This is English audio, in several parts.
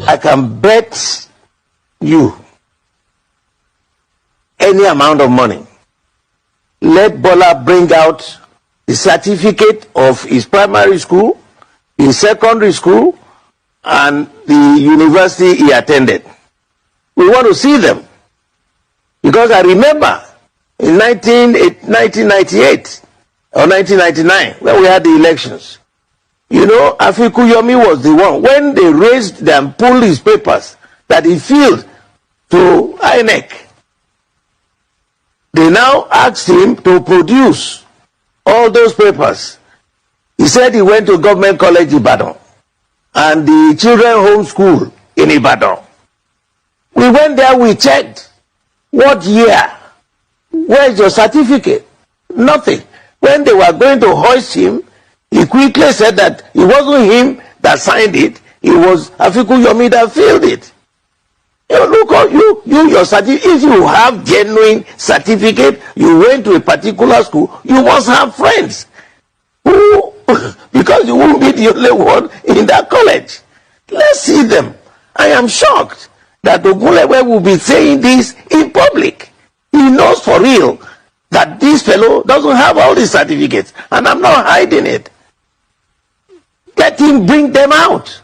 I can bet you any amount of money. Let Bola bring out the certificate of his primary school, his secondary school, and the university he attended. We want to see them. Because I remember in 1998 or 1999, when we had the elections, you know, Afikuyomi was the one, when they raised and pulled his papers that he filled to INEC, they now asked him to produce all those papers. He said he went to Government College Ibadan and the children home school in Ibadan. We went there, we checked. What year? Where is your certificate? Nothing. When they were going to hoist him, he quickly said that it wasn't him that signed it, it was Afikuyomi that filled it. You know, look, your certificate, if you have genuine certificate, you went to a particular school, you must have friends who, because you won't be the only one in that college. Let's see them. I am shocked that Ogunlewe will be saying this in public. He knows for real that this fellow doesn't have all these certificates, and I'm not hiding it. Let him bring them out.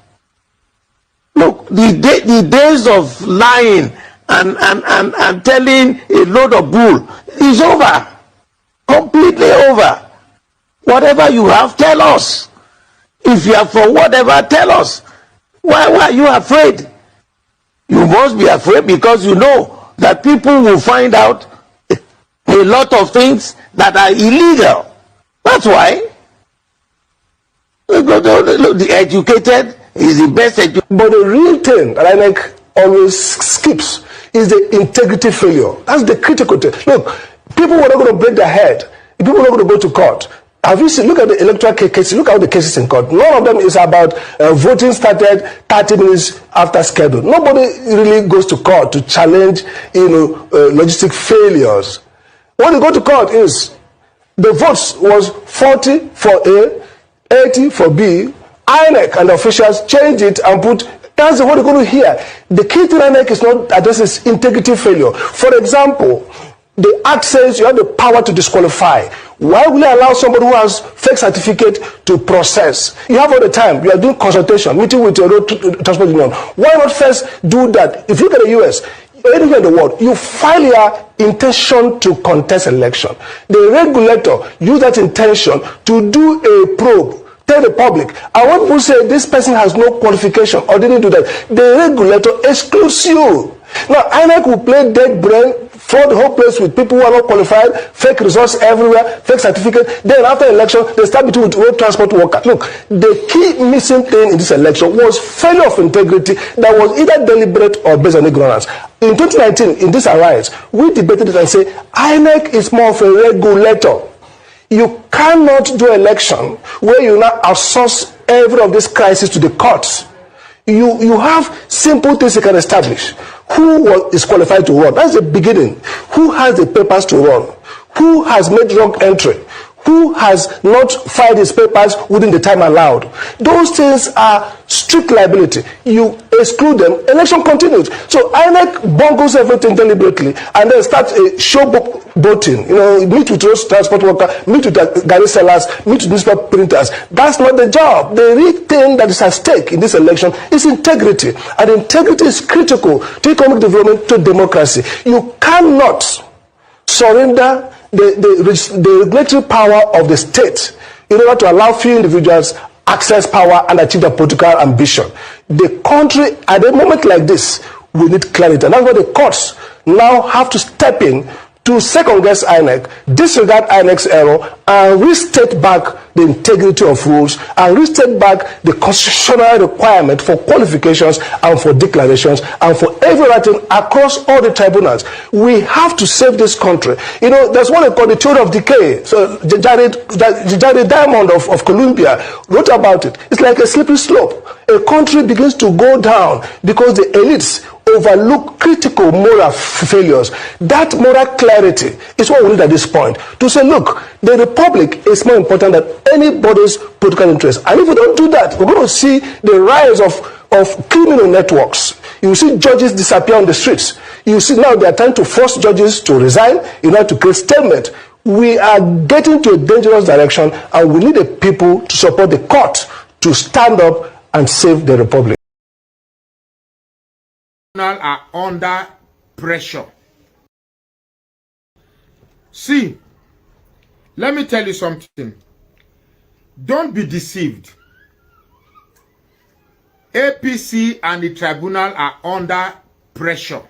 Look, the days of lying and telling a load of bull is over. Completely over. Whatever you have, tell us. If you are for whatever, tell us. Why are you afraid? You must be afraid because you know that people will find out a lot of things that are illegal. That's why. The educated is the best educated. But the real thing that I like always skips is the integrity failure. That's the critical thing. Look, people were not going to break their head. People were not going to go to court. Have you seen, look at the electoral cases, look at the cases in court. None of them is about voting started 30 minutes after schedule. Nobody really goes to court to challenge, logistic failures. When you go to court is, the votes was 40 for A, 80 for B, INEC and the officials change it and put, that's what you're going to hear. The key to INEC is not addresses integrity failure. For example, the act says you have the power to disqualify. Why will you allow somebody who has fake certificate to process? You have all the time. You are doing consultation, meeting with your road transport union. Why not first do that? If you look at the US, anywhere in the world, you file your intention to contest election. The regulator use that intention to do a probe. Tell the public. And when people say this person has no qualification or didn't do that, the regulator excludes you. Now, INEC will play dead brain, flood the whole place with people who are not qualified, fake results everywhere, fake certificate. Then after election, they start meeting with road transport workers. Look, the key missing thing in this election was failure of integrity that was either deliberate or based on ignorance. In 2019, in this arise, we debated it and say, INEC is more of a regulator. You cannot do election where you now outsource every of this crisis to the courts. You have simple things you can establish. Who is qualified to run? That's the beginning. Who has the papers to run? Who has made wrong entry? Who has not filed his papers within the time allowed? Those things are strict liability. You exclude them, election continues. So INEC bungles everything deliberately and then starts a showboating. Meet with road transport worker, meet with garage sellers, meet with newspaper printers. That's not the job. The real thing that is at stake in this election is integrity. And integrity is critical to economic development, to democracy. You cannot surrender the regulatory power of the state in order to allow few individuals access power and achieve their political ambition. The country, at a moment like this, we need clarity. And that's why the courts now have to step in to second-guess INEC, disregard INEC's error, and restate back the integrity of rules, and restate back the constitutional requirement for qualifications and for declarations and for every writing across all the tribunals. We have to save this country. There's what they call the theory of decay. So Jared Diamond of Columbia wrote about it. It's like a slippery slope. A country begins to go down because the elites overlook critical moral failures. That moral clarity is what we need at this point. To say, look, the republic is more important than anybody's political interest. And if we don't do that, we're going to see the rise of of criminal networks. You see judges disappear on the streets. You see now they are trying to force judges to resign in order to create stalemate. We are getting to a dangerous direction, and we need the people to support the court to stand up and save the republic. Are under pressure. See, let me tell you something. Don't be deceived. APC and the tribunal are under pressure.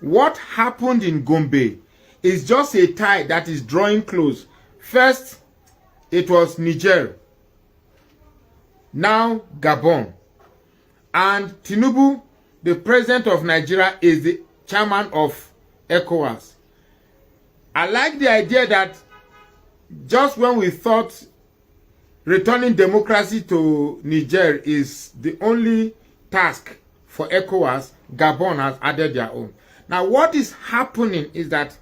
What happened in Gombe is just a tide that is drawing close. First, it was Niger. Now, Gabon. And Tinubu, the president of Nigeria, is the chairman of ECOWAS. I like the idea that just when we thought returning democracy to Niger is the only task for ECOWAS, Gabon has added their own. Now, what is happening is that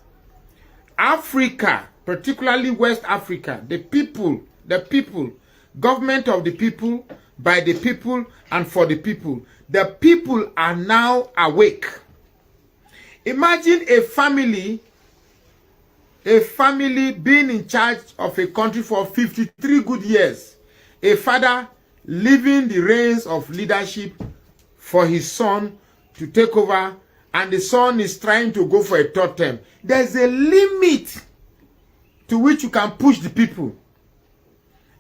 Africa, particularly West Africa, the people, government of the people, by the people, and for the people are now awake. Imagine a family being in charge of a country for 53 good years. A father leaving the reins of leadership for his son to take over, and the son is trying to go for a third term. There's a limit to which you can push the people.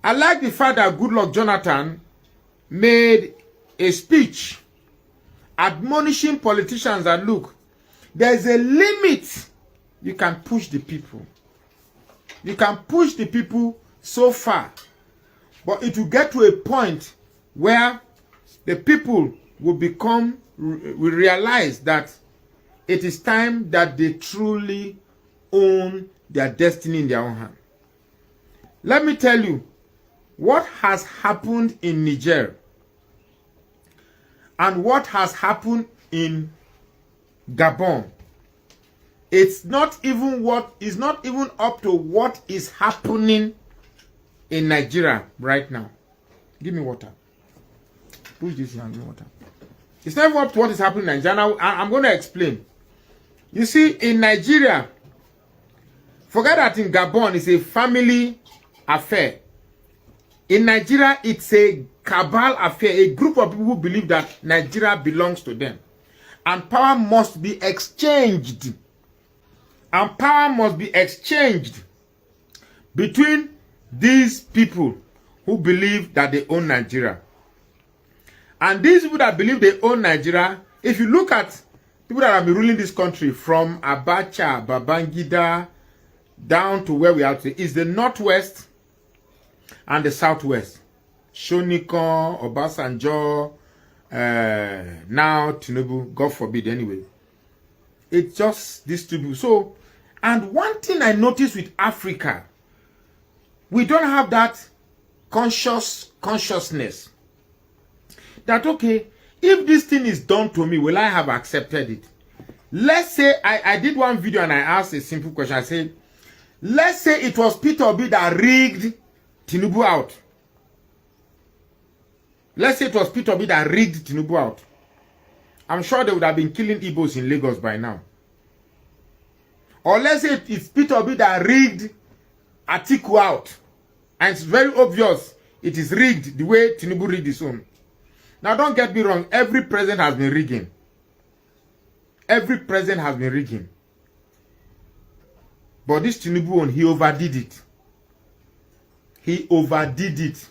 I like the fact that Goodluck Jonathan made a speech admonishing politicians that, look, there's a limit you can push the people. You can push the people so far, but it will get to a point where the people will realize that it is time that they truly own their destiny in their own hand. Let me tell you what has happened in Niger and what has happened in Gabon. It's not even up to what is happening in Nigeria right now. Give me water. Push this here and give me water. It's not even up to what is happening in Nigeria. I'm going to explain. You see, in Nigeria, forget that in Gabon it's a family affair. In Nigeria, it's a cabal affair, a group of people who believe that Nigeria belongs to them. And power must be exchanged. And power must be exchanged between these people who believe that they own Nigeria. And these people that believe they own Nigeria, if you look at people that have been ruling this country from Abacha, Babangida, down to where we are today, is the Northwest and the Southwest. Shonikon, Obasanjo, now Tinubu, God forbid anyway. It's just these two people. So, and one thing I noticed with Africa, we don't have that consciousness that, okay, if this thing is done to me, will I have accepted it? Let's say I did one video and I asked a simple question. I said, let's say it was Peter Obi that rigged Tinubu out. Let's say it was Peter Obi that rigged Tinubu out. I'm sure they would have been killing Igbos in Lagos by now. Or let's say it's Peter Obi that rigged Atiku out. And it's very obvious it is rigged the way Tinubu rigged his own. Now don't get me wrong, every president has been rigging. Every president has been rigging. But this Tinubu one, he overdid it. He overdid it.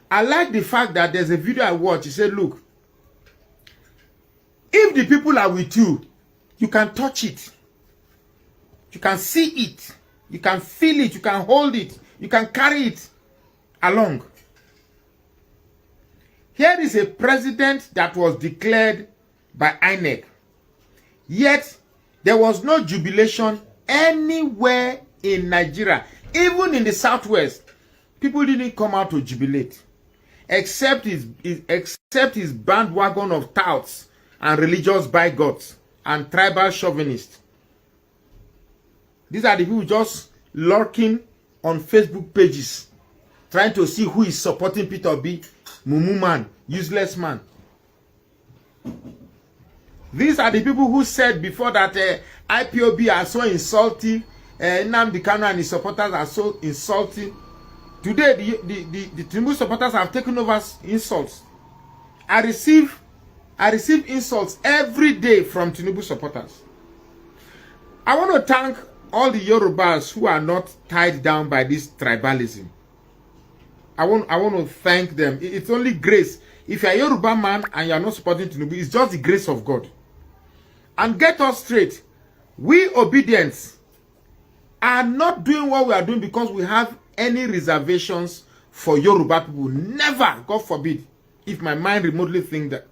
I like the fact that there's a video I watched. He said, look, if the people are with you, you can touch it. You can see it. You can feel it. You can hold it. You can carry it along. Here is a president that was declared by INEC. Yet, there was no jubilation anywhere in Nigeria. Even in the Southwest, people didn't come out to jubilate. Except his bandwagon of touts and religious bigots and tribal chauvinists. These are the people just lurking on Facebook pages trying to see who is supporting Peter Obi. Mumu man, useless man. These are the people who said before that IPOB are so insulting, Nnamdi Kanu and his supporters are so insulting. Today, the Tinubu supporters have taken over insults. I receive insults every day from Tinubu supporters. I want to thank all the Yorubas who are not tied down by this tribalism. I want to thank them. It's only grace. If you're a Yoruba man and you're not supporting Tinubu, it's just the grace of God. And get us straight. We obedience are not doing what we are doing because we have any reservations for Yoruba people. Never, God forbid, if my mind remotely think that.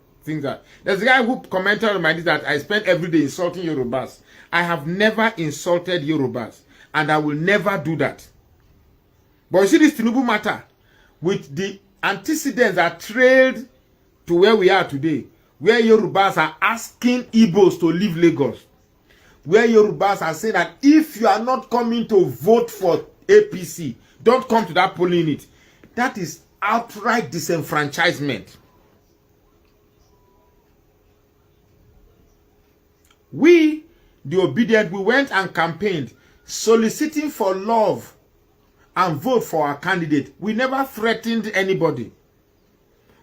There's a guy who commented on my list that I spend every day insulting Yorubas. I have never insulted Yorubas, and I will never do that. But you see this Tinubu matter, with the antecedents that trailed to where we are today, where Yorubas are asking Igbos to leave Lagos, where Yorubas are saying that if you are not coming to vote for APC, don't come to that polling unit. That is outright disenfranchisement. We, the obedient, we went and campaigned, soliciting for love and vote for our candidate. We never threatened anybody.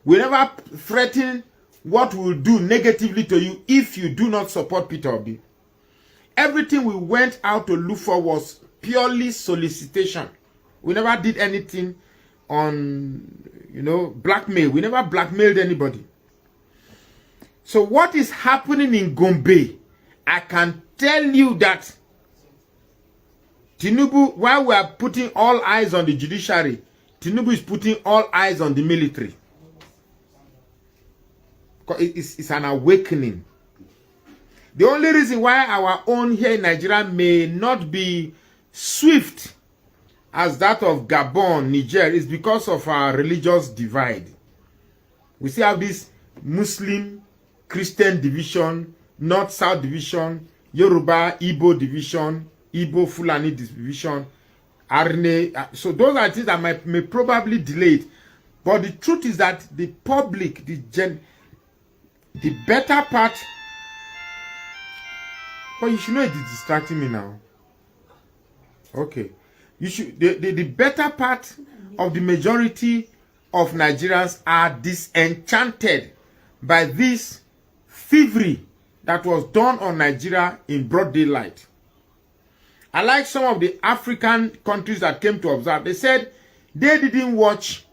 We never threatened what we'll do negatively to you if you do not support Peter Obi. Everything we went out to look for was purely solicitation. We never did anything on, blackmail. We never blackmailed anybody. So what is happening in Gombe, I can tell you that Tinubu, while we are putting all eyes on the judiciary, Tinubu is putting all eyes on the military. It's an awakening. The only reason why our own here in Nigeria may not be swift as that of Gabon, Niger, is because of our religious divide. We still have this Muslim, Christian division, North-South division, Yoruba, Igbo division, Igbo, Fulani division, Arne. So those are things that may probably delay it. But the truth is that the public, the better part. But you should know it is distracting me now. Okay. You should the better part of the majority of Nigerians are disenchanted by this thievery that was done on Nigeria in broad daylight. I like some of the African countries that came to observe. They said they didn't watch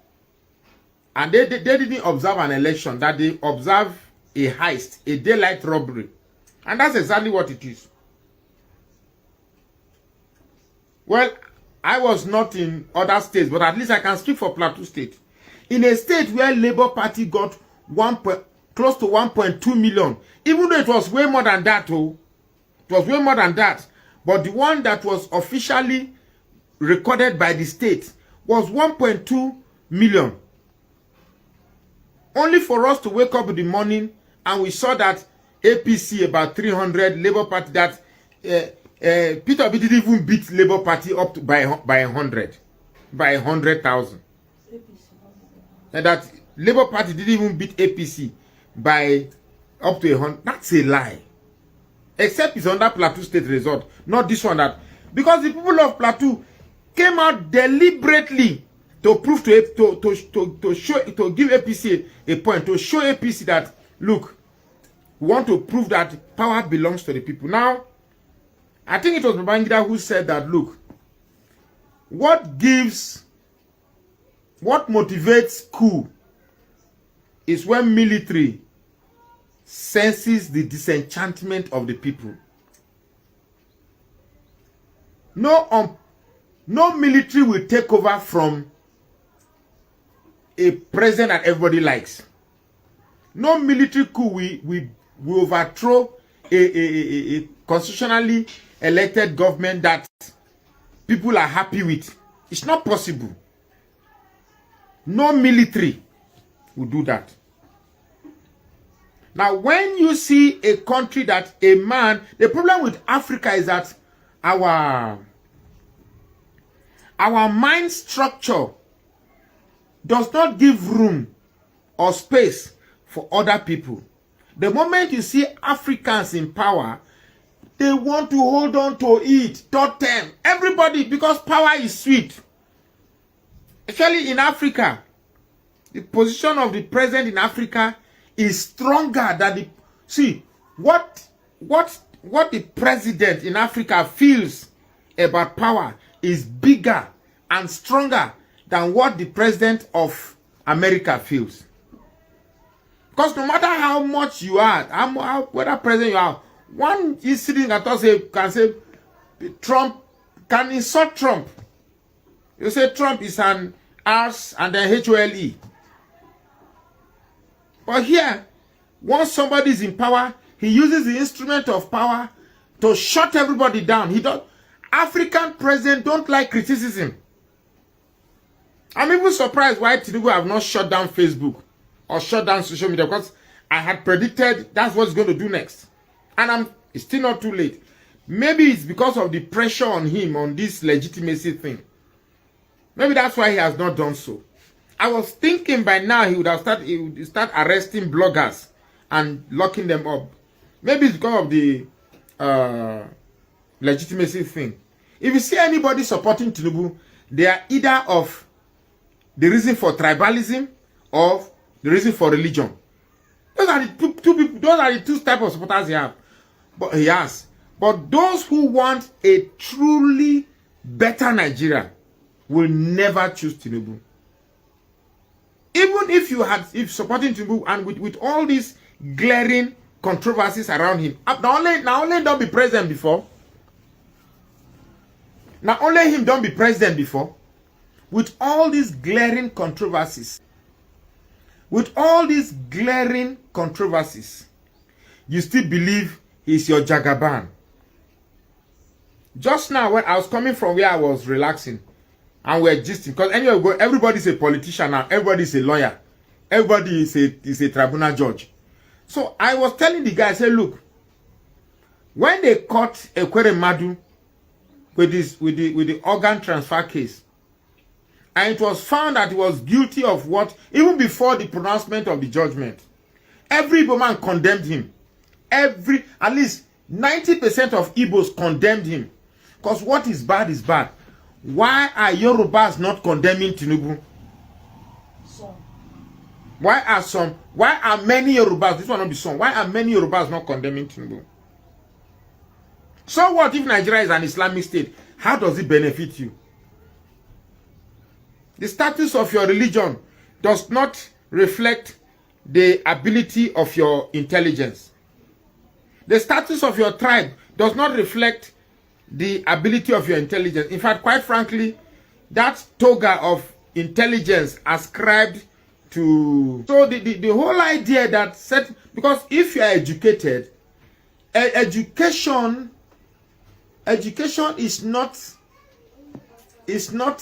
and they didn't observe an election, that they observed a heist, a daylight robbery. And that's exactly what it is. Well, I was not in other states, but at least I can speak for Plateau State. In a state where Labour Party got close to 1.2 million, even though it was way more than that, it was way more than that. But the one that was officially recorded by the state was 1.2 million. Only for us to wake up in the morning and we saw that APC about 300, Labour Party that Peter Obi didn't even beat Labour Party up to by 100,000. And that Labour Party didn't even beat APC by up to 100. That's a lie. Except it's under Plateau State result, not this one. That because the people of Plateau came out deliberately to prove to give APC a point, to show APC that look, we want to prove that power belongs to the people. Now, I think it was Babangida who said that look, what motivates coup is when military senses the disenchantment of the people. No military will take over from a president that everybody likes. No military coup will overthrow a constitutionally elected government that people are happy with. It's not possible. No military will do that. Now, when you see a country that a man, the problem with Africa is that our mind structure does not give room or space for other people. The moment you see Africans in power, they want to hold on to it, totem, everybody, because power is sweet. Especially in Africa, the position of the president in Africa is stronger than the... See, what the president in Africa feels about power is bigger and stronger than what the president of America feels. Because no matter how much you are, whether president you are, one is sitting at us can say Trump can insult Trump. You say Trump is an arse and then HOLE. But here, once somebody is in power, he uses the instrument of power to shut everybody down. African presidents don't like criticism. I'm even surprised why Tinubu have not shut down Facebook or shut down social media, because I had predicted that's what's going to do next. And it's still not too late. Maybe it's because of the pressure on him on this legitimacy thing. Maybe that's why he has not done so. I was thinking by now he would start arresting bloggers and locking them up. Maybe it's because of the legitimacy thing. If you see anybody supporting Tinubu, they are either of the reason for tribalism or the reason for religion. Those are the two people. Those are the two types of supporters he has. But those who want a truly better Nigeria will never choose Tinubu. Even if supporting Tinubu and with all these glaring controversies around him, now only don't be president before. Now only him don't be president before. With all these glaring controversies, you still believe he's your Jagaban. Just now, when I was coming from where I was relaxing, and we're gisting, because anyway, everybody's a politician now, everybody's a lawyer, everybody is a tribunal judge. So I was telling the guy, I said, look, when they caught Ekwere Madu with the organ transfer case, and it was found that he was guilty of what, even before the pronouncement of the judgment, every Igbo man condemned him. At least 90% of Igbos condemned him. Because what is bad is bad. Why are Yorubas not condemning Tinubu? Why are many Yorubas, this one not be some, why are many Yorubas not condemning Tinubu? So what if Nigeria is an Islamic state? How does it benefit you? The status of your religion does not reflect the ability of your intelligence. The status of your tribe does not reflect the ability of your intelligence. In fact, quite frankly, that toga of intelligence ascribed to... So the whole idea that set... Because if you are educated, education is not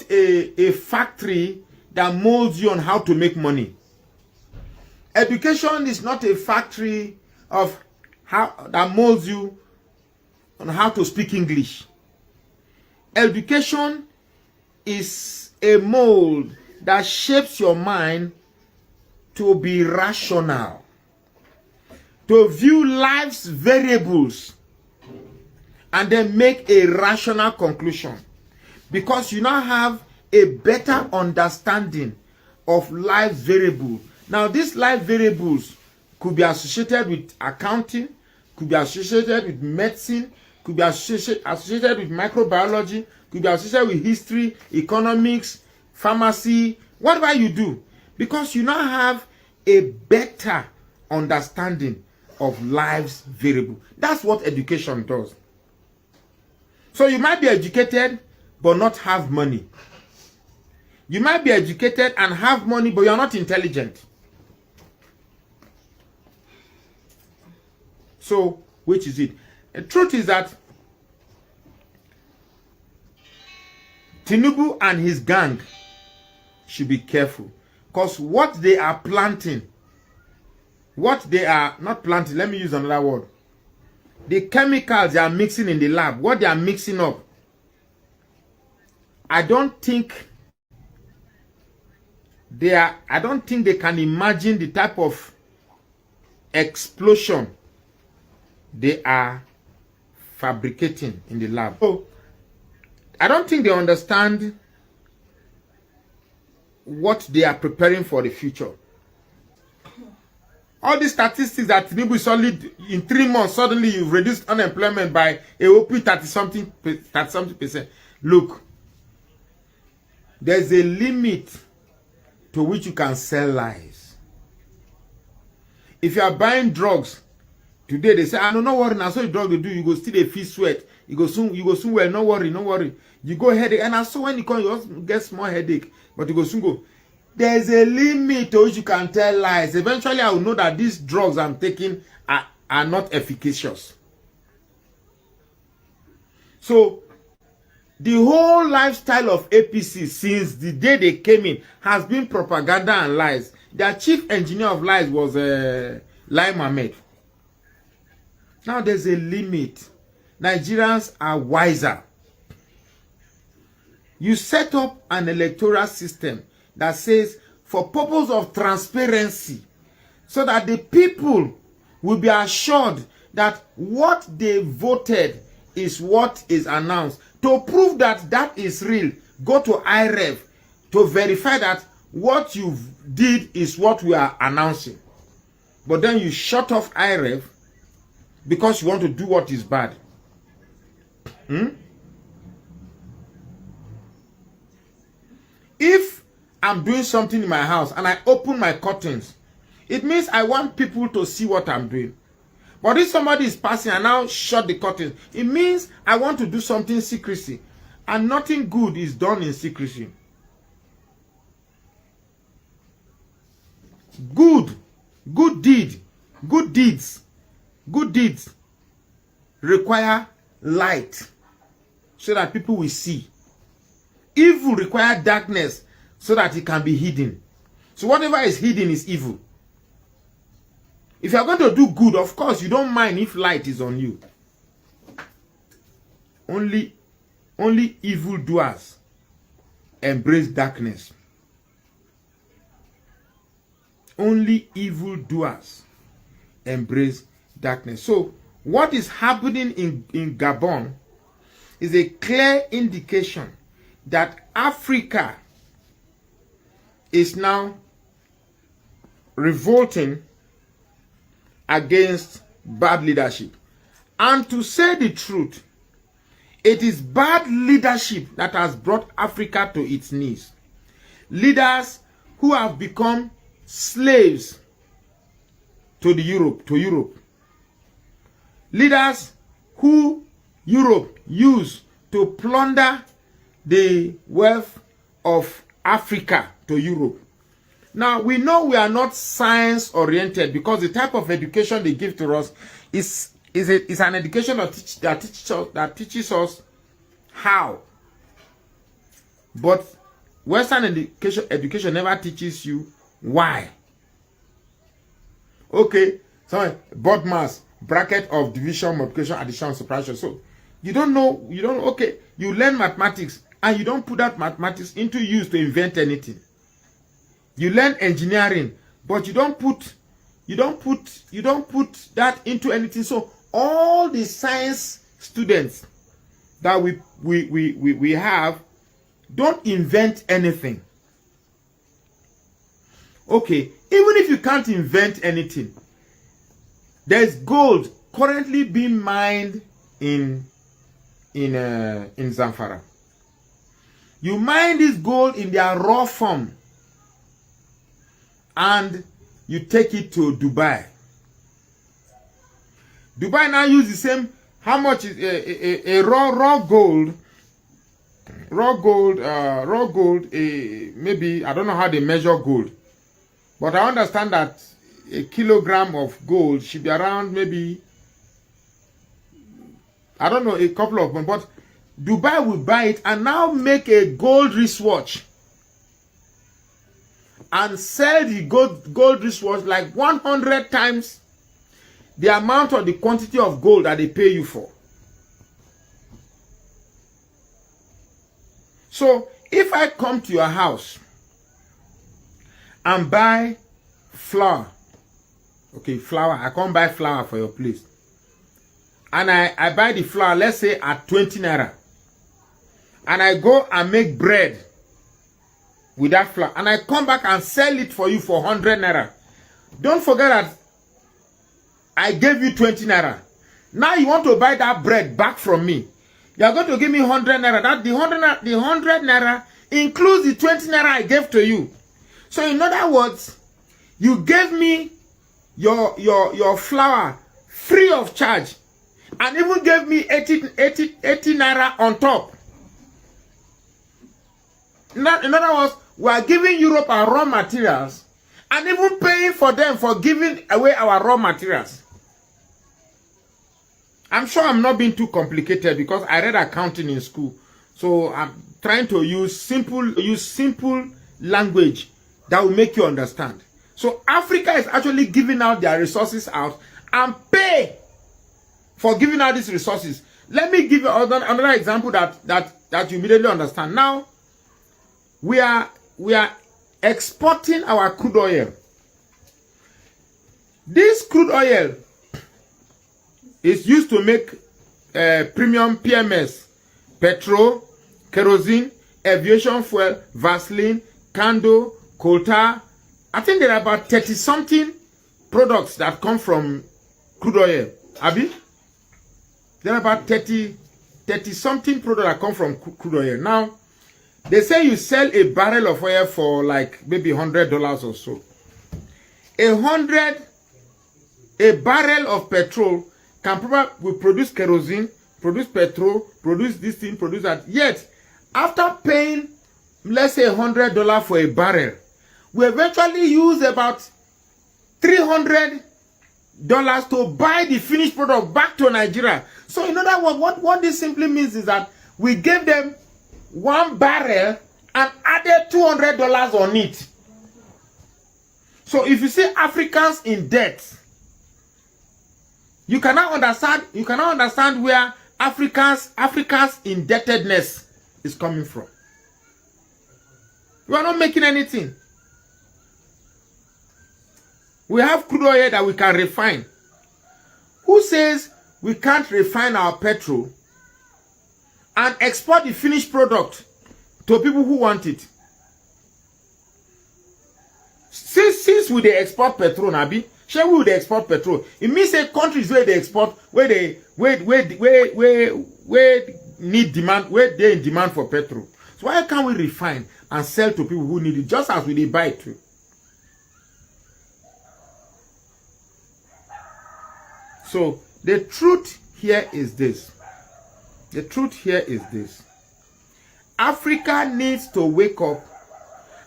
a factory that molds you on how to make money. Education is not a factory of that molds you on how to speak English. Education is a mold that shapes your mind to be rational, to view life's variables and then make a rational conclusion, because you now have a better understanding of life's variables. Now, these life variables could be associated with accounting, could be associated with medicine, could be associated with microbiology, could be associated with history, economics, pharmacy, whatever you do, because you now have a better understanding of life's variable. That's what education does. So you might be educated but not have money. You might be educated and have money, but you're not intelligent. So, which is it? The truth is that Tinubu and his gang should be careful, because what they are planting, what they are not planting, let me use another word, the chemicals they are mixing in the lab, what they are mixing up, I don't think I don't think they can imagine the type of explosion they are fabricating in the lab. So I don't think they understand what they are preparing for the future. All these statistics that Tinubu is solid in 3 months, suddenly you've reduced unemployment by a whopping 30-something percent. Look, there's a limit to which you can sell lies. If you are buying drugs today, they say, no worry, now so the drug you do, you go still a feel sweat. You go soon well, no worry. You go headache, and I saw when you come, you also get small headache, but you go soon go. There's a limit to which you can tell lies. Eventually, I will know that these drugs I'm taking are not efficacious. So, the whole lifestyle of APC since the day they came in has been propaganda and lies. Their chief engineer of lies was Lai Mohammed. Now there's a limit. Nigerians are wiser. You set up an electoral system that says for purpose of transparency, so that the people will be assured that what they voted is what is announced. To prove that that is real, go to IREV to verify that what you did is what we are announcing. But then you shut off IREV because you want to do what is bad. If I'm doing something in my house and I open my curtains, it means I want people to see what I'm doing. But if somebody is passing and now shut the curtains, it means I want to do something secrecy. And nothing good is done in secrecy. Good deeds require light so that people will see. Evil requires darkness so that it can be hidden. So whatever is hidden is evil. If you are going to do good, of course, you don't mind if light is on you. Only evildoers embrace darkness. Only evildoers embrace darkness. So, what is happening in Gabon is a clear indication that Africa is now revolting against bad leadership. And to say the truth, it is bad leadership that has brought Africa to its knees. Leaders who have become slaves to Europe. Leaders who Europe used to plunder the wealth of Africa to Europe. Now, we know we are not science-oriented because the type of education they give to us is an education that teaches us how. But Western education never teaches you why. Okay, so board mass, bracket of division, multiplication, addition, subtraction. So you don't know, okay, you learn mathematics and you don't put that mathematics into use to invent anything. You learn engineering, but you don't put that into anything. So all the science students that we have don't invent anything. Okay, even if you can't invent anything, there's gold currently being mined in Zamfara. You mine this gold in their raw form and you take it to Dubai. Dubai now use the same. How much is a raw gold? Maybe I don't know how they measure gold, but I understand that a kilogram of gold should be around maybe, I don't know, a couple of months. But Dubai will buy it and now make a gold wristwatch and sell the gold wristwatch like 100 times the amount or the quantity of gold that they pay you for. So if I come to your house and buy flour. Okay, flour. I can't buy flour for your place. And I buy the flour, let's say at 20 naira. And I go and make bread with that flour. And I come back and sell it for you for 100 naira. Don't forget that I gave you 20 naira. Now you want to buy that bread back from me. You are going to give me 100 naira. That the 100 naira includes the 20 naira I gave to you. So in other words, you gave me your flour free of charge. And even gave me 80 naira on top. In other words, we are giving Europe our raw materials and even paying for them for giving away our raw materials. I'm sure I'm not being too complicated because I read accounting in school. So I'm trying to use simple language that will make you understand. So Africa is actually giving out their resources out and pay for giving out these resources. Let me give you another example that you immediately understand. Now, we are exporting our crude oil. This crude oil is used to make premium PMS, petrol, kerosene, aviation fuel, Vaseline, candle, coal tar. I think there are about 30-something products that come from crude oil. Abi? There are about 30-something products that come from crude oil. Now, they say you sell a barrel of oil for like maybe $100 or so. A barrel of petrol can probably produce kerosene, produce petrol, produce this thing, produce that. Yet, after paying, let's say $100 for a barrel, we eventually use about $300 to buy the finished product back to Nigeria. So in other words, what this simply means is that we gave them one barrel and added $200 on it. So if you see Africans in debt, you cannot understand where Africa's indebtedness is coming from. You are not making anything. We have crude oil that we can refine. Who says we can't refine our petrol and export the finished product to people who want it? Since we they export petrol, Nabi, shall we export petrol? It means a countries where they export, where they need demand, where they in demand for petrol. So why can't we refine and sell to people who need it, just as we they buy it too? So the truth here is this. The truth here is this. Africa needs to wake up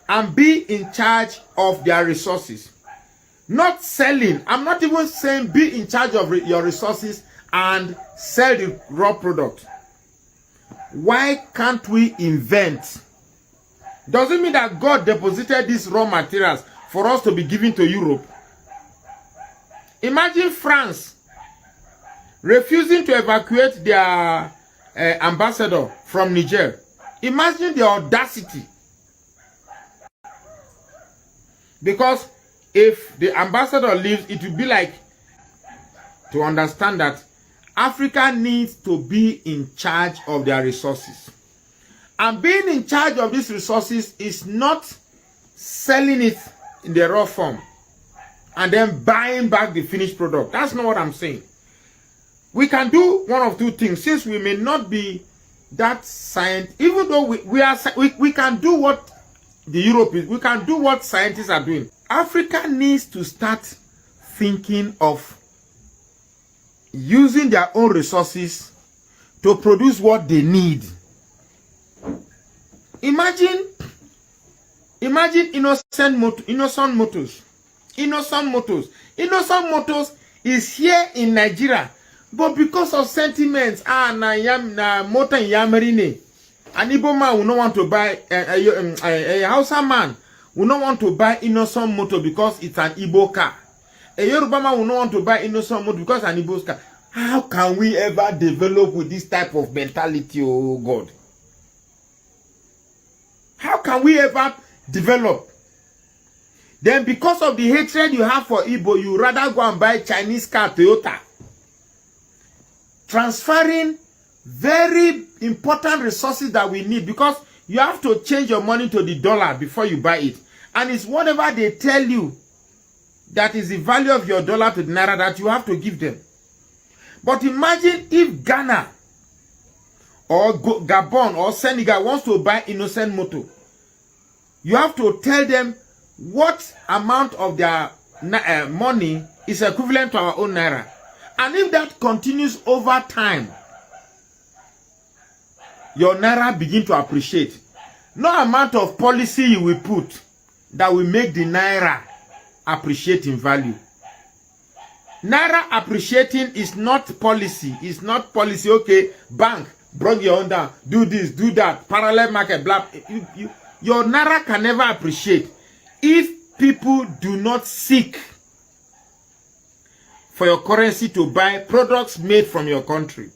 and be in charge of their resources. Not selling. I'm not even saying be in charge of your resources and sell the raw product. Why can't we invent? Doesn't mean that God deposited these raw materials for us to be given to Europe. Imagine France refusing to evacuate their ambassador from Niger. Imagine the audacity. Because if the ambassador leaves, it will be like to understand that Africa needs to be in charge of their resources. And being in charge of these resources is not selling it in the raw form and then buying back the finished product. That's not what I'm saying. We can do one of two things, since we may not be that science, even though we can do what the Europe is, we can do what scientists are doing. Africa needs to start thinking of using their own resources to produce what they need. Imagine Innocent Motors. Innocent Motors is here in Nigeria. But because of sentiments, na motor in Yamarine, an Igbo man will not want to buy, a Hausa man will not want to buy Innocent Motor because it's an Igbo car. A Yoruba man will not want to buy Innocent Motor because it's an Igbo car. How can we ever develop with this type of mentality, oh God? How can we ever develop? Then because of the hatred you have for Igbo, you rather go and buy Chinese car, Toyota. Transferring very important resources that we need, because you have to change your money to the dollar before you buy it. And it's whatever they tell you that is the value of your dollar to the naira that you have to give them. But imagine if Ghana or Gabon or Senegal wants to buy innocent motor. You have to tell them what amount of their money is equivalent to our own naira. And if that continues over time, your naira begin to appreciate. No amount of policy you will put that will make the naira appreciate in value. Naira appreciating is not policy. It's not policy. Okay, bank, bring your own down. Do this, do that. Parallel market, blah. Your naira can never appreciate if people do not seek for your currency to buy products made from your country.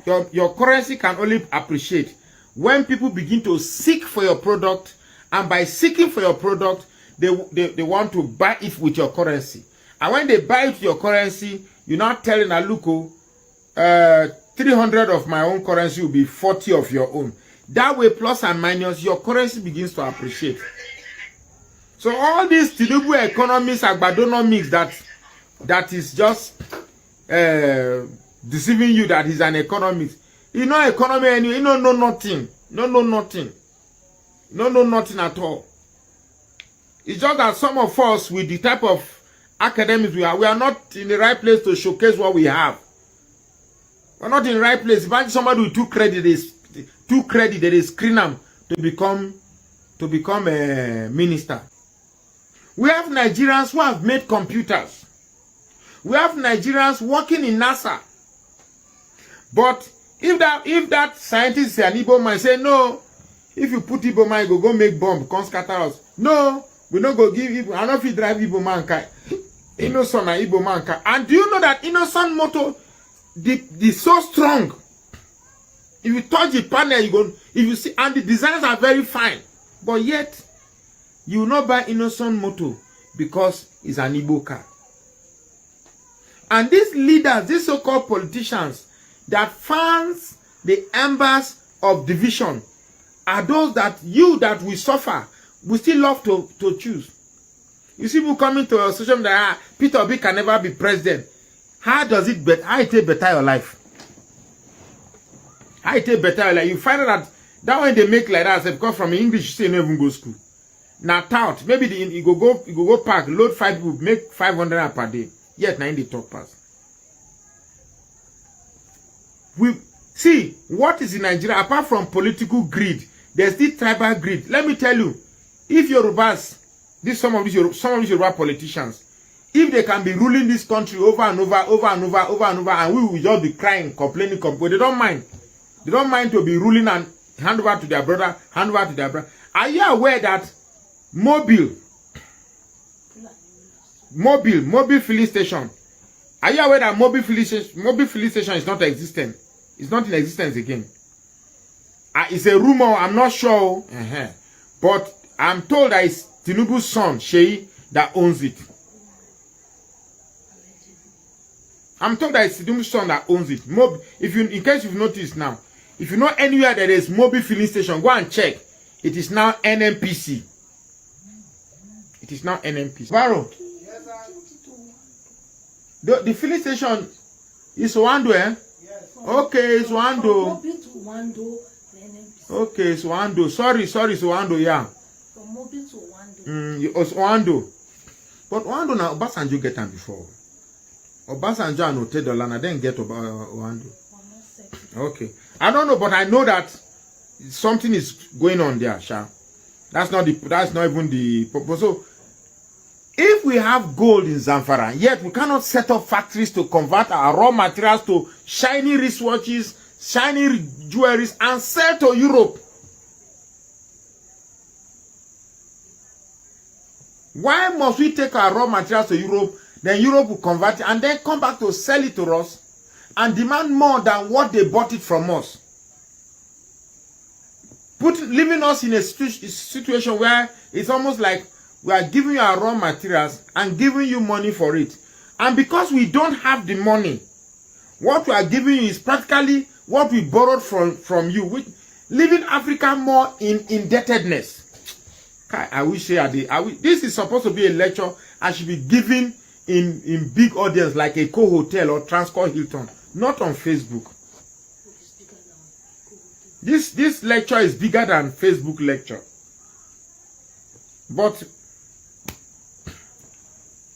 Your currency can only appreciate when people begin to seek for your product, and by seeking for your product, they want to buy it with your currency. And when they buy it with your currency, you're not telling Aluko, 300 of my own currency will be 40 of your own. That way, plus and minus, your currency begins to appreciate. So all these Tinubu economists, agbadonomics, that is just deceiving you that he's an economist. He know economy anyway. He don't know nothing. No know nothing. No know nothing at all. It's just that some of us, with the type of academics we are not in the right place to showcase what we have. We're not in the right place. Imagine somebody with two credit, they screen them to become a minister. We have Nigerians who have made computers. We have Nigerians working in NASA. But if that scientist is an Igbo man, say no, if you put Igbo man, go make bomb, come scatter us. No, we don't go give Igbo. I don't know if you drive Igbo man car. Innocent and Igbo man car. And do you know that innocent motor, the so strong. If you touch the panel, if you see, and the designs are very fine, but yet you will not buy innocent motor because it's an Igbo car. And these leaders, these so-called politicians that fans the embers of division, are those that we suffer, we still love to choose. You see people coming to a social media, Peter Obi can never be president. How does it better? How it better your life? How it better your life? You find out that when they make like that, because from English, you say you don't even go school. Now tout, maybe you go park, load 5 people, make 500 per day. Yet 90 talk pass. We see what is in Nigeria apart from political greed. There's this tribal greed. Let me tell you, if Yorubas, some of these Yoruba politicians, if they can be ruling this country over and over, and we will just be crying, complaining, they don't mind. They don't mind to be ruling and hand over to their brother, Are you aware that Mobile filling station? Are you aware that mobile filling station is not existent? It's not in existence again. It's a rumor. I'm not sure. But I'm told that it's Tinubu's son, Sheyi, that owns it. I'm told that it's Tinubu's son that owns it. In case you've noticed now, if you know anywhere that is mobile filling station, go and check. It is now NNPC. It is now NNPC. Varo. The filling station is Wando, eh? Yes. Okay, it's Wando. Okay, it's Wando. Sorry, it's Wando, yeah. From Mobile to Wando. It's Wando. But Wando now, Obasanjo get them before. Obasanjo and Otedolana then get Wando. Okay. I don't know, but I know that something is going on there, Sha. That's not even the purpose. So, if we have gold in Zamfara, yet we cannot set up factories to convert our raw materials to shiny wristwatches, shiny jewelries, and sell to Europe. Why must we take our raw materials to Europe, then Europe will convert it, and then come back to sell it to us and demand more than what they bought it from us? leaving us in a situation where it's almost like we are giving you our raw materials and giving you money for it. And because we don't have the money, what we are giving you is practically what we borrowed from you, leaving Africa more in indebtedness. I wish this is supposed to be a lecture I should be giving in big audience like a co-hotel or Transcorp Hilton, not on Facebook. This lecture is bigger than Facebook lecture. But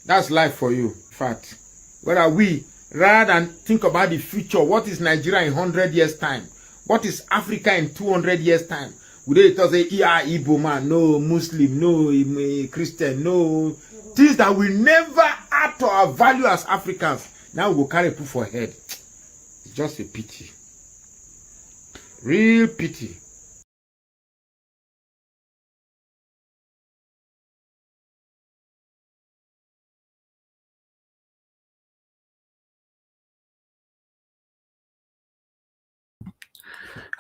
that's life for you. In fact, whether we, rather than think about the future, what is Nigeria in 100 years time? What is Africa in 200 years time? Would they say, yeah, Igbo man, no Muslim, no Christian, no things that we never add to our value as Africans. Now we will carry proof for head. It's just a pity. Real pity.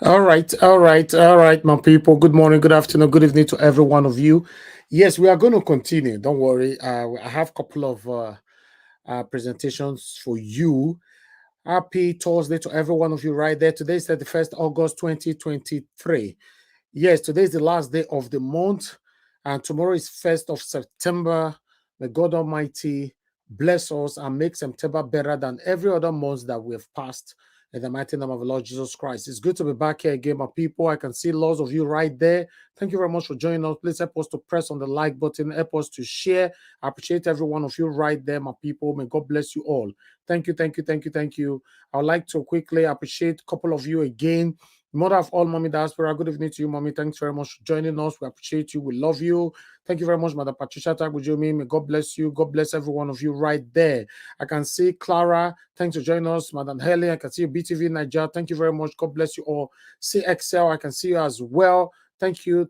All right, my people. Good morning, good afternoon, good evening to every one of you. Yes, we are going to continue. Don't worry. I have a couple of presentations for you. Happy Thursday to every one of you right there. Today is 31st August 2023. Yes, today is the last day of the month, and tomorrow is 1st of September. May God Almighty bless us and make September better than every other month that we have passed. In the mighty name of the Lord Jesus Christ. It's good to be back here again, my people. I can see lots of you right there. Thank you very much for joining us. Please help us to press on the like button, help us to share. I appreciate every one of you right there, my people. May God bless you all. Thank you. I would like to quickly appreciate a couple of you again. Mother of all, Mommy Diaspora, good evening to you, Mommy. Thanks very much for joining us. We appreciate you. We love you. Thank you very much, Mother Patricia Tagujomi. May God bless you. God bless every one of you right there. I can see Clara. Thanks for joining us. Madam Helen, I can see you. BTV Nigeria. Thank you very much. God bless you all. CXL, I can see you as well. Thank you,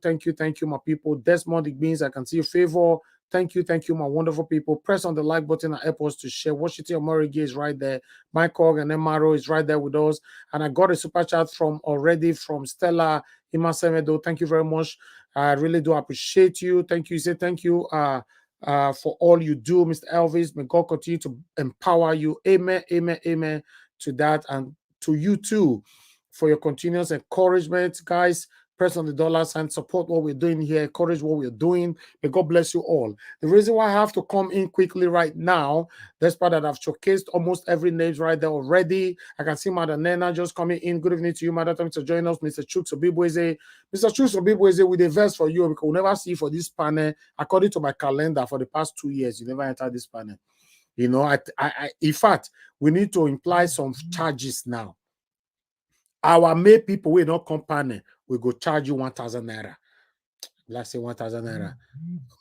my people. Desmond Igbins, I can see you. Favor. Thank you, my wonderful people. Press on the like button and help us to share. Washington Omorigi is right there. Michael and Emaro is right there with us. And I got a super chat from Stella Imasemedo. Thank you very much. I really do appreciate you. Thank you. Say thank you for all you do, Mr. Elvis. May God continue to empower you. Amen to that, and to you too for your continuous encouragement, guys. Press on the dollar sign, support what we're doing here, encourage what we're doing. May God bless you all. The reason why I have to come in quickly right now, despite that I've showcased almost every name right there already. I can see Madam Nena just coming in. Good evening to you, Madam. Thanks for joining us, Mr. Chuks Obibweze. Mr. Chuks Obibweze, with a verse for you, because we'll never see for this panel. According to my calendar, for the past 2 years, you never entered this panel. You know, in fact, we need to imply some charges now. Our May people will not company. We go charge you 1,000 naira. Let's say 1,000 naira.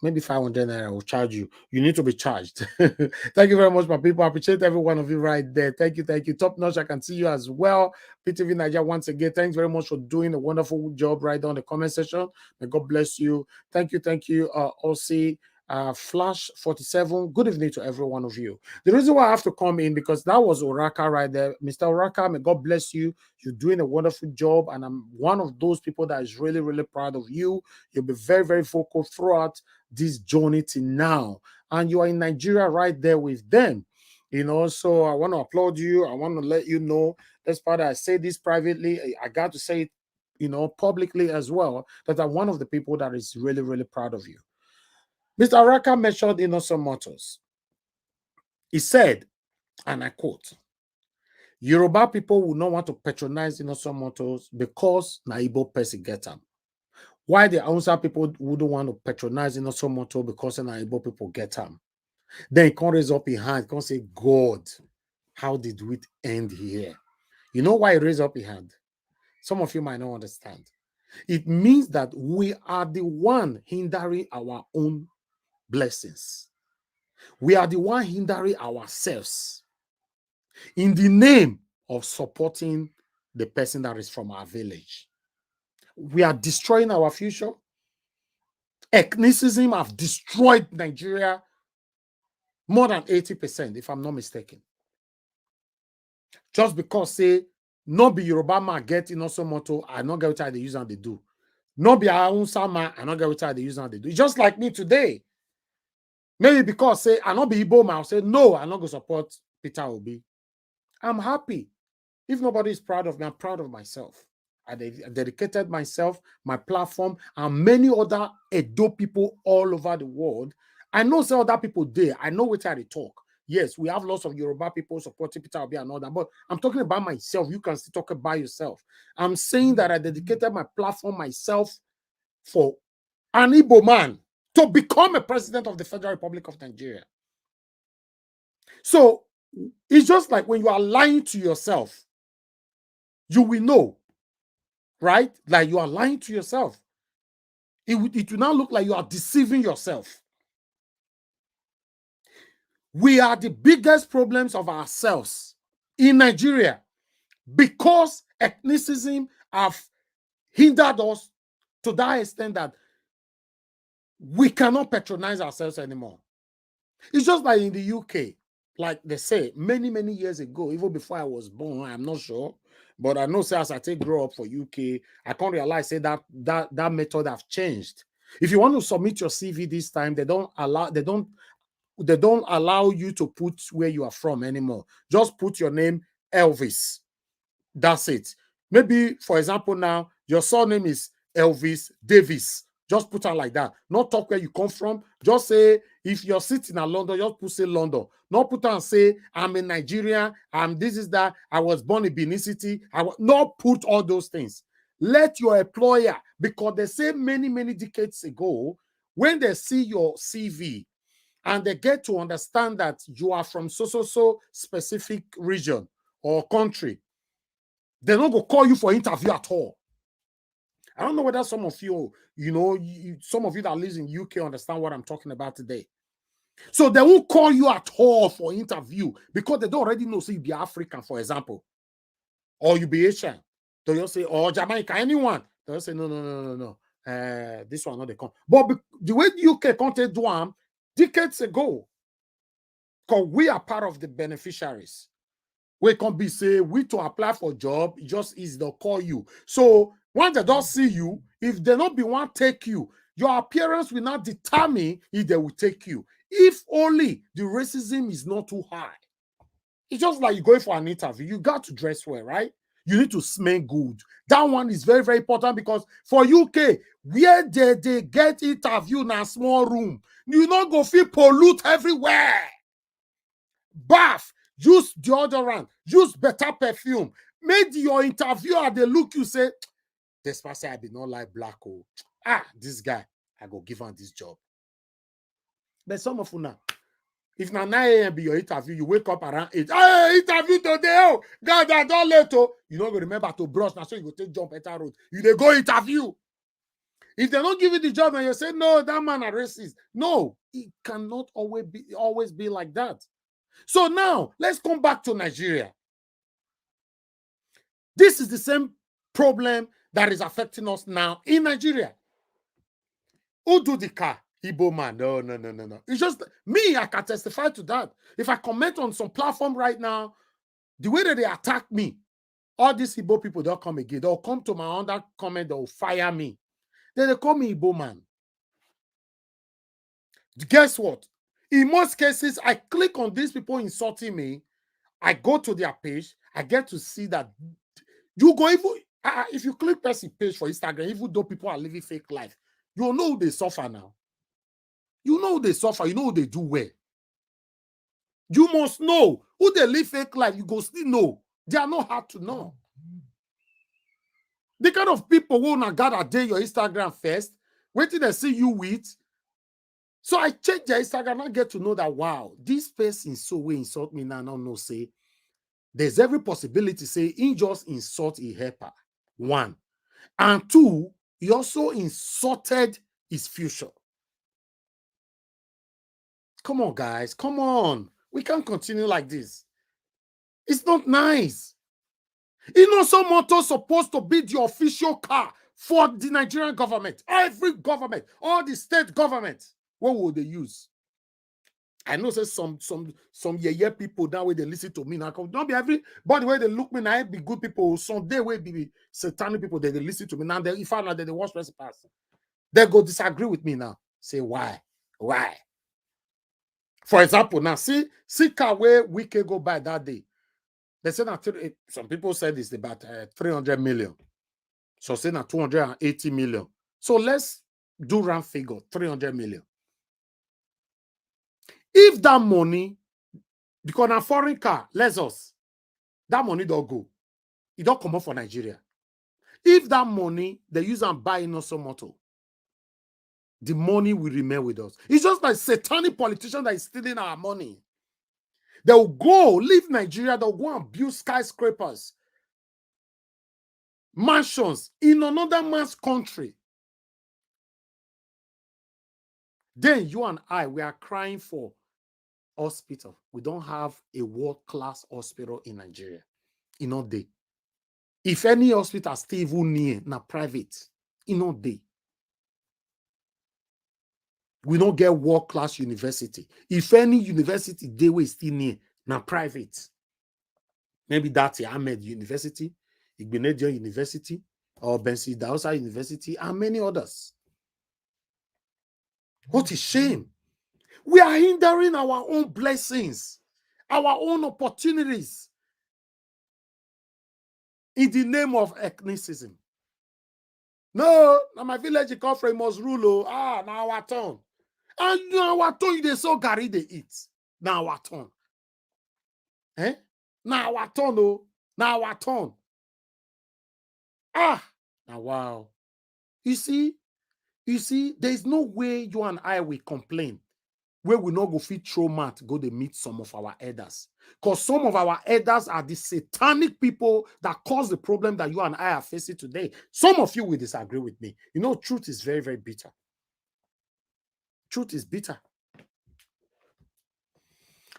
Maybe 500 naira will charge you. You need to be charged. Thank you very much, my people. I appreciate every one of you right there. Thank you. Top notch. I can see you as well. PTV Nigeria, once again, thanks very much for doing a wonderful job right there on the comment section. May God bless you. Thank you. OC. Flash 47. Good evening to every one of you. The reason why I have to come in, because that was Oraka right there. Mr. Oraka, may God bless you. You're doing a wonderful job, and I'm one of those people that is really, really proud of you. You'll be very, very vocal throughout this journey till now, and you are in Nigeria right there with them. You know, so I want to applaud you. I want to let you know, that's part I say this privately. I got to say it, you know, publicly as well, that I'm one of the people that is really, really proud of you. Mr. Araka mentioned Innocent Motors. He said, and I quote, Yoruba people will not want to patronize Innocent Motors because Naibo person get them. Why the Hausa people wouldn't want to patronize Innocent Motors because Naibo people get them? Then he can't raise up his hand, can't say, God, how did we end here? You know why he raised up his hand? Some of you might not understand. It means that we are the one hindering our own blessings. We are the one hindering ourselves in the name of supporting the person that is from our village. We are destroying our future. Ethnicism have destroyed Nigeria more than 80%, if I'm not mistaken. Just because, say, not be Yoruba man get Innocent Motto, I not get what they use and they do. No be our own sama, I not get what they use now they do. It's just like me today. Maybe because say I not be Igbo man, I'll say no, I'm not gonna support Peter Obi. I'm happy. If nobody is proud of me, I'm proud of myself. I dedicated myself, my platform, and many other Edo people all over the world. I know some other people there. I know which I talk. Yes, we have lots of Yoruba people supporting Peter Obi and all that, but I'm talking about myself. You can still talk about yourself. I'm saying that I dedicated my platform myself for an Igbo man to become a president of the Federal Republic of Nigeria. So it's just like when you are lying to yourself, you will know, right? Like you are lying to yourself. It will now look like you are deceiving yourself. We are the biggest problems of ourselves in Nigeria because ethnicism have hindered us to that extent that we cannot patronize ourselves anymore. It's just like in the UK, like they say many, many years ago, even before I was born, I'm not sure, but I know say as I grow up for UK, I can't realize say that method have changed. If you want to submit your CV this time, they don't allow you to put where you are from anymore. Just put your name Elvis. That's it. Maybe, for example, now your surname is Elvis Davis. Just put it like that. Not talk where you come from. Just say, if you're sitting in London, just put say London. Not put and say, I'm in Nigeria, this is that, I was born in Benin City. Not put all those things. Let your employer, because they say many, many decades ago, when they see your CV and they get to understand that you are from so specific region or country, they're not going to call you for interview at all. I don't know whether some of you, some of you that live in UK understand what I'm talking about today. So they won't call you at all for interview because they don't already know, say you be African, for example, or you be Asian. They'll just say, or Jamaica, anyone. They'll say, no. This one not the come. But the way the UK can't do them decades ago, because we are part of the beneficiaries. We can be say we to apply for job, it just is they'll call you. So once they don't see you, if they not be one take you, your appearance will not determine if they will take you. If only the racism is not too high. It's just like you're going for an interview. You got to dress well, right? You need to smell good. That one is very, very important because for UK, where they get interview in a small room, you not go feel pollute everywhere. Bath, use deodorant, use better perfume. Make your interviewer they look you say, this person I be not like black. Oh, this guy, I go give him this job. But some of you now, if na 9 a.m. be your interview, you wake up around 8. Hey, interview today. Oh, God, I don't let you. You don't remember to brush. Now, so you go take jump enter road. You they go interview. If they don't give you the job and you say, no, that man are racist. No, it cannot always be like that. So now, let's come back to Nigeria. This is the same problem that is affecting us now in Nigeria. Who do the car? Igbo man. No. It's just me, I can testify to that. If I comment on some platform right now, the way that they attack me, all these Igbo people don't come again. They'll come to my under comment, they'll fire me. Then they call me Igbo man. Guess what? In most cases, I click on these people insulting me. I go to their page. I get to see that you go even if you click person page for Instagram, even though people are living fake life, you know who they suffer now. You know who they suffer. You know who they do well. You must know who they live fake life. You go still know. They are not hard to know. The kind of people who not gather day your Instagram first, wait till they see you with. So I check their Instagram and get to know that, wow, this person so will insult me now. No, say, there's every possibility, say, he just insult a helper. 1. And 2, he also insulted his future. Come on, guys. Come on. We can't continue like this. It's not nice. Some motor supposed to be the official car for the Nigerian government. Every government, all the state governments. What will they use? I know say some yeah people that way they listen to me now. Don't be everybody way they look me now, be good people. Some day way be satanic people they listen to me now. They find out that they watch person pass. They go disagree with me now. Say why? Why? For example, now see car where we can go by that day. They said that some people said it's about 300 million. So say now 280 million. So let's do round figure 300 million. If that money, because a foreign car, let's us, that money don't go. It don't come up for Nigeria. If that money they use and buy in also motor, the money will remain with us. It's just like satanic politician that is stealing our money. They'll go leave Nigeria, they'll go and build skyscrapers, mansions in another man's country. Then you and I, we are crying for hospital. We don't have a world-class hospital in Nigeria. In all day. If any hospital still even near, na private, in all day. We don't get world-class university. If any university they were still near, na private. Maybe that's Ahmed University, Igbenedion University, or Bensi Dausa University, and many others. What a shame. We are hindering our own blessings, our own opportunities in the name of ethnicism. No, now my village conference must rule. Now our turn. And now our turn, they so Gary they eat. Now our turn. Eh? Now our turn, oh. Now our turn. Now wow. You see, there's no way you and I will complain where we not go fit throw mat, go to meet some of our elders. Because some of our elders are the satanic people that cause the problem that you and I are facing today. Some of you will disagree with me. You know, truth is very, very bitter. Truth is bitter.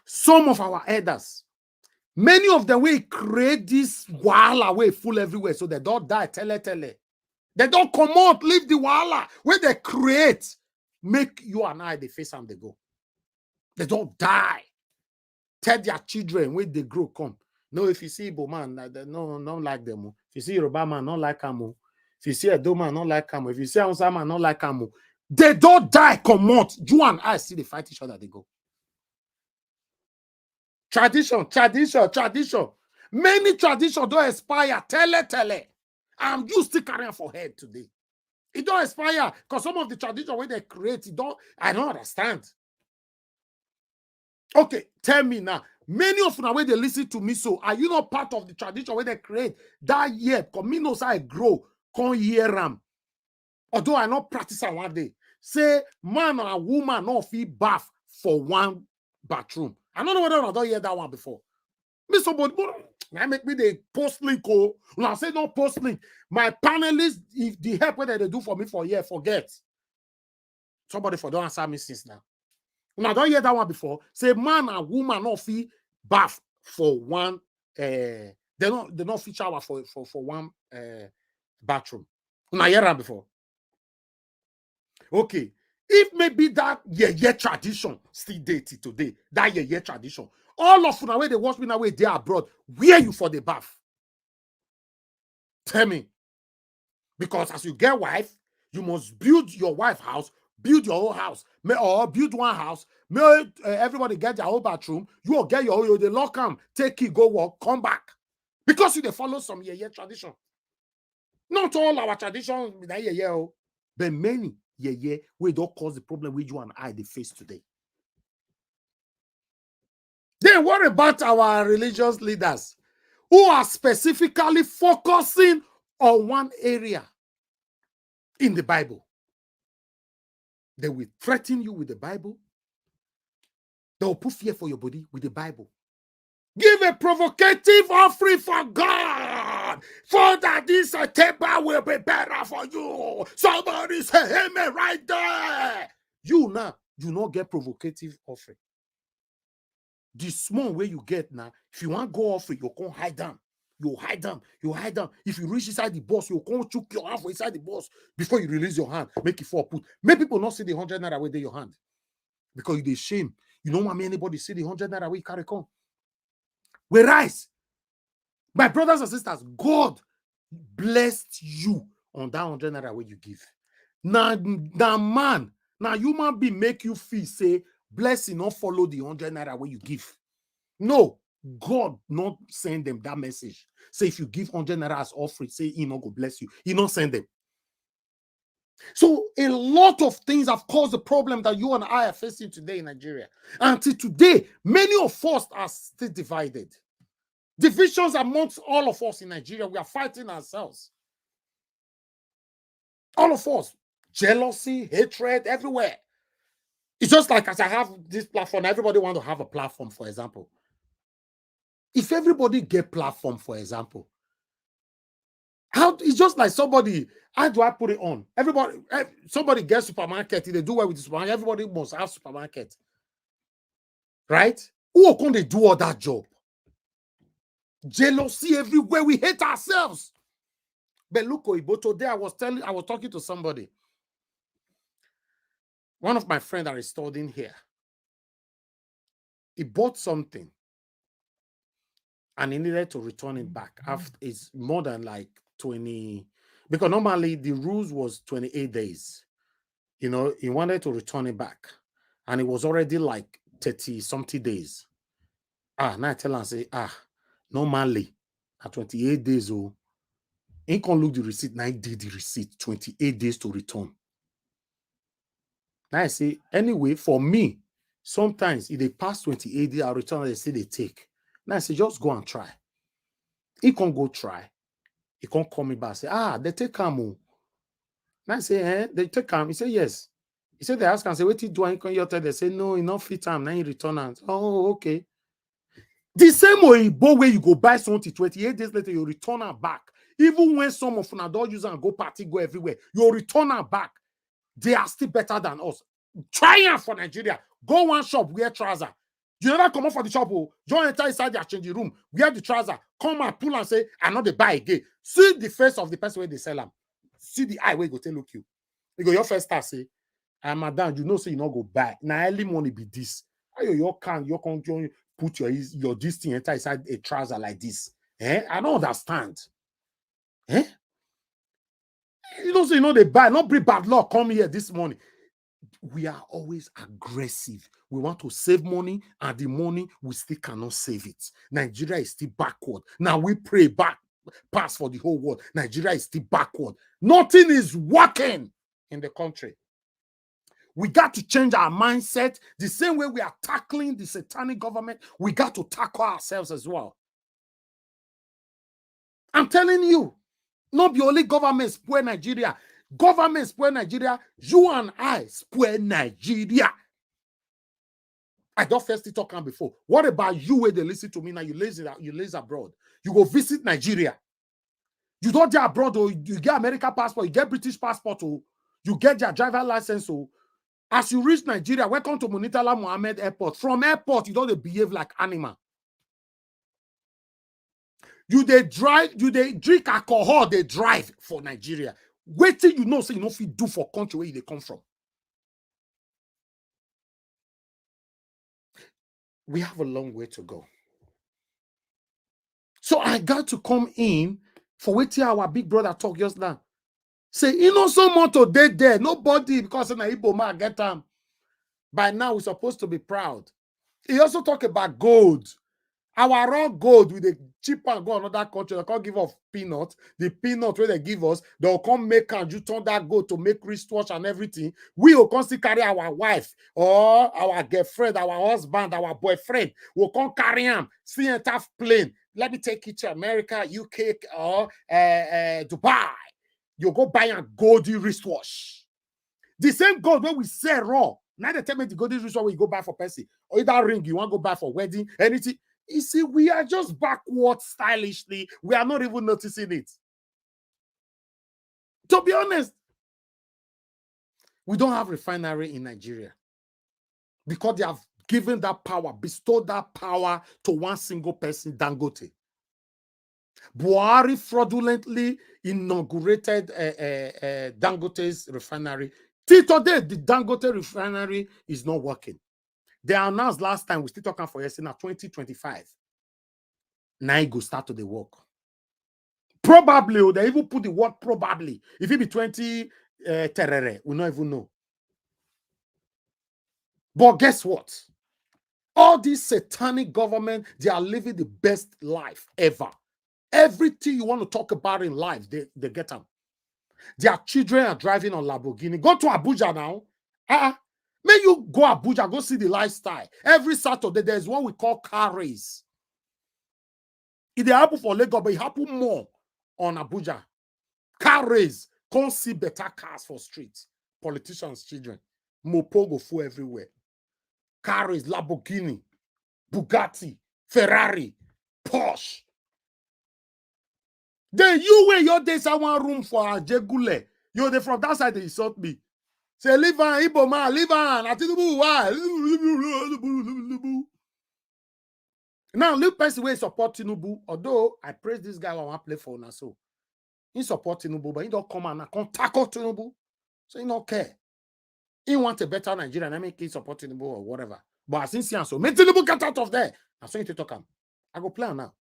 Some of our elders, many of them will create this wahala way full everywhere so they don't die, tele. They don't come out, leave the wahala where they create, make you and I the face and they go. They don't die. Tell their children when they grow, come. No, if you see Igbo man, no, not like them. If you see Yoruba man, not like them. If you see Edo man, not like them. If you see Hausa man, not like them. They don't die, come out. You and I see they fight each other, they go. Tradition. Many traditions don't expire. Tele. I'm just still carrying for head today. It don't expire because some of the tradition where they create, I don't understand. Okay, tell me now. Many of you where they listen to me, so are you not part of the tradition where they create that year? Because me knows I grow, come hear them. Although I not practice it one day. Say man or woman not feel bath for one bathroom. I don't know whether I don't hear that one before. Me somebody, I make me the post link. Oh, when I say no post link, my panelists, if the help what they do for me for a year, forget. Somebody for don't answer me since now. When I don't hear that one before, say man and woman not feel bath for one. They not feel shower for one bathroom. When I hear that before. Okay, if maybe that year tradition still dated today, that year tradition, all of them where they watch me now, where they are abroad, where you for the bath? Tell me. Because as you get wife, you must build your wife house, build your own house, or build one house, everybody get their own bathroom, you will get your own, they lock them, take it, go work, come back. Because you they follow some year tradition. Not all our traditions, but many we don't cause the problem with you and I they face today. Then what about our religious leaders who are specifically focusing on one area in the Bible? They will threaten you with the Bible. They will put fear for your body with the Bible. Give a provocative offering for God, for that this table will be better for you. Somebody say amen right there. You now, you not get provocative offering. The small way you get now, if you want to go offering, you can't hide them. You hide them. If you reach inside the bus, you can't choke your hand for inside the bus before you release your hand. Make it fall put. Make people not see the 100 naira where they your hand. Because they shame. You don't want me anybody see the 100 naira we carry come. We rise. My brothers and sisters, God blessed you on that 100 naira where you give. Now man, now human being make you feel say blessing not follow the 100 naira where you give. No, God not send them that message. Say if you give 100 naira as offering, say he not go bless you. He not send them. So a lot of things have caused the problem that you and I are facing today in Nigeria. Until today, many of us are still divided. Divisions amongst all of us in Nigeria. We are fighting ourselves. All of us. Jealousy, hatred, everywhere. It's just like as I have this platform, everybody want to have a platform, for example. If everybody get platform, for example, how it's just like somebody, how do I put it on? Everybody, somebody gets supermarket, they do well with the supermarket, everybody must have supermarket. Right? Who can they do all that job? Jealousy everywhere, we hate ourselves. But look, Oibo, today I was talking to somebody. One of my friends that is studying here. He bought something and he needed to return it back after it's more than like 20, because normally the rules was 28 days. You know, he wanted to return it back and it was already like 30 something days. Now I tell him, say, normally at 28 days, he can't look the receipt. Now he did the receipt 28 days to return. Now I say, anyway, for me, sometimes if they pass 28 days, I'll return, they say they take. Now I say, just go and try. He can't go try. He can't call me back. Say, they take him. Now I say, they take him. He said, yes. He said, they ask and say, what do I can tell? They say, no, he not fit him. Now he return and oh, okay. The same way you go buy something 28 days later, you return it back. Even when some of them don't use and go party, go everywhere, you return it back. They are still better than us. Try it for Nigeria. Go one shop, wear trouser. You never come out for the shop, don't enter inside their changing room, wear the trouser, come and pull and say, I know they buy again. See the face of the person where they sell them. See the eye where you go to look you. You go, your first star say, madam, you know, say you not go buy. Now early money be this. You can't put your this thing enter inside a trouser like this. I don't understand. You know, so you know they buy, not bring bad luck come here this morning. We are always aggressive. We want to save money, and the money we still cannot save it. Nigeria is still backward. Now we pray pass for the whole world. Nigeria is still backward. Nothing is working in the country. We got to change our mindset. The same way we are tackling the satanic government, we got to tackle ourselves as well. I'm telling you, not be only government spoil Nigeria. Government spoil Nigeria. You and I spoil Nigeria. I don't first talk on before. What about you where they listen to me now? You live abroad. You go visit Nigeria. You don't get abroad, or you get American passport, you get British passport, or you get your driver license. Or as you reach Nigeria, welcome to Munitala Mohammed Airport. From airport, you don't behave like animal. You they drink alcohol, they drive for Nigeria. Wait till you know, so you know if you do for country where they come from. We have a long way to go. So I got to come in for waiting our big brother talk just now. Say, you know, someone to dead there. Nobody, because in Igbo man get them. By now, we're supposed to be proud. He also talk about gold. Our raw gold with the cheap and go another country. They can't give us peanuts. The peanut where they give us, they'll come make and you turn that gold to make wristwatch and everything. We will constantly carry our wife or our girlfriend, our husband, our boyfriend. We'll come carry him. See a tough plane. Let me take you to America, UK, or Dubai. You go buy a goldy wristwatch. The same gold where we sell raw. Now they tell me the golden wristwatch you go buy for Percy. Or that ring you want to go buy for wedding, anything. You see, we are just backward stylishly. We are not even noticing it. To be honest, we don't have refinery in Nigeria because they have given that power, bestowed that power to one single person, Dangote. Buhari fraudulently inaugurated Dangote's refinery. Till today, the Dangote refinery is not working. They announced last time, we still talking for yesterday, now 2025. Now it go start to the work. Probably, they even put the word probably. If it be 20 terere, we don't even know. But guess what? All these satanic government, they are living the best life ever. Everything you want to talk about in life, they get them. Their children are driving on Lamborghini. Go to Abuja now. May you go Abuja, go see the lifestyle. Every Saturday, there's one we call car race. It happen for Lagos, but it happen more on Abuja. Car race. Can't see better cars for streets. Politicians' children. Mopo go full everywhere. Car race, Lamborghini, Bugatti, Ferrari, Porsche. Then you wear your days one room for a jegule. You're the from that side, they insult me. Say, live on, Ibo man, live on. Now, little person will support Tinubu. Although I praise this guy when I play for now, so he support Tinubu, but he don't come and can't tackle Tinubu. So he don't care. He want a better Nigeria, and I make him support Tinubu or whatever. But since he so, make Tinubu get out of there. I'm saying to talk him. I go plan now.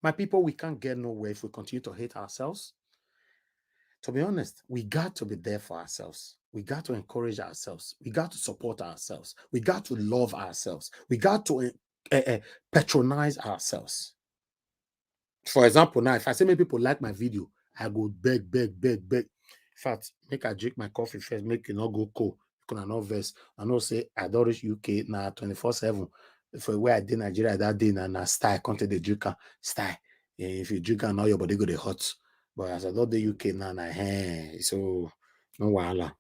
My people, we can't get nowhere if we continue to hate ourselves. To be honest, we got to be there for ourselves. We got to encourage ourselves. We got to support ourselves. We got to love ourselves. We got to patronize ourselves. For example, now, if I say many people like my video, I go beg. In fact, make I drink my coffee first, make you not go cold. You can not verse. I know say I don't reach UK now 24/7. For where I did Nigeria that day, and style content the drinker style. If you drink now, your body go the hot. But as I don't the UK now, so no wahala.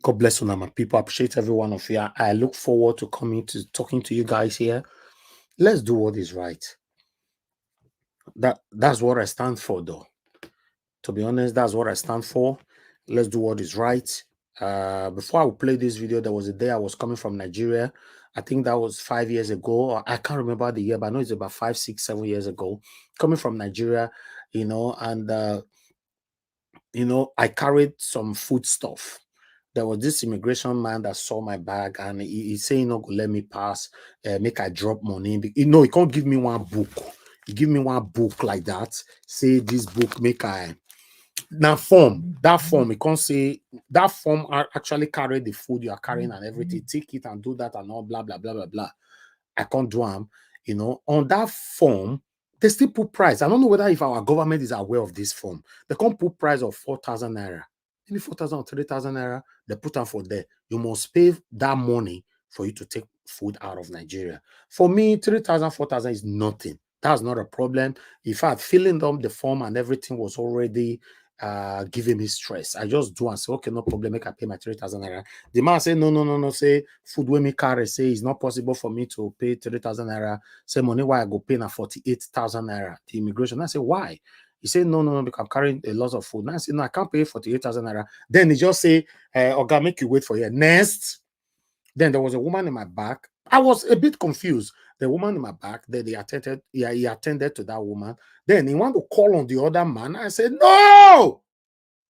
God bless you, now, my people. I appreciate every one of you. I look forward to talking to you guys here. Let's do what is right. That's what I stand for, though. To be honest, that's what I stand for. Let's do what is right. Before I would play this video, there was a day I was coming from Nigeria. I think that was 5 years ago. I can't remember the year, but I know it's about 5, 6, 7 years ago. Coming from Nigeria, and I carried some food stuff. There was this immigration man that saw my bag, and he said, go let me pass, make I drop money. He can't give me one book. He give me one book like that. Say this book, make I. Now that form, you can't say that form actually carry the food you are carrying and everything. Take it and do that and all blah blah blah blah blah. I can't do them. On that form, they still put price. I don't know whether if our government is aware of this form. They can't put price of 4,000 naira. Maybe 4,000 or 3,000 naira. They put them for there. You must pay that money for you to take food out of Nigeria. For me, 3,000, 4,000 is nothing. That's not a problem. In fact, filling them the form and everything was already giving me stress. I just do and say, okay, no problem, make I pay my 3,000 naira. The man say, no, say food when me carry, say it's not possible for me to pay 3,000 naira. Say money why I go pay na 48,000 naira. The immigration. I say, why? He said, no, because I'm carrying a lot of food. Now I say, no, I can't pay 48,000 naira. Then he just say, Oga, make you wait for here. Next. Then there was a woman in my back. I was a bit confused. The woman in my back, then he attended to that woman. Then he wanted to call on the other man. I said, no!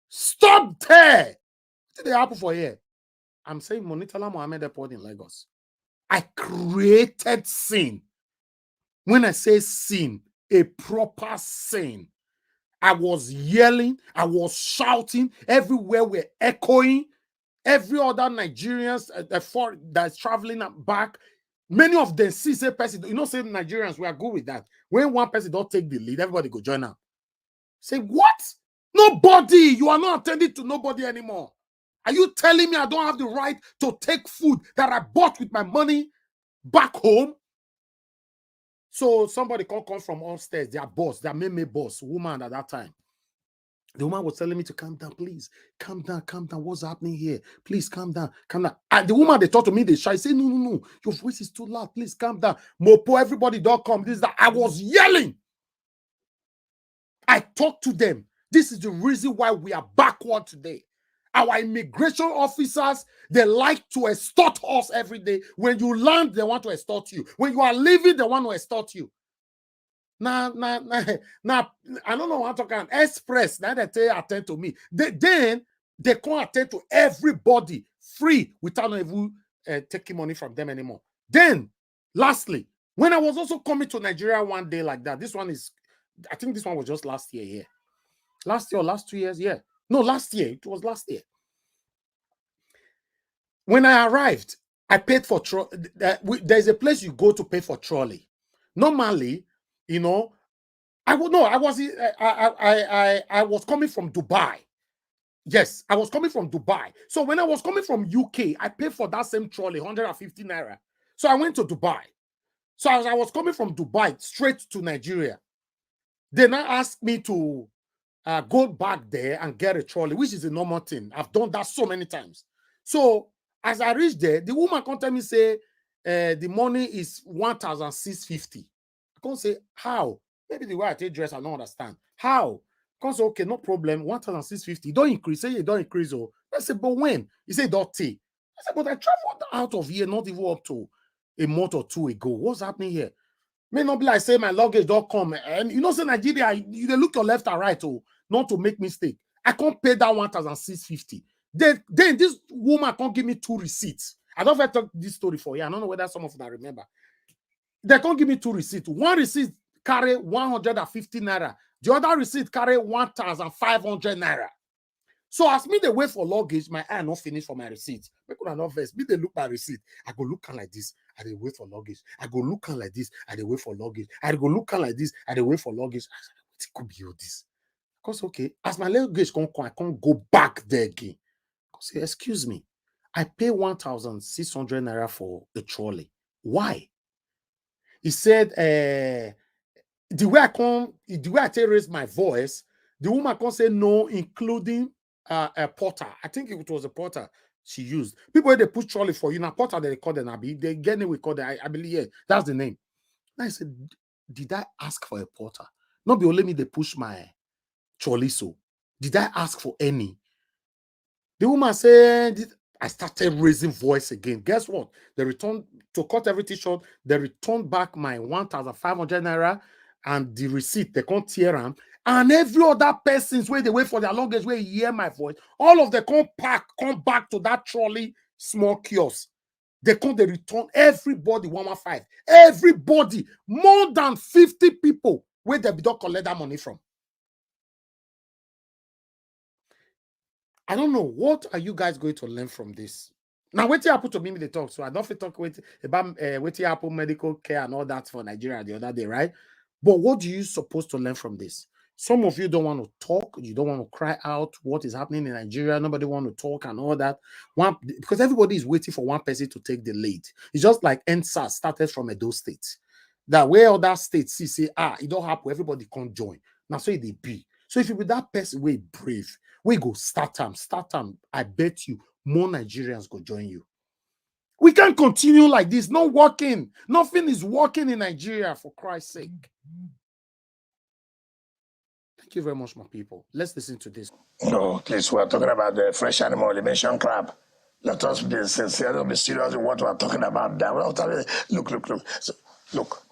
Stop there! What did they happen for here? I'm saying Monitola Mohammed Airport in Lagos. I created sin. When I say sin, a proper sin. I was yelling. I was shouting. Everywhere we're echoing. Every other Nigerians that's traveling back, many of them see say person. Say Nigerians, we are good with that. When one person don't take the lead, everybody go join up. Say what? Nobody. You are not attending to nobody anymore. Are you telling me I don't have the right to take food that I bought with my money back home? So somebody come from upstairs, their boss, their main boss, woman at that time. The woman was telling me to calm down, please. Calm down. What's happening here? Please calm down. And the woman, they talk to me, they shy. Say, no. Your voice is too loud. Please calm down. Mopo, everybody don't come. This, that. I was yelling. I talked to them. This is the reason why we are backward today. Our immigration officers, they like to extort us every day. When you land, they want to extort you. When you are leaving, they want to extort you. Now, I don't know what I'm talking. Express, now they attend to me. Then they can't attend to everybody free without even taking money from them anymore. Then, lastly, when I was also coming to Nigeria one day like that, this one is, I think this one was just last year, yeah. Last year or last 2 years, yeah. No, last year. It was last year. When I arrived, I paid for there's a place you go to pay for trolley. Normally, you know, I was coming from Dubai. Yes, I was coming from Dubai. So when I was coming from UK, I paid for that same trolley, 150 naira. So I went to Dubai. So as I was coming from Dubai straight to Nigeria, they now asked me to go back there and get a trolley, which is a normal thing. I've done that so many times. So as I reached there, the woman come tell me, say, the money is 1,650. I can't say, how? Maybe the way I take dress, I don't understand. How? I can't say, okay, no problem, 1,650. Don't increase. Say you don't increase. Oh. I said, but when? He said, don't take. I said, but I traveled out of here not even up to a month or two ago. What's happening here? May not be like say my luggage don't come. And you know, say Nigeria, you look your left and right, oh, not to make mistake. I can't pay that 1,650. Then this woman can't give me 2 receipts. I don't ever talk this story for you. I don't know whether some of them remember. They can't give me 2 receipts. One receipt carry 150 naira. The other receipt carry 1,500 naira. So as me they wait for luggage, my eye not finish for my receipt. Me could not vex. Me they look my receipt. I go look like this. I they wait for luggage. I go look like this. I they wait for luggage. I go look like this. I they wait for luggage. I said, what it could be all this? Because okay, as my luggage come, I can't go back there again. Because excuse me, I pay 1,600 naira for a trolley. Why? He said, the way I raise my voice, the woman can say no, including a porter. I think it was a porter she used. People they push trolley for you. Now porter they call them. They get it. We call them. I believe yeah, that's the name. And I said, did I ask for a porter? Not be only me they push my trolley. So did I ask for any? The woman said, I started raising voice again. Guess what? They returned to cut everything short. They returned back my 1,500 naira and the receipt. They can't tear them. And every other person's where they wait for their luggage, where you hear my voice, all of them come back to that trolley small kiosk. They return everybody 115. Everybody, more than 50 people where they don't collect that money from. I don't know. What are you guys going to learn from this? Now, what happened to me, they talk. So I don't talk about what happened medical care and all that for Nigeria the other day, right? But what do you supposed to learn from this? Some of you don't want to talk. You don't want to cry out what is happening in Nigeria. Nobody want to talk and all that. Because everybody is waiting for one person to take the lead. It's just like NSAS started from Edo State. That where other states say, it don't happen, everybody can't join. Now, so they be. So if you be that person, we brave, we go start them. I bet you more Nigerians go join you. We can't continue like this. Not working. Nothing is working in Nigeria, for Christ's sake. Thank you very much, my people. Let's listen to this. No, please, we're talking about the fresh animal, the mention crab. Let us be sincere, don't be serious in what we're talking about. Look. So, look.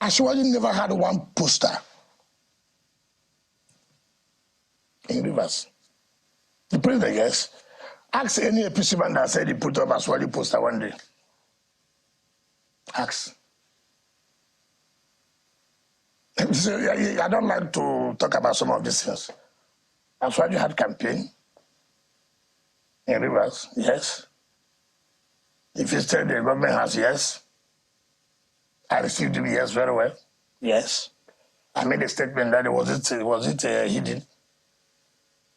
Ashwadi never had one poster in Rivers. The president, yes. Ask any APC man that said he put up Ashwadi poster one day. Ask. So, I don't like to talk about some of these things. Ashwadi had campaign in Rivers, yes. If you said the government has, yes. I received him, yes, very well. Yes. I made a statement that was it hidden?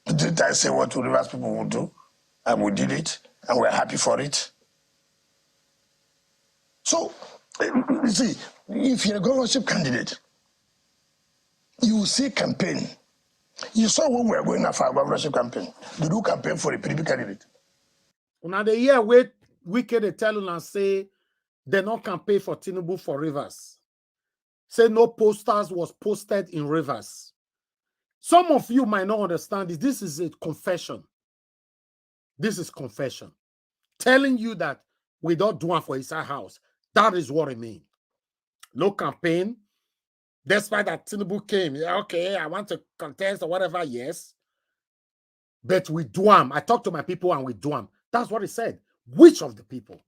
Didn't I say what Rivers people would do? And we did it, and we're happy for it. So, you see, if you're a governorship candidate, you will see campaign. You saw when we were going after our governorship campaign. Did you campaign for a PDP candidate? Now the year wait wicked they tell and say they not campaign for Tinubu for Rivers. Say no posters was posted in Rivers. Some of you might not understand this. This is a confession. This is confession. Telling you that we don't do it for inside house. That is what I mean. No campaign. Despite that Tinubu came, yeah, okay, I want to contest or whatever, yes. But we do them. I talk to my people and we do them. That's what he said. Which of the people?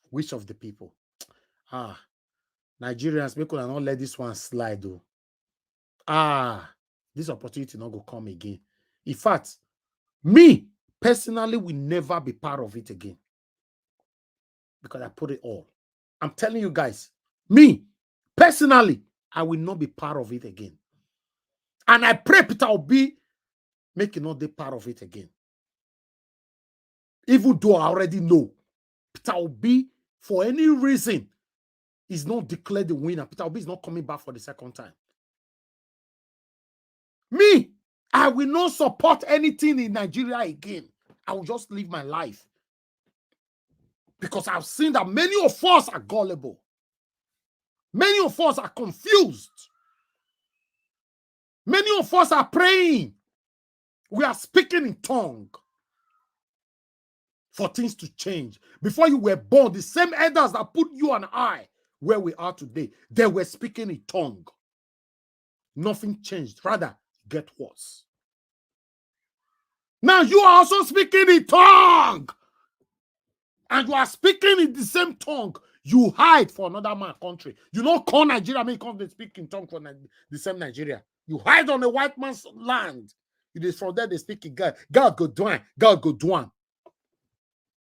Which of the people? Nigerians, we could not let this one slide though. This opportunity not go come again. In fact, me personally will never be part of it again. Because I put it all. I'm telling you guys, me personally, I will not be part of it again. And I pray Peter Obi make it not be part of it again. Even though I already know Peter Obi, for any reason, is not declared the winner. Peter Obi is not coming back for the second time. Me, I will not support anything in Nigeria again. I will just live my life. Because I've seen that many of us are gullible. Many of us are confused. Many of us are praying. We are speaking in tongue for things to change. Before you were born, the same elders that put you and I where we are today, they were speaking in tongue. Nothing changed. Rather, get worse. Now you are also speaking in tongue. And you are speaking in the same tongue. You hide for another man's country. You don't call Nigeria, may come to speak in tongue for the same Nigeria. You hide on a white man's land. It is from there they speak in God. God go do it. God go do it.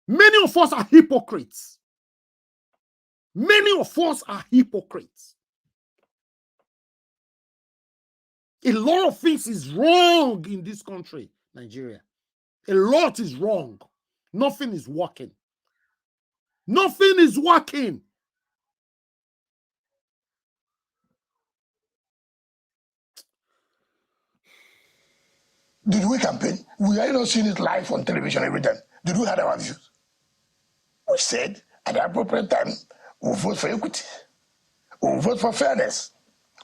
Many of us are hypocrites. Many of us are hypocrites. A lot of things is wrong in this country, Nigeria. A lot is wrong. Nothing is working. Nothing is working. Did we campaign? We are not seeing it live on television every time. Did we have our views? We said at the appropriate time, we'll vote for equity. We'll vote for fairness.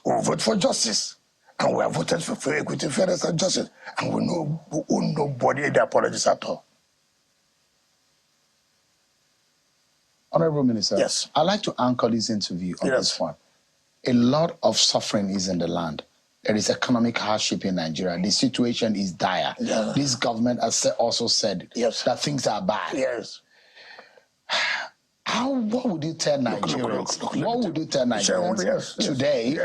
We'll vote for justice. And we have voted for equity, fairness, and justice. And we owe nobody any apologies at all. Honorable Minister, yes. I'd like to anchor this interview on this one. A lot of suffering is in the land. There is economic hardship in Nigeria. The situation is dire. Yeah. This government has also said that things are bad. Yes. What would you tell Nigerians? What would you tell Nigerians today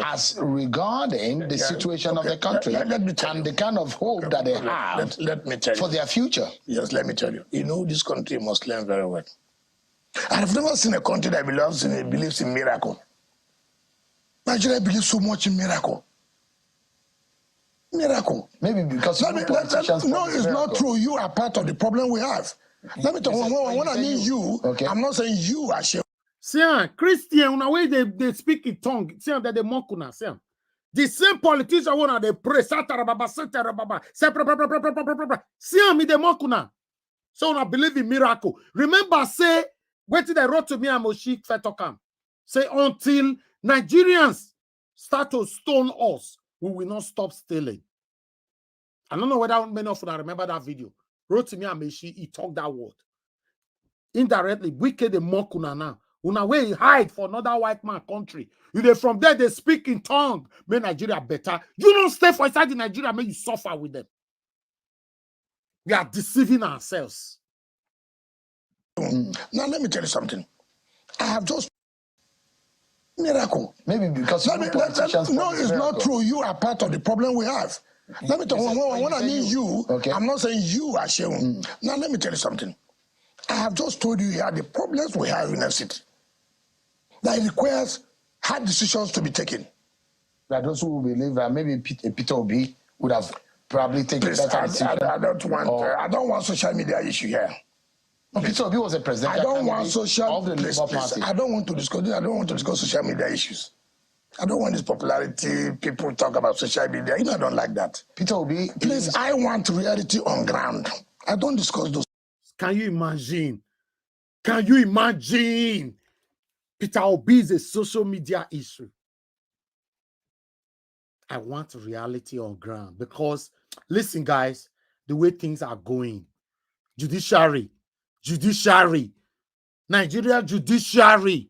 as regarding the situation of the country and the kind of hope that they have let me tell you. for their future? Yes, let me tell you. You know, this country must learn very well. I've never seen a country that believes in miracle. Nigeria believes so much in miracle. Miracle. Maybe because politicians. No, it's not true. You are part of the problem we have. Let me tell you, when I mean you, I'm not saying you are sure. See, Christian, in a way they speak in tongue. See, that they mock una. See, the same politician when they pray, see, me they mock una. So I believe in miracle. Remember, say, what did they wrote to me and Moshik Fetokam? Say, until Nigerians start to stone us, we will not stop stealing. I don't know whether many of you remember that video. Wrote to me and Meshi, he talked that word. Indirectly, wicked the mock una now. Una way hide for another white man country. From there, they speak in tongue. Make Nigeria better. You don't stay for inside the Nigeria, make you suffer with them. We are deceiving ourselves. Now, let me tell you something. I have just miracle. Maybe because no, it's not true. You are part of the problem we have. Let me tell you, when I mean you, I'm not saying you are sharing. Now, let me tell you something. I have just told you here the problems we have in the city. That it requires hard decisions to be taken. That those who believe that maybe Peter Obi would have probably taken better decision. I don't want social media issue here. Peter Obi was a president. I don't want social. Of the Labour Party. I don't want to discuss social media issues. I don't want this popularity. People talk about social media. I don't like that. Peter Obi, please. I want reality on ground. I don't discuss those. Can you imagine? Can you imagine? Peter Obi is a social media issue. I want reality on ground because, listen, guys, the way things are going, judiciary, Nigeria judiciary,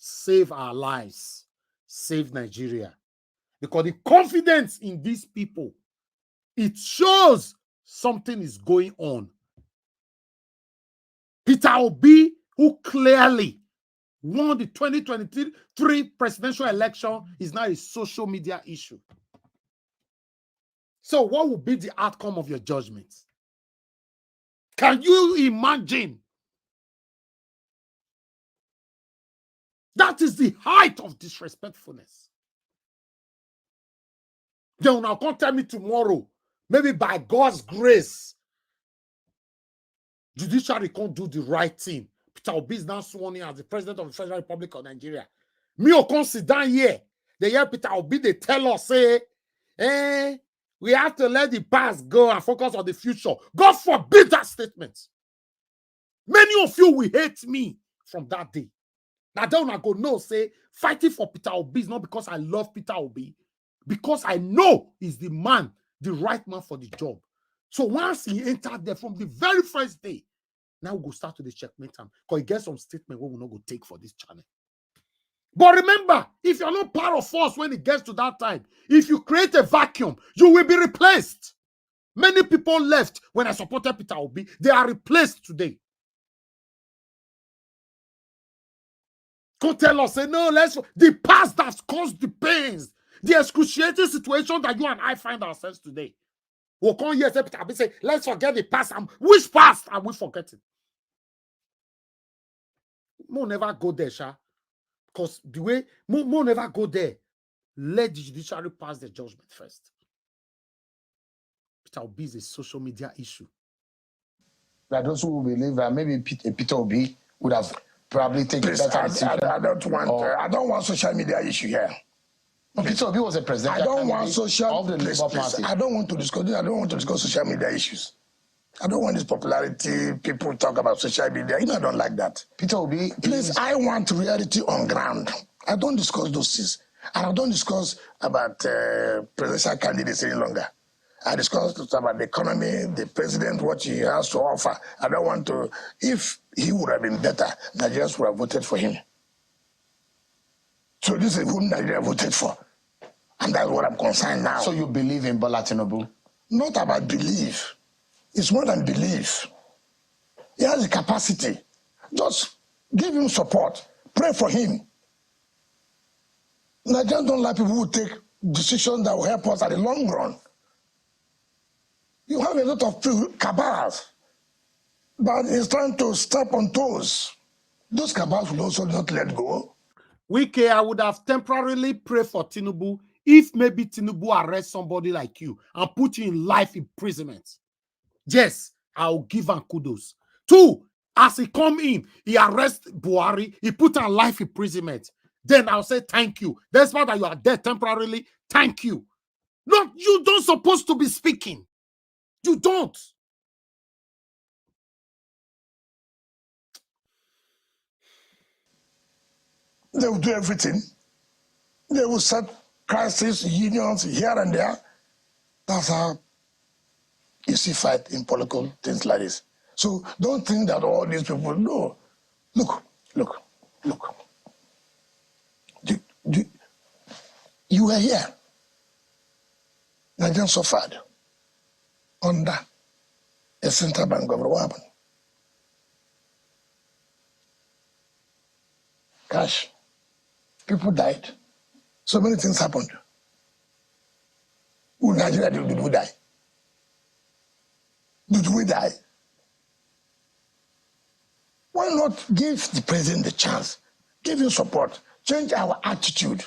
save our lives, save Nigeria. Because the confidence in these people, it shows something is going on. Peter Obi, who clearly won the 2023 presidential election, is now a social media issue. So what will be the outcome of your judgment? Can you imagine? That is the height of disrespectfulness. They will now come tell me tomorrow, maybe by God's grace, Judiciary can't do the right thing. Peter Obi is now sworn in as the president of the Federal Republic of Nigeria. Me or come sit down here. They hear Peter Obi, they tell us, say, we have to let the past go and focus on the future. God forbid that statement. Many of you will hate me from that day. Now, don't I go no say fighting for Peter Obi is not because I love Peter Obi, because I know he's the man, the right man for the job. So once he entered there from the very first day, now we'll go start to the checkmate him because he gets some statement we will not go take for this channel. But remember, if you're not part of us when it gets to that time, if you create a vacuum, you will be replaced. Many people left when I supported Peter Obi. They are replaced today. Don't tell us, say, no, the past that's caused the pains, the excruciating situation that you and I find ourselves today. We'll come here, say, let's forget the past. Which past are we forgetting? We'll never go there, Sha. Because the way, we'll never go there. Let the judiciary pass the judgment first. Peter Obi is a social media issue. That those who believe that maybe Peter Obi would have probably taken that. I don't want social media issue here. But Peter Obi was a president. I don't want of the Labour Party. I don't want to discuss social media issues. I don't want this popularity. People talk about social media. I don't like that. Peter Obi, please, I want reality on ground. I don't discuss those things. And I don't discuss about presidential candidates any longer. I discuss about the economy, the president, what he has to offer. I don't want to. If he would have been better, Nigerians would have voted for him. So this is who Nigeria voted for. And that's what I'm concerned now. So you believe in Bola Tinubu? Not about belief. It's more than belief. He has the capacity. Just give him support. Pray for him. Nigerians don't like people who take decisions that will help us at the long run. You have a lot of cabals, but it's trying to step on toes. Those cabals will also not let go. Wike, I would have temporarily prayed for Tinubu if maybe Tinubu arrests somebody like you and put you in life imprisonment. Yes, I'll give him kudos. 2, as he come in, he arrests Buhari, he put him in life imprisonment. Then I'll say thank you. Despite that you are dead temporarily, thank you. No, you don't supposed to be speaking. You don't. They will do everything. They will set crisis unions here and there. That's how you see fight in political things like this. So don't think that all these people, no. Look. You were here. Nigerians suffered under a central bank government. What happened? Cash. People died. So many things happened. Who in Nigeria did we die? Did we die? Why not give the president the chance? Give him support. Change our attitude.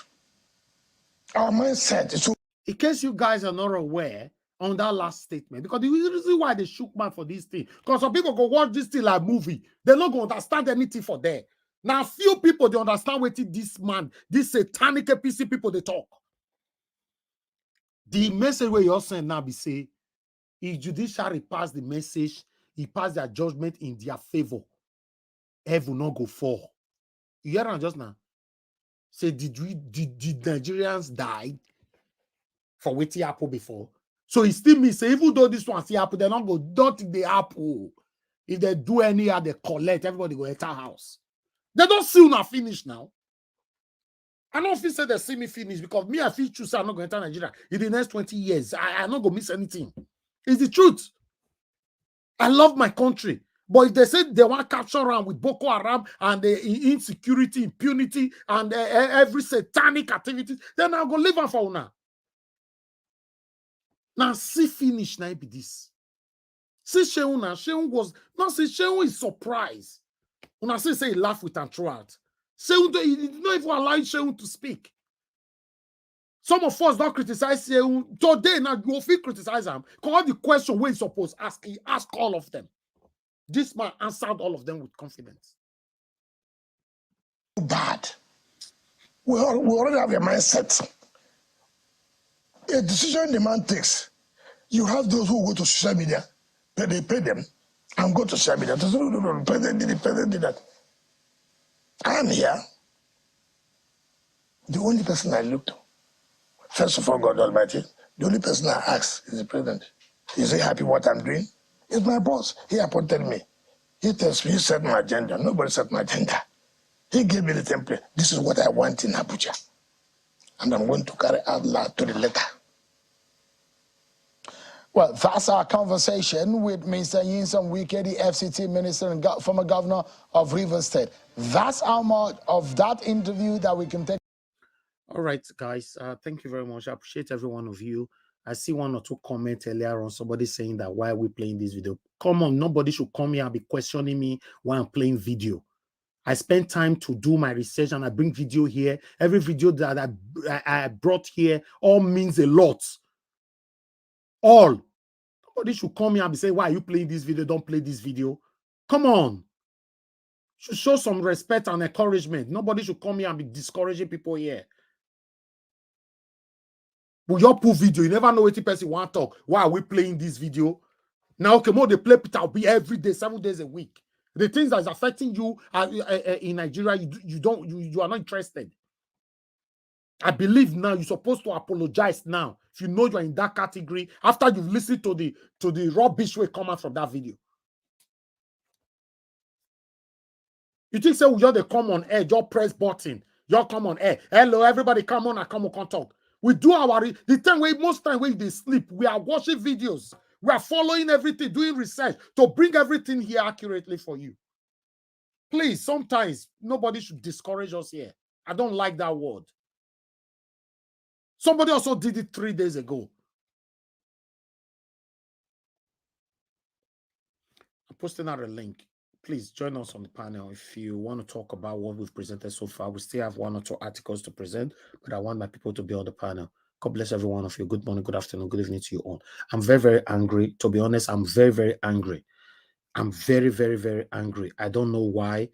Our mindset. So in case you guys are not aware on that last statement, because the reason why they shook man for this thing, because some people go watch this thing like movie, they're not going to understand anything for there. Now, few people, they understand what this man, this satanic APC people, they talk. The message where you're saying now be say, if judiciary pass the message, he pass their judgment in their favor, heaven not go fall. You hear that just now? Say, did Nigerians die for waiting apple before? So it still means, say, even though this one see apple, they don't go, don't think the apple. If they do any other, they collect, everybody go enter house. They don't see una finish now. I don't feel say they see me finish because me, I feel choose I'm not going to enter Nigeria in the next 20 years. I'm not going to miss anything. It's the truth. I love my country. But if they say they want to capture around with Boko Haram and the insecurity, impunity, and every satanic activity, then I'll go live on for now. Now, see finish now be this. See Sheun now. Sheun was not see Sheun is surprised. When I say he laugh with and throughout. Sheun he did not even allow Sheun to speak. Some of us don't criticize Sheun. Today now you will criticize him. Because the question where he's supposed to ask, he asked all of them. This man answered all of them with confidence. Bad. We already have a mindset. A decision the man takes, you have those who go to social media, they pay them, and go to social media. No, President did that. I am here. The only person I look to, first of all, God Almighty, the only person I ask is the president. Is he happy what I'm doing? He's my boss. He appointed me. He tells me, he set my agenda. Nobody set my agenda. He gave me the template. This is what I want in Abuja. And I'm going to carry out that to the letter. Well, that's our conversation with Mr. Nyesom Wike, the FCT minister and former governor of Rivers State. That's how much of that interview that we can take. All right, guys. Thank you very much. I appreciate every one of you. I see one or two comments earlier on, somebody saying that why are we playing this video? Come on, nobody should come here and be questioning me while I'm playing video. I spend time to do my research and I bring video here. Every video that I brought here all means a lot. All. Nobody should come here and be saying, why are you playing this video? Don't play this video. Come on. Should show some respect and encouragement. Nobody should come here and be discouraging people here. But your poor video, you never know what the person want to talk. Why are we playing this video? Now, okay, more they play Peter will be every day, 7 days a week. The things that is affecting you in Nigeria, you are not interested. I believe now you're supposed to apologize now. If you know you're in that category, after you've listened to the rubbish will come out from that video. You think so? You're the come on air, your press button, your come on air. Hello, everybody, come on and come on, talk. We do the time where most time when they sleep, we are watching videos. We are following everything, doing research to bring everything here accurately for you. Please, sometimes nobody should discourage us here. I don't like that word. Somebody also did it 3 days ago. I'm posting out a link. Please join us on the panel if you want to talk about what we've presented so far. We still have 1 or 2 articles to present, but I want my people to be on the panel. God bless every one of you. Good morning, good afternoon, good evening to you all. I'm very, very angry. To be honest, I'm very, very angry. I'm very, very, very angry. I don't know why,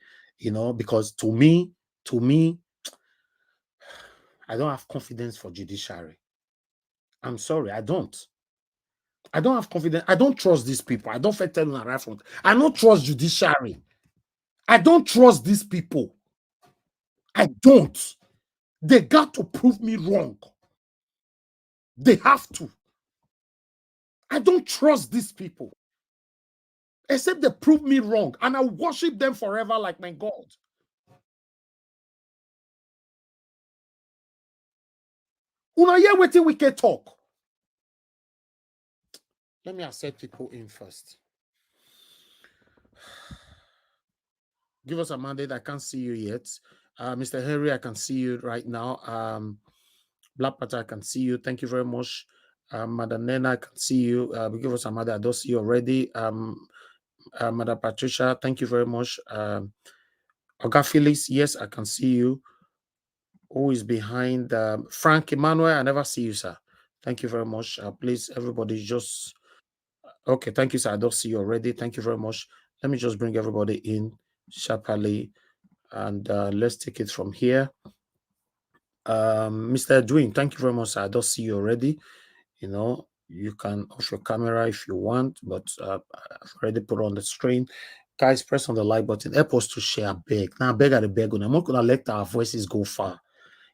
because to me, I don't have confidence for judiciary. I'm sorry, I don't. I don't have confidence. I don't trust these people. I don't tell them right front. I don't trust judiciary. I don't trust these people. I don't. They got to prove me wrong. They have to. I don't trust these people. Except they prove me wrong. And I worship them forever like my God. Una hear wetin we can talk. Let me accept people in first. Give us a mandate. I can't see you yet. Mr. Henry, I can see you right now. Black Panther, I can see you. Thank you very much. Madam Nena, I can see you. Give us a mandate. I don't see you already. Madam Patricia, thank you very much. Oga Felix, yes, I can see you. Who is behind? Frank Emmanuel, I never see you, sir. Thank you very much. Please, everybody just... Okay, thank you, sir. I don't see you already. Thank you very much. Let me just bring everybody in sharply, and let's take it from here. Mr. Edwin, thank you very much, sir. I don't see you already. You can off your camera if you want, but I've already put on the screen. Guys, press on the like button. Help us to share. Beg. Now, beg at the beg. I'm not going to let our voices go far.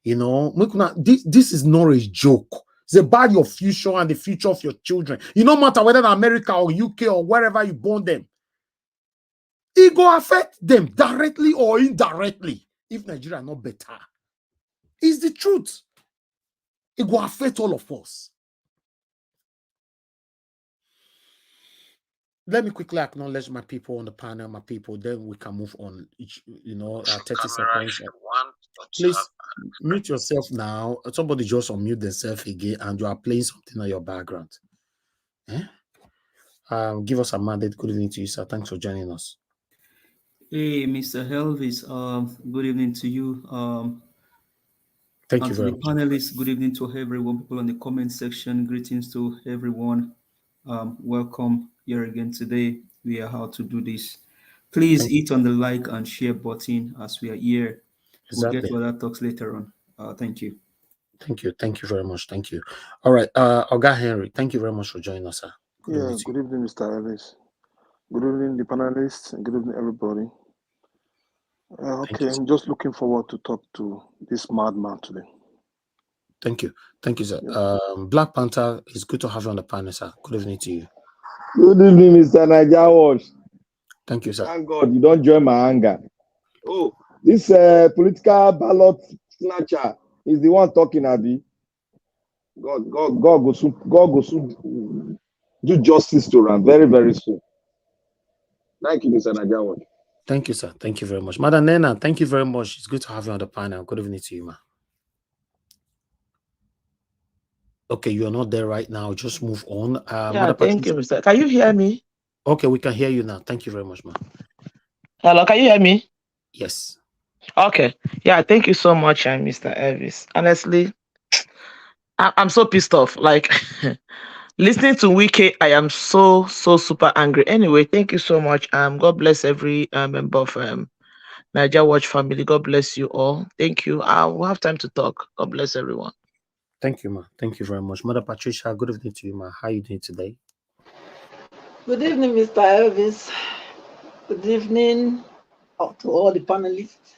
This is not a joke. It's about your future and the future of your children. It no matter whether in America or UK or wherever you born them. It go affect them directly or indirectly if Nigeria not better. It's the truth. It will affect all of us. Let me quickly acknowledge my people on the panel, my people, then we can move on. 30 seconds. Please mute yourself now. Somebody just unmute themselves again, and you are playing something on your background. Give us a mandate. Good evening to you, sir. Thanks for joining us. Hey, Mr. Elvis. Good evening to you. Thank you very much. much. Panelists, good evening to everyone. People on the comment section, greetings to everyone. Welcome here again today. We are how to do this. Please hit on the like and share button as we are here. Exactly. We'll get to other talks later on. Thank you. Thank you. Thank you very much. Thank you. All right. Oga Henry, thank you very much for joining us, sir. Good evening, Mr. Elvis. Good evening, the panelists. Good evening, everybody. I'm just looking forward to talk to this madman today. Thank you. Thank you, sir. Black Panther, it's good to have you on the panel, sir. Good evening to you. Good evening, Mr. Nigerians. Thank you, sir. Thank God you don't join my anger. Oh, this political ballot snatcher is the one talking, Abi. God go soon do justice to him very, very soon. Thank you, Mr. Nigerians. Thank you, sir. Thank you very much. Madam Nena, thank you very much. It's good to have you on the panel. Good evening to you, ma. Okay, you're not there right now. Just move on. Thank you, Mr. Can you hear me? Okay, we can hear you now. Thank you very much, ma. Hello, can you hear me? Yes. Okay. Yeah, thank you so much, Mr. Elvis. Honestly, I'm so pissed off. Like, listening to Wiki, I am so super angry. Anyway, thank you so much. God bless every member of Niger Watch family. God bless you all. Thank you. We'll have time to talk. God bless everyone. Thank you, ma. Thank you very much. Mother Patricia, good evening to you, ma. How are you doing today? Good evening, Mr. Elvis. Good evening to all the panelists.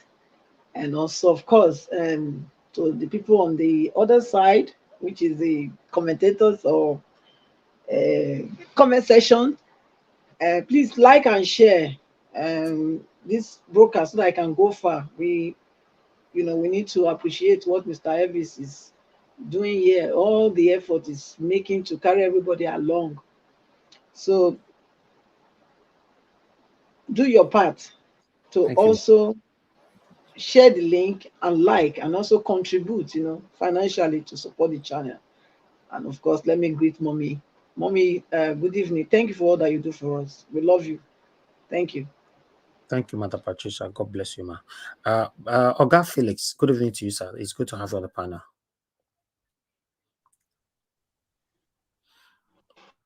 And also, of course, to the people on the other side, which is the commentators or comment section. Please like and share this broadcast so that I can go far. We need to appreciate what Mr. Elvis is doing here. All the effort is making to carry everybody along. So do your part to also share the link and like, and also contribute, financially to support the channel. And of course, let me greet Mommy. Mommy, good evening. Thank you for all that you do for us. We love you. Thank you. Thank you, Mother Patricia. God bless you, ma. Oga Felix, good evening to you, sir. It's good to have you on the panel.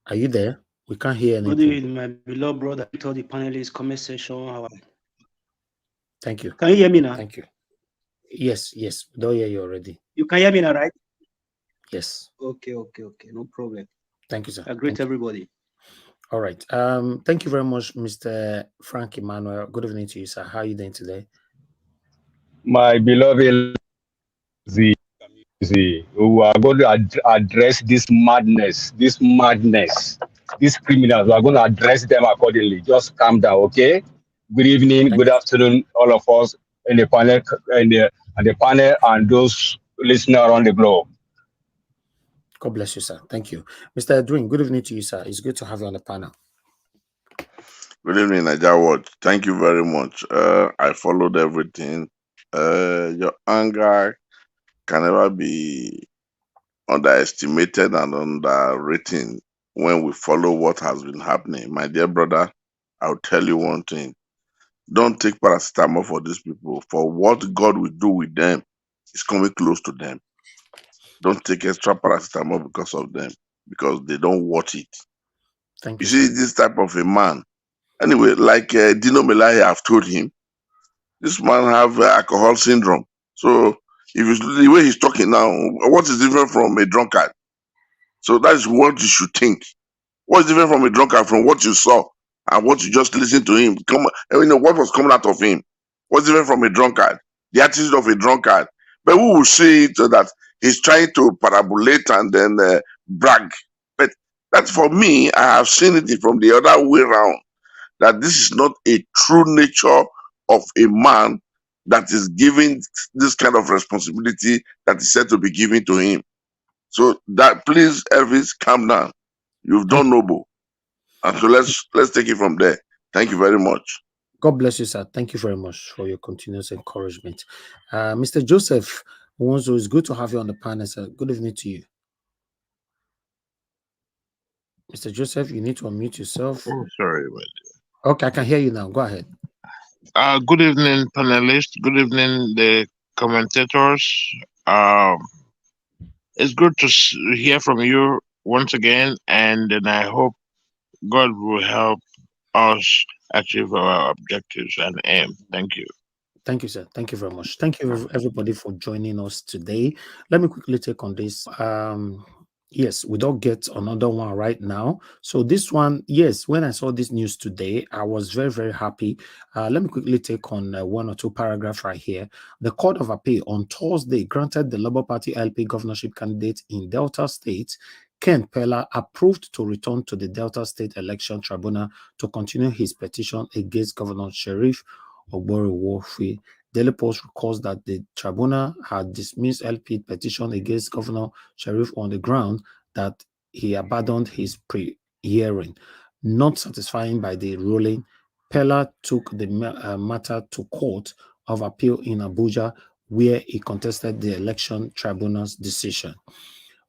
Are you there? We can't hear anything. Good evening, my beloved brother. To all the panelists, comment section. How are you? Thank you. Can you hear me now? Thank you. Yes. We don't hear you already. You can hear me now, right? Yes. Okay. No problem. Thank you, sir. I greet everybody. All right. Thank you very much, Mr. Frank Emmanuel. Good evening to you, sir. How are you doing today? My beloved, we are going to address this madness, these criminals. We are going to address them accordingly. Just calm down, okay? Good evening, good afternoon, all of us in the panel, and those listening around the globe. God bless you, sir. Thank you. Mr. Edwin, good evening to you, sir. It's good to have you on the panel. Good evening, Niger Watch. Thank you very much. I followed everything. Your anger can never be underestimated and underrated when we follow what has been happening. My dear brother, I'll tell you one thing. Don't take paracetamol for these people. For what God will do with them is coming close to them. Don't take extra paracetamol because of them, because they don't watch it. Thank you see, this type of a man. Anyway, like Dino Melaye, I've told him, this man have alcohol syndrome. So if it's the way he's talking now, what is different from a drunkard? So that is what you should think. What's different from a drunkard from what you saw and what you just listened to him? What was coming out of him? What's different from a drunkard? The attitude of a drunkard. But we will see it that he's trying to parabolate and then brag. But that for me, I have seen it from the other way around. That this is not a true nature of a man that is giving this kind of responsibility that is said to be given to him. So that, please, Elvis, calm down. You've done noble. And so let's take it from there. Thank you very much. God bless you, sir. Thank you very much for your continuous encouragement. Mr. Joseph Wonzo, it's good to have you on the panel, sir. Good evening to you. Mr. Joseph, you need to unmute yourself. Oh, sorry. Okay, I can hear you now. Go ahead. Good evening, panelists. Good evening, the commentators. It's good to hear from you once again, and then I hope God will help us achieve our objectives and aim. Thank you. Thank you, sir. Thank you very much. Thank you, everybody, for joining us today. Let me quickly take on this. Yes, we don't get another one right now. So this one, yes, when I saw this news today, I was very, very happy. Let me quickly take on one or two paragraphs right here. The Court of Appeal on Thursday granted the Labour Party LP governorship candidate in Delta State, Ken Pella, approved to return to the Delta State Election Tribunal to continue his petition against Governor Sheriff Ogbori. Daily Post records that the tribunal had dismissed LP petition against Governor Sheriff on the ground that he abandoned his pre-hearing. Not satisfying by the ruling, Pella took the matter to Court of Appeal in Abuja, where he contested the election tribunal's decision.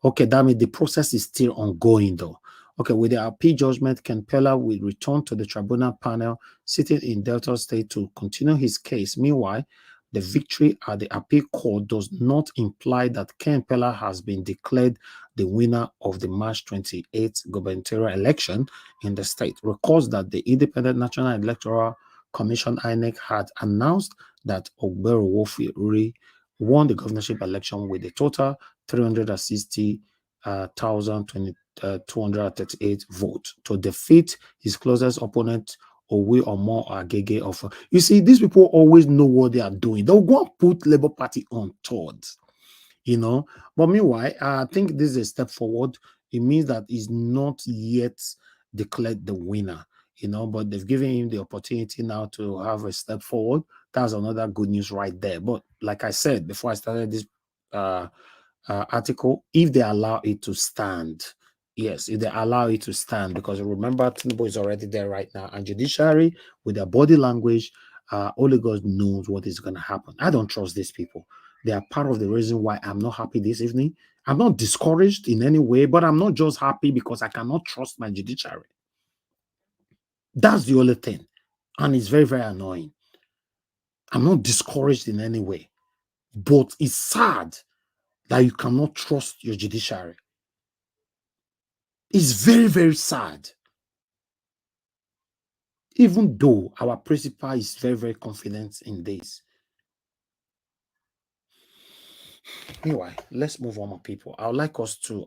Okay, that means the process is still ongoing, though. Okay, with the appeal judgment, Ken Pella will return to the tribunal panel sitting in Delta State to continue his case. Meanwhile, the victory at the appeal court does not imply that Ken Pella has been declared the winner of the March 28th gubernatorial election in the state. Recalls that the Independent National Electoral Commission INEC had announced that Ogbero won the governorship election with a total 360,238 votes to defeat his closest opponent, Owe Omo Agege of. You see, these people always know what they are doing. They'll go and put Labour Party on third, you know. But meanwhile, I think this is a step forward. It means that he's not yet declared the winner, you know, but they've given him the opportunity now to have a step forward. That's another good news right there. But like I said before I started this article, if they allow it to stand, yes, if they allow it to stand, because remember, Tinubu is already there right now, and Judiciary, with their body language, only God knows what is going to happen. I don't trust these people. They are part of the reason why I'm not happy this evening. I'm not discouraged in any way, but I'm not just happy because I cannot trust my judiciary. That's the only thing. And it's very, very annoying. I'm not discouraged in any way, but it's sad that you cannot trust your judiciary. It's very, very sad. Even though our principal is very, very confident in this. Anyway, let's move on, my people. I would like us to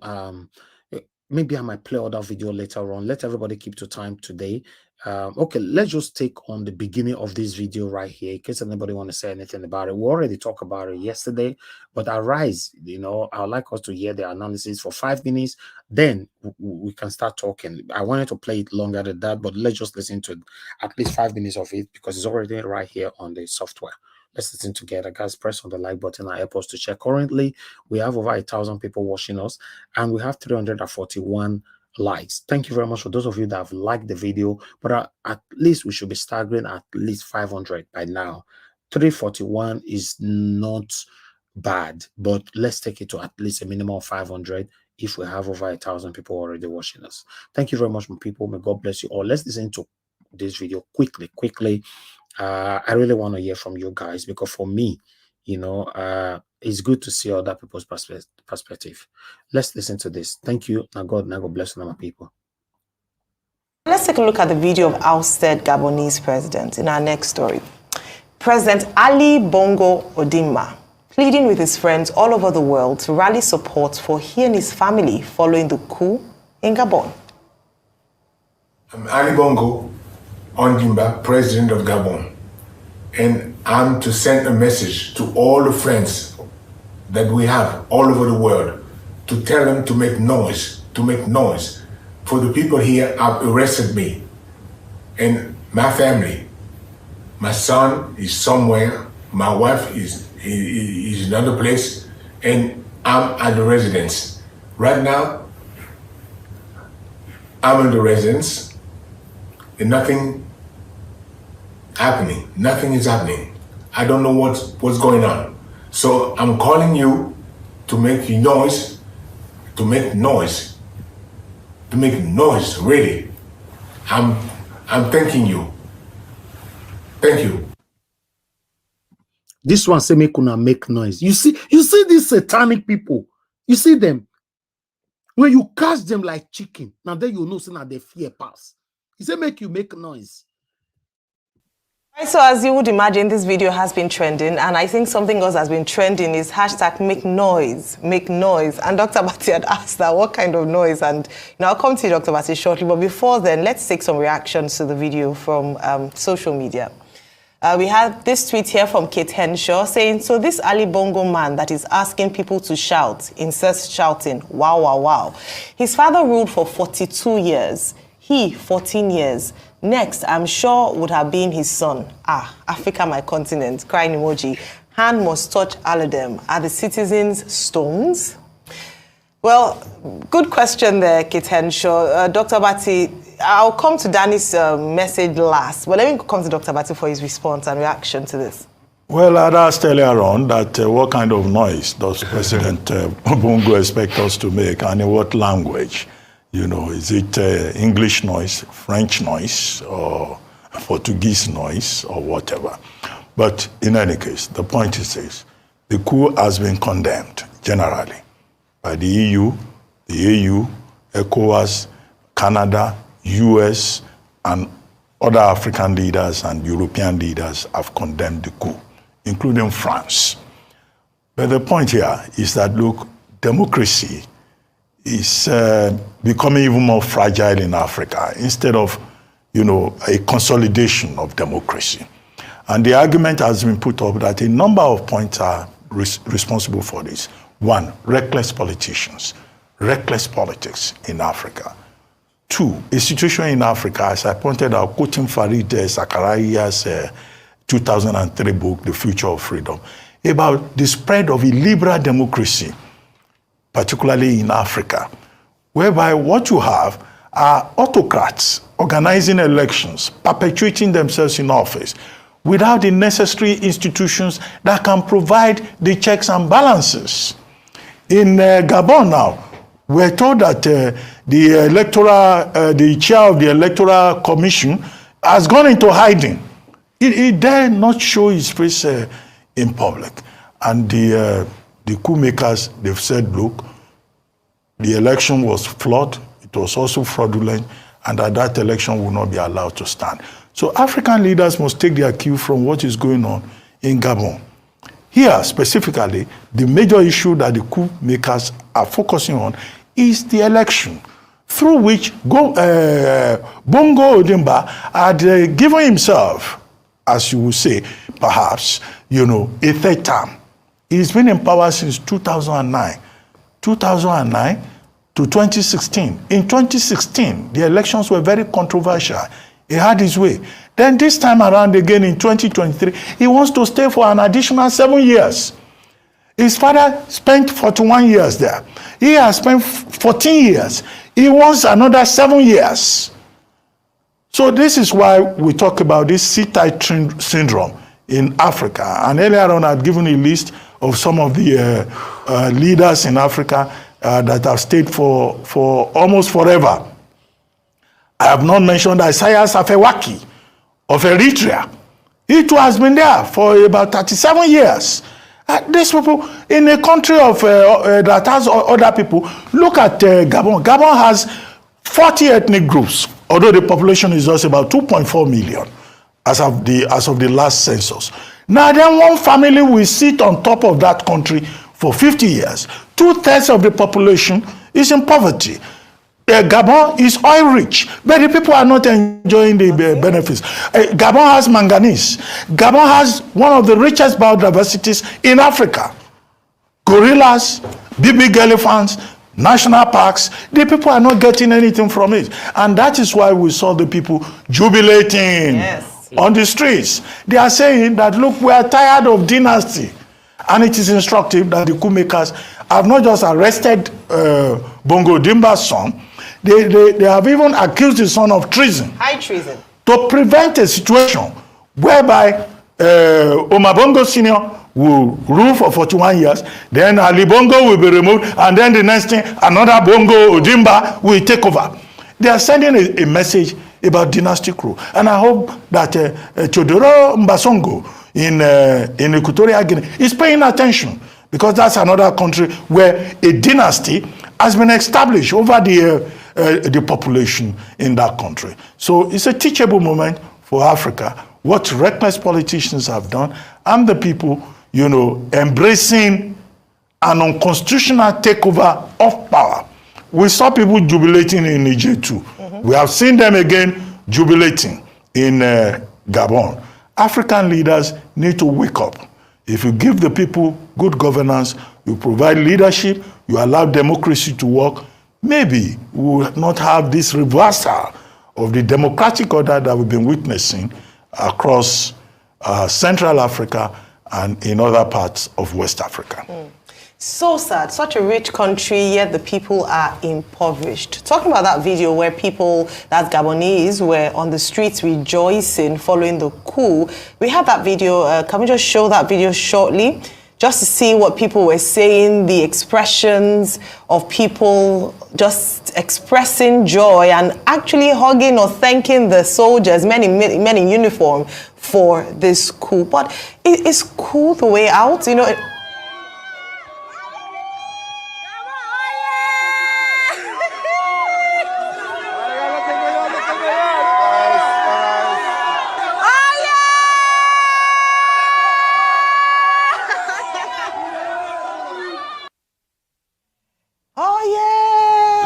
maybe I might play other video later on. Let everybody keep to time today. Okay, let's just take on the beginning of this video right here, in case anybody want to say anything about it. We already talked about it yesterday, but Arise, you know, I would like us to hear the analysis for 5 minutes. Then we can start talking. I wanted to play it longer than that, but let's just listen to at least 5 minutes of it because it's already right here on the software. Let's listen together, guys. Press on the like button and help us to check. Currently, we have over 1,000 people watching us, and we have 341 likes. Thank you very much for those of you that have liked the video, but at least we should be staggering at least 500 by now. 341 is not bad, but let's take it to at least a minimum of 500 if we have over 1,000 people already watching us. Thank you very much, my people. May God bless you all. Let's listen to this video quickly. I really want to hear from you guys because for me, you know, it's good to see other people's perspective. Let's listen to this. Thank you. Now God bless you, my people. Let's take a look at the video of ousted Gabonese president in our next story. President Ali Bongo Ondimba pleading with his friends all over the world to rally support for he and his family following the coup in Gabon. I'm Ali Bongo Ondimba, president of Gabon, and I'm to send a message to all the friends that we have all over the world to tell them to make noise, for the people here have arrested me and my family. My son is somewhere My wife is in another place, and I'm at the residence. Right now, I'm in the residence, and nothing happening. Nothing is happening. I don't know what's going on. So I'm calling you to make noise, really. I'm thanking you. Thank you. This one say make una make noise. You see these satanic people. You see them. When you catch them like chicken, now then you know say now they fear pass. He say make you make noise. So as you would imagine, this video has been trending, and I think something else has been trending is hashtag make noise, make noise. And Dr. Batti had asked that what kind of noise, and I'll come to you, Dr. Batti, shortly. But before then, let's take some reactions to the video from social media. We had this tweet here from Kate Henshaw saying, so this Ali Bongo man that is asking people to shout, inserts shouting, wow, wow, wow. His father ruled for 42 years, he 14 years. Next, I'm sure would have been his son. Africa, my continent, crying emoji. Hand must touch all of them. Are the citizens stones? Well, good question there, Kate Henshaw. Dr. Batti, I'll come to Danny's message last, but let me come to Dr. Batti for his response and reaction to this. Well, I'd asked earlier on that what kind of noise does President Bongo expect us to make, and in what language? You know, is it English noise, French noise, or Portuguese noise, or whatever? But in any case, the point is this. The coup has been condemned generally by the EU, the AU, ECOWAS, Canada, US, and other African leaders and European leaders have condemned the coup, including France. But the point here is that, look, democracy is becoming even more fragile in Africa instead of, a consolidation of democracy. And the argument has been put up that a number of points are responsible for this. One, reckless politicians, reckless politics in Africa. Two, a situation in Africa, as I pointed out, quoting Farid Zakaria's 2003 book, The Future of Freedom, about the spread of illiberal democracy, particularly in Africa, whereby what you have are autocrats organizing elections, perpetuating themselves in office, without the necessary institutions that can provide the checks and balances. In Gabon now, we're told that the chair of the Electoral Commission has gone into hiding. He dare not show his face in public. And the coup makers, they've said, look, the election was flawed, it was also fraudulent, and that election will not be allowed to stand. So African leaders must take their cue from what is going on in Gabon. Here, specifically, the major issue that the coup makers are focusing on is the election, through which Bongo Odimba had given himself, as you would say, perhaps, a third term. He's been in power since 2009. 2009 to 2016. In 2016, the elections were very controversial. He had his way. Then this time around again in 2023, he wants to stay for an additional 7 years. His father spent 41 years there. He has spent 14 years. He wants another 7 years. So this is why we talk about this sit-tight syndrome in Africa. And earlier on, I'd given a list of some of the leaders in Africa that have stayed for almost forever. I have not mentioned Isaias Afewerki of Eritrea. He too has been there for about 37 years. These people in a country of that has other people. Look at Gabon. Gabon has 40 ethnic groups, although the population is just about 2.4 million as of the last census. Now then one family will sit on top of that country for 50 years. 2/3 of the population is in poverty. Gabon is oil rich, but the people are not enjoying the benefits. Gabon has manganese. Gabon has one of the richest biodiversities in Africa. Gorillas, big elephants, national parks. The people are not getting anything from it. And that is why we saw the people jubilating. Yes. on the streets. They are saying that, look, we are tired of dynasty. And it is instructive that the coup makers have not just arrested Bongo Dimba's son, they have even accused his son of treason. High treason. To prevent a situation whereby Omar Bongo Sr. will rule for 41 years, then Ali Bongo will be removed, and then the next thing, another Bongo Odimba will take over. They are sending a message about dynastic rule. And I hope that Chodoro Mbasongo in Equatorial Guinea is paying attention, because that's another country where a dynasty has been established over the population in that country. So it's a teachable moment for Africa, what reckless politicians have done, and the people, you know, embracing an unconstitutional takeover of power. We saw people jubilating in Niger too. We have seen them again jubilating in Gabon. African leaders need to wake up. If you give the people good governance, you provide leadership, you allow democracy to work, maybe we will not have this reversal of the democratic order that we've been witnessing across Central Africa and in other parts of West Africa. So sad, such a rich country, yet the people are impoverished. Talking about that video where people, that's Gabonese, were on the streets rejoicing following the coup, we have that video. Can we just show that video shortly? Just to see what people were saying, the expressions of people just expressing joy and actually hugging or thanking the soldiers, men in uniform, for this coup. But is coup the way out? You know,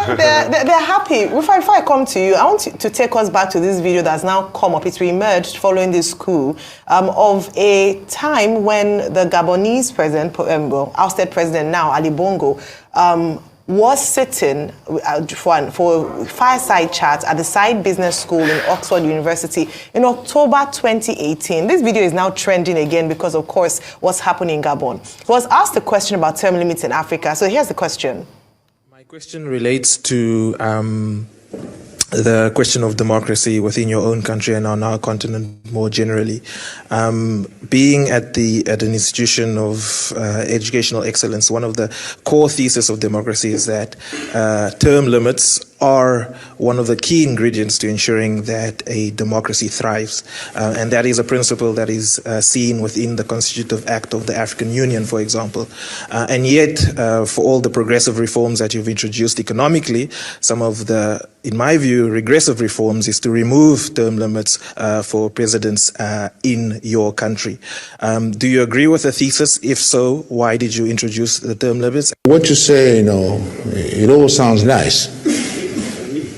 they're happy. Before I come to you, I want to take us back to this video that's now come up. It's re-emerged following this coup of a time when the Gabonese president, ousted president now, Ali Bongo, was sitting for fireside chat at the Side Business School in Oxford University in October 2018. This video is now trending again because, of course, what's happening in Gabon. He was asked a question about term limits in Africa. So here's the question. My question relates to the question of democracy within your own country and on our continent more generally. Being at an institution of educational excellence, one of the core theses of democracy is that term limits are one of the key ingredients to ensuring that a democracy thrives. And that is a principle that is seen within the Constitutive Act of the African Union, for example. And yet, for all the progressive reforms that you've introduced economically, some of the, in my view, regressive reforms is to remove term limits for presidents in your country. Do you agree with the thesis? If so, why did you introduce the term limits? What you say, it all sounds nice,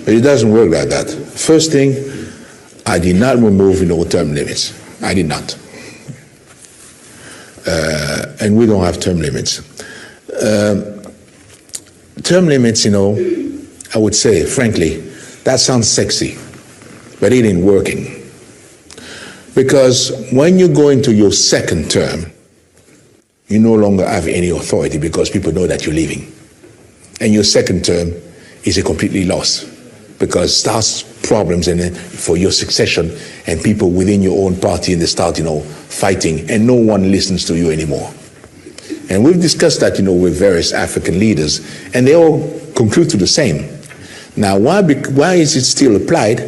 but it doesn't work like that. First thing, I did not remove term limits. I did not. And we don't have term limits. Term limits, I would say, frankly, that sounds sexy, but it ain't working. Because when you go into your second term, you no longer have any authority because people know that you're leaving. And your second term is a completely loss because it starts problems for your succession and people within your own party, and they start, fighting, and no one listens to you anymore. And we've discussed that, with various African leaders, and they all conclude to the same. Now, why is it still applied?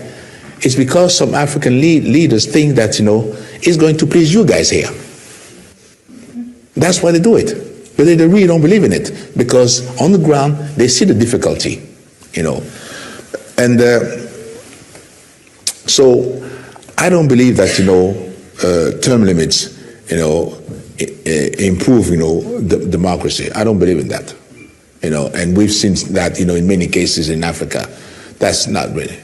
It's because some African leaders think that, it's going to please you guys here. That's why they do it. But they really don't believe in it, because on the ground, they see the difficulty, And so I don't believe that, term limits, improve, the democracy. I don't believe in that. And we've seen that, in many cases in Africa. That's not really.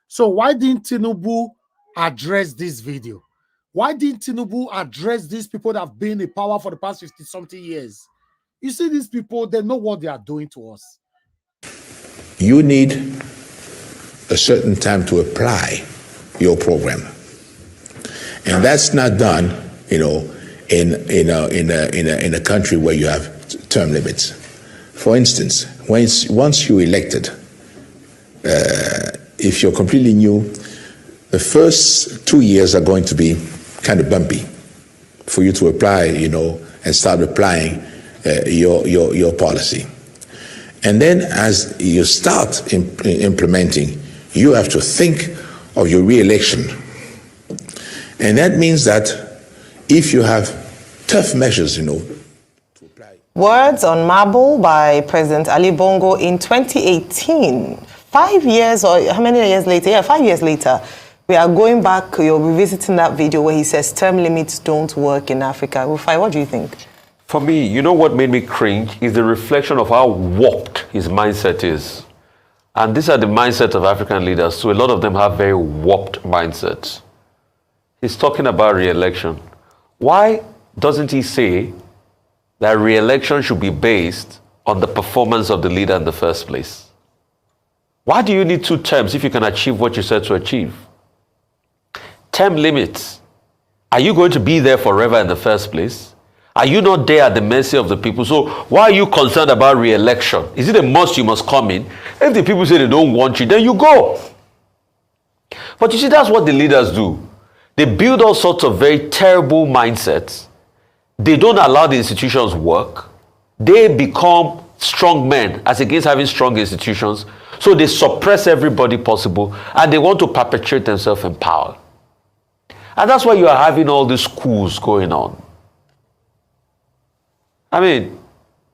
So why didn't Tinubu address this video? Why didn't Tinubu address these people that have been in power for the past 50-something years? You see, these people, they know what they are doing to us. You need a certain time to apply your program. And that's not done, in a country where you have term limits. For instance, once you're elected, if you're completely new, the first 2 years are going to be kind of bumpy for you to apply, and start applying your policy. And then as you start implementing, you have to think of your re-election. And that means that if you have tough measures, Words on marble by President Ali Bongo in 2018. 5 years, or how many years later? Yeah, 5 years later. We are going back, you're revisiting that video where he says term limits don't work in Africa. Rufai, what do you think? For me, you know what made me cringe is the reflection of how warped his mindset is. And these are the mindsets of African leaders, so a lot of them have very warped mindsets. He's talking about re-election. Why doesn't he say that re-election should be based on the performance of the leader in the first place? Why do you need 2 terms if you can achieve what you said to achieve? Term limits. Are you going to be there forever in the first place? Are you not there at the mercy of the people? So why are you concerned about re-election? Is it a must you must come in? If the people say they don't want you, then you go. But you see, that's what the leaders do. They build all sorts of very terrible mindsets. They don't allow the institutions work. They become strong men as against having strong institutions. So they suppress everybody possible and they want to perpetuate themselves in power. And that's why you are having all these coups going on. I mean,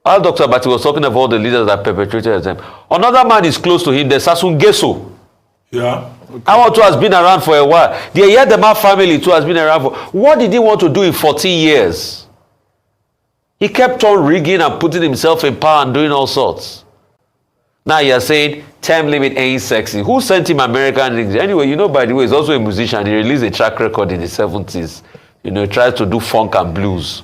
while Dr. Bati was talking about the leaders that perpetrated them, another man is close to him, the Sasun Geso. Yeah. Our too has been around for a while. The Yedema family too has been around for. What did he want to do in 14 years? He kept on rigging and putting himself in power and doing all sorts. Now you're saying term limit ain't sexy. Who sent him American things? Anyway, by the way, he's also a musician. He released a track record in the 70s. He tried to do funk and blues.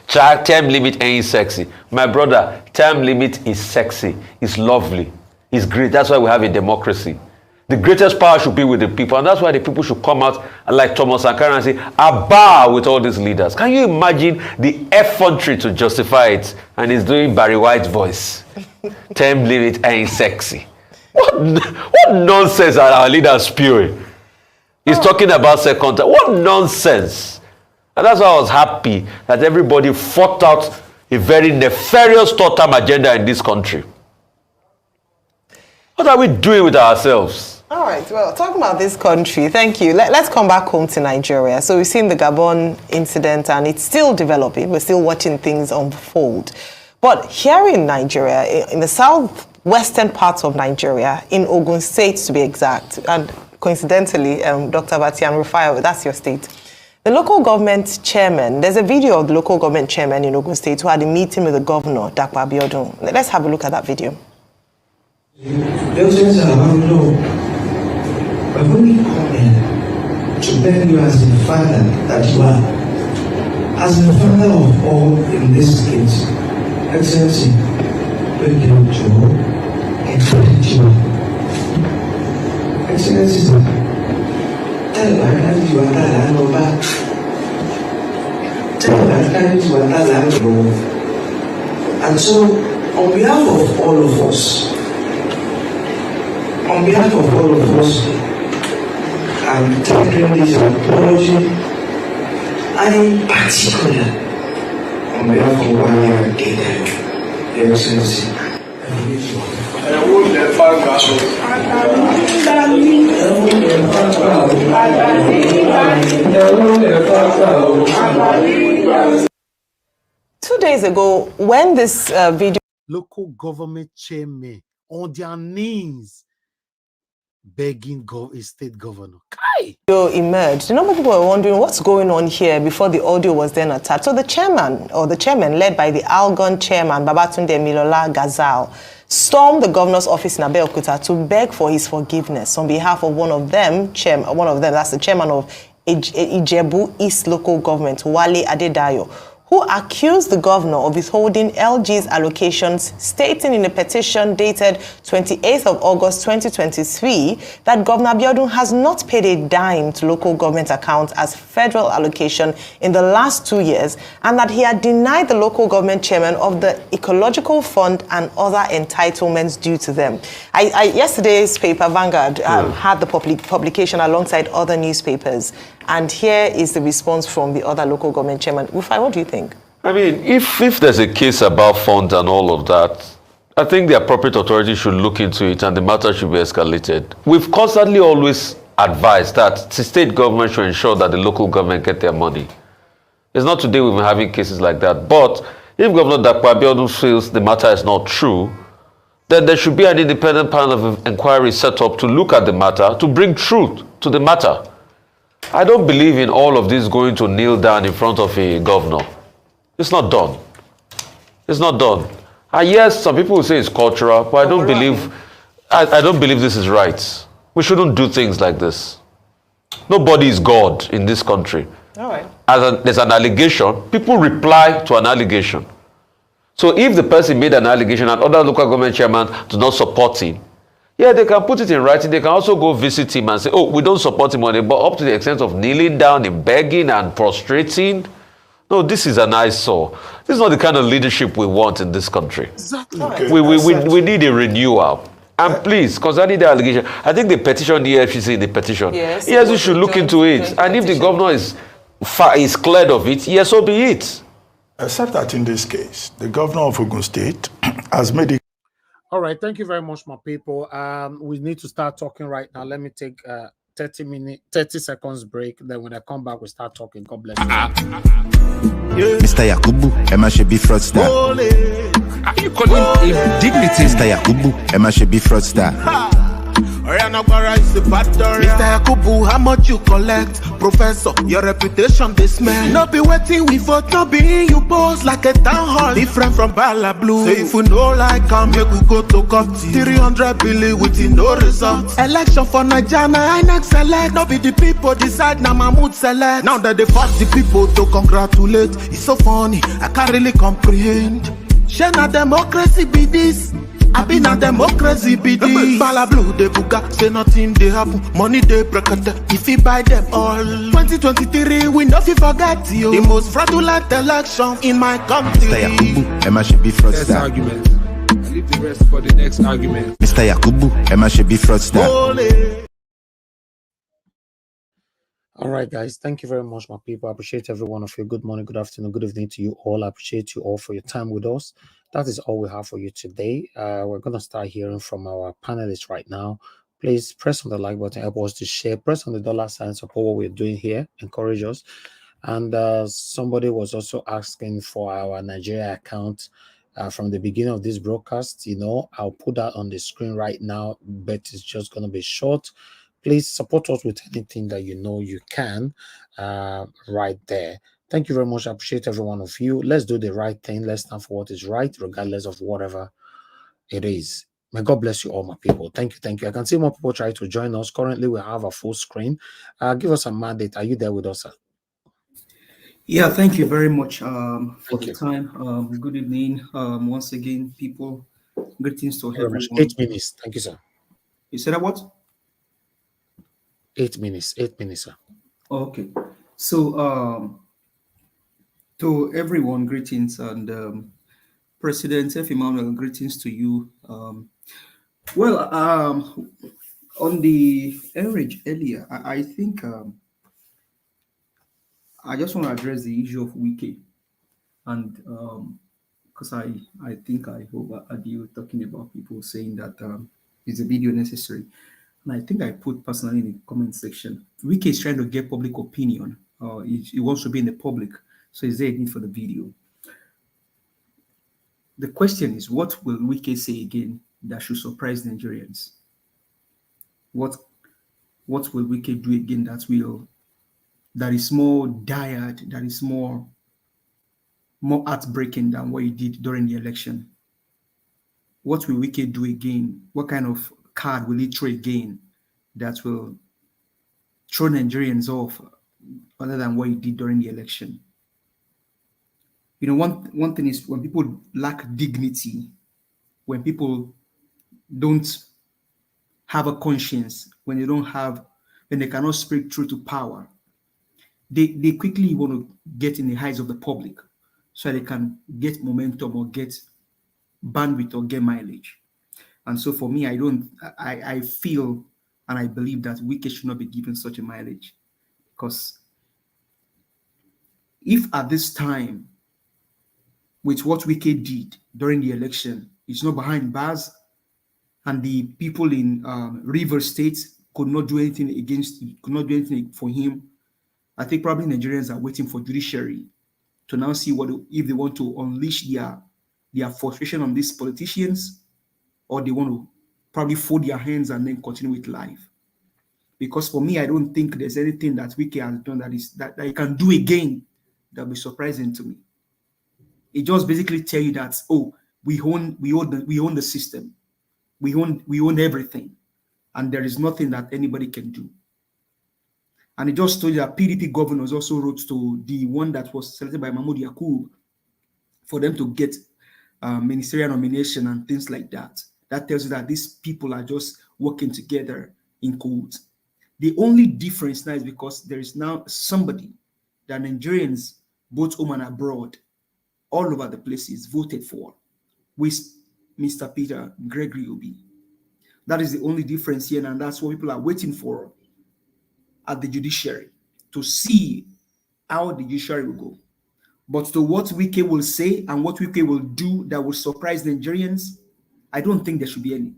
Term limit ain't sexy. My brother, term limit is sexy. It's lovely. It's great. That's why we have a democracy. The greatest power should be with the people. And that's why the people should come out and like Thomas Sankara and say, "Abba" with all these leaders. Can you imagine the effrontery to justify it? And he's doing Barry White's voice. Term limit ain't sexy. What nonsense are our leaders spewing? He's talking about second term. What nonsense. And that's why I was happy that everybody fought out a very nefarious third-term agenda in this country. What are we doing with ourselves? All right, well, talking about this country, thank you. Let's come back home to Nigeria. So we've seen the Gabon incident and it's still developing. We're still watching things unfold. But here in Nigeria, in the southwestern parts of Nigeria, in Ogun State to be exact, and coincidentally, Dr. Bati and Rufai, that's your state. The local government chairman, there's a video of the local government chairman in Ogun State who had a meeting with the governor, Dapo Abiodun. Let's have a look at that video. Doctors are no. I've only come in to beg you as the father that you are, as the father of all in this case, Excellency, beg you to encourage you. Excellency, tell my that you are that no back. Tell my that you are that no. And so, on behalf of all of us, I'm taking this apology. I'm particular on behalf of one year again, Your Excellency. Two days ago, when this video... Local government chairman on their knees begging a state governor. Emerged. People were wondering what's going on here before the audio was then attached. So the chairman led by the Algon chairman, Babatunde Milola Gazal, stormed the governor's office in Abeokuta to beg for his forgiveness on behalf of one of them, that's the chairman of Ijebu East local government, Wale Adedayo, who accused the governor of withholding LG's allocations, stating in a petition dated 28th of August 2023 that Governor Abiodun has not paid a dime to local government accounts as federal allocation in the last 2 years, and that he had denied the local government chairman of the Ecological Fund and other entitlements due to them. Yesterday's paper, Vanguard, had the publication alongside other newspapers. And here is the response from the other local government chairman. Rufai, what do you think? I mean, if there's a case about funds and all of that, I think the appropriate authority should look into it and the matter should be escalated. We've constantly always advised that the state government should ensure that the local government get their money. It's not today we've been having cases like that. But if Governor Dapo Abiodun feels the matter is not true, then there should be an independent panel of inquiry set up to look at the matter, to bring truth to the matter. I don't believe in all of this going to kneel down in front of a governor. It's not done. It's not done. And yes, some people will say it's cultural, but I don't believe this is right. We shouldn't do things like this. Nobody is God in this country. All right. There's an allegation, people reply to an allegation. So if the person made an allegation and other local government chairman do not support him, yeah, they can put it in writing. They can also go visit him and say, oh, we don't support him on it, but up to the extent of kneeling down and begging and prostrating. No, this is an eyesore. This is not the kind of leadership we want in this country. Exactly. Okay. We need a renewal. And please, concerning the allegation, I think they petitioned the EFCC in the petition. Yes, we should look into it. And if the governor is cleared of it, yes, so be it. Except that in this case, the governor of Ogun State has made it. All right, thank you very much, my people. We need to start talking right now. Let me take 30 seconds break. Then when I come back, we start talking. God bless you. Mr. Yakubu, Emma should be fraudster. Are you calling him dignity? Mr. Yakubu, Emma should be fraudster. Mr. Yakubu, how much you collect? Professor, your reputation this smell. Not be waiting we vote, not be you boss like a town hall. Different from Bala Blue. Say if you know like come, make we go to court. 300 billion with no results. Election for Nigeria, I next select. Not be the people decide, now Mahmoud select. Now that they force the people to congratulate. It's so funny, I can't really comprehend. Share na democracy be this. I been a democracy be this. Bala Blue they buga, say nothing they happen. Money they break it, if you buy them all. 2023 we know if you forget you. The most fraudulent election in my country. Mr. Yakubu, Emma should be fraudster. Argument. I leave the rest for the next argument. Mr. Yakubu, Emma should be fraudster. All right, guys. Thank you very much, my people. I appreciate every one of you. Good morning, good afternoon, good evening to you all. I appreciate you all for your time with us. That is all we have for you today. We're going to start hearing from our panelists right now. Please press on the like button, help us to share. Press on the $sign, support what we're doing here. Encourage us. And somebody was also asking for our Nigeria account from the beginning of this broadcast. You know, I'll put that on the screen right now, but it's just going to be short. Please support us with anything that you know you can right there. Thank you very much. I appreciate every one of you. Let's do the right thing. Let's stand for what is right, regardless of whatever it is. May God bless you all, my people. Thank you. Thank you. I can see more people try to join us. Currently, we have a full screen. Give us a mandate. Are you there with us, sir? Yeah, thank you very much for the time. Good evening. Once again, people, greetings to everyone. 8 minutes. Thank you, sir. You said what? 8 minutes. 8 minutes, sir. Okay. So, to everyone, greetings, and President F. Emmanuel, greetings to you. On the average earlier, I think I just want to address the issue of Wiki, and because I overheard you talking about people saying that is a video necessary, and I think I put personally in the comment section, Wiki is trying to get public opinion. He wants to be in the public. So is there a need for the video? The question is, what will Wike say again that should surprise Nigerians? What will Wike do again that is more dire, that is more heartbreaking than what he did during the election? What will Wike do again? What kind of card will he throw again that will throw Nigerians off other than what he did during the election? You know, one thing is when people lack dignity, when people don't have a conscience, when they cannot speak truth to power, they quickly want to get in the eyes of the public so they can get momentum or get bandwidth or get mileage. And so for me, I feel and I believe that Wike should not be given such a mileage, because if at this time, with what Wike did during the election, it's not behind bars, and the people in River State could not do anything could not do anything for him, I think probably Nigerians are waiting for judiciary to now see if they want to unleash their frustration on these politicians, or they want to probably fold their hands and then continue with life. Because for me, I don't think there's anything that Wike has done that he can do again that will be surprising to me. It just basically tell you that, oh, we own the system, we own everything, and there is nothing that anybody can do. And it just told you that PDP governors also wrote to the one that was selected by Mahmoud Yakub for them to get ministerial nomination and things like that. That tells you that these people are just working together in cahoots. The only difference now is because there is now somebody that Nigerians, both home and abroad, all over the places, voted for, with Mr. Peter Gregory Obi. That is the only difference here, and that's what people are waiting for at the judiciary, to see how the judiciary will go. But to what Wike will say and what Wike will do that will surprise Nigerians, I don't think there should be any.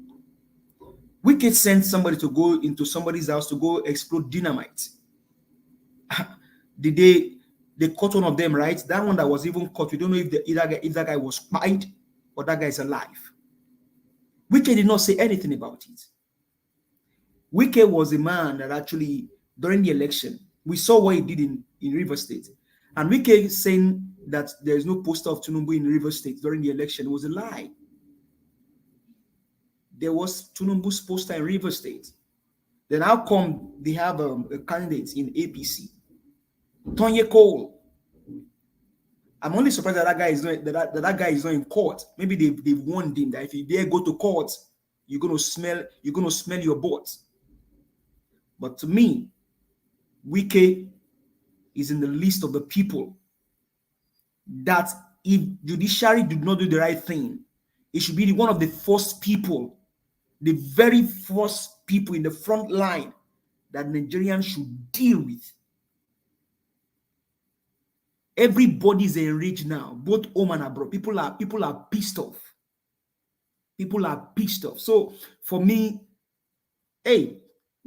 Wike sent somebody to go into somebody's house to go explode dynamite. They caught one of them, right? That one that was even caught, we don't know if that guy was spied or that guy is alive. Wike did not say anything about it. Wike was a man that actually, during the election, we saw what he did in River State. And Wike saying that there is no poster of Tinubu in River State during the election was a lie. There was Tinubu's poster in River State. Then how come they have a candidate in APC? Tonye Cole. I'm only surprised that guy is not that guy is not in court. Maybe they've warned him that if you dare go to court, you're gonna smell your butt. But to me, Wike is in the list of the people that if judiciary did not do the right thing, it should be one of the first people, the very first people in the front line that Nigerians should deal with. Everybody's enraged now, both home and abroad. People are pissed off. People are pissed off. So for me, hey,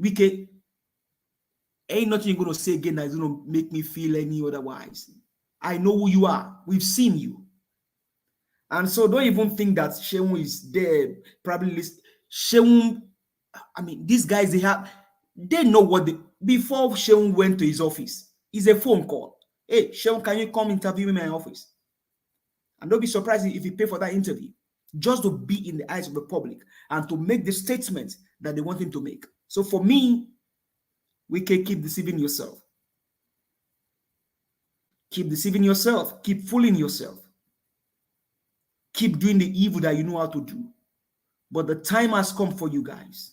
Wike, ain't nothing you're gonna say again that's gonna make me feel any otherwise. I know who you are. We've seen you. And so don't even think that Sheung is there. Probably Sheung, I mean, these guys, they know what before Sheung went to his office, it's a phone call. Hey, Sheung, can you come interview me in my office? And don't be surprised if you pay for that interview, just to be in the eyes of the public and to make the statement that they want him to make. So for me, we can keep deceiving yourself. Keep deceiving yourself. Keep fooling yourself. Keep doing the evil that you know how to do. But the time has come for you guys.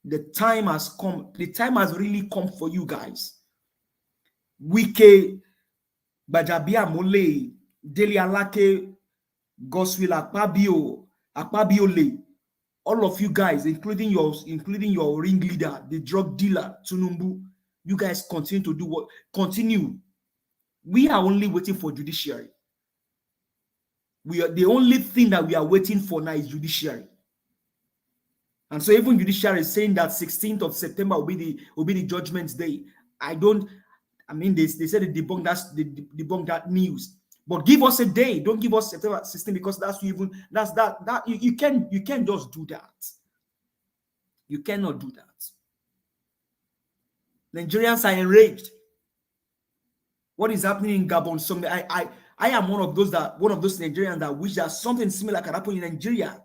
The time has come. The time has really come for you guys. Wike, Bajabia Mole, Deli Alake, Goswil Akpabiole, all of you guys, including your ringleader, the drug dealer, Tinubu, you guys continue to do what? Continue. We are only waiting for judiciary. The only thing that we are waiting for now is judiciary. And so even judiciary is saying that 16th of September will be the judgment day. They said they debunked that news. But give us a day. Don't give us September 16 because you can't just do that. You cannot do that. Nigerians are enraged. What is happening in Gabon? I am one of those Nigerians that wish that something similar can happen in Nigeria.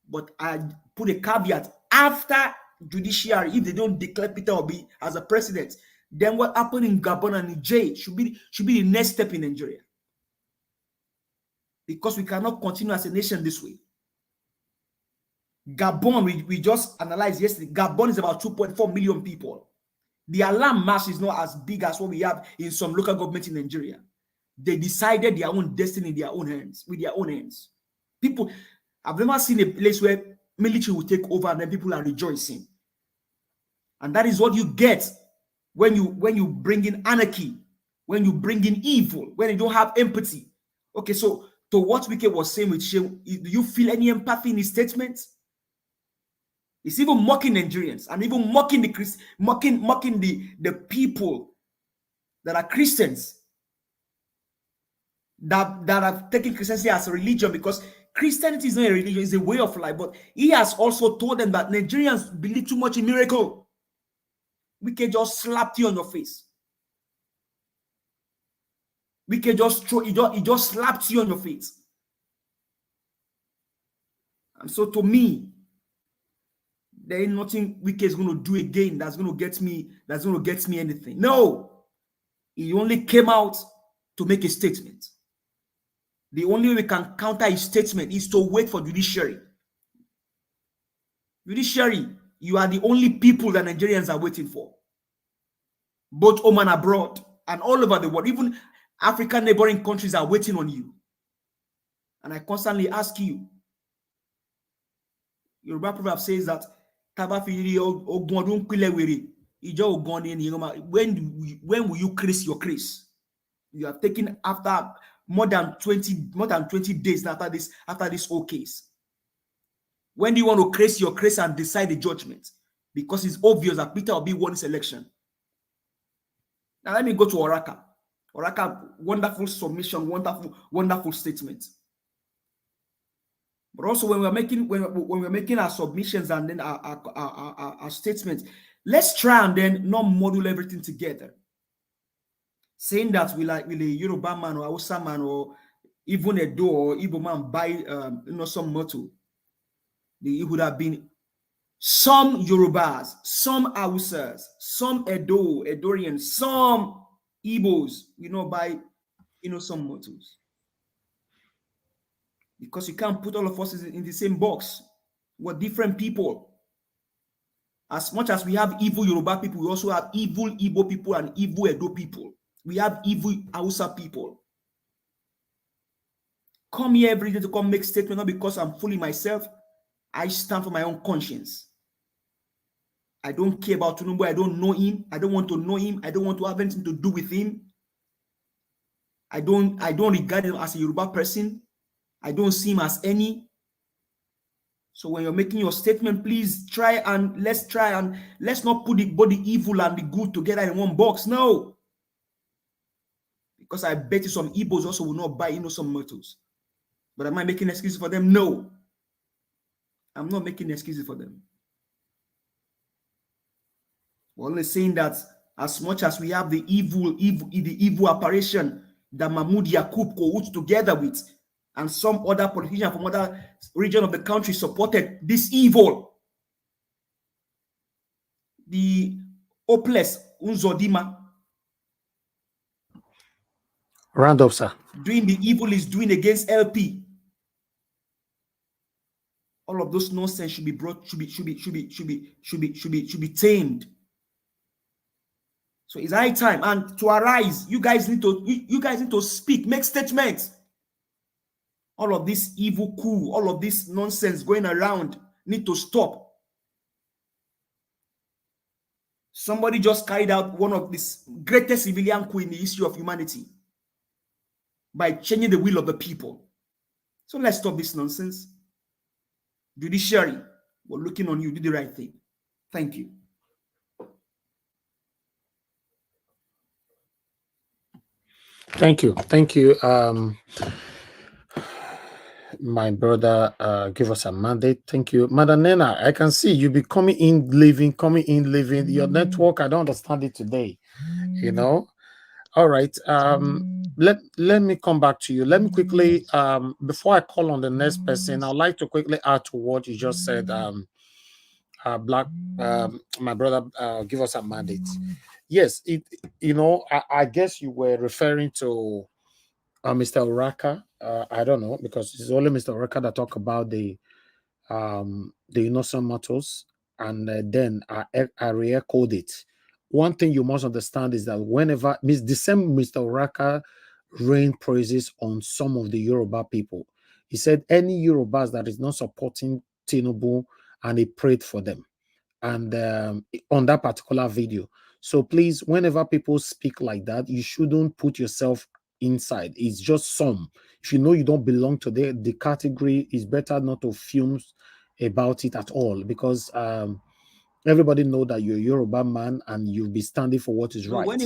But I put a caveat: after judiciary, if they don't declare Peter Obi as a president, then what happened in Gabon and Niger should be the next step in Nigeria. because we cannot continue as a nation this way. Gabon, we just analyzed yesterday, Gabon is about 2.4 million people. The alarm mass is not as big as what we have in some local government in Nigeria. They decided their own destiny in their own hands, with their own hands. People, I've never seen a place where military will take over and then people are rejoicing. And that is what you get when you bring in anarchy, when you bring in evil, when you don't have empathy. Okay, so to what Wike was saying with Shea, do you feel any empathy in his statements? It's even mocking Nigerians and even mocking the people that are Christians, that have taken Christianity as a religion, because Christianity is not a religion, it's a way of life. But he has also told them that Nigerians believe too much in miracle. We can just slap you on your face. We can just throw, he just slapped you on your face. And so to me, there ain't nothing Wike is going to do again that's going to get me anything. No, he only came out to make a statement. The only way we can counter his statement is to wait for judiciary. Judiciary, you are the only people that Nigerians are waiting for. Both home and abroad and all over the world. Even African neighboring countries are waiting on you. And I constantly ask you, Yoruba proverb says that when will you crease your crease? You have taken after more than 20 days after this whole case. When do you want to crease your crease and decide the judgment? Because it's obvious that Peter Obi won this election. Now let me go to Oraka. Oraka, wonderful submission, wonderful statement. But also when we're making our submissions and then our statements, let's try and then not model everything together. Saying that we like a Yoruba man or Hausa man or even a Do or Igbo man buy some motto. It would have been some Yorubas, some Hausas, some Edorians, some Igbos, buy some mottos. Because you can't put all of us in the same box. We're different people. As much as we have evil Yoruba people, we also have evil Igbo people and evil Edo people. We have evil Hausa people. Come here every day to come make statement, not because I'm fooling myself. I stand for my own conscience. I don't care about Tinubu. I don't know him. I don't want to know him. I don't want to have anything to do with him. I don't regard him as a Yoruba person. I don't see him as any. So when you're making your statement, please let's not put both the evil and the good together in one box. No. Because I bet you some Igbos also will not buy some mottos. But am I making excuses for them? No. I'm not making excuses for them. We're only saying that as much as we have the evil apparition that Mahmoud Yakub cahoots together with, and some other politician from other region of the country supported this evil. The hopeless Unzodima. Round up, sir. Doing the evil is doing against LP. All of those nonsense should be brought, should be tamed. So it's high time, and to arise, you guys need to speak, make statements. All of this evil coup, all of this nonsense going around need to stop. Somebody just carried out one of the greatest civilian coup in the history of humanity by changing the will of the people. So let's stop this nonsense. Judiciary, we're looking on you. Do the right thing. Thank you. Thank you. My brother, give us a mandate. Thank you. Madam Nena, I can see you be coming in, leaving. Your network, I don't understand it today. All right. Let me come back to you. Let me quickly, before I call on the next person, I'd like to quickly add to what you just said. My brother, give us a mandate. Yes, I guess you were referring to Mr. Uraka. I don't know, because it's only Mr. Uraka that talk about the innocent mortals, and then I re-echoed it. One thing you must understand is that whenever the same Mr. Uraka rained praises on some of the Yoruba people, he said any Yorubas that is not supporting Tinubu, and he prayed for them, and on that particular video. So please, whenever people speak like that, you shouldn't put yourself inside. It's just some. If you know you don't belong to the category, it's better not to fume about it at all, because everybody know that you're a Yoruba man and you'll be standing for what is No, right. when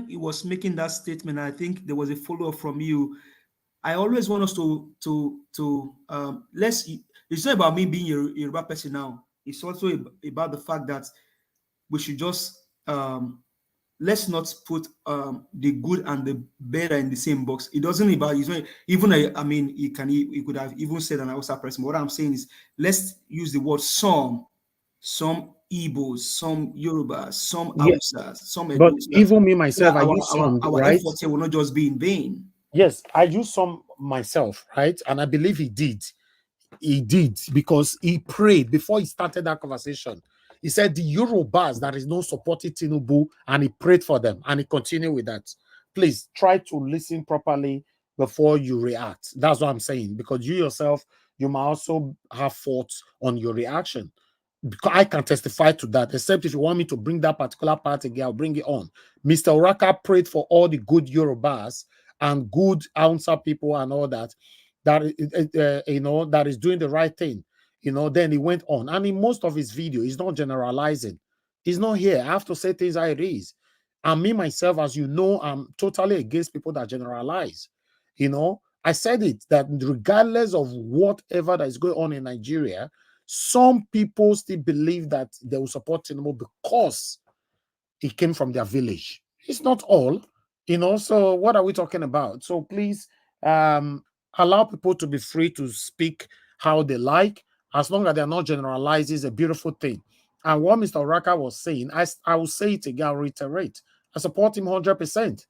he was making that statement, I think there was a follow-up from you. I always want us to let's. It's not about me being a Yoruba person now. It's also about the fact that we should just let's not put the good and the better in the same box. It doesn't about even I mean he could have even said an Hausa person. What I'm saying is let's use the word some Igbos, some Yorubas, some Hausas, some But Edos, even me myself, I our, use our, some, our right? effort here will not just be in vain. Yes, I use some myself, right? And I believe he did. He did, because he prayed before he started that conversation. He said the Yorubas that is not supporting Tinubu, and he prayed for them, and he continued with that. Please try to listen properly before you react. That's what I'm saying, because you yourself, you might also have faults on your reaction. Because I can testify to that, except if you want me to bring that particular part again, I'll bring it on. Mr. Uraka prayed for all the good Yorubas and good Hausa people and all that, that is doing the right thing. Then he went on, and in most of his video, he's not generalizing. He's not here. I have to say things how it is. And me myself, as you know, I'm totally against people that generalize. I said it, that regardless of whatever that is going on in Nigeria, some people still believe that they will support Tinubu because he came from their village. It's not all, so what are we talking about? So please allow people to be free to speak how they like, as long as they're not generalizing. Is a beautiful thing. And what Mr. Uraka was saying, I will say it again, I'll reiterate, I support him 100%,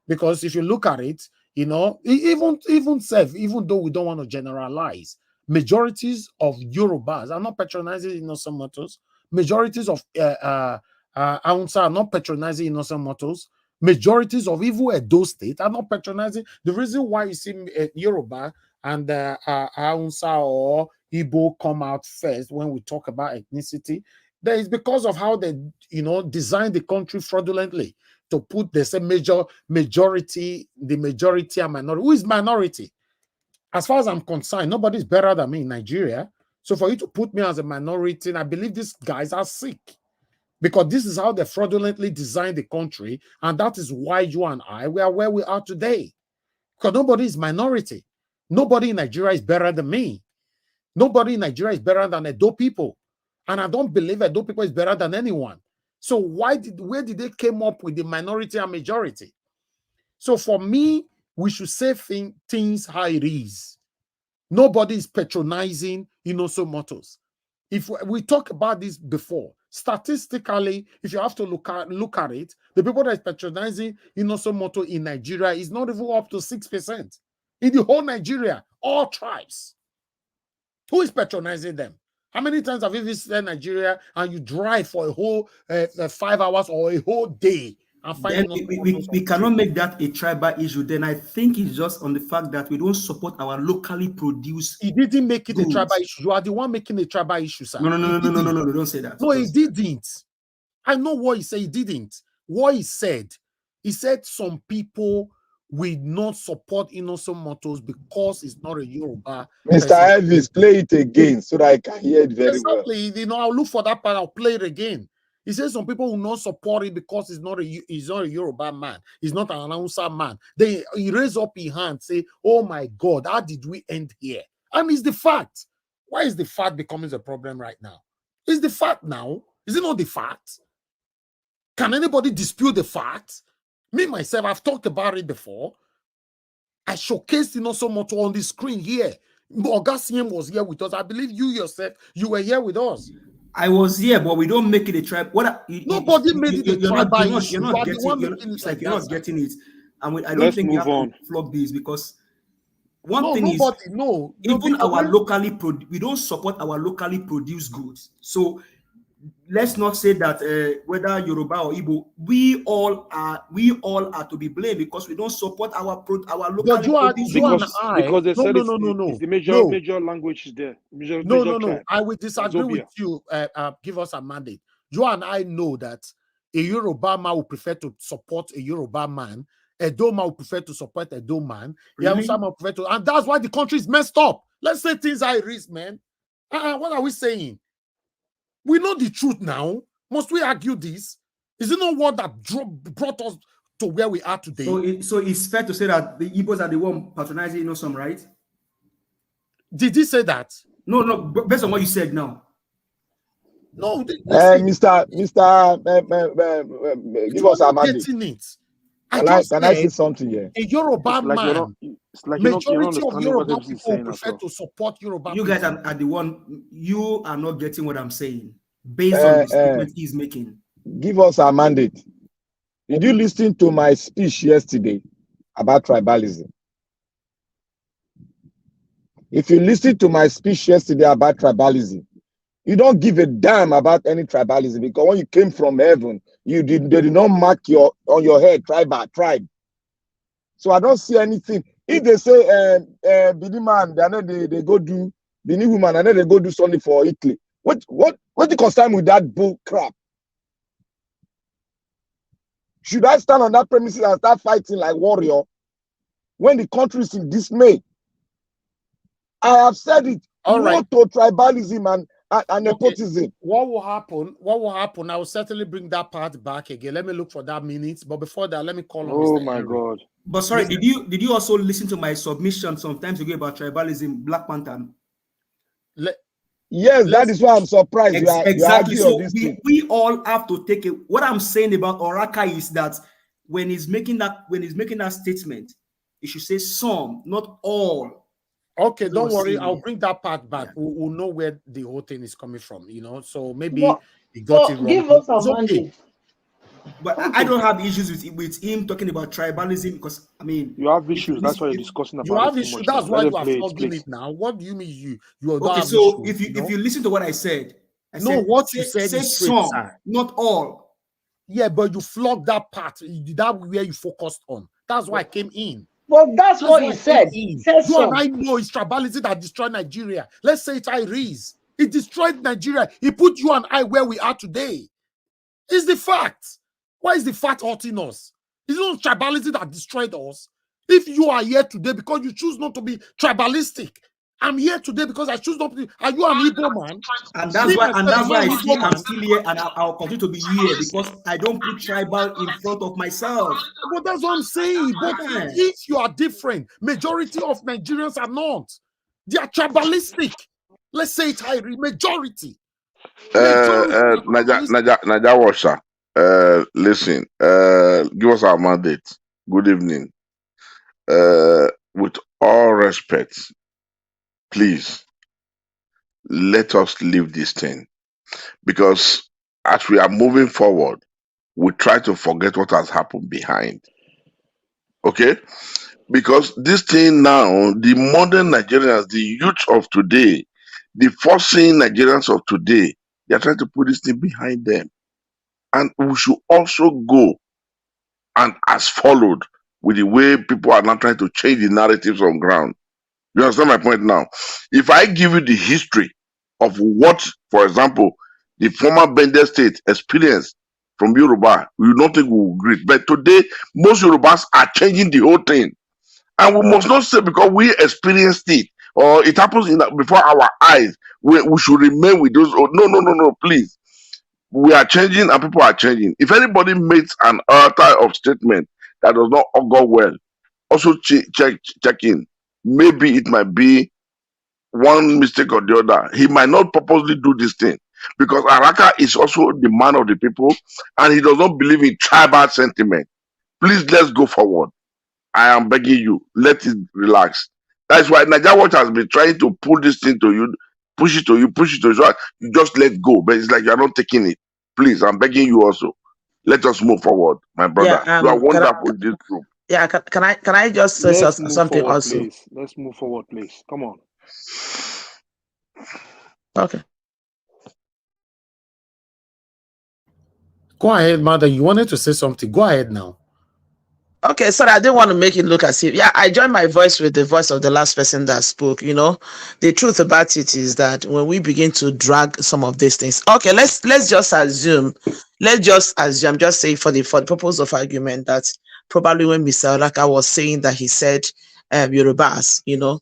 because if you look at it, even though we don't want to generalize, majorities of Yorubas are not patronizing innocent mortals. Majorities of Hausa are not patronizing innocent mortals. Majorities of even Edo State are not patronizing. The reason why you see Yoruba and Hausa or Igbo come out first when we talk about ethnicity, that is because of how they, designed the country fraudulently to put the same majority, the majority and minority. Who is minority? As far as I'm concerned, nobody's better than me in Nigeria. So for you to put me as a minority, and I believe these guys are sick, because this is how they fraudulently designed the country, and that is why you and we are where we are today. Because nobody is minority. Nobody in Nigeria is better than me. Nobody in Nigeria is better than Edo people. And I don't believe Edo people is better than anyone. So where did they came up with the minority and majority? So for me, we should say things how it is. Nobody is patronizing innocent mortals. If we talked about this before, statistically, if you have to look at it, the people that is patronizing innocent mortal in Nigeria is not even up to 6%. In the whole Nigeria, all tribes. Who is patronizing them? How many times have you visited Nigeria and you drive for a whole 5 hours or a whole day and find we cannot make that a tribal issue. Then I think it's just on the fact that we don't support our locally produced. He didn't make it a tribal issue. You are the one making a tribal issue, sir. No, don't say that. No, he didn't. I know what he said. He didn't. What he said some people will not support innocent mortals because it's not a Yoruba. Mr. Elvis, play it again so that I can hear it very well. Exactly. I'll look for that part. I'll play it again. He says some people will not support it because he's not a Yoruba man. He's not an Hausa man. He raise up his hand, say, "Oh my God, how did we end here?" And it's the fact. Why is the fact becoming a problem right now? Is the fact now? Is it not the fact? Can anybody dispute the fact? Me, myself, I've talked about it before. I showcased innocent mortal on the screen here. Augustine was here with us. I believe you yourself, you were here with us. I was here, but we don't make it a tribe. Nobody made it a tribal issue. You're not getting it. and I don't Let's think we move have on. to flog this, because one No, thing is, nobody, no. even because our locally we don't support our locally produced goods. So let's not say that whether Yoruba or Igbo, we all are to be blamed because we don't support our locally produced goods. Because they said no. it's the major language is there. Major tribe. I will disagree with you. Give us a mandate. You and I know that a Yoruba man would prefer to support a Yoruba man. A Doma would prefer to support a Doma man. Really? And that's why the country is messed up. Let's say things are at risk, man. What are we saying? We know the truth now. Must we argue this? Is it not what that brought us to where we are today? So it's fair to say that the Igbos are the one patronizing Inosom, right? Did he say that? No, based on what you said now. No, Mr. Give us a mandate. Can I say something here? A Yoruba man. Majority of Yoruba people prefer to support Yoruba. You guys are the one. You are not getting what I'm saying based on the statement he's making. Give us a mandate. Did you listen to my speech yesterday about tribalism? If you listen to my speech yesterday about tribalism, you don't give a damn about any tribalism, because when you came from heaven, they did not mark on your head tribe. So I don't see anything. If they say Benin man, they go do Benin woman, and then they go do something for Italy. What the concern with that bull crap? Should I stand on that premises and start fighting like warrior when the country is in dismay? I have said it. All right. No to tribalism and nepotism. What will happen? I will certainly bring that part back again. Let me look for that minutes. But before that, let me call on Mr. my Henry. God. But sorry, did you also listen to my submission some times ago about tribalism, Black Panther? Yes, that is why I'm surprised. Exactly. So we all have to take it. What I'm saying about Oraka is that when he's making that statement, he should say some, not all. Okay, don't worry. I'll bring that part back. Yeah. We'll know where the whole thing is coming from, So maybe he got it wrong. Give us a mandate. But I don't have issues with him talking about tribalism, because you have issues. That's why you're discussing about. You have issues. That's why you are flogging it now. What do you mean you okay? So if you listen to what I said, what you said is some, not all. Yeah, but you flogged that part. That where you focused on. That's why I came in. Well, that's what he said. You and I know it's tribalism that destroyed Nigeria. Let's say it's Iris. It destroyed Nigeria. He put you and I where we are today. It's the fact. Why is the fact hurting us? It's not tribalism that destroyed us. If you are here today because you choose not to be tribalistic, I'm here today because I choose not to be. Are you an Igbo man? And that's why I'm still here, and I'll continue to be here because I don't put tribal in front of myself. But that's what I'm saying. But if you are different, majority of Nigerians are not. They are tribalistic. Let's say it's high majority. Naja Washer. Listen, give us our mandate. Good evening. With all respect, please let us leave this thing, because as we are moving forward, we try to forget what has happened behind. Okay? Because this thing now, the modern Nigerians, the youth of today, the forcing Nigerians of today, they are trying to put this thing behind them. And we should also go and as followed with the way people are now trying to change the narratives on ground. You understand my point now? If I give you the history of what, for example, the former Bende state experienced from Yoruba, you don't think we will agree. But today, most Yorubas are changing the whole thing. And we must not say because we experienced it or it happens before our eyes, we should remain with those. Oh, no, please. We are changing and people are changing. If anybody makes an alter of statement that does not go well, also check in. Maybe it might be one mistake or the other. He might not purposely do this thing because Araka is also the man of the people and he does not believe in tribal sentiment. Please, let's go forward. I am begging you, let it relax. That's why Nigeria Watch has been trying to pull this thing to you, push it to you, so you just let go. But it's like you're not taking it. Please, I'm begging you also. Let us move forward, my brother. You are wonderful in this room. Yeah, can I just say Let's move something forward, also? please. Let's move forward, please. Come on. Okay. Go ahead, mother. You wanted to say something. Go ahead now. Okay, sorry, I didn't want to make it look as if, yeah, I joined my voice with the voice of the last person that spoke. You know, the truth about it is that when we begin to drag some of these things, okay, let's just assume, just say for the purpose of argument that probably when Mr. Oraka was saying that he said Yorubas, you know,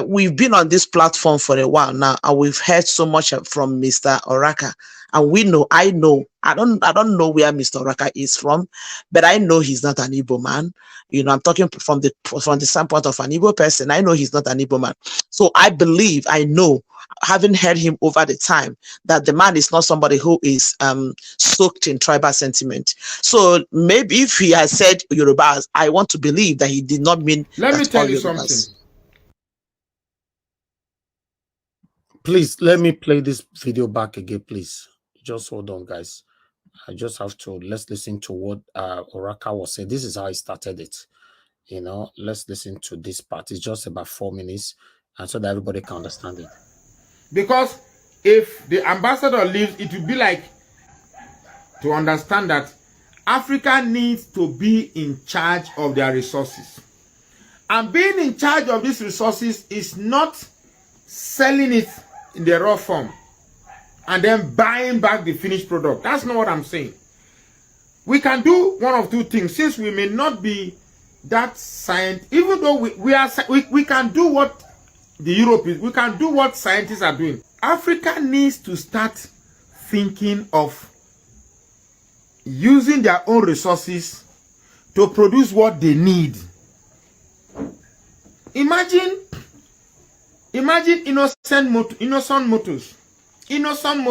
we've been on this platform for a while now, and we've heard so much from Mr. Oraka. And I don't know where Mr. Oraka is from, but I know he's not an Igbo man. You know, I'm talking from the standpoint of an Igbo person. I know he's not an Igbo man. So I know, having heard him over the time, that the man is not somebody who is soaked in tribal sentiment. So maybe if he has said Yorubas, I want to believe that he did not mean Let me tell you Yorubas. something. Please, let me play this video back again, please. Just hold on, guys. I just have to, let's listen to what Oraka was saying. This is how he started it. You know, let's listen to this part. It's just about 4 minutes, and so that everybody can understand it. Because if the ambassador leaves, it will be like to understand that Africa needs to be in charge of their resources. And being in charge of these resources is not selling it in the raw form and then buying back the finished product. That's not what I'm saying. We can do one of two things, since we may not be that science, even though we can do what the Europe is, we can do what scientists are doing. Africa needs to start thinking of using their own resources to produce what they need. Imagine Innocent Motors. Innocent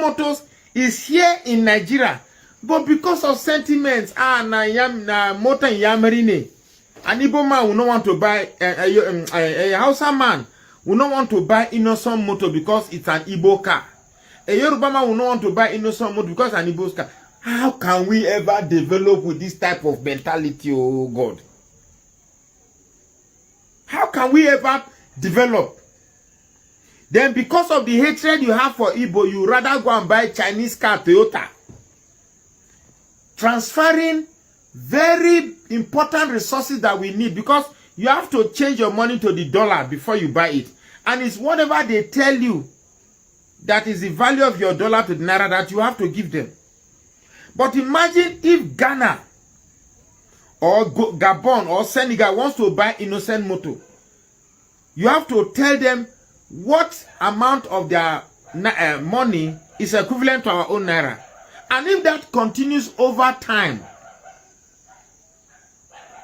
Motors is here in Nigeria, but because of sentiments, motor in Yamarine, an Igbo man will not want to buy a Hausa man will not want to buy Innocent Motor because it's an Igbo car. A Yoruba man will not want to buy Innocent Motor because it's an Igbo car. How can we ever develop with this type of mentality, oh God? How can we ever develop? Then because of the hatred you have for Igbo, you rather go and buy Chinese car, Toyota. Transferring very important resources that we need, because you have to change your money to the dollar before you buy it. And it's whatever they tell you that is the value of your dollar to the naira that you have to give them. But imagine if Ghana or Gabon or Senegal wants to buy Innocent Motor. You have to tell them what amount of their money is equivalent to our own naira. And if that continues over time,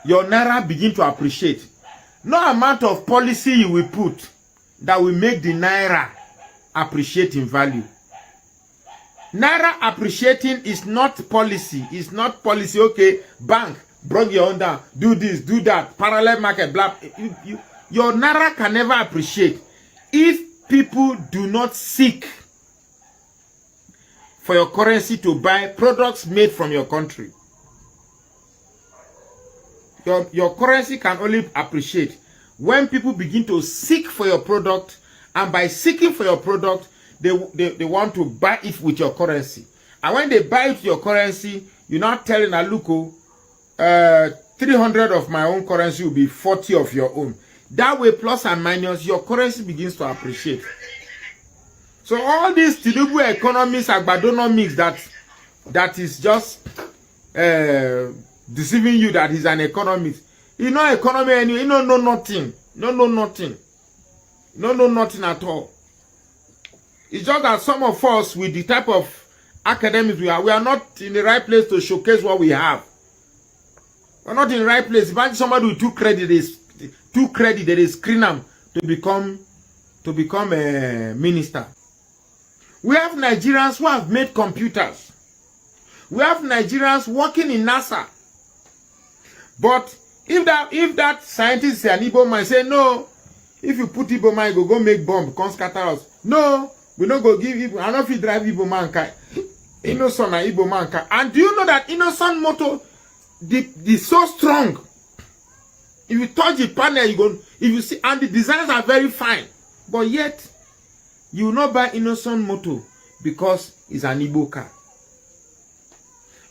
your naira begin to appreciate. No amount of policy you will put that will make the naira appreciate in value. Naira appreciating is not policy. It's not policy. Okay, bank, bring your own down. Do this, do that. Parallel market, blah. Your naira can never appreciate if people do not seek for your currency to buy products made from your country. Your currency can only appreciate when people begin to seek for your product, and by seeking for your product, they want to buy it with your currency. And when they buy it with your currency, you're not telling a local 300 of my own currency will be 40 of your own. That way, plus and minus, your currency begins to appreciate. So all these Tinubu economists, agbadonomics, that is just deceiving you that he's an economist. He know economy anyway. He know nothing. No nothing. No nothing at all. It's just that some of us, with the type of academics we are not in the right place to showcase what we have. We're not in the right place. Imagine somebody with too credit, they screen them to become a minister. We have Nigerians who have made computers. We have Nigerians working in NASA. But if that scientist is an Igbo man, say no, if you put Igbo man, go make bomb, come scatter us. No, we don't go give Igbo. I don't feel drive Igbo man car. Innocent Igbo man car. And do you know that Innocent Motor the so strong. If you touch the panel, you go. If you see, and the designs are very fine, but yet you will not buy innocent motor because it's an Igbo car.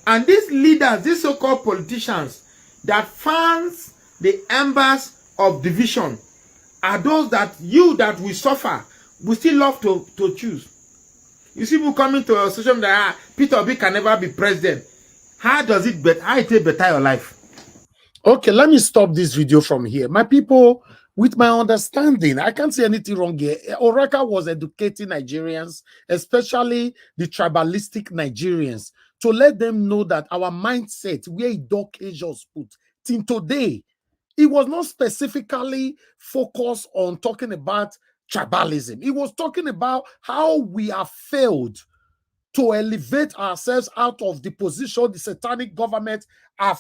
And these leaders, these so-called politicians that fans the embers of division, are those that we suffer, we still love to choose. You see people coming to a social media, Peter Obi can never be president. How does it better? How it better your life? Okay, let me stop this video from here. My people, with my understanding, I can't say anything wrong here. Oraka was educating Nigerians, especially the tribalistic Nigerians, to let them know that our mindset, where Doc Asians put, till today, it was not specifically focused on talking about tribalism. It was talking about how we have failed to elevate ourselves out of the position the satanic government have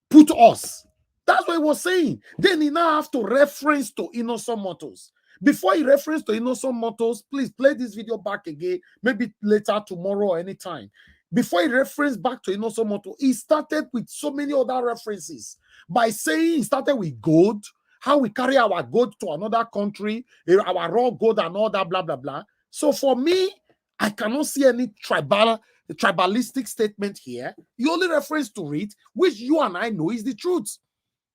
put us. That's what he was saying. Then he now have to reference to innocent mortals. Before he referenced to innocent mortals, please play this video back again, maybe later, tomorrow, or anytime. Before he referenced back to innocent mortal, he started with so many other references by saying he started with gold, how we carry our gold to another country, our raw gold and all that, blah, blah, blah. So for me, I cannot see any tribalistic statement here. The only reference to it, which you and I know, is the truth.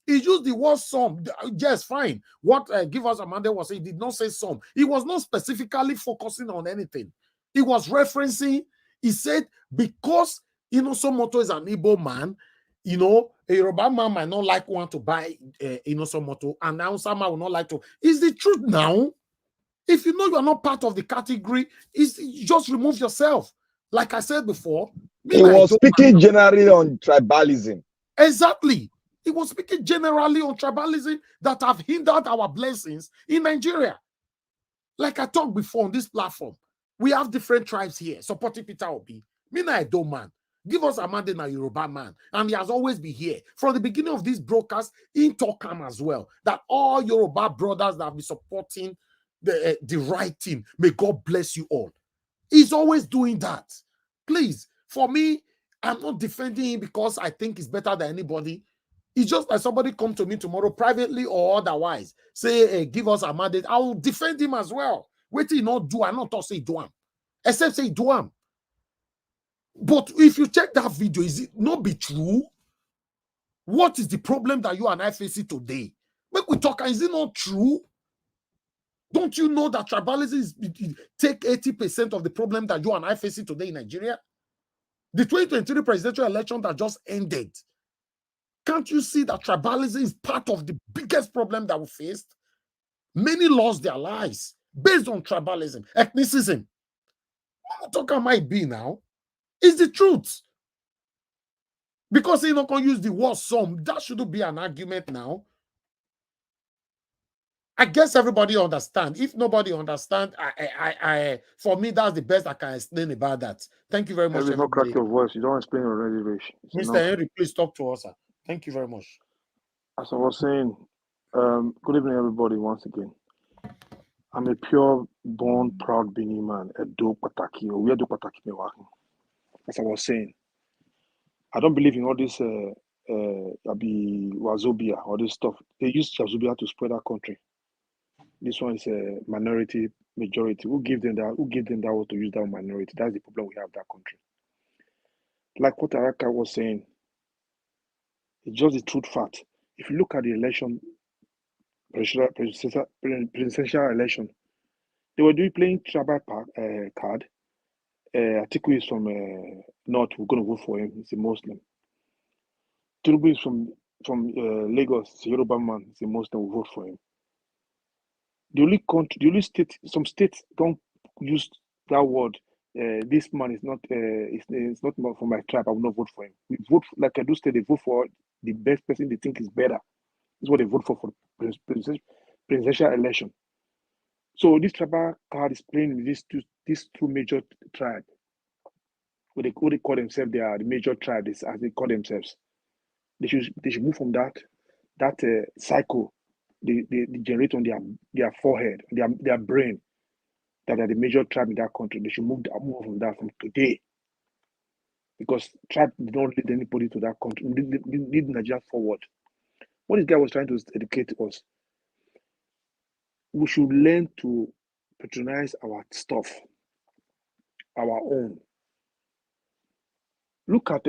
He used the word some. Yes, fine. What Give Us Amanda was saying, he did not say some. He was not specifically focusing on anything. He was referencing, he said, because Inosomoto is an Igbo man, you know, a Yoruba man might not like one to buy Inosomoto, and now someone will not like to. It's the truth now. If you know you are not part of the category, just remove yourself. Like I said before, he was speaking generally on tribalism. Exactly. He was speaking generally on tribalism that have hindered our blessings in Nigeria. Like I talked before on this platform, we have different tribes here supporting Peter Obi. Me na Edo man. Give Us Amande na Yoruba man. And he has always been here. From the beginning of this broadcast, in Tokam as well, that all Yoruba brothers that have been supporting the right thing, may God bless you all. He's always doing that. Please, for me, I'm not defending him because I think he's better than anybody. It's just like somebody come to me tomorrow privately or otherwise, say, hey, Give Us a mandate. I will defend him as well. Wait till he not do, I not say do him. Except say do him. But if you check that video, is it not be true? What is the problem that you and I face today? Make we talk, is it not true? Don't you know that tribalism take 80% of the problem that you and I face today in Nigeria? The 2023 presidential election that just ended. Can't you see that tribalism is part of the biggest problem that we faced? Many lost their lives based on tribalism, ethnicism. What talk might be now? It's the truth. Because you're not going to use the word some, that shouldn't be an argument now. I guess everybody understand. If nobody understand, for me, that's the best I can explain about that. Thank you very much, Every no crack your voice. You don't explain already, Rich. Mr. Henry, please talk to us, sir. Thank you very much. As I was saying, good evening, everybody, once again. I'm a pure, born, proud Benin man, a dope pataki, or we are dope pataki me working. As I was saying, I don't believe in all this wazobia, all this stuff. They use wazobia to spread our country. This one is a minority, majority. Who gave them that? Who gave them that word to use that minority? That's the problem we have in that country. Like what Araka was saying, it's just the truth fact. If you look at the election, presidential election, they were doing playing tribal card. Atiku is from North. We're going to vote for him. He's a Muslim. Tinubu is from Lagos. He's a Yoruba man. He's a Muslim. We'll vote for him. The only country, the only state, some states don't use that word. This man is not. It's not for my tribe. I will not vote for him. We vote like I do state. They vote for the best person they think is better. This is what they vote for presidential election. So this tribal card is playing in these two major tribes. What they call themselves, they are the major tribes as they call themselves. They should move from that cycle they generate on their forehead, their brain, that are the major tribe in that country. They should move from that from today. because tribe did not lead anybody to that country, didn't lead Nigeria forward. What this guy was trying to educate us, we should learn to patronize our stuff, our own. Look at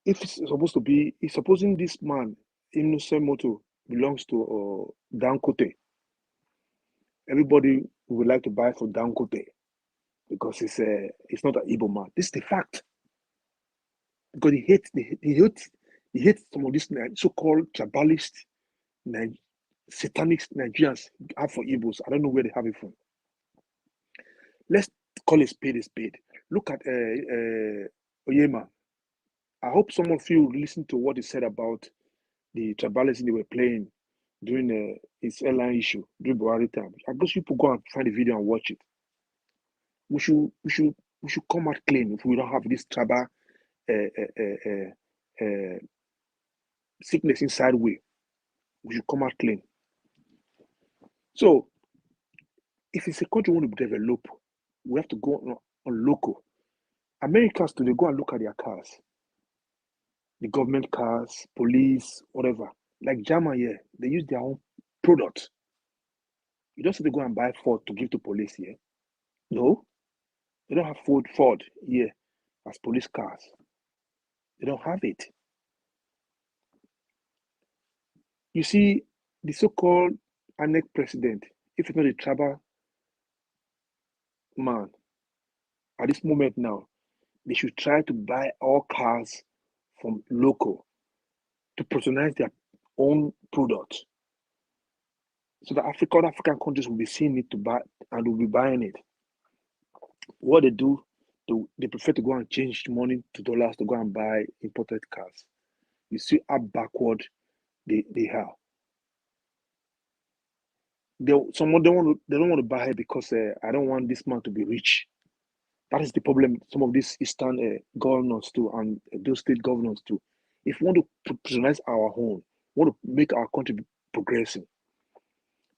if it's supposed to be, if supposing this man, Innocent Moto, belongs to Dangote, everybody would like to buy for Dangote because it's not an Igbo man. This is the fact. Because he hates some of these so-called tribalist, satanic Nigerians have for Igbos. I don't know where they have it from. Let's call a spade a spade. Look at Oyema. I hope some of you listened to what he said about the tribalism they were playing during his airline issue during Buhari time. I guess people go and find the video and watch it. We should come out clean if we don't have this tribal sickness inside we. We should come out clean. So, if it's a country we want to develop, we have to go on local. Americans today go and look at their cars, the government cars, police, whatever. Like German here, they use their own product. You don't have to go and buy Ford to give to police here. No, they don't have Ford here as police cars. They don't have it. You see, the so-called ANEC president, if it's not a tribal man, at this moment now, they should try to buy all cars from local to patronize their own product. So that African countries will be seeing it to buy and will be buying it. What they do, they prefer to go and change money to dollars to go and buy imported cars. You see how backward they are. They don't want to buy it because I don't want this man to be rich. That is the problem. Some of these Eastern governors too, and those state governors too. If we want to patronize our own, want to make our country progressing,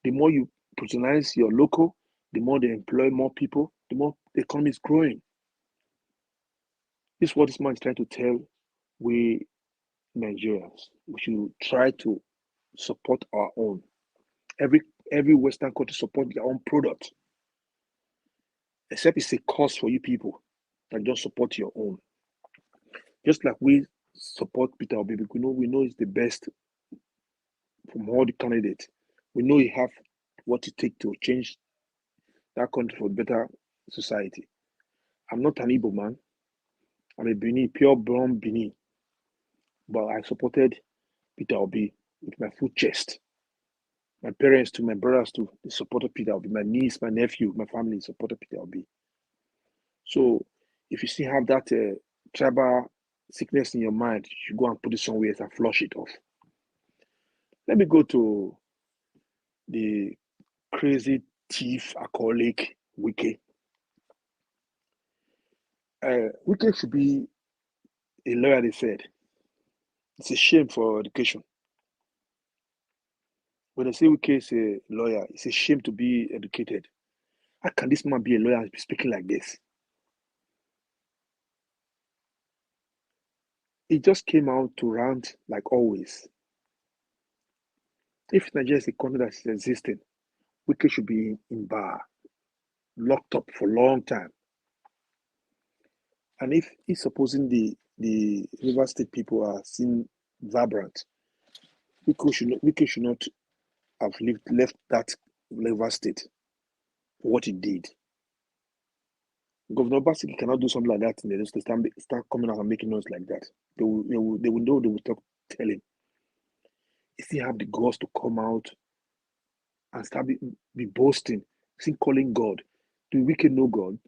the more you patronize your local, the more they employ more people, the more the economy is growing. This is what this man is trying to tell we Nigerians. We should try to support our own. Every Western country support their own product. Except it's a cost for you people that don't support your own. Just like we support Peter Obi, we know he's the best from all the candidates. We know he have what it takes to change that country for better society. I'm not an Igbo man. I'm a Bini, pure brown Bini. But I supported Peter Obi with my full chest. My parents too, my brothers too, they supported Peter Obi. My niece, my nephew, my family supported Peter Obi. So if you still have that tribal sickness in your mind, you should go and put it somewhere else and flush it off. Let me go to the crazy thief, alcoholic, Wike. Wike should be a lawyer, they said. It's a shame for education. When they say Wike is a lawyer, it's a shame to be educated. How can this man be a lawyer and be speaking like this? He just came out to rant like always. If Nigeria is a country that is existing, Wike should be in bar, locked up for a long time. And if he's supposing the River State people are seen vibrant, Wike should not have left that River State for what he did. Governor Basiki cannot do something like that and they start coming out and making noise like that. They will know, they will tell him. If he have the guts to come out and start be boasting, calling God, do Wike know God?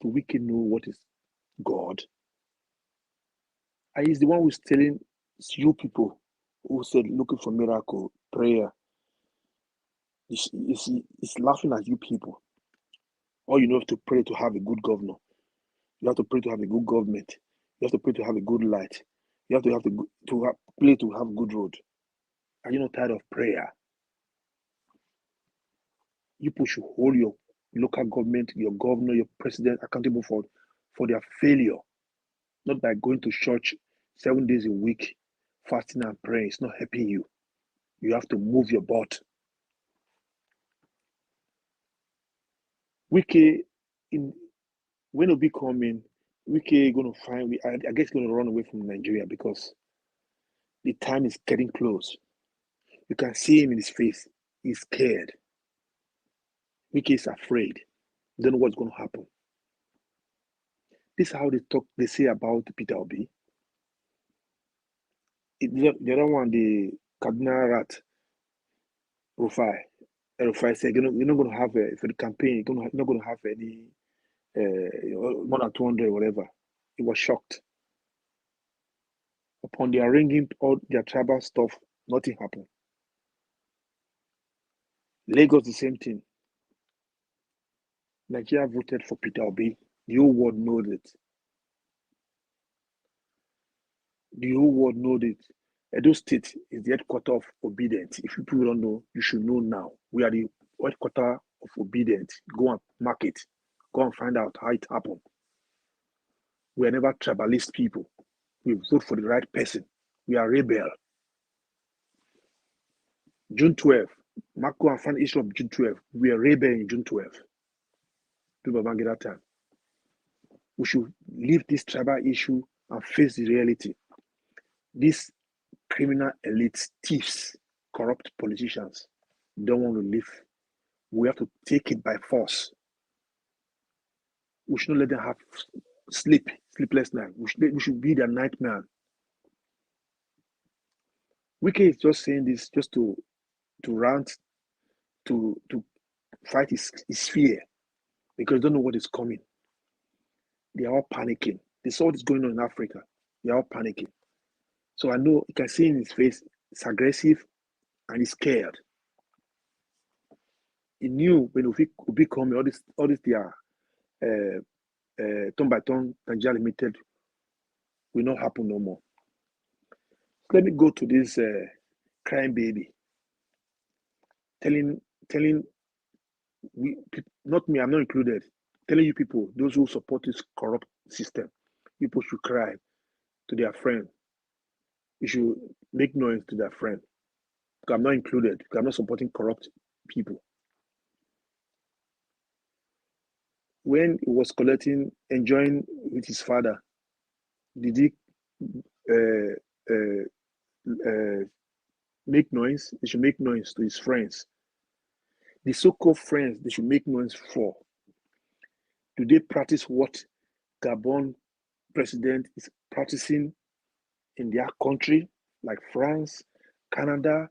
Do Wike know what is God? And he's the one who's telling you people who said looking for miracle, prayer. He's laughing at you people. All you know is to pray to have a good governor. You have to pray to have a good government. You have to pray to have a good light. You have to pray to have good road. Are you not tired of prayer? You people should hold your local government, your governor, your president accountable for their failure, not by going to church 7 days a week, fasting and praying. It's not helping you. You have to move your butt. Wike, when Obi come in, Wike gonna find. I guess gonna run away from Nigeria because the time is getting close. You can see him in his face. He's scared. Wike is afraid. Don't know what's going to happen. This is how they say about Peter Obi. The other one, the Cardinal Rat, Rufai said, you're not going to have, for the campaign, you're not going to have any, more than 200 or whatever. He was shocked. Upon their arranging all their tribal stuff, nothing happened. Lagos, the same thing. Nigeria voted for Peter Obi. The whole world knows it. The whole world knows it. Edo State is the headquarters of Obedient. If people don't know, you should know now. We are the headquarters of Obedient. Go and mark it. Go and find out how it happened. We are never tribalist people. We vote for the right person. We are rebel. June 12th. Marco and find the issue of June 12th. We are rebel in June 12th. People don't get that time. We should leave this tribal issue and face the reality. These criminal elites, thieves, corrupt politicians don't want to live. We have to take it by force. We should not let them have sleepless night. We should be their nightmare. Wike is just saying this just to rant, to fight his fear, because they don't know what is coming. They are all panicking. They saw what is going on in Africa. They are all panicking. So I know you can see in his face, it's aggressive and he's scared. He knew when Obi come, all this their turn by turn Nigeria Limited will not happen no more. Let me go to this crying baby, telling not me, I'm not included, telling you people, those who support this corrupt system, people should cry to their friend. You should make noise to their friend. Because I'm not included, because I'm not supporting corrupt people. When he was enjoying with his father, did he make noise? They should make noise to his friends. The so-called friends, they should make noise for. Do they practice what Gabon president is practicing in their country, like France, Canada,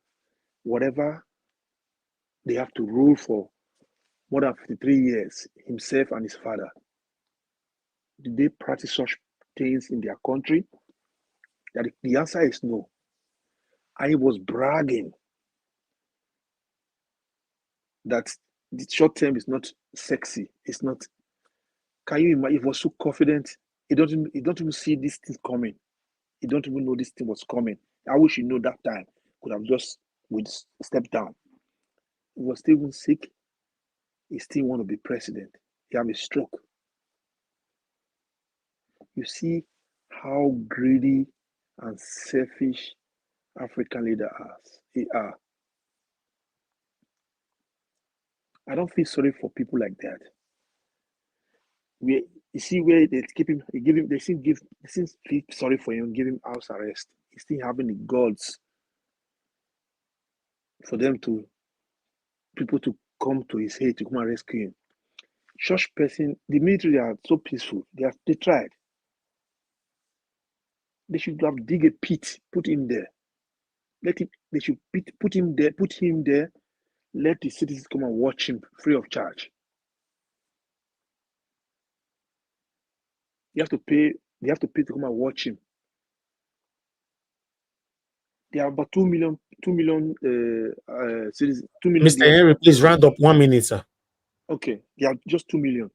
whatever? They have to rule for more than 53 years, himself and his father. Do they practice such things in their country? The answer is no. And he was bragging that the short term is not sexy. It's not. Can you imagine? He was so confident. He don't even see this thing coming. He don't even know this thing was coming. I wish he knew that time. Could have just stepped down. He was still even sick. He still want to be president. He have a stroke. You see how greedy and selfish African leaders are. I don't feel sorry for people like that. You see where they keep him, they seem feel sorry for him, give him house arrest. He's still having the gods for people to come to his aid, to come and rescue him. Such person, the military are so peaceful. They tried. They should have dig a pit, put him there. They should put him there. Let the citizens come and watch him free of charge. They have to pay to come and watch him. There are about 2 million citizens. 2 million. Mr. Henry, please round up 1 minute, sir. Okay, they are just 2 million.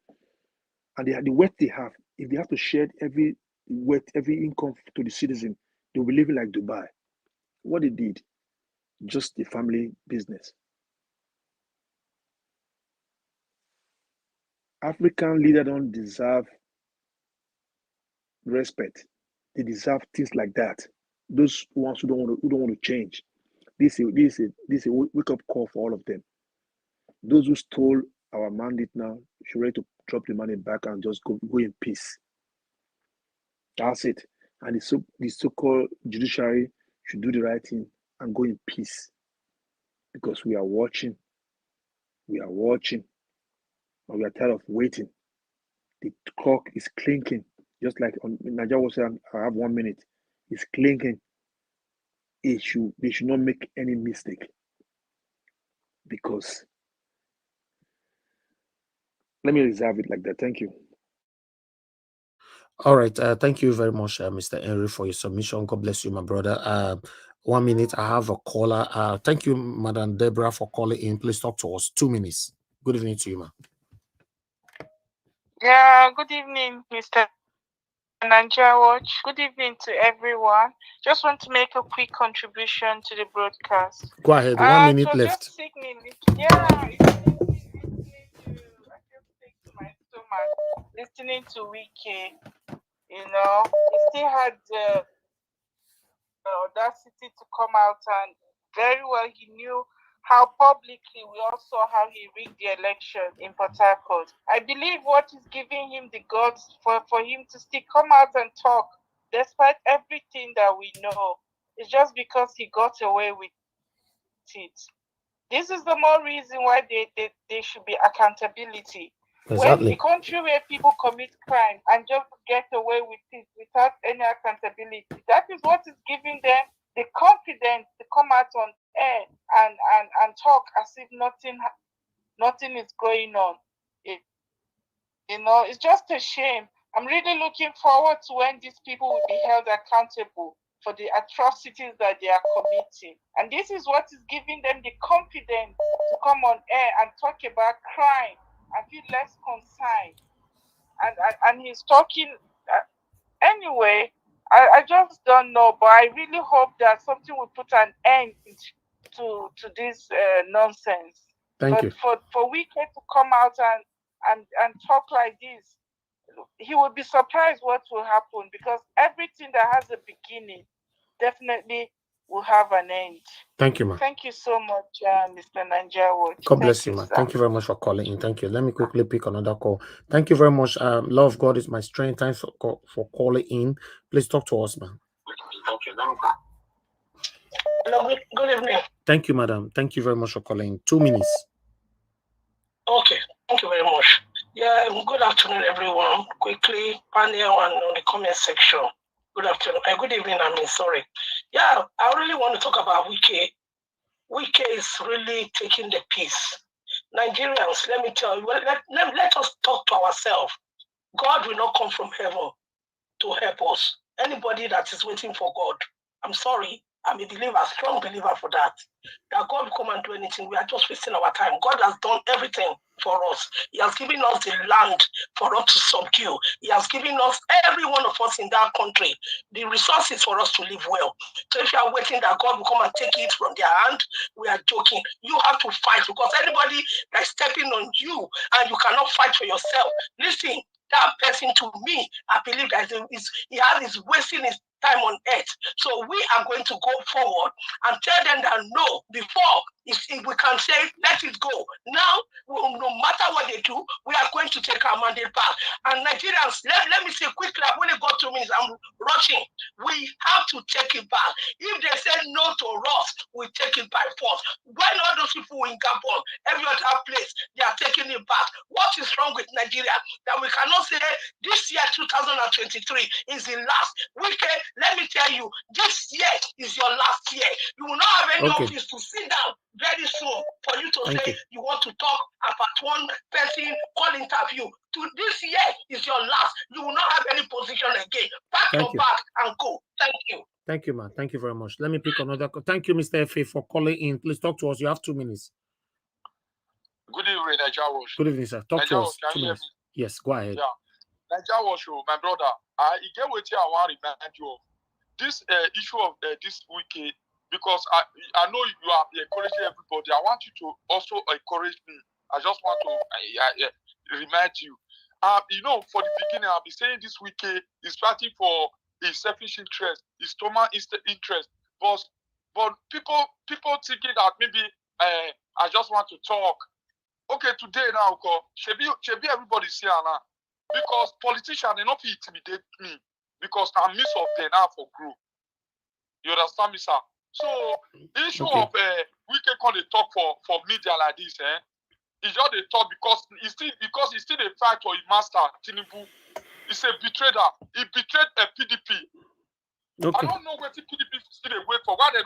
And the wealth they have, if they have to share every income to the citizen, they'll be living like Dubai. What they did, just the family business. African leaders don't deserve respect. They deserve things like that. Those ones who don't want to change. This is a wake up call for all of them. Those who stole our mandate now should ready to drop the money back and just go in peace. That's it. And the so-called judiciary should do the right thing and go in peace. Because we are watching. We are watching. And we are tired of waiting. The clock is clinking. Just like on Nigeria was saying, I have 1 minute. It's clinking. They should not make any mistake. Because let me reserve it like that. Thank you. All right. Thank you very much, Mr. Henry, for your submission. God bless you, my brother. 1 minute. I have a caller. Thank you, Madam Deborah, for calling in. Please talk to us. 2 minutes. Good evening to you, ma'am. Yeah, good evening, Mr. Nigeria Watch. Good evening to everyone. Just want to make a quick contribution to the broadcast. Go ahead. 1 minute it was left. Just sickening. Yeah, listening to Wiki, you know, he still had the audacity to come out, and very well he knew how publicly we all saw how he rigged the election in Port Harcourt. I believe what is giving him the guts for him to still come out and talk, despite everything that we know, is just because he got away with it. This is the more reason why there should be accountability. Exactly. When a country where people commit crime and just get away with it without any accountability, that is what is giving them the confidence to come out on air and talk as if nothing is going on. It's just a shame. I'm really looking forward to when these people will be held accountable for the atrocities that they are committing. And this is what is giving them the confidence to come on air and talk about crime and feel less concerned. And he's talking anyway. I just don't know, but I really hope that something will put an end to this nonsense. Thank you. For Wike to come out and talk like this, he will be surprised what will happen, because everything that has a beginning definitely will have an end. Thank you, ma'am. Thank you so much, Mr. Nigeria Watch. God bless you, man. Thank you very much for calling in. Thank you. Let me quickly pick another call. Thank you very much. Love of God is my strength. Thanks for calling in. Please talk to us, man. Hello, good evening. Thank you, madam. Thank you very much for calling in. 2 minutes. Okay, thank you very much. Yeah, good afternoon, everyone. Quickly, panel and on the comment section. Good afternoon. Good evening, sorry. Yeah, I really want to talk about Wike. Wike is really taking the piece. Nigerians, let me tell you, let us talk to ourselves. God will not come from heaven to help us. Anybody that is waiting for God, I'm sorry, I'm a believer, a strong believer for that. That God will come and do anything. We are just wasting our time. God has done everything for us. He has given us the land for us to subdue. He has given us, every one of us in that country, the resources for us to live well. So if you are waiting that God will come and take it from their hand, we are joking. You have to fight, because anybody that is stepping on you and you cannot fight for yourself, listen, that person, to me, I believe that is wasting his time on earth. So we are going to go forward and tell them that no, before, if we can say, let it go. Now, no matter what they do, we are going to take our mandate back. And Nigerians, let me say quickly, I've only got 2 minutes, I'm rushing. We have to take it back. If they say no to us, we take it by force. When all those people in Gabon, every other place, they are taking it back. What is wrong with Nigeria? That we cannot say this year, 2023, is the last. Let me tell you, this year is your last year. You will not have any office to sit down very soon for you to say you want to talk about one person, call interview. This year is your last. You will not have any position again. Pack your bag and go. Thank you. Thank you, man. Thank you very much. Let me pick another call. Thank you, Mr. F.A., for calling in. Please talk to us. You have 2 minutes. Good evening, Nigeria. Good evening, sir. Talk to us. 2 minutes. Yes, go ahead. Yeah. Nigeria, my brother, you get what I want to remind you of. This issue of this weekend, because I know you are encouraging everybody. I want you to also encourage me I just want to remind you. You know, for the beginning, I'll be saying this weekend is fighting for his selfish interest, his stomach interest. But people thinking that maybe I just want to talk. Okay, today now, should be everybody's here now. Because politicians, they not intimidate me. Because I'm miss of them now for group. You understand me, sir? So the issue of we can call the talk for media like this, it's just a talk because it's still a fight for his master, Tinubu. He's a betrayer. He betrayed a PDP. Okay. I don't know what the PDP still wait for. Why they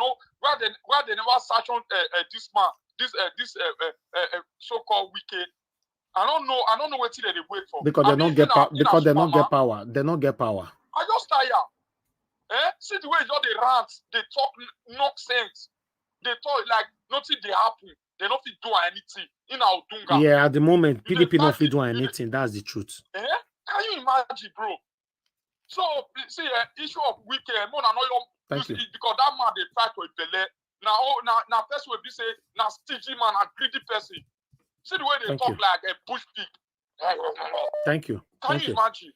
never sanction this man, this so-called wicked. I don't know what they wait for. Because they don't get power. Because they don't get power. They don't get power. I just tired. See the way they rant, they talk nonsense. They talk like nothing they happen. They don't do anything in our Dunga. Yeah, at the moment, PDP not fit do anything. That's the truth. Can you imagine, bro? So see, issue of wicked. Thank you. Because that man they fight for Bele. Now person will be say now stingy man and greedy person. See the way they talk like a bush pig. Thank you. Can you imagine?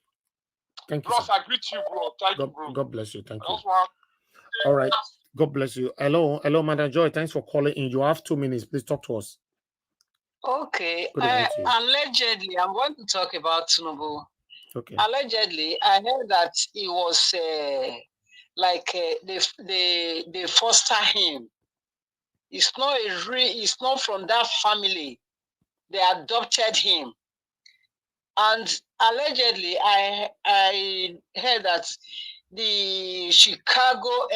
Thank you. Ross, I greet you, bro. Thank you, bro. God bless you. Thank you. All right. God bless you. Hello, Madam Joy. Thanks for calling in. You have 2 minutes. Please talk to us. Okay. Allegedly, I'm going to talk about Tinubu. Okay. Allegedly, I heard that he was they foster him. It's not from that family. They adopted him. And allegedly, I heard that the Chicago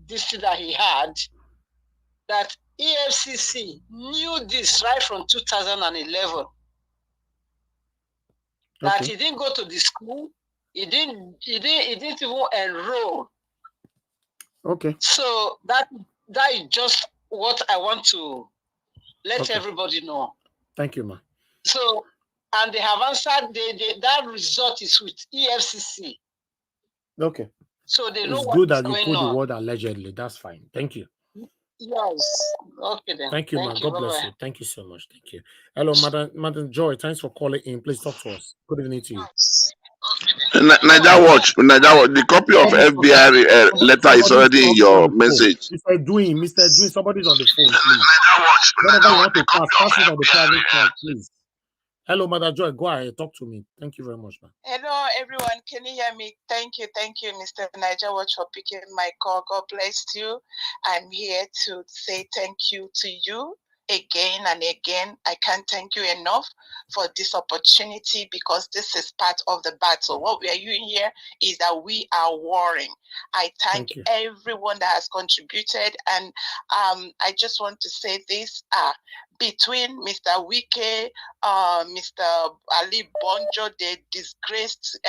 district that he had, that EFCC knew this right from 2011. That he didn't go to the school, he didn't even enroll. Okay. So that is just what I want to let everybody know. Thank you, ma. So, and they have answered, that result is with EFCC. Okay. So they know it's what good is that you going put the on. word allegedly. That's fine. Thank you. Yes. Okay then. Thank you, ma. God bless you. Thank you so much. Thank you. Hello, Madam Joy. Thanks for calling in. Please talk to us. Good evening to you. Naija Watch. The copy of FBI letter is already in your message. Mr. Doing, somebody's on the phone, please. Whatever you want to pass it on the private call, please. Hello, Madam Joy. Go ahead. Talk to me. Thank you very much, ma'am. Hello, everyone. Can you hear me? Thank you, Mr. Niger Watch, for picking my call. God bless you. I'm here to say thank you to you again and again. I can't thank you enough for this opportunity because this is part of the battle. What we are doing here is that we are warring. I thank everyone that has contributed, and I just want to say this. Between Mr. Wike, Mr. Ali Bonjo, the disgraced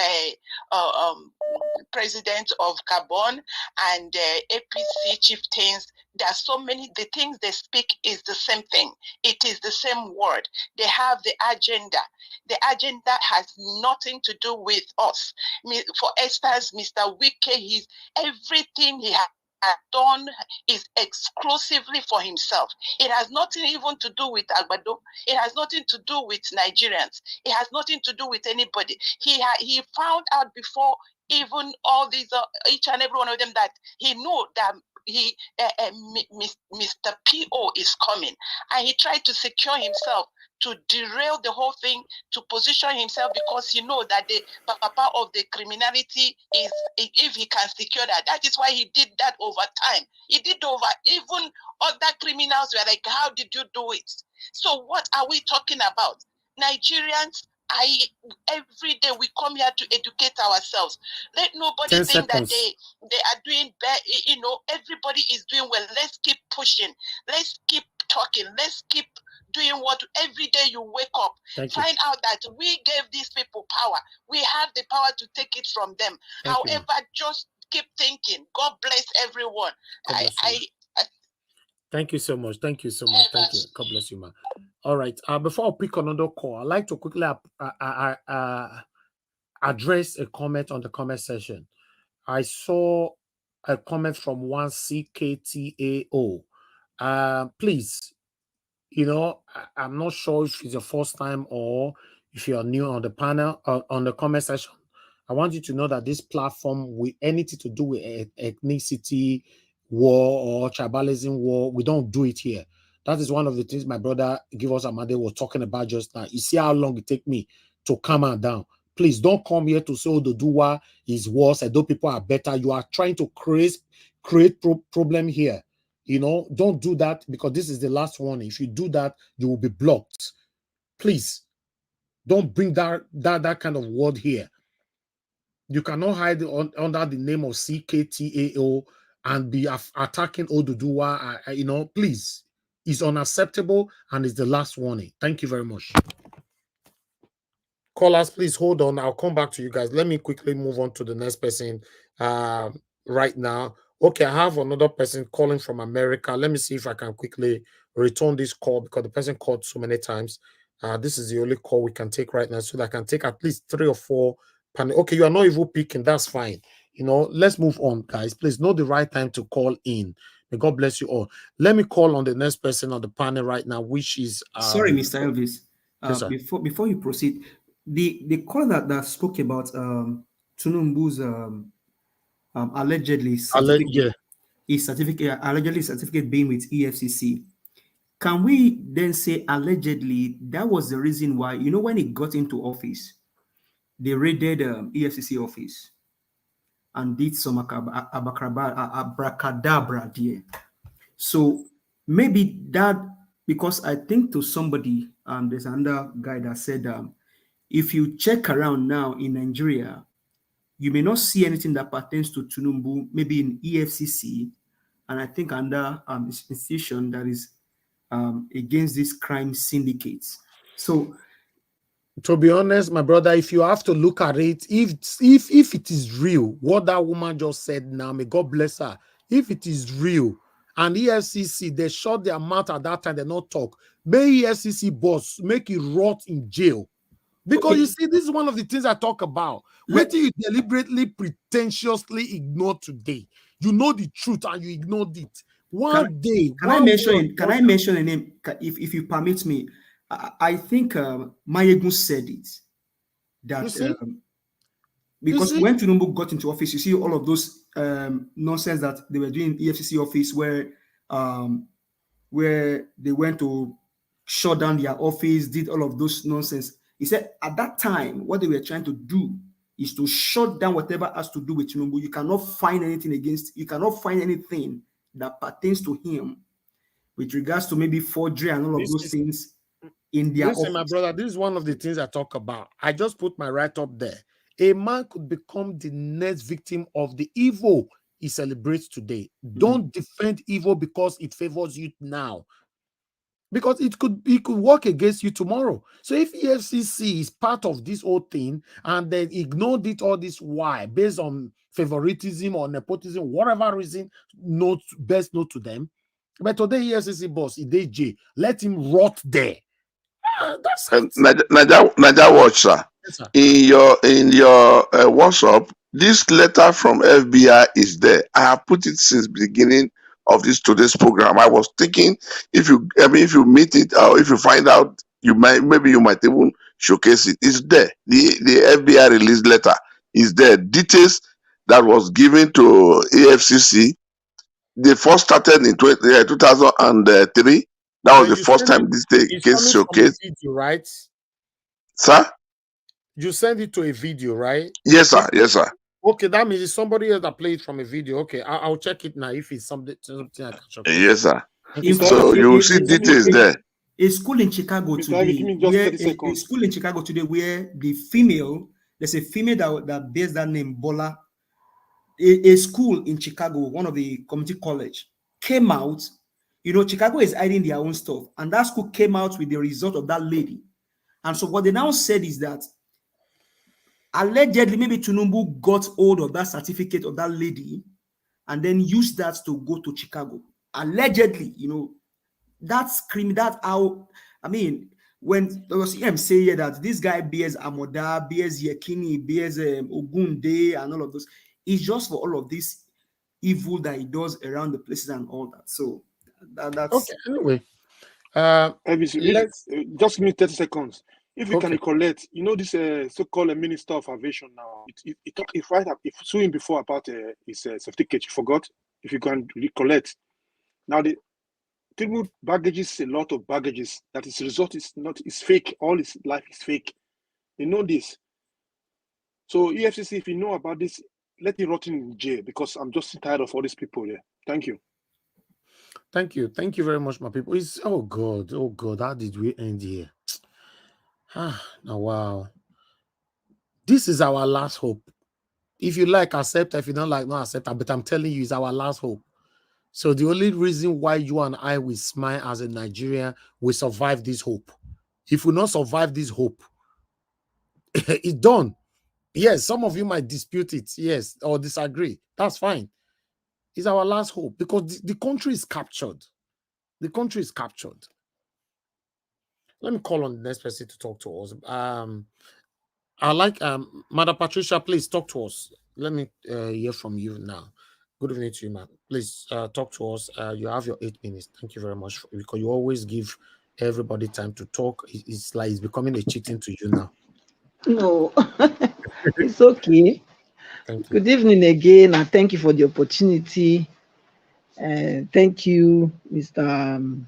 president of Gabon, and APC chieftains, there are so many, the things they speak is the same thing. It is the same word. They have the agenda. The agenda has nothing to do with us. For instance, Mr. Wike, everything he has done is exclusively for himself. It has nothing even to do with Agbado. It has nothing to do with Nigerians. It has nothing to do with anybody. He found out before even all these, each and every one of them, that he knew that Mr. P.O. is coming, and he tried to secure himself, to derail the whole thing, to position himself, because he knows that the papa of the criminality is, if he can secure that. That is why he did that over time. He did over, even other criminals were like, how did you do it? So what are we talking about? Nigerians, every day we come here to educate ourselves. Let nobody think that they are doing bad. Everybody is doing well. Let's keep pushing. Let's keep talking. Let's keep doing what every day you wake up. Find out that we gave these people power. We have the power to take it from them. However, just keep thinking. God bless everyone. Thank you so much. Thank you so much. Thank you. God bless you, ma. All right. Before I pick another call, I'd like to quickly address a comment on the comment section. I saw a comment from one CKTAO. Please, you know, I'm not sure if it's your first time or if you're new on the panel, on the comment section. I want you to know that this platform, with anything to do with ethnicity war or tribalism war, we don't do it here. That is one of the things my brother Give Us Amade was talking about just now. You see how long it take me to calm her down. Please don't come here to say, oh, the Dua is worse, and those people are better. You are trying to create problem here. You know, don't do that, because this is the last warning. If you do that, you will be blocked. Please don't bring that kind of word here. You cannot hide under the name of CKTAO and be attacking Oduduwa. You know, please. It's unacceptable, and it's the last warning. Thank you very much. Callers, please hold on. I'll come back to you guys. Let me quickly move on to the next person right now. Okay, I have another person calling from America. Let me see if I can quickly return this call, because the person called so many times. This is the only call we can take right now, so that I can take at least 3 or 4 panel. Okay, you are not even picking. That's fine. You know, let's move on, guys. Please know the right time to call in. May God bless you all. Let me call on the next person on the panel right now, which is sorry, Mr. Elvis. Yes, before you proceed, the caller that spoke about Tunumbu's allegedly certificate, allegedly certificate being with EFCC. Can we then say allegedly that was the reason why, you know, when he got into office, they raided EFCC office and did some abracadabra there. So maybe that, because I think to somebody, there's another guy that said, if you check around now in Nigeria, you may not see anything that pertains to Tunumbu, maybe in EFCC, and I think under institution that is against these crime syndicates. So, to be honest, my brother, if you have to look at it, if it is real, what that woman just said now, may God bless her. If it is real, and EFCC, they shut their mouth at that time, they not talk. May EFCC boss make it rot in jail. Because you see, this is one of the things I talk about. What do you deliberately, pretentiously ignore today? You know the truth and you ignored it. Can I mention a name? If you permit me, I think Mayegun said it. That because when Tinubu got into office, you see all of those nonsense that they were doing in EFCC office, where they went to shut down their office, did all of those nonsense. He said at that time, what they were trying to do is to shut down whatever has to do with Tinubu. You cannot find anything you cannot find anything that pertains to him with regards to maybe forgery and all of those things in their office. My brother, this is one of the things I talk about. I just put my right up there. A man could become the next victim of the evil he celebrates today. Don't defend evil because it favors you now, because it could work against you tomorrow. So if EFCC is part of this whole thing and they ignored it all this while based on favoritism or nepotism, whatever reason, best known to them, but today EFCC boss, Ideje, let him rot there. That's Naja watch, sir. Yes, sir. In your WhatsApp, this letter from FBI is there. I have put it since beginning of today's program. I was thinking if you meet it or if you find out, you might even showcase it. It's there. The FBI release letter is there. Details that was given to AFCC. They first started in 2003. That was the first time this case showcased. Right? Sir? You send it to a video, right? Yes, sir. Yes, sir. Okay, that means it's somebody else that played from a video. Okay, I'll check it now if it's something I can check. Yes, sir. So you will see details there. A school in Chicago today, where the female, there's a female that bears that name, Bola. A school in Chicago, one of the community college, came out. You know, Chicago is hiding their own stuff, and that school came out with the result of that lady. And so what they now said is that allegedly maybe Tunumbu got hold of that certificate of that lady and then used that to go to Chicago. Allegedly, you know, that's screaming that out. I mean, when there was him say that this guy bears Amoda, bears Yekini, bears Ogunde, and all of those, it's just for all of this evil that he does around the places and all that. So that's okay. Anyway, Elvis, Let's just give me 30 seconds. If you can okay. recollect, you know this so-called Minister of Aviation now. It right up, if suing before about his certificate, you forgot. If you can recollect, now the people baggages a lot of baggages. That his result is not is fake. All his life is fake. They know this. So EFCC, if you know about this, let it rot in jail because I'm just tired of all these people there. Thank you. Thank you. Thank you very much, my people. It's oh God, how did we end here? Now wow. This is our last hope. If you like, accept. If you don't like, not accept. But I'm telling you, it's our last hope. So the only reason why you and I will smile as a Nigerian, we survive this hope. If we not survive this hope, it's done. Yes, some of you might dispute it, yes, or disagree. That's fine. It's our last hope because the country is captured. The country is captured. Let me call on the next person to talk to us. I like Madam Patricia, please talk to us. Let me hear from you now. Good evening to you, ma'am. Please talk to us. You have your 8 minutes. Thank you very much because you always give everybody time to talk. It's like it's becoming a cheating to you now. No, it's okay. Thank you. Good evening again, and thank you for the opportunity. Thank you, Mr.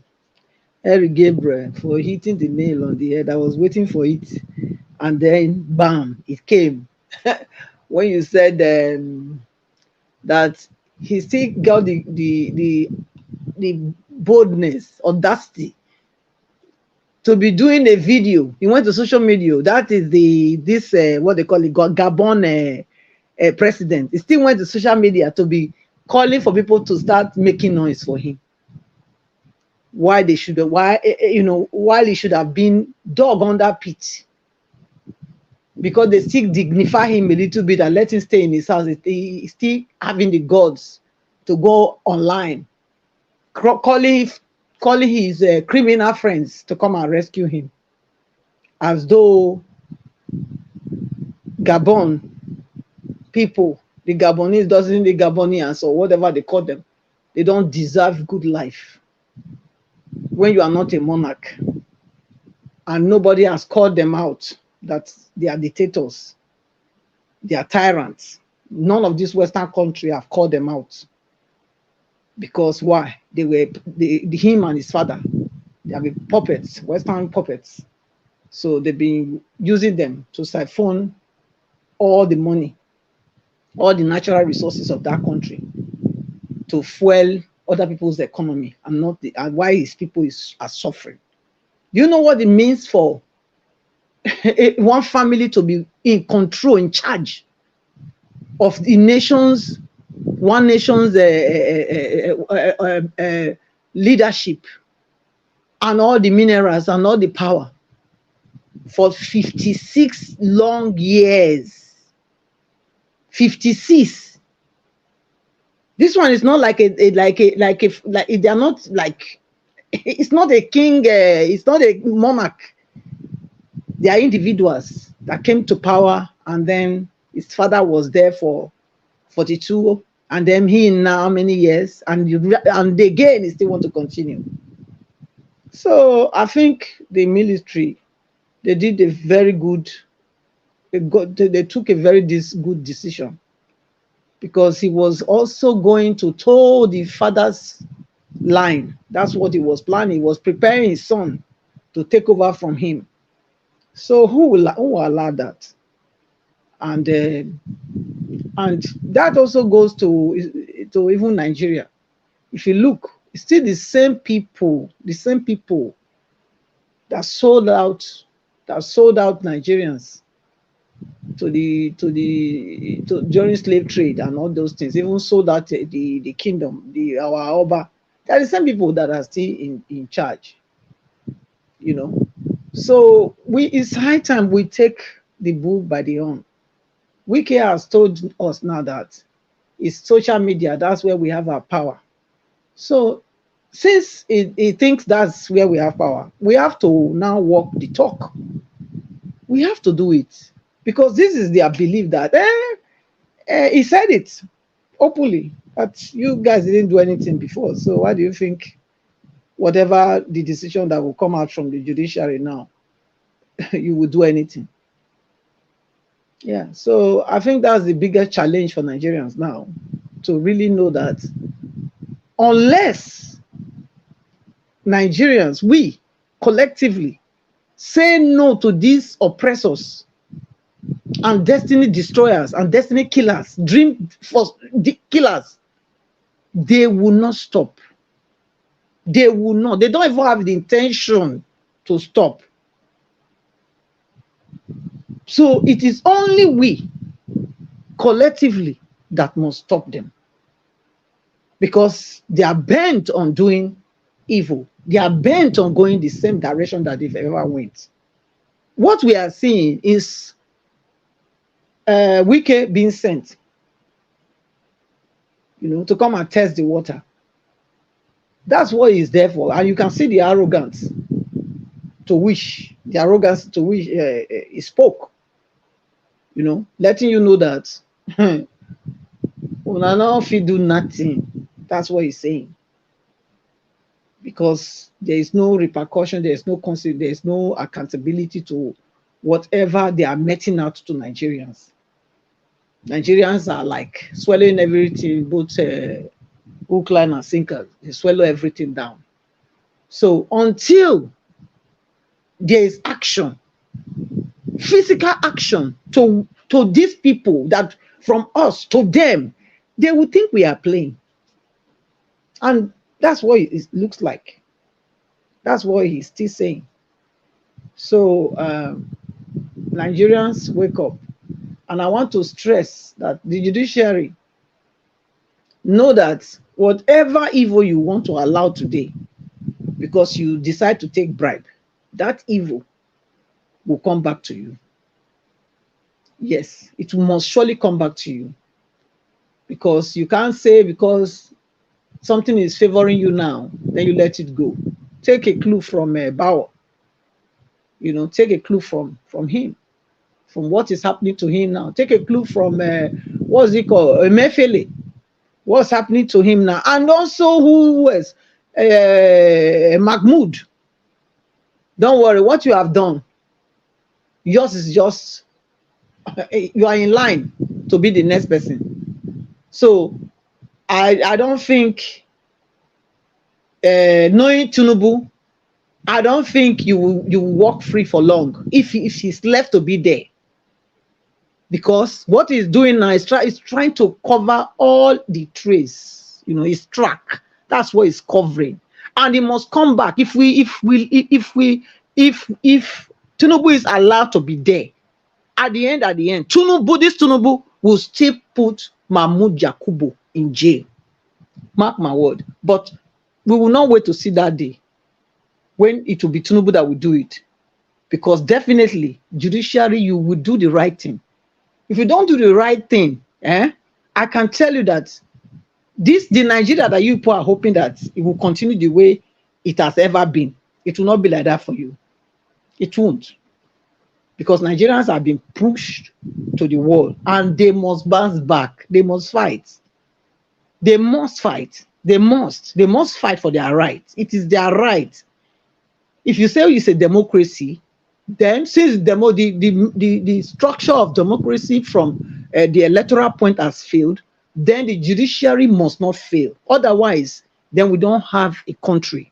Eric Gabriel, for hitting the nail on the head. I was waiting for it, and then bam, it came. When you said that he still got the boldness, audacity to be doing a video. He went to social media. That is this what they call it, Gabon president. He still went to social media to be calling for people to start making noise for him. Why they should, why while he should have been dug under pit, because they still dignify him a little bit and let him stay in his house. He's still having the guts to go online, calling his criminal friends to come and rescue him, as though Gabon people, the Gabonese, the Gabonians or whatever they call them, they don't deserve good life. When you are not a monarch and nobody has called them out that they are dictators, they are tyrants. None of these Western countries have called them out. Because why? They were him and his father. They have been puppets, Western puppets. So they've been using them to siphon all the money, all the natural resources of that country to fuel other people's economy and not and why his people are suffering. Do you know what it means for one family to be in control, in charge of the nation's, one nation's leadership and all the minerals and all the power for 56 long years? 56. This one is not like they are not like, it's not a king, it's not a monarch. They are individuals that came to power, and then his father was there for 42, and then he now how many years, and again he still want to continue. So I think the military, they did a very good, they took a very good decision, because he was also going to toe the father's line. That's what he was planning. He was preparing his son to take over from him. So who will allow that? And that also goes to even Nigeria. If you look, it's still the same people that sold out Nigerians during slave trade and all those things, even sold out the kingdom, our Oba. They're the same people that are still in charge, you know. So it's high time we take the bull by the horn. Wiki has told us now that it's social media, that's where we have our power. So since he thinks that's where we have power, we have to now walk the talk. We have to do it, because this is their belief that he said it openly, but you guys didn't do anything before. So why do you think whatever the decision that will come out from the judiciary now, you will do anything. Yeah, so I think that's the biggest challenge for Nigerians now, to really know that unless Nigerians, we collectively say no to these oppressors and destiny destroyers and destiny killers, dream killers, they will not stop. They will not. They don't even have the intention to stop. So it is only we collectively that must stop them, because they are bent on doing evil. They are bent on going the same direction that they've ever went. What we are seeing is Wike being sent, to come and test the water. That's what he's there for. And you can see the arrogance to which he spoke, letting you know that if you do nothing, that's what he's saying. Because there is no repercussion, there is no consequence, there is no accountability to whatever they are meting out to Nigerians. Nigerians are like swallowing everything, both hook, line, and sinker. They swallow everything down. So until there is action, physical action to these people, that from us to them, they will think we are playing. And that's what it looks like. That's what he's still saying. So Nigerians, wake up. And I want to stress that the judiciary know that whatever evil you want to allow today, because you decide to take bribe, that evil will come back to you. Yes, it must surely come back to you. Because you can't say because something is favoring you now, then you let it go. Take a clue from Bauer. Take a clue from him, from what is happening to him now. Take a clue from, what's it called, Mefele. What's happening to him now. And also who was Mahmoud. Don't worry, what you have done, yours is just, you are in line to be the next person. So I don't think, knowing Tinubu, I don't think you will walk free for long if he's left to be there. Because what he's doing now is trying to cover all the trace, his track. That's what he's covering, and he must come back. If Tinubu is allowed to be there, at the end, this Tinubu will still put Mahmoud Yakubu in jail. Mark my word. But we will not wait to see that day when it will be Tinubu that will do it, because definitely judiciary, you will do the right thing. If you don't do the right thing, I can tell you that the Nigeria that you people are hoping that it will continue the way it has ever been, it will not be like that for you. It won't. Because Nigerians have been pushed to the wall and they must bounce back. They must fight. They must fight. They must fight for their rights. It is their right. If you say it's a democracy, then since the structure of democracy from the electoral point has failed, then the judiciary must not fail. Otherwise, then we don't have a country.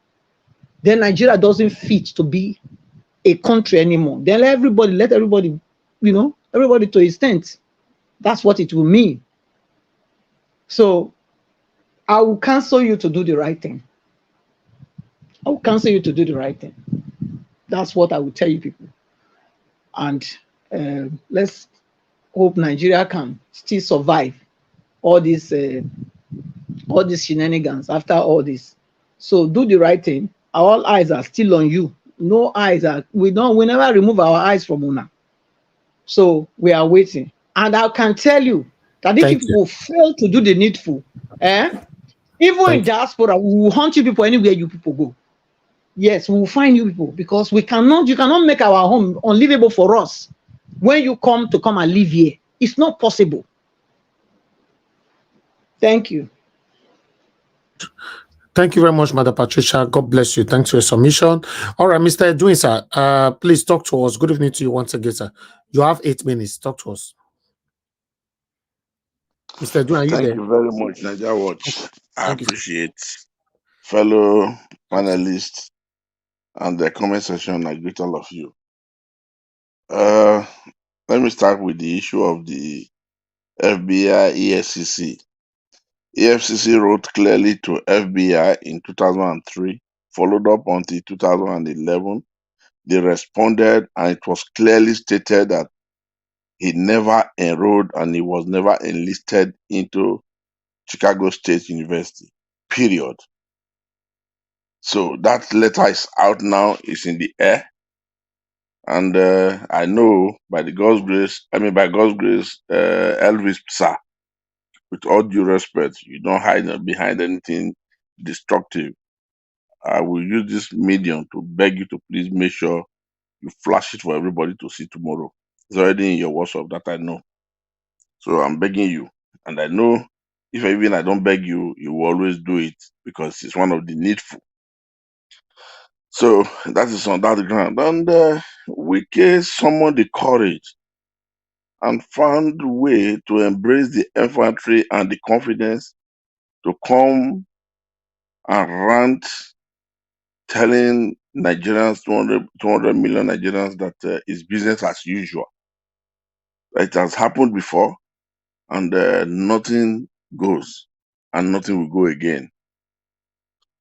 Then Nigeria doesn't fit to be a country anymore. Then let everybody, everybody to his tent. That's what it will mean. So I will counsel you to do the right thing. I will counsel you to do the right thing. That's what I will tell you people. And let's hope Nigeria can still survive all these shenanigans after all this. So do the right thing. All eyes are still on you. No eyes are, we never remove our eyes from Una. So we are waiting. And I can tell you that if people fail to do the needful, even in diaspora, we will hunt you people anywhere you people go. Yes, we will find you people, because you cannot make our home unlivable for us when you come and live here. It's not possible. Thank you. Thank you very much, Mother Patricia. God bless you. Thanks for your submission. All right, Mr. Edwin, sir, please talk to us. Good evening to you once again, sir. You have 8 minutes. Talk to us. Mr. Edwin, are you Thank there? you very much, Nigeria Watch. I Thank you, sir. appreciate fellow panelists and the comment section. I greet all of you. Let me start with the issue of the FBI EFCC. EFCC wrote clearly to FBI in 2003, followed up until 2011. They responded, and it was clearly stated that he never enrolled and he was never enlisted into Chicago State University, period. So that letter is out now, it's in the air. And I know by God's grace, Elvis, sir, with all due respect, you don't hide behind anything destructive. I will use this medium to beg you to please make sure you flash it for everybody to see tomorrow. It's already in your WhatsApp, that I know. So I'm begging you. And I know if even I don't beg you, you will always do it because it's one of the needful. So that is on that ground. And Wike summoned the courage and found a way to embrace the infantry and the confidence to come and rant, telling Nigerians, 200 million Nigerians, that it's business as usual. It has happened before, and nothing goes, and nothing will go again.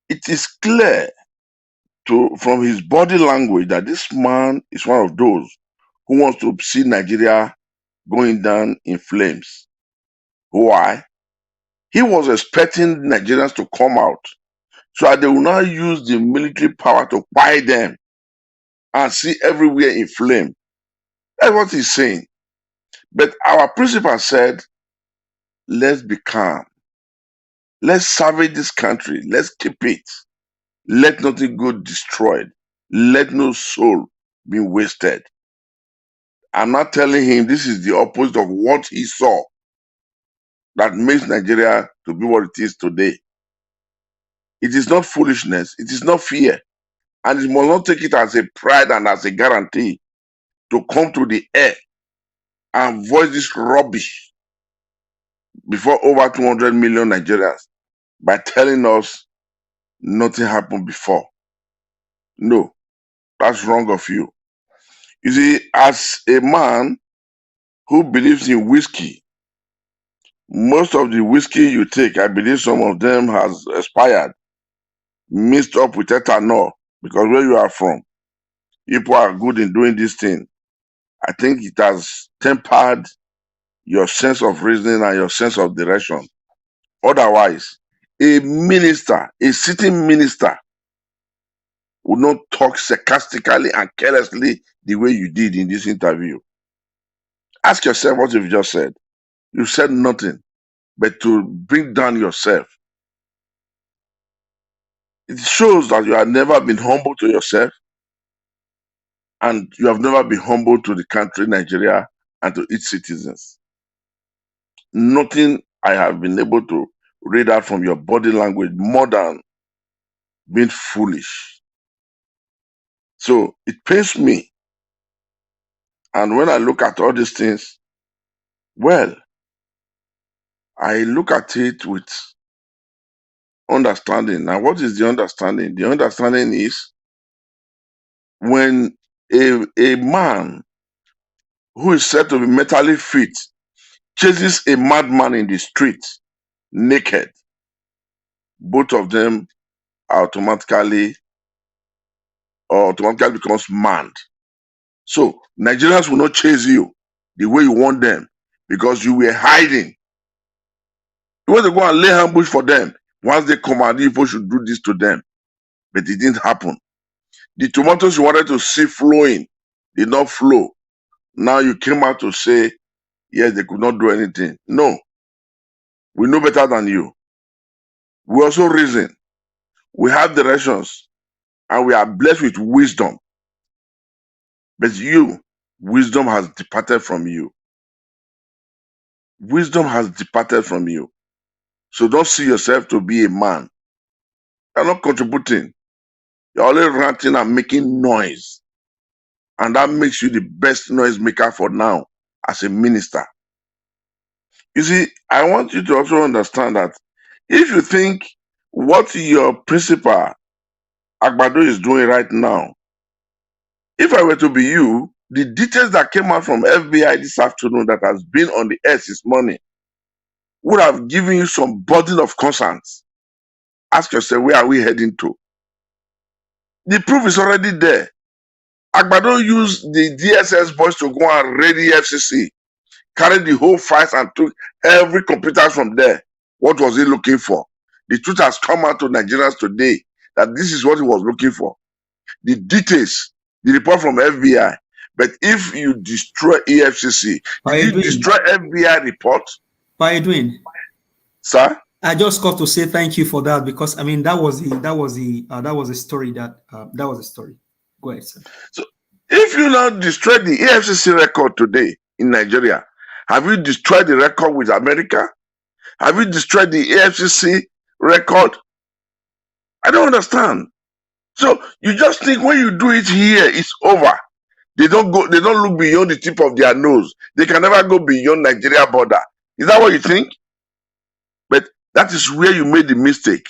It is clear from his body language that this man is one of those who wants to see Nigeria going down in flames. Why? He was expecting Nigerians to come out so that they will not use the military power to buy them and see everywhere in flame. That's what he's saying. But our principal said, let's be calm. Let's salvage this country. Let's keep it. Let nothing go destroyed. Let no soul be wasted. I'm not telling him this is the opposite of what he saw that makes Nigeria to be what it is today. It is not foolishness. It is not fear. And it must not take it as a pride and as a guarantee to come to the air and voice this rubbish before over 200 million Nigerians by telling us nothing happened before. No, that's wrong of you. You see, as a man who believes in whiskey, most of the whiskey you take, I believe some of them has expired, mixed up with ethanol, because where you are from, people are good in doing this thing. I think it has tempered your sense of reasoning and your sense of direction. Otherwise, a minister, a sitting minister, would not talk sarcastically and carelessly the way you did in this interview. Ask yourself what you've just said. You said nothing but to bring down yourself. It shows that you have never been humble to yourself and you have never been humble to the country, Nigeria, and to its citizens. Nothing I have been able to read out from your body language more than being foolish. So it pains me. And when I look at all these things, well, I look at it with understanding. Now, what is the understanding? The understanding is when a man who is said to be mentally fit chases a madman in the street naked, both of them are automatically becomes mad. So Nigerians will not chase you the way you want them because you were hiding. You want to go and lay ambush for them. Once they come out, people should do this to them. But it didn't happen. The tomatoes you wanted to see flowing did not flow. Now you came out to say, yes, they could not do anything. No. We know better than you. We also reason. We have directions. And we are blessed with wisdom. But wisdom has departed from you. Wisdom has departed from you. So don't see yourself to be a man You're not contributing. You're only ranting and making noise. And that makes you the best noise maker for now as a minister. You see, I want you to also understand that if you think what your principal Agbado is doing right now, if I were to be you, the details that came out from FBI this afternoon that has been on the air this morning would have given you some burden of concerns. Ask yourself, where are we heading to? The proof is already there. Agbado used the DSS boys to go and raid the FCC, carried the whole files and took every computer from there. What was he looking for? The truth has come out to Nigerians today that this is what he was looking for. The details, the report from FBI. But if you destroy EFCC, did you destroy FBI report? By Edwin, sir, I just got to say thank you for that, because I mean that was a story that was a story. Go ahead, sir. So if you now destroy the EFCC record today in Nigeria, have you destroyed the record with America? Have you destroyed the EFCC record? I don't understand. So you just think when you do it here, it's over. They don't look beyond the tip of their nose. They can never go beyond Nigeria border. Is that what you think? But that is where you made the mistake.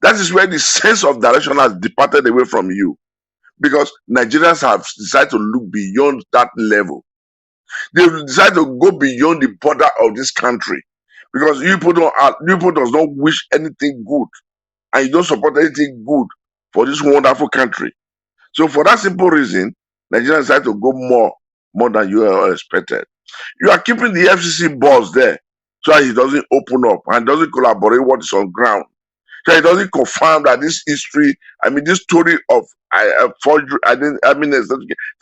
That is where the sense of direction has departed away from you. Because Nigerians have decided to look beyond that level. They've decided to go beyond the border of this country. Because you people does not wish anything good. And you don't support anything good for this wonderful country. So for that simple reason, Nigerians decide to go more than you all expected. You are keeping the FCC boss there so that he doesn't open up and doesn't collaborate what is on ground. So he doesn't confirm that this history, this story of forgery,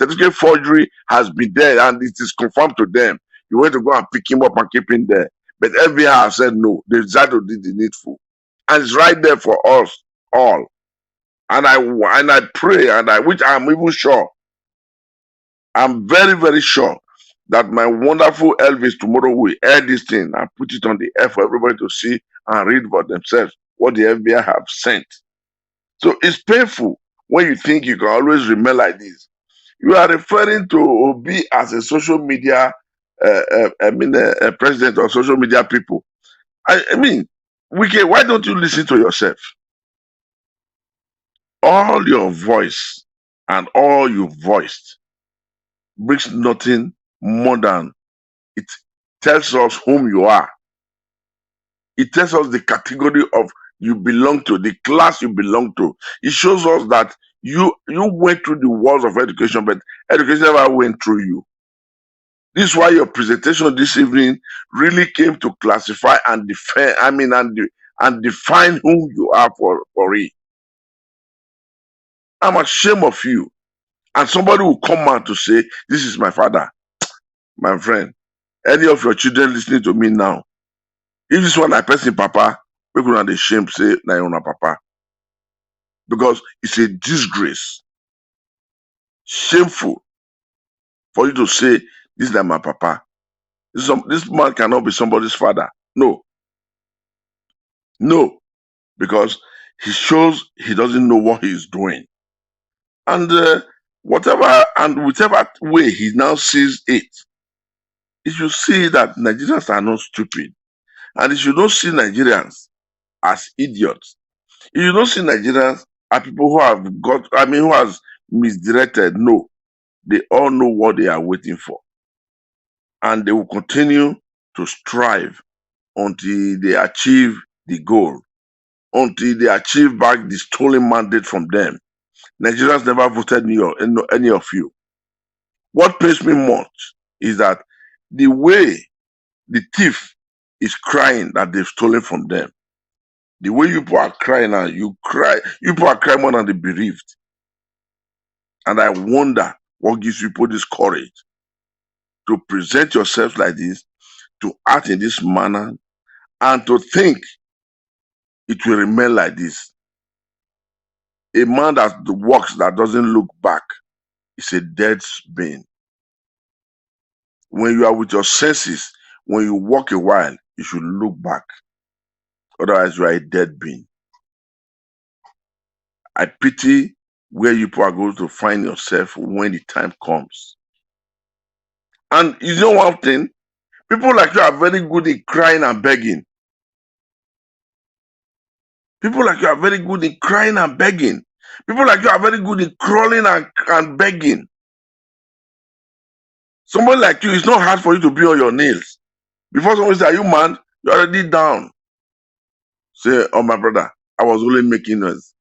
certificate forgery has been there and it is confirmed to them. You want to go and pick him up and keep him there. But FBI have said no. They decided to do the needful. And it's right there for us all. And I pray, which I'm even sure, I'm very, very sure that my wonderful Elvis tomorrow will air this thing and put it on the air for everybody to see and read for themselves what the FBI have sent. So it's painful when you think you can always remain like this. You are referring to Obi as a social media, a president of social media people. Why don't you listen to yourself? All your voice and all you voiced brings nothing more than it tells us whom you are. It tells us the category of you belong to, the class you belong to. It shows us that you went through the walls of education, but education never went through you. This is why your presentation this evening really came to classify and define, and define who you are for it. I'm ashamed of you. And somebody will come out to say, this is my father. My friend, any of your children listening to me now, if this one I person papa, we could not shame say na your papa. Because it's a disgrace. Shameful for you to say, this is not my papa. This man cannot be somebody's father. No. No. Because he shows he doesn't know what he's doing. And whichever way he now sees it, he should see that Nigerians are not stupid. And he should not see Nigerians as idiots. He should not see Nigerians as people who have who has misdirected. No. They all know what they are waiting for. And they will continue to strive until they achieve the goal, until they achieve back the stolen mandate from them. Nigerians never voted any of you. What pains me much is that the way the thief is crying that they've stolen from them, the way you people are crying now, you people are crying more than the bereaved. And I wonder what gives people this courage to present yourselves like this, to act in this manner, and to think it will remain like this. A man that walks that doesn't look back is a dead being. When you are with your senses, when you walk a while, you should look back. Otherwise, you are a dead being. I pity where you people are going to find yourself when the time comes. And you know one thing? People like you are very good in crying and begging. People like you are very good in crying and begging. People like you are very good in crawling and begging. Somebody like you, it's not hard for you to be on your nails. Before someone says, "Are you mad?" You're already down. Say, "Oh, my brother, I was only making noise.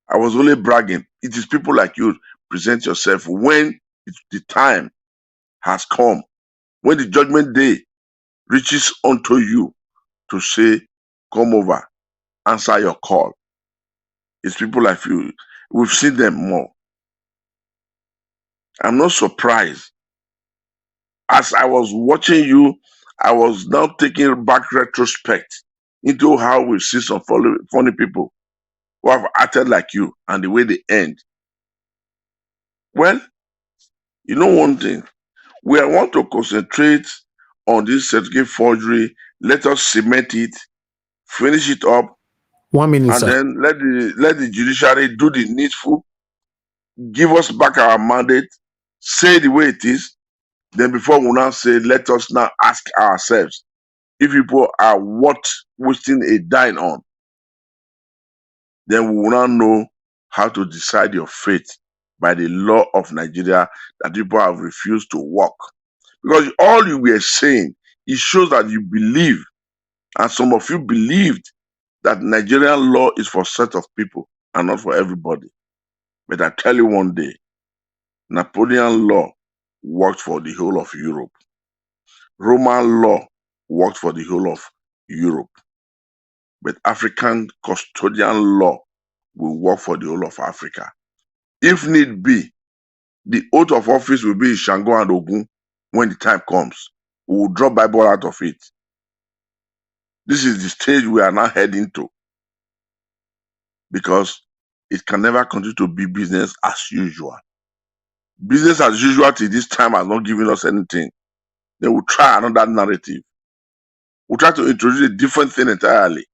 I was only bragging." It is people like you. Present yourself when the time has come, when the judgment day reaches unto you to say, "Come over, answer your call." It's people like you. We've seen them more. I'm not surprised. As I was watching you, I was now taking back retrospect into how we see some funny people who have acted like you and the way they end. Well, you know one thing, we want to concentrate on this certificate forgery. Let us cement it, finish it up, 1 minute, and sir. then let the judiciary do the needful, give us back our mandate, say the way it is. Then before we now say, let us now ask ourselves if people are worth wasting a dime on. Then we will now know how to decide your fate by the law of Nigeria that people have refused to walk. Because all you were saying, it shows that you believe, and some of you believed that Nigerian law is for a set of people and not for everybody. But I tell you one day, Napoleon law worked for the whole of Europe. Roman law worked for the whole of Europe. But African custodian law will work for the whole of Africa. If need be, the oath of office will be in Shango and Ogun when the time comes. We will drop Bible out of it. This is the stage we are now heading to. Because it can never continue to be business as usual. Business as usual till this time has not given us anything. Then we'll try another narrative. We'll try to introduce a different thing entirely.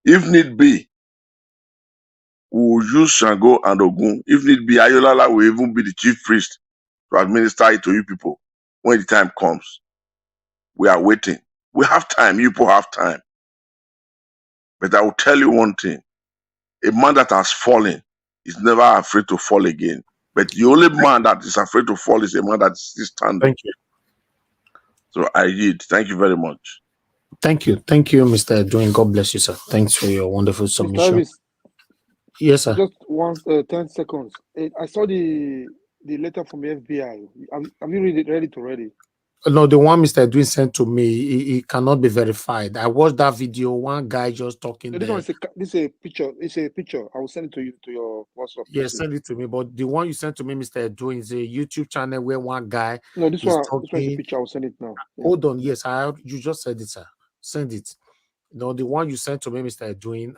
If need be, we will use Shango and Ogun. If need be, Ayolala will even be the chief priest to administer it to you people when the time comes. We are waiting. We have time. You people have time. But I will tell you one thing. A man that has fallen is never afraid to fall again. But the only man that is afraid to fall is a man that is still standing. Thank you. So I yield. Thank you very much. Thank you. Thank you, Mr. Edwin. God bless you, sir. Thanks for your wonderful Mr. submission. Elvis, Yes, sir. just 10 seconds. I saw the letter from the FBI. Have you read it already? No, the one Mr. Edwin sent to me, it cannot be verified. I watched that video. One guy just talking No, there. this is a picture. It's a picture. I will send it to you to your WhatsApp. Yes, send it to me. But the one you sent to me, Mr. Edwin, is a YouTube channel where one guy No, this is one is a talking. picture. I will send it now. Yeah. Hold on. Yes, you just said it, sir. Send it. No, the one you sent to me, Mr. Edwin,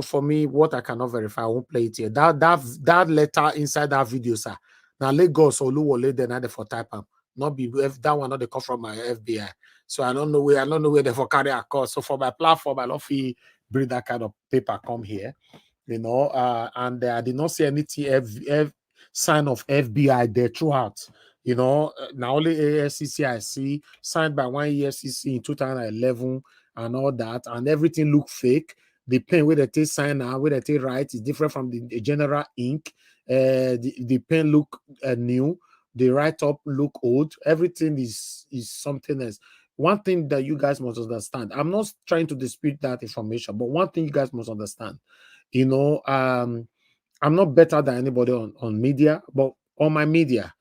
for me, what I cannot verify, I won't play it here. That letter inside that video, sir. Now Lagos or Luwole, then I for type am. Not be if that one not they come from my FBI. So I don't know where they for carry a course. So for my platform, I don't feel bring that kind of paper come here. And I did not see any sign of FBI there throughout. Now only ASCC I see signed by one EFCC in 2011 and all that, and everything look fake. The pen where they take sign now, where they take write is different from the general ink. The pen look new. The write up look old. Everything is something else. One thing that you guys must understand, I'm not trying to dispute that information, but one thing you guys must understand, I'm not better than anybody on media, but on my media,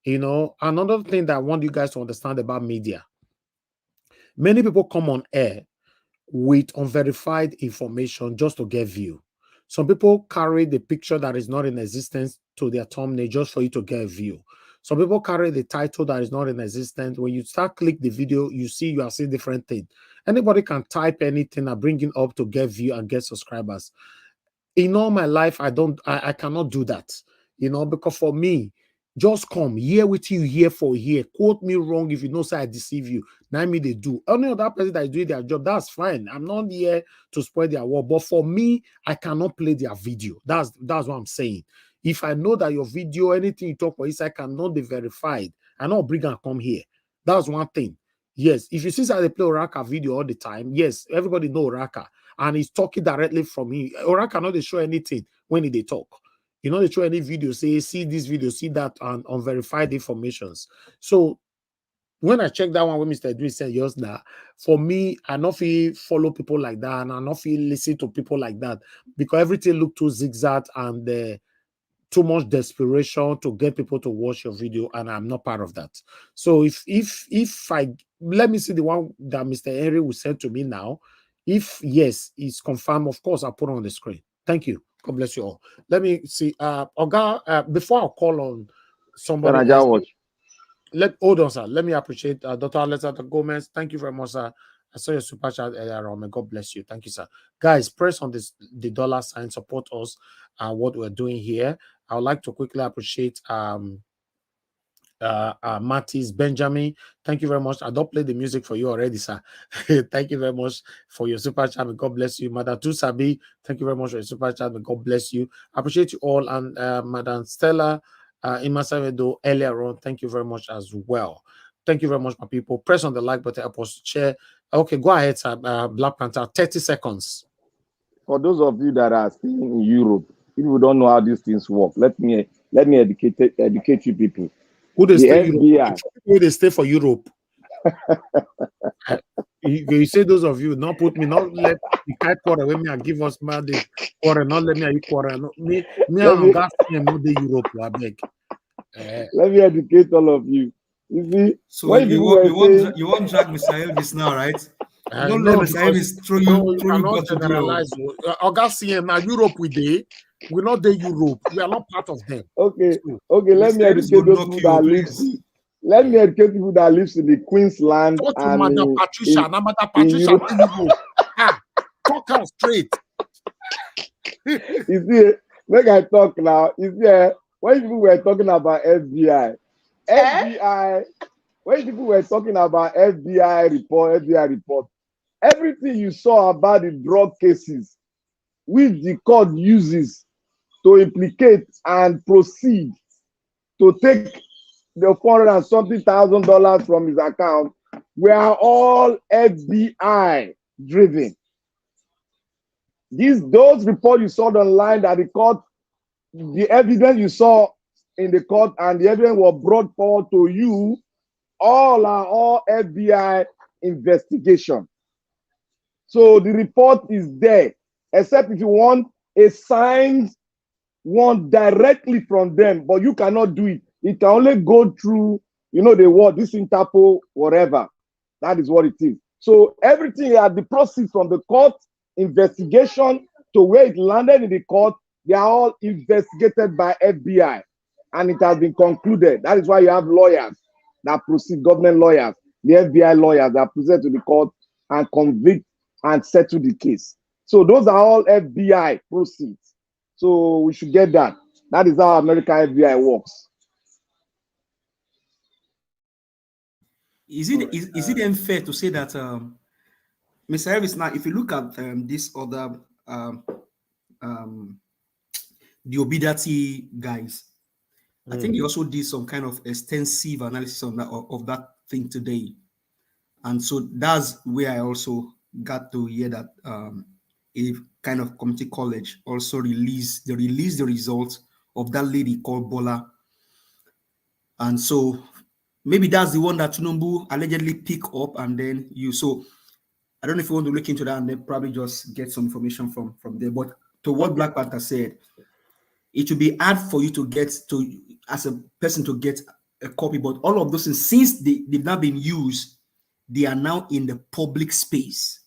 another thing that I want you guys to understand about media, many people come on air with unverified information just to get view. Some people carry the picture that is not in existence to their thumbnail just for you to get view. Some people carry the title that is not in existence. When you start click the video, you are seeing different things. Anybody can type anything and bring it up to get view and get subscribers. In all my life, I cannot do that, because for me, Just come here with you here for here. Quote me wrong if you know say I deceive you. Now me they do. Any other person that is doing their job, that's fine. I'm not here to spoil their work. But for me, I cannot play their video. That's what I'm saying. If I know that your video, anything you talk about, is I cannot be verified. I not bring and come here. That's one thing. Yes, if you see that they play Oraka video all the time, yes, everybody know Oraka, and he's talking directly from him. Oraka not they show anything when they talk. You know, they show any video, say, see this video, see that, on unverified informations. So when I check that one with Mr. Idris said just now, for me, I not feel follow people like that, and I not feel listen to people like that, because everything look too zigzag and too much desperation to get people to watch your video, and I'm not part of that. So if I let me see the one that Mr. Henry will send to me now. If yes, it's confirmed, of course, I'll put it on the screen. Thank you. God bless you all. Let me see. Oga, before I call on somebody else, hold on, sir. Let me appreciate Dr. Alexander Gomez. Thank you very much, sir. I saw your super chat earlier on. May God bless you. Thank you, sir. Guys, press on the dollar sign, support us what we're doing here. I would like to quickly appreciate Mattis Benjamin. Thank you very much. I don't play the music for you already, sir. Thank you very much for your super chat. May God bless you. Madam Tusabi, thank you very much for your super chat. May God bless you. I appreciate you all. And Madam Stella Imasavedo earlier on, thank you very much as well. Thank you very much, my people. Press on the like button, help us share. Okay, go ahead, sir. Black Panther, 30 seconds. For those of you that are staying in Europe, if you don't know how these things work, let me educate you people. Who they the stay FBI. Europe? Who they stay for Europe? You say those of you, not put me, not let the kite quarter when me and give us mad quarter, not let me and you quarter. Me and gas not the Europe, I beg. Let me educate all of you. You see, so you won't drag Mr. Elvis now, right? Don't let Mr. Elvis throw you cannot to generalize. Augustine, now Europe we're not the Europe. We are not part of them. Okay, so, okay. Let me educate those people that lives. Let me educate people that lives in the Queensland talk to and Madam Patricia. Now Madam Patricia, talk her straight. You see, make I talk now. You see, when people were talking about FBI, when people were talking about FBI report, everything you saw about the drug cases, which the court uses to implicate and proceed to take the $400 and something thousand from his account, we are all FBI driven. Those reports you saw online that the court, the evidence you saw in the court and the evidence was brought forward to you, all FBI investigation. So the report is there, except if you want a signed one directly from them, but you cannot do it. It can only go through, this Interpol, whatever. That is what it is. So everything at the process from the court investigation to where it landed in the court, they are all investigated by FBI. And it has been concluded. That is why you have lawyers that proceed, government lawyers, the FBI lawyers that present to the court and convict and settle the case. So those are all FBI proceeds. So we should get that. That is how American FBI works. Is it then fair to say that Mr. Elvis, now if you look at this other the Obi and Datti guys, I think he also did some kind of extensive analysis on that of that thing today. And so that's where I also got to hear that a kind of community college also released the results of that lady called Bola. And so maybe that's the one that Tinubu allegedly picked up, and then so I don't know if you want to look into that and then probably just get some information from there. But to what Black Panther said, it will be hard for you to get to, as a person, to get a copy, but all of those things, since they've not been used, they are now in the public space.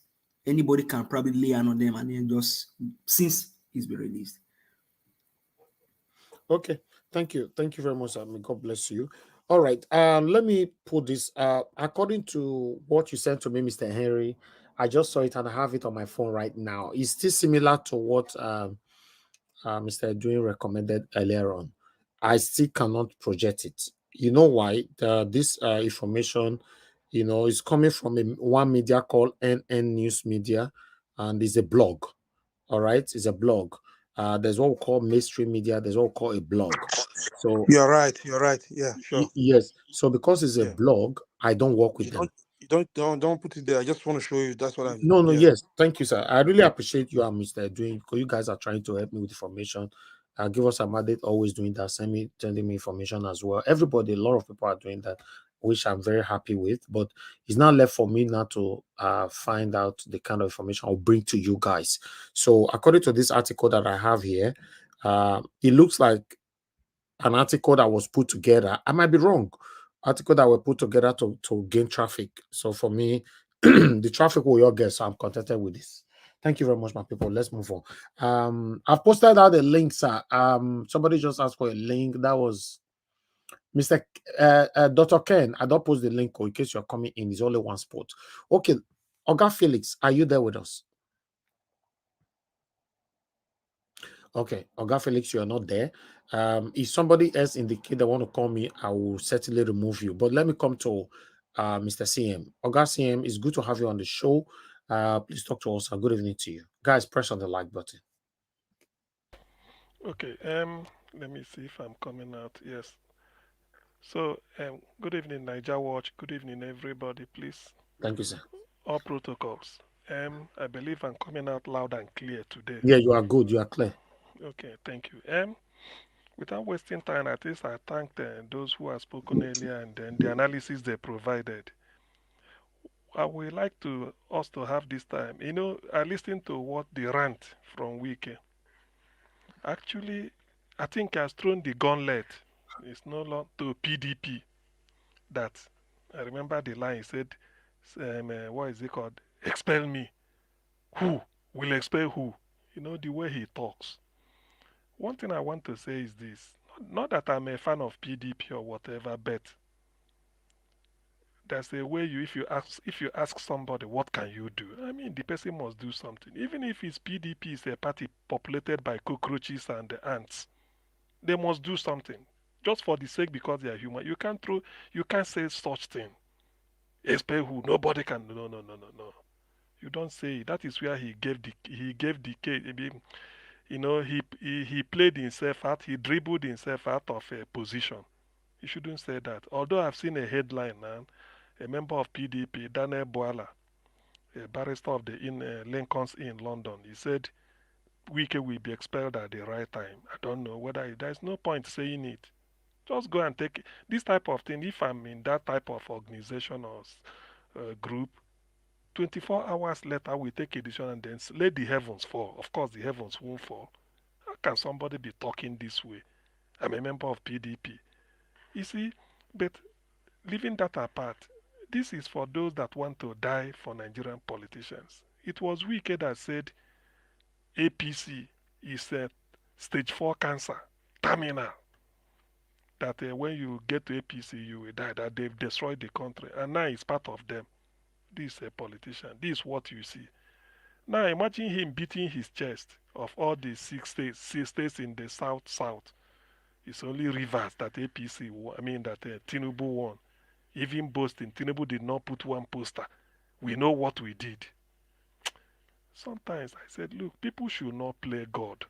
Anybody can probably lay on them, and then just since it's been released. Okay, thank you very much. May God bless you. All right, let me put this. According to what you sent to me, Mr. Henry, I just saw it and I have it on my phone right now. It's still similar to what Mr. Edwin recommended earlier on. I still cannot project it. You know why? This information, is coming from one media called NN News Media, and it's a blog. All right, it's a blog. There's what we call mainstream media. There's what we call a blog. So You're right. You're right. Yeah, sure. yes. So because it's a Yeah. blog, I don't work with You them. don't put it there. I just want to show you. That's what I'm. No, Yeah. yes. Thank you, sir. I really appreciate you and Mr. Doing, because you guys are trying to help me with information. Give us a mandate, always doing that, sending me information as well. Everybody, a lot of people are doing that, which I'm very happy with. But it's not left for me now to find out the kind of information I'll bring to you guys. So according to this article that I have here, it looks like an article that was put together. I might be wrong. Article that were put together to gain traffic. So for me, the traffic will all get. So I'm contented with this. Thank you very much, my people. Let's move on. I've posted out the link, sir. Somebody just asked for a link. That was Mr. Dr. Ken. I don't post the link in case you're coming in. It's only one spot. Okay, Oga Felix, are you there with us? Okay, Oga Felix, you are not there. If somebody else indicate they want to call me, I will certainly remove you. But let me come to Mr. CM. Oga CM, it's good to have you on the show. Please talk to us. Good evening to you. Guys, press on the like button. Okay, let me see if I'm coming out. Yes. So, good evening, Niger Watch. Good evening, everybody, please. Thank you, sir. All protocols. I believe I'm coming out loud and clear today. Yeah, you are good. You are clear. Okay, thank you. Without wasting time, at least I thank those who have spoken earlier and then the analysis they provided. I would like us to have this time. I listened to what the rant from Wiki. Actually, I think has thrown the gauntlet. It's no longer to PDP. That I remember the line he said, what is it called? Expel me. Who will expel who? The way he talks. One thing I want to say is this: not that I'm a fan of PDP or whatever, but there's a way if you ask somebody what can you do, I mean the person must do something. Even if it's PDP is a party populated by cockroaches and ants, they must do something just for the sake because they are human. You can't say such thing. Expel who? Nobody can. No. You don't say it. That is where he gave decay. He played himself out. He dribbled himself out of a position. You shouldn't say that. Although I've seen a headline now, a member of PDP, Daniel Boala, a barrister of the Lincoln's Inn, London, he said Wike will be expelled at the right time. I don't know whether there's no point saying it. Just go and take this type of thing. If I'm in that type of organization or group, 24 hours later we take a decision and then let the heavens fall. Of course, the heavens won't fall. How can somebody be talking this way? I'm a member of PDP. You see, but leaving that apart, this is for those that want to die for Nigerian politicians. It was Wike that said APC is a stage 4 cancer, terminal. That when you get to APC, you will die, that they've destroyed the country. And now it's part of them. This is a politician. This is what you see. Now imagine him beating his chest of all the six states in the south. It's only Rivers that APC, that Tinubu won. Even boasting, Tinubu did not put one poster. We know what we did. Sometimes I said, look, people should not play God.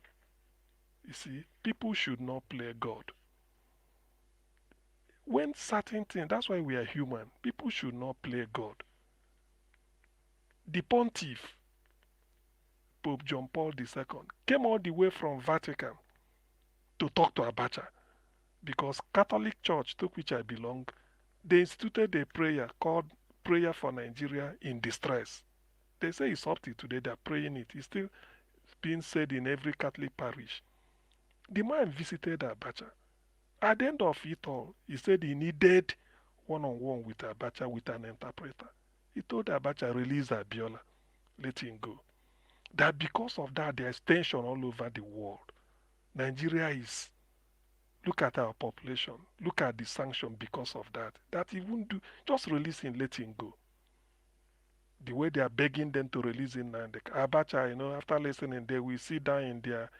You see, people should not play God. When certain things, that's why we are human. People should not play God. The pontiff, Pope John Paul II, came all the way from Vatican to talk to Abacha because Catholic Church, to which I belong, they instituted a prayer called Prayer for Nigeria in Distress. They say it's up to today, they're praying it. It's still being said in every Catholic parish. The man visited Abacha. At the end of it all, he said he needed one-on-one with Abacha with an interpreter. He told Abacha, release Abiola, let him go. That because of that, there's tension all over the world. Nigeria is, look at our population, look at the sanction because of that. That he won't do, just release him, let him go. The way they are begging them to release him, and Abacha, after listening, they will sit down in their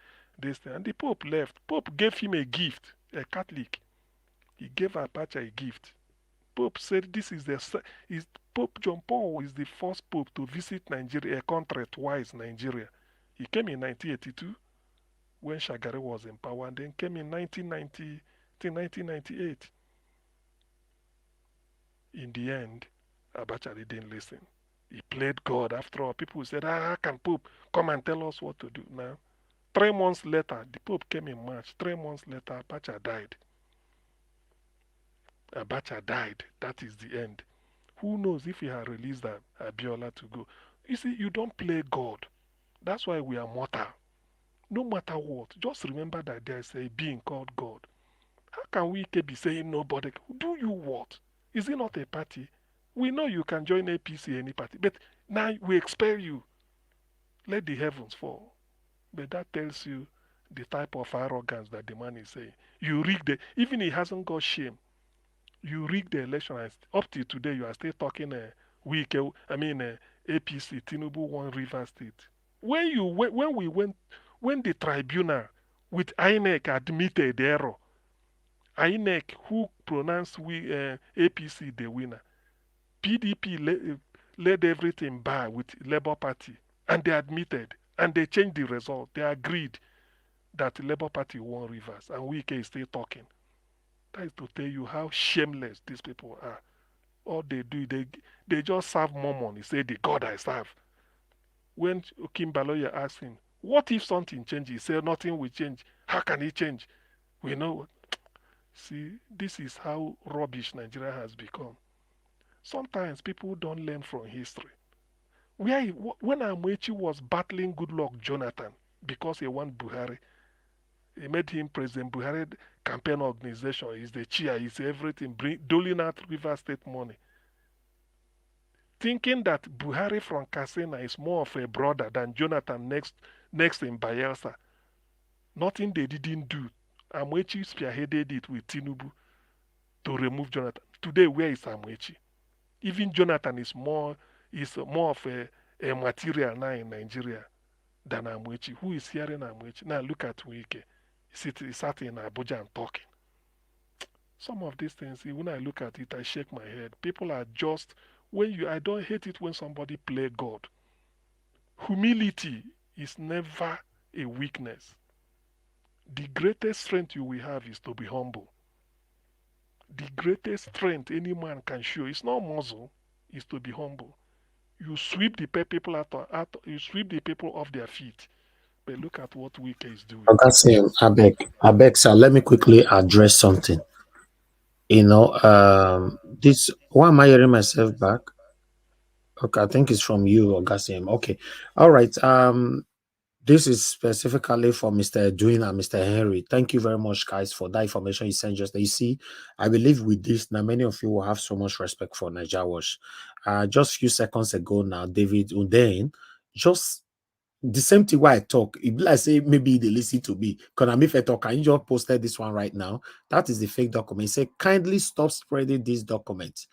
this thing. And the Pope left. Pope gave him a gift. a Catholic. He gave Abacha a gift. Pope said this is Pope John Paul is the first Pope to visit Nigeria, a country twice, Nigeria. He came in 1982 when Shagari was in power, and then came in 1998. In the end, Abacha didn't listen. He played God. After all, people said, how can Pope come and tell us what to do now? 3 months later, the Pope came in March. 3 months later, Abacha died. Abacha died. That is the end. Who knows if he had released Abiola to go? You see, you don't play God. That's why we are mortal. No matter what, just remember that there is a being called God. How can we be saying nobody? Do you what? Is it not a party? We know you can join APC, any party, but now we expel you. Let the heavens fall. But that tells you the type of arrogance that the man is saying. You rigged it. Even he hasn't got shame. You rigged the election. Up to today, you are still talking APC, Tinubu won River State. When the tribunal with INEC admitted the error, INEC, who pronounced APC the winner, PDP led everything by with Labour Party, and they admitted, and they changed the result. They agreed that the Labour Party won Rivers, and Wike is still talking. That is to tell you how shameless these people are. All they do, they just serve more money. Say, the God I serve. When Kim Baloya asked him, what if something changes? He said, nothing will change. How can it change? We know. See, this is how rubbish Nigeria has become. Sometimes people don't learn from history. When Amechi was battling Goodluck Jonathan because he won Buhari, he made him President Buhari campaign organization. He's the chair, he's everything, doling out River State money. Thinking that Buhari from Katsina is more of a brother than Jonathan next in Bayelsa. Nothing they didn't do. Amechi spearheaded it with Tinubu to remove Jonathan. Today, where is Amechi? Even Jonathan is more of a material now in Nigeria than Amechi. Who is hearing Amechi? Now look at Wike. He sat in Abuja and talking. Some of these things, when I look at it, I shake my head. People are just, I don't hate it when somebody play God. Humility is never a weakness. The greatest strength you will have is to be humble. The greatest strength any man can show, it's not muscle, is to be humble. You sweep the people you sweep the people off their feet. But look at what Wike is doing. I beg, sir, let me quickly address something. Why am I hearing myself back? Okay, I think it's from you, Augustine. Okay. All right. This is specifically for Mr. Edwin and Mr. Henry. Thank you very much, guys, for that information you sent just there. You see, I believe with this, now many of you will have so much respect for Nigeria Wash. Just a few seconds ago now, David Undain, just the same thing why I talk. If I say maybe they listen to me, because I'm if I talk, can you just posted this one right now? That is the fake document. Say, kindly stop spreading this document.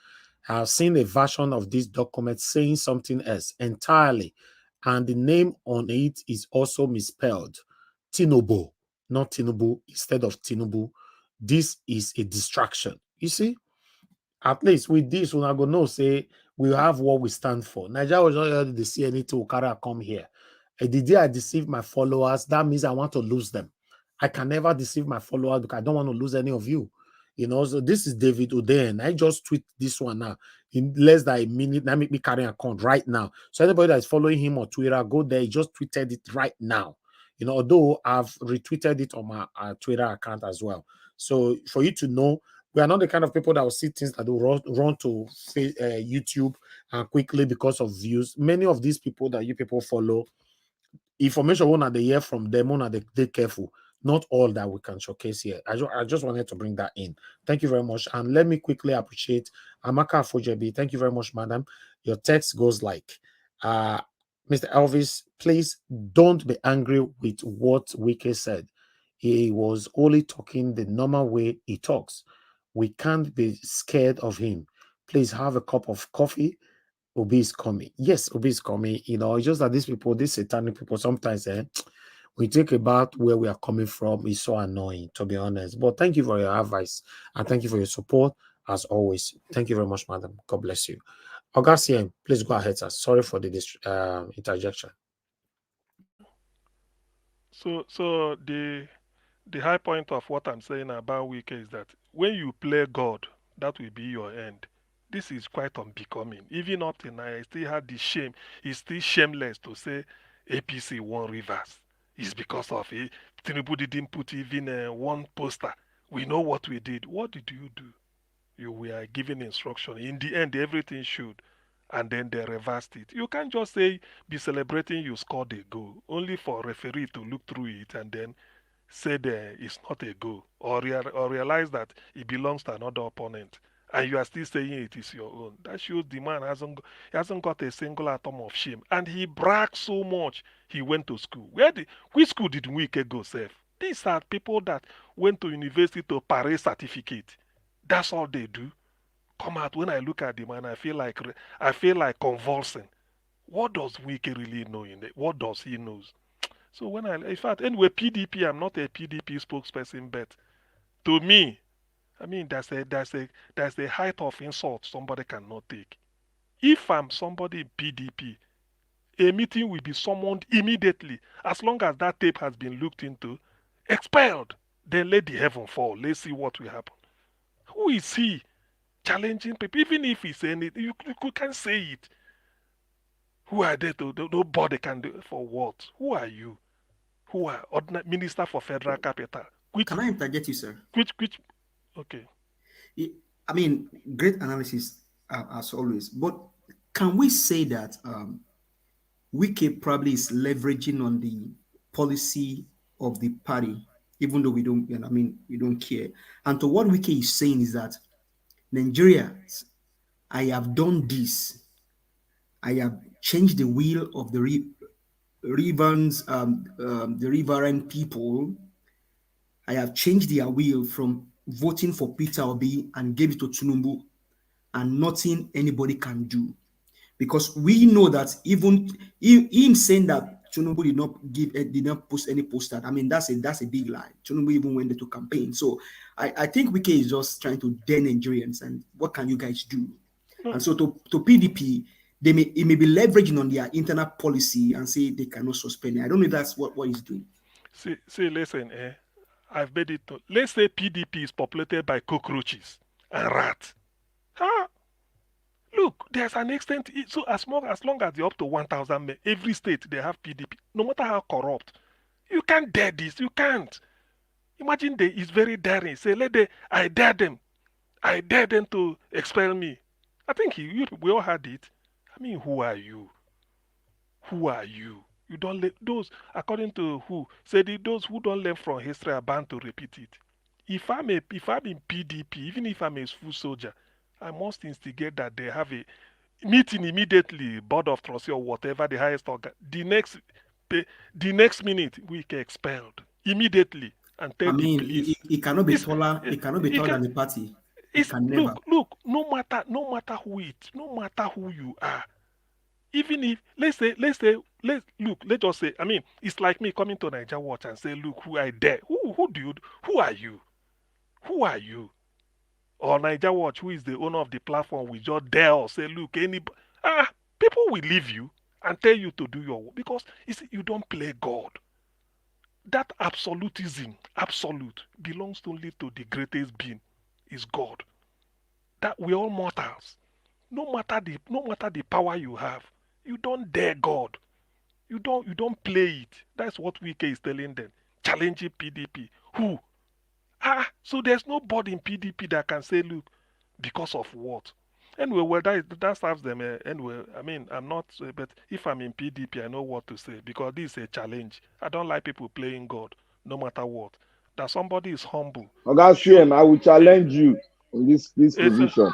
I've seen a version of this document saying something else entirely, and the name on it is also misspelled. Tinubu, not Tinubu, instead of Tinubu. This is a distraction. You see, at least with this, we're going to know, say, we have what we stand for. Nigeria was not able to see anything to come here. And the day I deceive my followers, that means I want to lose them. I can never deceive my followers because I don't want to lose any of you. So this is David Oden. I just tweet this one now in less than a minute. Now make me carry an account right now. So anybody that is following him on Twitter, go there. He just tweeted it right now. Although I've retweeted it on my Twitter account as well. So for you to know, we are not the kind of people that will see things that will run to YouTube and quickly because of views. Many of these people that you people follow, information one they hear from them, one they careful. Not all that we can showcase here. I just wanted to bring that in. Thank you very much. And let me quickly appreciate Amaka Fojebi. Thank you very much, madam. Your text goes like, Mr. Elvis, please don't be angry with what Wike said. He was only talking the normal way he talks. We can't be scared of him. Please have a cup of coffee. Obi is coming. Yes, Obi is coming. It's just that these people, these satanic people, sometimes we think about where we are coming from. It's so annoying, to be honest. But thank you for your advice and thank you for your support as always. Thank you very much, madam. God bless you. Augustine, please go ahead, sir. Sorry for the interjection. So the high point of what I'm saying about Wike is that when you play God, that will be your end. This is quite unbecoming. Even up till now, I still had the shame. It's still shameless to say APC won reverse. It's because of it. Tinubu didn't put even one poster. We know what we did. What did you do? You were given instruction. In the end, everything should. And then they reversed it. You can't just say, be celebrating you scored a goal, only for referee to look through it and then say that it's not a goal, or realize that it belongs to another opponent, and you are still saying it is your own. That shows the man hasn't got a single atom of shame, and he brags so much. He went to school. Which school did Wike go, sef? These are people that went to university to parade certificate. That's all they do. Come out. When I look at the man, I feel like convulsing. What does Wike really know in it? What does he knows? So in fact, anyway, PDP, I'm not a PDP spokesperson, but to me, I mean, that's a height of insult somebody cannot take. If I'm somebody in PDP, a meeting will be summoned immediately, as long as that tape has been looked into, expelled. Then let the heaven fall. Let's see what will happen. Who is he challenging people? Even if he's saying it, you can't say it. Who are they to? Nobody can do it. For what? Who are you? Who are ordinary Minister for Federal Capital? Can I interject you, sir? Okay. I mean, great analysis as always. But can we say that Wike probably is leveraging on the policy of the party, even though we don't care? And to what Wike is saying is that Nigerians, I have done this. I have changed the will of the riverine people. I have changed their will from voting for Peter Obi and gave it to Tinubu, and nothing anybody can do. Because we know that even him saying that Tinubu did not post any poster, I mean, that's a big lie. Tinubu even went there to campaign. So I think Wike is just trying to dare Nigerians, and what can you guys do? And so to PDP, he may be leveraging on their internal policy and say they cannot suspend it. I don't know if that's what he's doing. See, listen, I've made it. Let's say PDP is populated by cockroaches and rats. Look, there's an extent. So as long as they're up to 1,000 men, every state they have PDP. No matter how corrupt, you can't dare this. You can't. Imagine it's very daring. Say, I dare them. I dare them to expel me. I think we all had it. I mean, who are you? Who are you? You don't let those, according to who, said those who don't learn from history are bound to repeat it. If I'm in PDP, even if I'm a full soldier, I must instigate that they have a meeting immediately, board of trustee or whatever, the highest organ. The next minute, we get expelled immediately and tell the police. It cannot be taller. It cannot be taller than the party. It can never. Look. No matter who no matter who you are, even if let's just say, I mean, it's like me coming to Niger Watch and say, look, who I dare. Who are you? Who are you? Or Niger Watch, who is the owner of the platform, will just dare or say, look, people will leave you and tell you to do your work because you don't play God. That absolutism, belongs only to the greatest being, is God. That we all mortals. No matter the power you have, you don't dare God. You don't play it. That's what Wike is telling them. Challenging PDP. Who? So there's nobody in PDP that can say, look, because of what? Anyway, well, that serves them. Anyway, I mean, I'm not, but if I'm in PDP, I know what to say because this is a challenge. I don't like people playing God, no matter what. That somebody is humble. Augustine, I will challenge you in this position.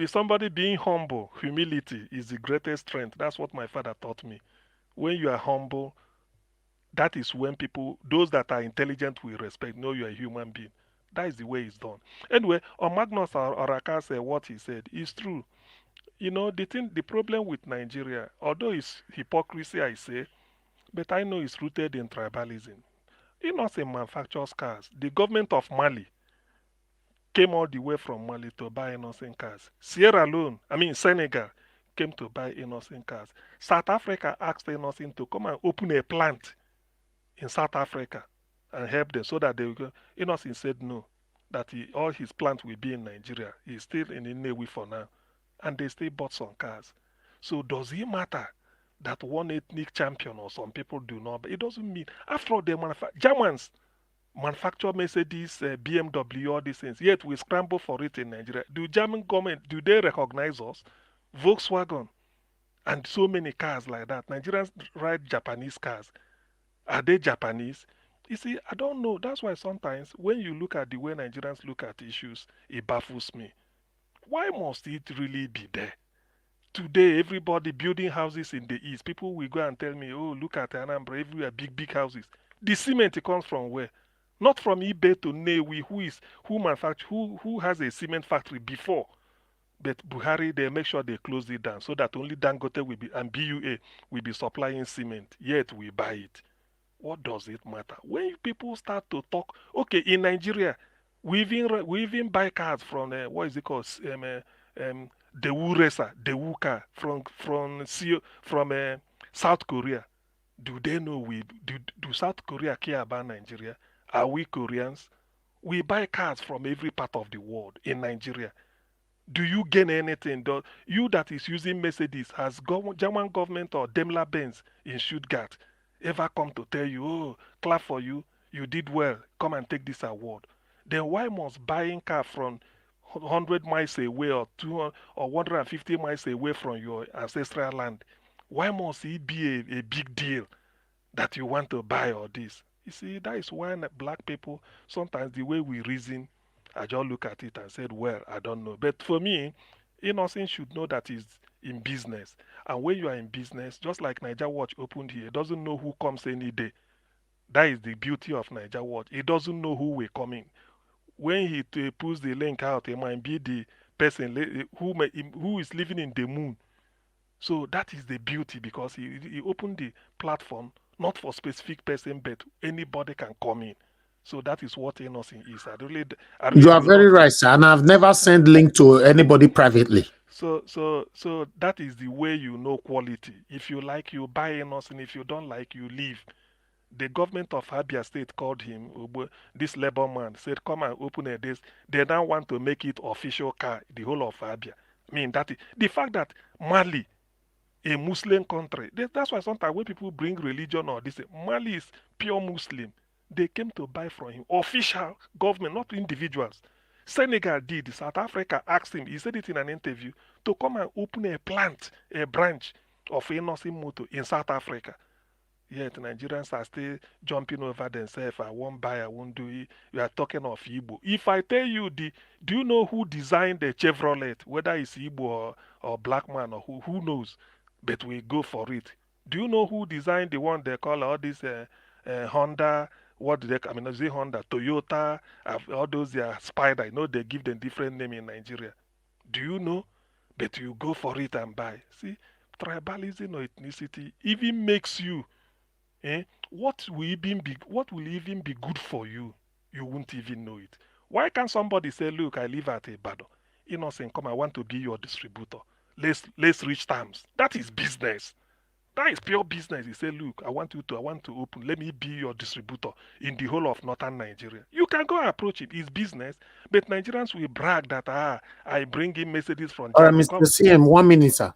Somebody being humble, humility is the greatest strength. That's what my father taught me. When you are humble, that is when those that are intelligent will respect, know you're a human being. That is the way it's done. Anyway, on Magnus Oraka said what he said is true. You know, the problem with Nigeria, although it's hypocrisy, I say, but I know it's rooted in tribalism. Innocent manufactures cars. The government of Mali came all the way from Mali to buy innocent cars. Senegal came to buy innocent cars. South Africa asked innocent to come and open a plant in South Africa and help them so that they will go. Innocent said no, that all his plant will be in Nigeria. He's still in Nnewi for now. And they still bought some cars. So does it matter that one ethnic champion or some people do not? But it doesn't mean. After all, Germans manufacture Mercedes, BMW, all these things. Yet we scramble for it in Nigeria. Do German government, do they recognize us? Volkswagen and so many cars like that. Nigerians ride Japanese cars. Are they Japanese? You see, I don't know. That's why sometimes when you look at the way Nigerians look at issues, it baffles me. Why must it really be there? Today, everybody building houses in the east. People will go and tell me, oh, look at Anambra, everywhere, big, big houses. The cement, it comes from where? Not from eBay to Nnewi, who has a cement factory before. But Buhari, they make sure they close it down so that only Dangote will be, and BUA will be supplying cement. Yet we buy it. What does it matter? When people start to talk, okay, in Nigeria, we even buy cars from, what is it called? Daewoo Racer, Daewoo car from South Korea. Do they know do South Korea care about Nigeria? Are we Koreans? We buy cars from every part of the world in Nigeria. Do you gain anything? You that is using Mercedes, has German government or Daimler-Benz in Stuttgart ever come to tell you, oh, clap for you, you did well, come and take this award? Then why must buying car from 100 miles away or 200 or 150 miles away from your ancestral land, why must it be a big deal that you want to buy all this? You see, that is why black people, sometimes the way we reason, I just look at it and said, well, I don't know. But for me, innocent should know that he's in business. And when you are in business, just like Niger Watch opened here, doesn't know who comes any day. That is the beauty of Niger Watch. He doesn't know who will come in. When he puts the link out, it might be the person who is living in the moon. So that is the beauty, because he opened the platform not for specific person, but anybody can come in. So that is what innocent is. I really You are do very not. right, sir. And I've never sent link to anybody privately. So that is the way you know quality. If you like, you buy innocent. If you don't like, you leave. The government of Abia State called him, this labor man, said, come and open a this. They now want to make it official car, the whole of Abia. I mean, that is, the fact that Mali, a Muslim country, that's why sometimes when people bring religion or this, Mali is pure Muslim. They came to buy from him. Official government, not individuals. Senegal did. South Africa asked him, he said it in an interview, to come and open a plant, a branch of innocent motor in South Africa. Yet Nigerians are still jumping over themselves. I won't buy, I won't do it. You are talking of Igbo. If I tell you, do you know who designed the Chevrolet? Whether it's Igbo or black man or who knows? But we go for it. Do you know who designed the one they call all this Honda? What do they? I mean, is it Honda, Toyota, all those Spider? I know they give them different name in Nigeria. Do you know? But you go for it and buy. See, tribalism or ethnicity even makes you. What will even be good for you? You won't even know it. Why can't somebody say, look, I live at Ibadan. Innocent, come, I want to be your distributor. Let's reach terms. That is business. That is pure business. He said, look, I want to open. Let me be your distributor in the whole of northern Nigeria. You can go and approach it. It's business. But Nigerians will brag that, I bring in Mercedes from All right, Germany. Mr. CM, 1 minute, sir.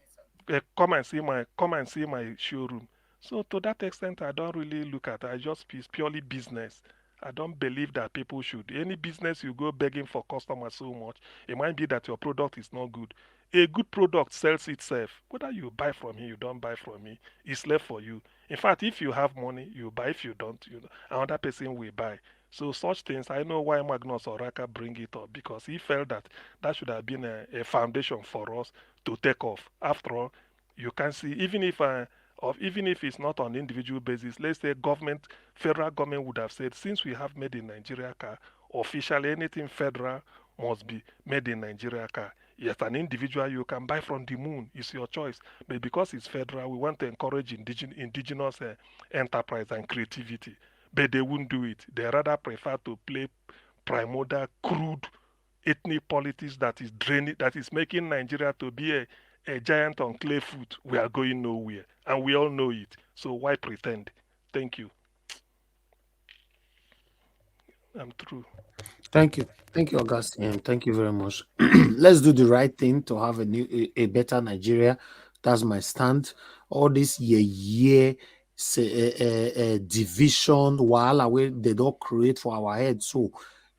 Come and see my showroom. So to that extent, I don't really look at it. It's purely business. I don't believe that people should. Any business you go begging for customers so much, it might be that your product is not good. A good product sells itself. Whether you buy from me, you don't buy from me, it's left for you. In fact, if you have money, you buy. If you don't, another person will buy. So such things, I know why Magnus Oraka bring it up, because he felt that should have been a foundation for us to take off. After all, you can see, even if it's not on individual basis, let's say federal government would have said, since we have made in Nigeria car, officially anything federal must be made in Nigeria car. Yes, an individual, you can buy from the moon. It's your choice. But because it's federal, we want to encourage indigenous enterprise and creativity. But they won't do it. They rather prefer to play primordial, crude ethnic politics that is draining, that is making Nigeria to be a giant on clay foot. We are going nowhere. And we all know it. So why pretend? Thank you. I'm through. Thank you. Thank you, Augustine. Thank you very much. Let's do the right thing to have a better Nigeria. That's my stand. All this division, while they don't create for our head. So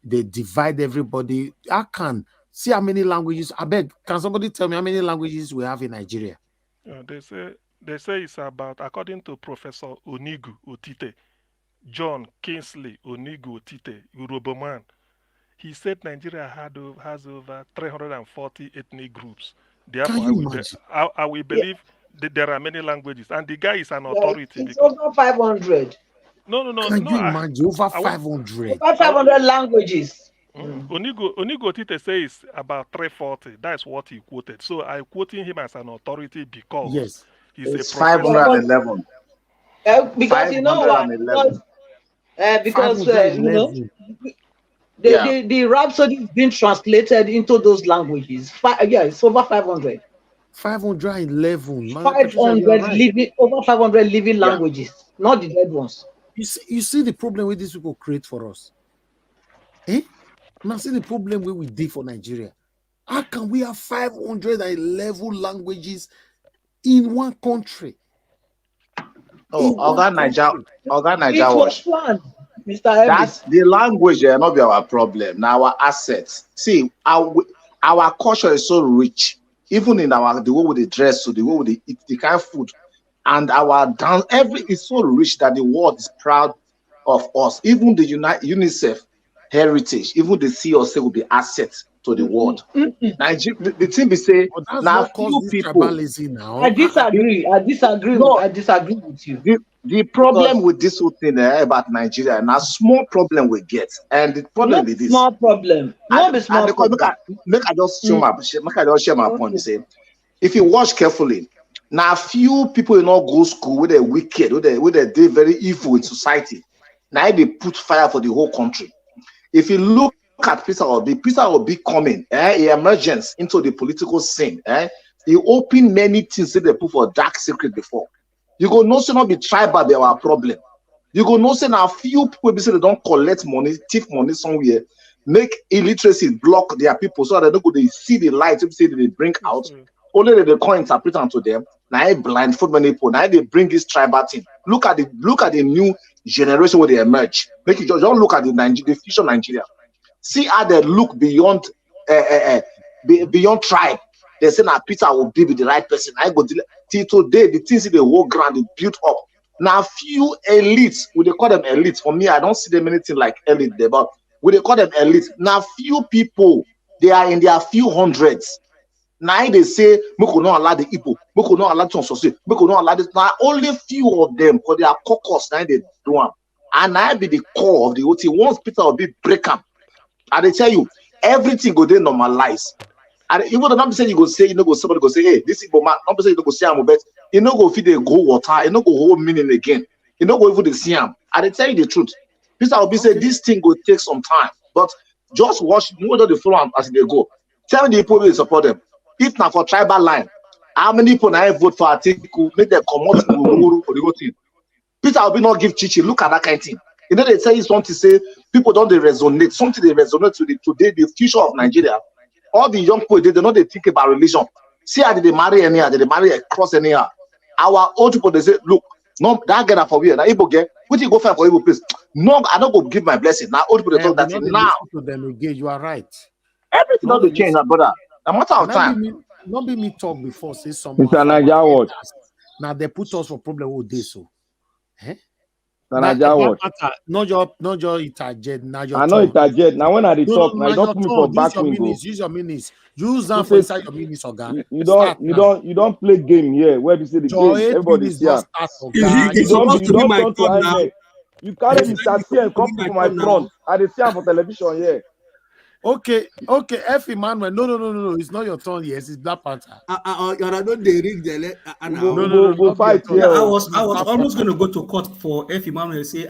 they divide everybody. I can see how many languages. I beg, can somebody tell me how many languages we have in Nigeria? They say it's about, according to Professor Onigu Otite, John Kingsley Onigu Otite, Yorubaman. He said Nigeria has over 340 ethnic groups. Therefore, I will believe that there are many languages, and the guy is an authority. It's over 500. No. Can you imagine over 500? Over 500 languages. Onigo Otite says about 340. That's what he quoted. So I'm quoting him as an authority because he's it's a professor. 511. Because you know what? Because you know. The Rhapsody is being translated into those languages. It's over 500. 511. 500 living, over 500 living languages, not the dead ones. You see the problem with these people create for us. Now see the problem we did for Nigeria. How can we have 511 languages in one country? Oga Niger was planned. Mr. That's the language, not be our problem. Now our assets. See, our culture is so rich, even in the way we dress, so the way we eat, the kind of food, and our dance, is so rich that the world is proud of us. Even the UNICEF heritage, even the COC will be assets to the world. Nigeria, the thing we say now, few people. I disagree. I disagree with you. The problem with this whole thing about Nigeria, now small problem we get, and the problem with this small problem. Make I just share my point. Say, if you watch carefully, now few people in all go school with a wicked, with they very evil in society. Now they put fire for the whole country. If you look at Peter Obi coming, emergence into the political scene. He opened many things that they put for dark secret before. You go no say not be tribal be our problem. You go no say now few people say they don't collect money, thief money somewhere, make illiteracy block their people so that they don't go they see the light say they bring out. Only they can't interpret unto them. Now I blindfold many people. Now they bring this tribal thing. Look at the new generation where they emerge. Make you just look at the future Nigeria. See how they look beyond tribe. They say now Peter will be the right person. I go till today, the things in the whole ground is built up. Now few elites, we they call them elites. For me, I don't see them anything like elite there, but we they call them elites. Now few people, they are in their few hundreds. Now they say, we could not allow the Igbo, we could not allow to associate, we could not allow this. Now only few of them, because they are caucus, now they do them. And I be the core of the OT. Once Peter will be break up, and they tell you, everything go there normalize. And even though not say you go say, you know, go somebody go say, hey, this Igbo man, not say you go say I'm bet, you know, go feed the go water, you know, go hold meaning again, you know, go even the see him. And they tell you the truth. Peter will be say this thing will take some time, but just watch, you know, the follow as they go. Tell the people will support them. If not for tribal line, how many people now vote for Atiku, make them come out for the whole thing. Peter will be not give chichi. Look at that kind of thing. You know, they tell you something, say people don't they resonate. Something they resonate to today, the future of Nigeria. All the young people, they know they think about religion. See how they marry anyhow, they marry across anyhow. Our old people, they say, look, no, that get for me. Now, Igbo get, what you go find for Igbo, please? No, I don't go give my blessing. Now, old people, they talk that thing. Now, to them again, you are right. Everything not the change, brother. A matter of time. Not be me talk before, say someone. Mr. Niger Watch. Now, they put us for problem all day, so. Not your interjet. I know interjet. Now when I talk, now don't put me for back window. Use your minis. Use them for inside your minis, Oga. You don't play game here. Where you say the game? Everybody's here. You don't turn to INEC. You carry Mr. C and come to my front. I dey see am for television here. Okay, F Emmanuel. No. It's not your turn. Yes, it's Black Panther. I don't they rig the No, fight not here. I your was turn. Black almost Panther. going to go to court for F Emmanuel say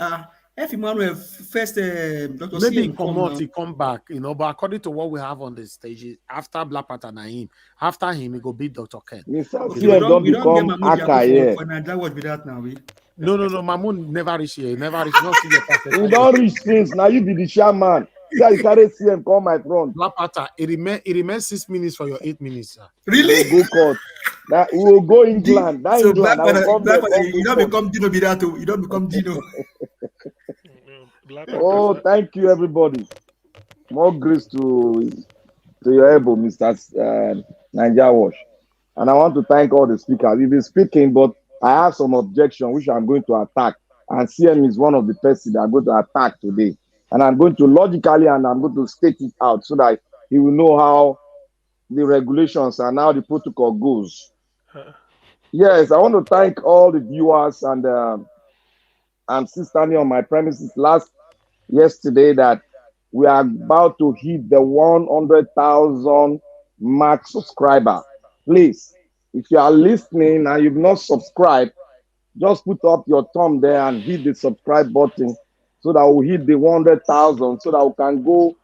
F Emmanuel first Dr. Maybe CM come now. he come back, but according to what we have on the stage, after Black Panther Naim, after him, he go beat Dr. Ken. Mr. Okay, CM don't we don't get become Mahmoud Aka Yaku here. for Nigeria watch with that now. No, Mamun never reach here. Never reach. Not see your percentage. You don't reach things. Now you be the chairman. See how you carry CM come my front. Black Panther, it remains 6 minutes for your 8 minutes, sir. Really? We'll go court. That we will go England. That So England, I will come there. you don't become Dino Birato. You don't become Dino. Oh, thank you, everybody. More grace to your elbow, Mr. Niger Wash. And I want to thank all the speakers. You've been speaking, but I have some objection which I'm going to attack. And CM is one of the persons that I'm going to attack today. And I'm going to logically and I'm going to state it out so that he will know how the regulations and how the protocol goes. Yes, I want to thank all the viewers and I'm still standing on my premises yesterday that we are about to hit the 100,000 mark subscriber. Please, if you are listening and you've not subscribed, just put up your thumb there and hit the subscribe button so that we'll hit the 100,000 so that we can go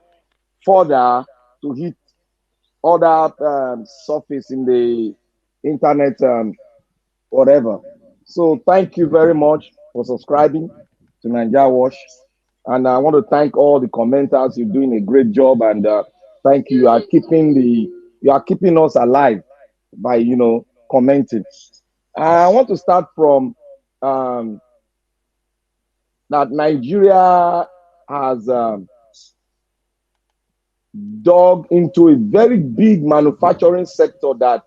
further to hit other surface in the internet, whatever. So thank you very much for subscribing to Niger Wash. And I want to thank all the commenters. You're doing a great job, and thank you. You are keeping us alive by commenting. I want to start from that Nigeria has dug into a very big manufacturing sector that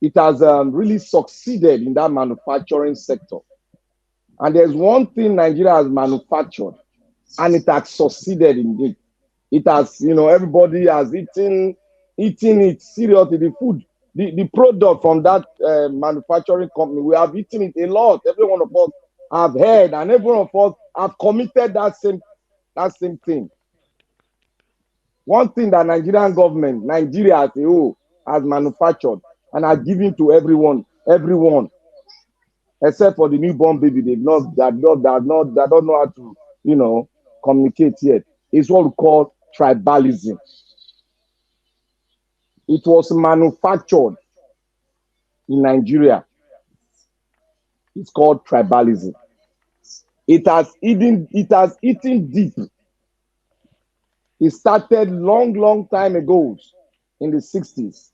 it has really succeeded in that manufacturing sector. And there's one thing Nigeria has manufactured, and it has succeeded in it. It has, everybody has eaten it seriously. The food, the product from that manufacturing company, we have eaten it a lot. Every one of us have heard, and every one of us have committed that same thing. One thing that Nigerian government, Nigeria as a whole, has manufactured and has given to everyone, except for the newborn baby, they don't know how to, communicate yet. It's what we call tribalism. It was manufactured in Nigeria. It's called tribalism. It has eaten deep. It started long time ago in the 60s.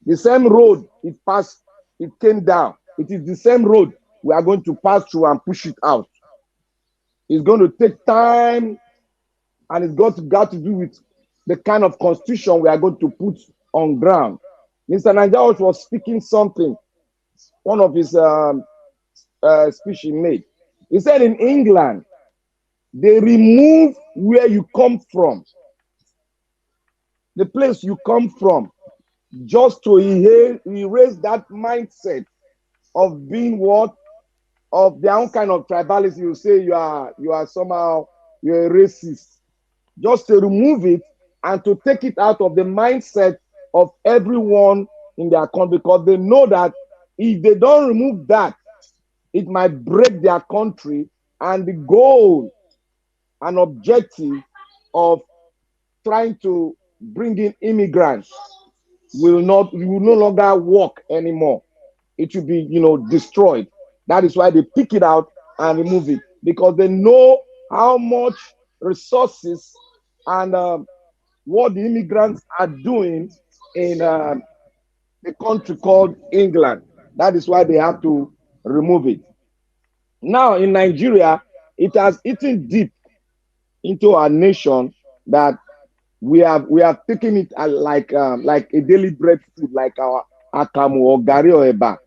The same road it passed, it came down. It is the same road we are going to pass through and push it out. It's going to take time, and it's got to do with the kind of constitution we are going to put on ground. Mr. Niger was speaking something, one of his speech he made. He said in England, they remove where you come from, the place you come from, just to erase that mindset of being what? Of their own kind of tribalism. You say you are somehow, you're a racist. Just to remove it and to take it out of the mindset of everyone in their country, because they know that if they don't remove that, it might break their country, and the goal and objective of trying to bring in immigrants will no longer work anymore. It will be, destroyed. That is why they pick it out and remove it, because they know how much resources and what the immigrants are doing in the country called England. That is why they have to remove it. Now in Nigeria, it has eaten deep into our nation that we have taken it like a daily bread food, like our akamu or gari or eba.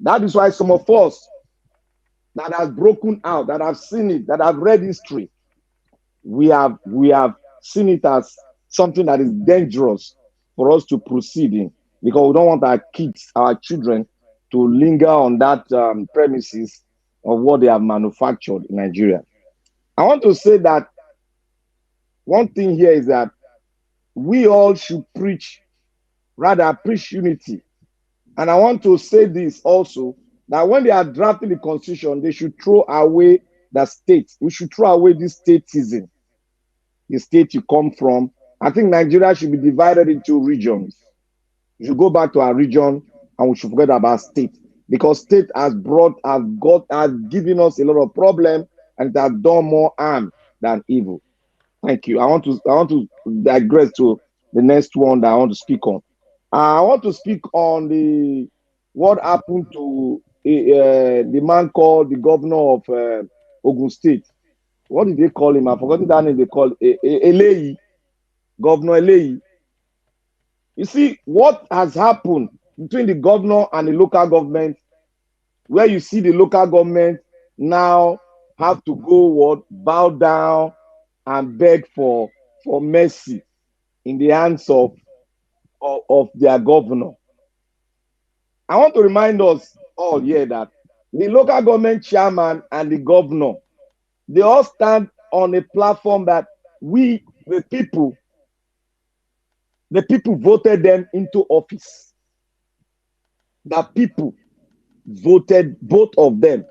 That is why some of us that have broken out, that have seen it, that have read history, we have seen it as something that is dangerous for us to proceed in, because we don't want our kids, our children, to linger on that premises of what they have manufactured in Nigeria. I want to say that one thing here is that we all should preach unity. And I want to say this also, that when they are drafting the constitution, they should throw away the state. We should throw away this statism. The state you come from. I think Nigeria should be divided into regions. We should go back to our region and we should forget about state. Because state has given us a lot of problem and it has done more harm than evil. Thank you. I want to digress to the next one that I want to speak on. I want to speak on what happened to the man called the governor of Ogun State. What did they call him? I've forgotten that name. They call Eleyi, Governor Eleyi. You see what has happened between the governor and the local government, where you see the local government now have to go bow down and beg for mercy in the hands of their governor. I want to remind us all here that the local government chairman and the governor, they all stand on a platform that we, the people voted them into office. The people voted both of them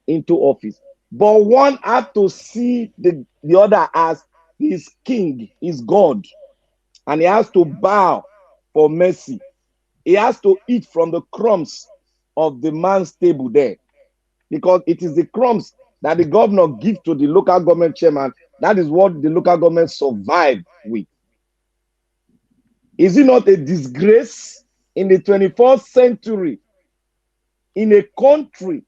into office. But one had to see the other as his king, his God. And he has to bow for mercy. He has to eat from the crumbs of the man's table there. Because it is the crumbs that the governor gives to the local government chairman. That is what the local government survived with. Is it not a disgrace in the 21st century, in a country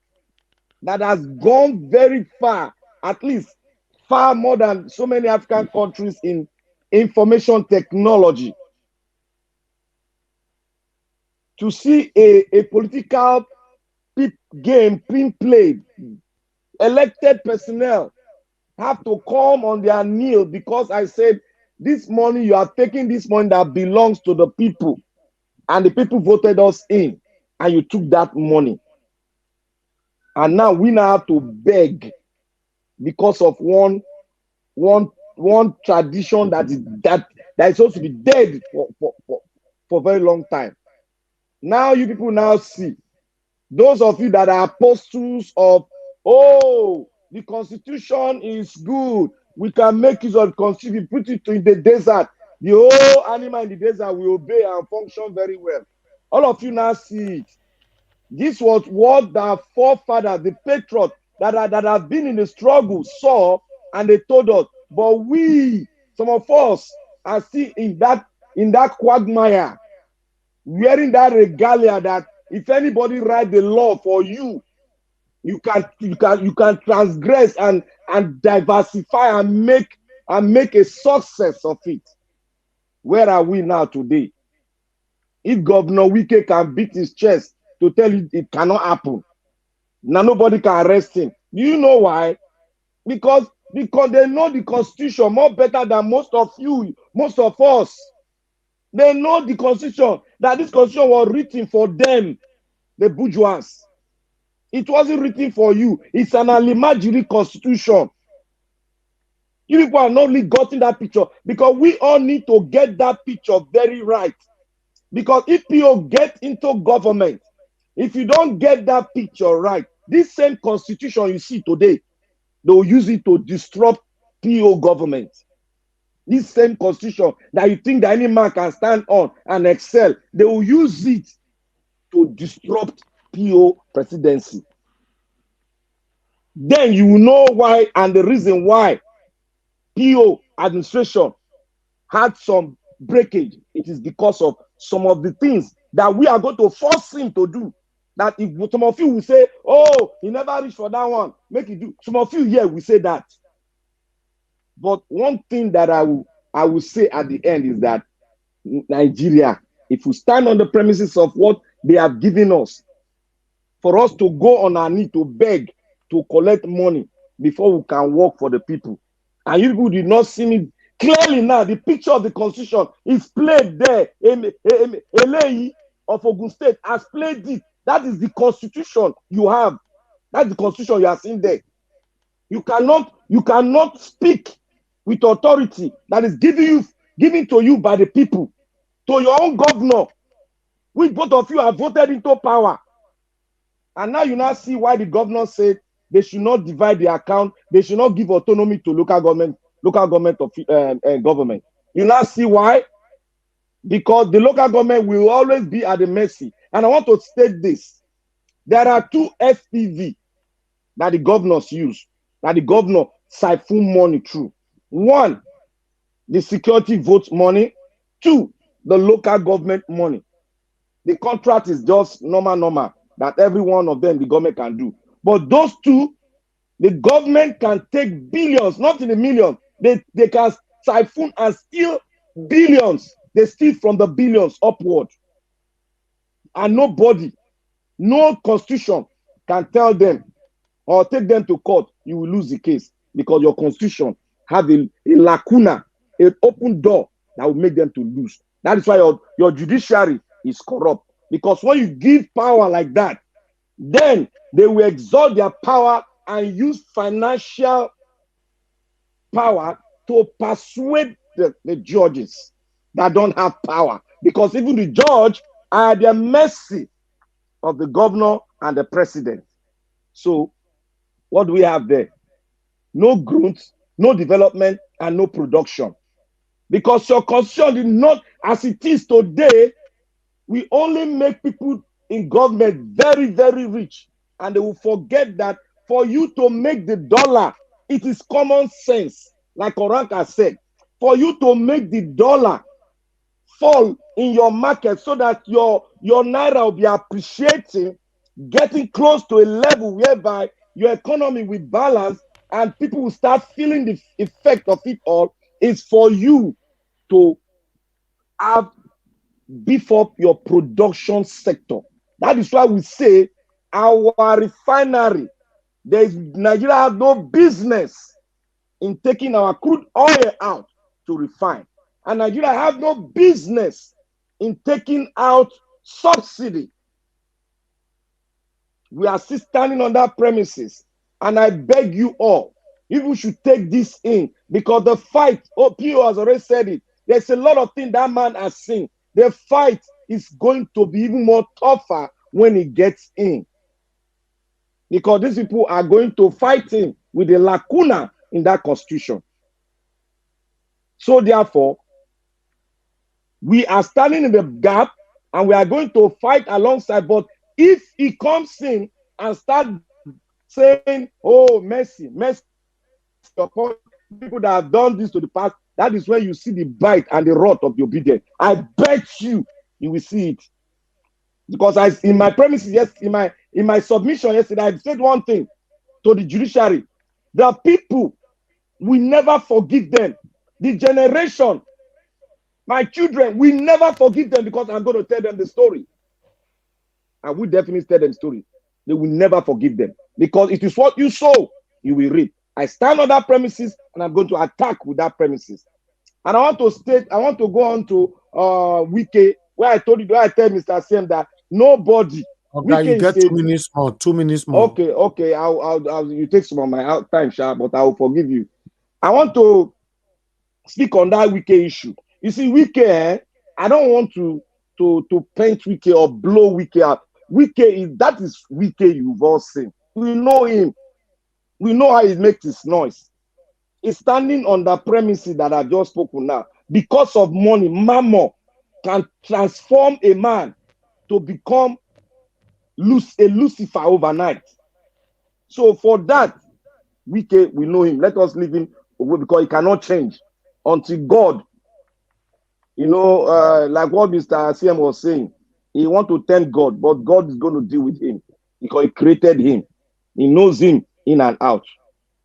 that has gone very far, at least far more than so many African countries in information technology, to see a political game being played, elected personnel have to come on their knee because I said, this money, you are taking this money that belongs to the people, and the people voted us in, and you took that money. And now we now have to beg because of one tradition that is supposed to be dead for a very long time. Now you people now see, those of you that are apostles of, oh, the constitution is good, we can make use of the constitution, put it in the desert, the whole animal in the desert will obey and function very well. All of you now see it. This was what the forefathers, the patriots that have been in the struggle saw, and they told us. But we, some of us, are still in that quagmire, wearing that regalia that if anybody write the law for you, you can transgress and diversify and make a success of it. Where are we now today? If Governor Wike can beat his chest to tell you it cannot happen, now nobody can arrest him. Do you know why? Because they know the constitution more better than most of you, most of us. They know the constitution, that this constitution was written for them, the bourgeois. It wasn't written for you. It's an Alimajiri constitution. You people are not really gotten that picture, because we all need to get that picture very right. Because if you get into government, if you don't get that picture right, this same constitution you see today, they will use it to disrupt PO government. This same constitution that you think that any man can stand on and excel, they will use it to disrupt PO presidency. Then you will know why, and the reason why PO administration had some breakage. It is because of some of the things that we are going to force him to do. That if some of you will say, oh, he never reached for that one, make it do. Some of you here will say that. But one thing that I will say at the end is that Nigeria, if we stand on the premises of what they have given us, for us to go on our knee to beg, to collect money before we can work for the people. And you people did not see me clearly now. The picture of the constitution is played there. Eleyi of Ogun State has played it. That is the constitution you have. That's the constitution you are seeing there. You cannot speak with authority that is given to you by the people, to your own governor, which both of you have voted into power. And now you now see why the governor said they should not divide the account, they should not give autonomy to local government government. You now see why? Because the local government will always be at the mercy. And I want to state this. There are two SPV that the governors use, that the governor siphon money through. One, the security vote money. Two, the local government money. The contract is just normal, that every one of them the government can do. But those two, the government can take billions, not in a million. They can siphon and steal billions. They steal from the billions upward. And nobody, no constitution can tell them or take them to court, you will lose the case, because your constitution have a lacuna, an open door that will make them to lose. That is why your judiciary is corrupt. Because when you give power like that, then they will exalt their power and use financial power to persuade the judges that don't have power. Because even the judge are at the mercy of the governor and the president. So what do we have there? No growth, no development, and no production. Because your constitution did not, as it is today, we only make people in government very, very rich. And they will forget that for you to make the dollar, it is common sense. Like Oranka said, for you to make the dollar fall in your market so that your naira will be appreciating, getting close to a level whereby your economy will balance and people will start feeling the effect of it all, is for you to beef up your production sector. That is why we say our refinery, Nigeria has no business in taking our crude oil out to refine. And Nigeria has no business in taking out subsidy. We are still standing on that premises. And I beg you all, you should take this in, because the fight, Pio has already said it, there's a lot of things that man has seen. The fight is going to be even more tougher when he gets in. Because these people are going to fight him with a lacuna in that constitution. So therefore, we are standing in the gap and we are going to fight alongside. But if he comes in and start saying, oh, mercy, upon people that have done this to the past, that is when you see the bite and the rot of the obedience. I bet you will see it. Because in my premises, yes, in my submission yesterday, I said one thing to the judiciary. The people will never forgive them. The generation, my children, will never forgive them, because I'm going to tell them the story. I will definitely tell them the story. They will never forgive them, because it is what you sow, you will reap. I stand on that premises and I'm going to attack with that premises. And I want to go on to Wiki, where I tell Mr. Siem that nobody. Okay, you get 2 minutes more. 2 minutes more. Okay. I'll you take some of my time, Sha, but I will forgive you. I want to speak on that Wiki issue. You see, Wiki, I don't want to paint Wiki or blow Wiki up. That is Wiki you've all seen. We know him. We know how he makes his noise. He's standing on the premises that I just spoken now. Because of money, mammon can transform a man to become a Lucifer overnight. So for that, we know him. Let us leave him away, because he cannot change until God, like what Mr. CM was saying, he wants to thank God, but God is going to deal with him because he created him. He knows him in and out.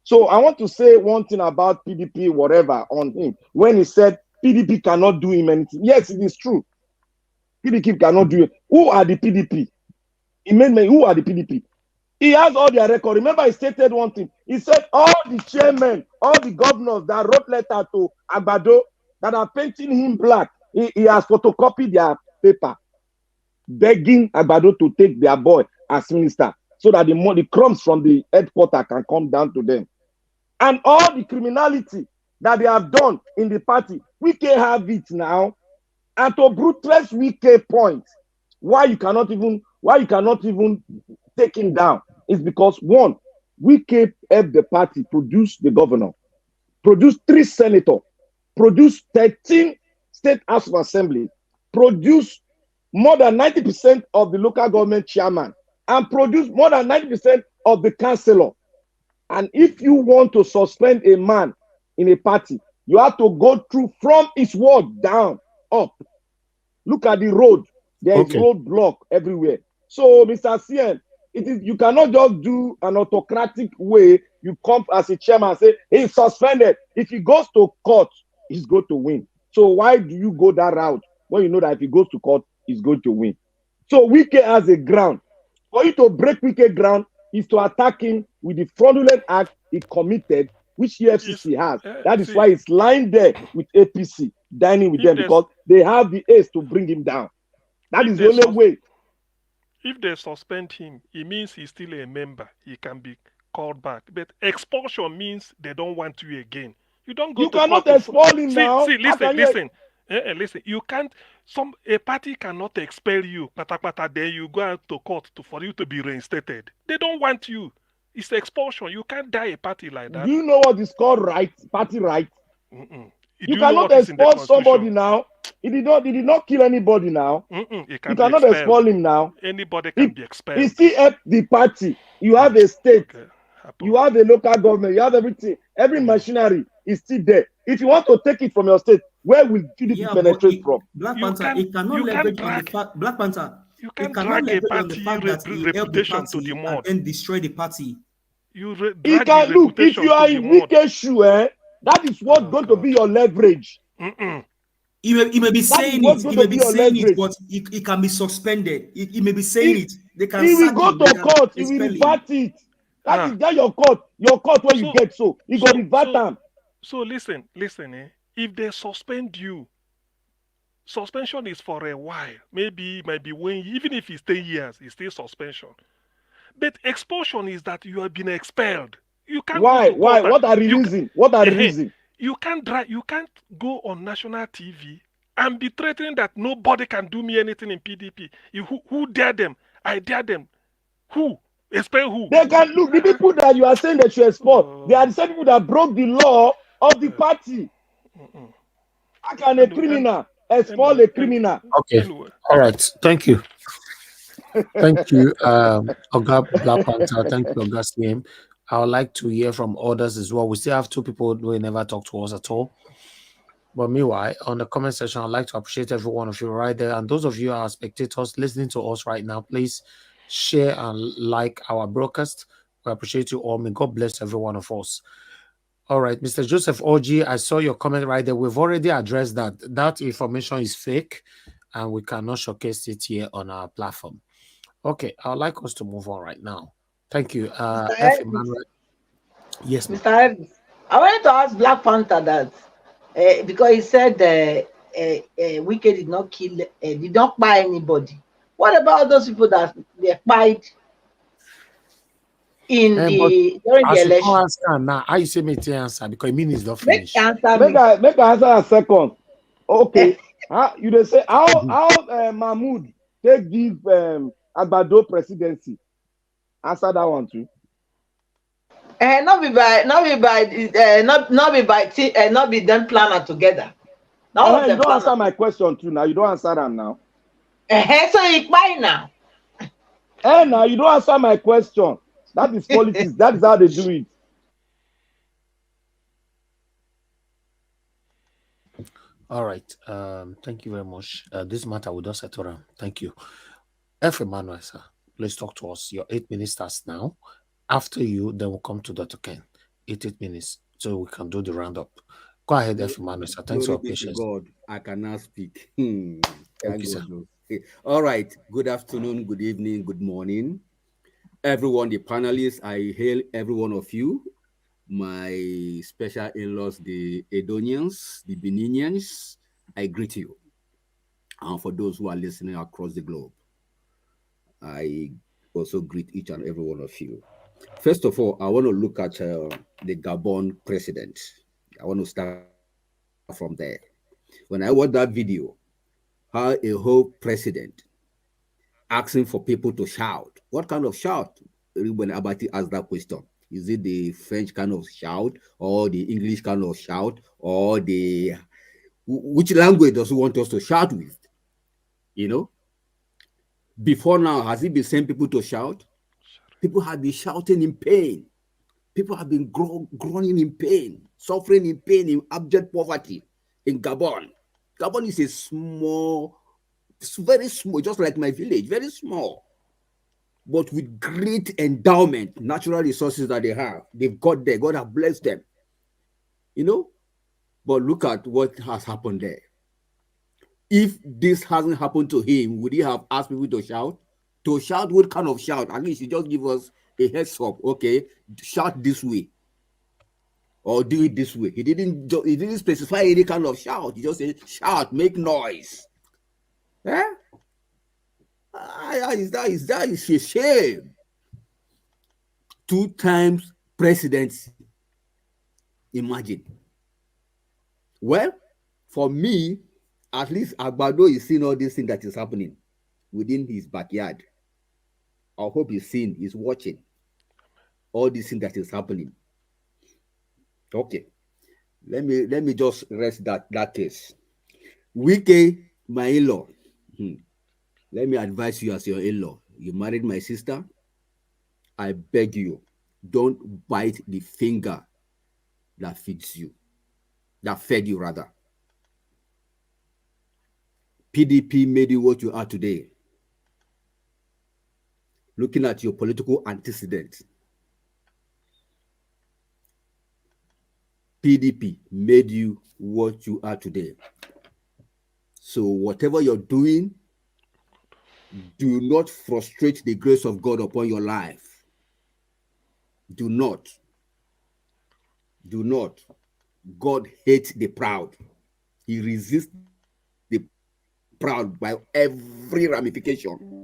So I want to say one thing about PDP, whatever, on him. When he said PDP cannot do him anything. Yes, it is true. PDP cannot do it. Who are the PDP? Who are the PDP? He has all their record. Remember, he stated one thing. He said all the chairmen, all the governors that wrote letter to Agbado that are painting him black, he has photocopied their paper, begging Agbado to take their boy as minister, so that the crumbs from the headquarters can come down to them. And all the criminality that they have done in the party. We can have it now. And to brutalize Wike point, why you cannot even take him down is because one, Wike helped the party produce the governor, produce 3 senators, produce 13 state house of assembly, produce more than 90% of the local government chairman, and produce more than 90% of the councillor. And if you want to suspend a man in a party, you have to go through from his ward down, up. Look at the road. There is roadblock everywhere. So, Mr. CN, you cannot just do an autocratic way. You come as a chairman and say, he's suspended. If he goes to court, he's going to win. So why do you go that route when you know that if he goes to court, he's going to win? So Wike has a ground. For you to break Wike ground is to attack him with the fraudulent act he committed, which EFCC has. That is why he's lying there with APC, dining with them, because they have the ace to bring him down. That is the only way. If they suspend him, it means he's still a member. He can be called back. But expulsion means they don't want you again. You don't go. You cannot expel him now. See, listen. Listen. You can't. A party cannot expel you. Then you go out to court for you to be reinstated. They don't want you. It's expulsion. You can't die a party like that. Do you know what is called right? Party right? You cannot know expel somebody now. He did not kill anybody now. You cannot expel him now. Anybody can be expelled. He still helped the party. You have a state. You have a local government. You have everything. Every machinery is still there. If you want to take it from your state, where will PDP penetrate from? Black Panther, it cannot leverage on the fact. Black Panther, you can drag a party reputation to the mud and destroy the party. He can look. If you are in Wike's shoe, that is what's going to be your leverage. He may be saying it. He may be saying it, but he can be suspended. He may be saying it. They can. He will go to court. He will revert it. That is your court. Your court where you get so. He go revert them. So listen. If they suspend you, suspension is for a while. Maybe it might be when, even if it's 10 years, it's still suspension. But expulsion is that you have been expelled. You can't. Why? What are the reasons? What are the reasons? You can't go on national TV and be threatening that nobody can do me anything in PDP. Who dare them? I dare them. Who? Expel who? They can look. The people that you are saying that you expel, they are the same people that broke the law of the party. How can a criminal expel a criminal? Okay. All right. Thank you. Thank you, Oga Black Panther. Thank you, Oga CM. I would like to hear from others as well. We still have 2 people who never talk to us at all. But meanwhile, on the comment section, I'd like to appreciate every one of you right there. And those of you who are spectators listening to us right now, please share and like our broadcast. We appreciate you all. May God bless every one of us. All right, Mr. Joseph Oji, I saw your comment right there. We've already addressed that. That information is fake, and we cannot showcase it here on our platform. Okay, I'd like us to move on right now. Thank you. F. Emmanuel. Yes, Mr. Evans, I wanted to ask Black Panther that because he said Wike did not kill, did not buy anybody. What about those people that they buyed during the election? Answer now. I say me to answer because it means it's not finished. Make I answer a second. Okay. You dey say how Mahmoud take give Agbado presidency? Answer that one too. Not be them planner together. You don't answer my question too now. You don't answer them now. So you buy now. Now you don't answer my question. That is politics. That is how they do it. All right. Thank you very much. This matter will just settle down. Thank you. F. Emmanuel, sir, please talk to us. Your 8 minutes starts now. After you, then we'll come to Dr. Ken. 8 minutes, so we can do the roundup. Go ahead, F. Emmanuel, sir. Thanks for your patience. God, I cannot speak. Thank you, sir. All right. Good afternoon, good evening, good morning. Everyone, the panelists, I hail every one of you. My special in-laws, the Edonians, the Beninians, I greet you. And for those who are listening across the globe, I also greet each and every one of you. First of all, I want to look at the Gabon president. I want to start from there. When I watched that video, how a whole president asking for people to shout. What kind of shout? When Abati asked that question, is it the French kind of shout, or the English kind of shout, or the which language does he want us to shout with? You know, before now, has he been sending people to shout? People have been shouting in pain. People have been groaning in pain, suffering in pain, in abject poverty in Gabon. Gabon is a small, it's very small, just like my village, very small, but with great endowment, natural resources that they have. They've got there. God has blessed them. You know, but look at what has happened there. If this hasn't happened to him, would he have asked people to shout? To shout, what kind of shout? At least you just give us a heads up. Okay, shout this way, or do it this way. He didn't specify any kind of shout. He just said, shout, make noise. Eh? That is a shame. 2 times presidency. Imagine. Well, for me, at least Agbado is seeing all this thing that is happening within his backyard. I hope he's watching all this thing that is happening. Okay. Let me just rest that case. Wike, my in-law. Let me advise you as your in-law. You married my sister. I beg you, don't bite the finger that feeds you, that fed you rather. PDP made you what you are today. Looking at your political antecedents, PDP made you what you are today. So whatever you're doing, do not frustrate the grace of God upon your life. Do not. Do not. God hates the proud. He resists the proud by every ramification.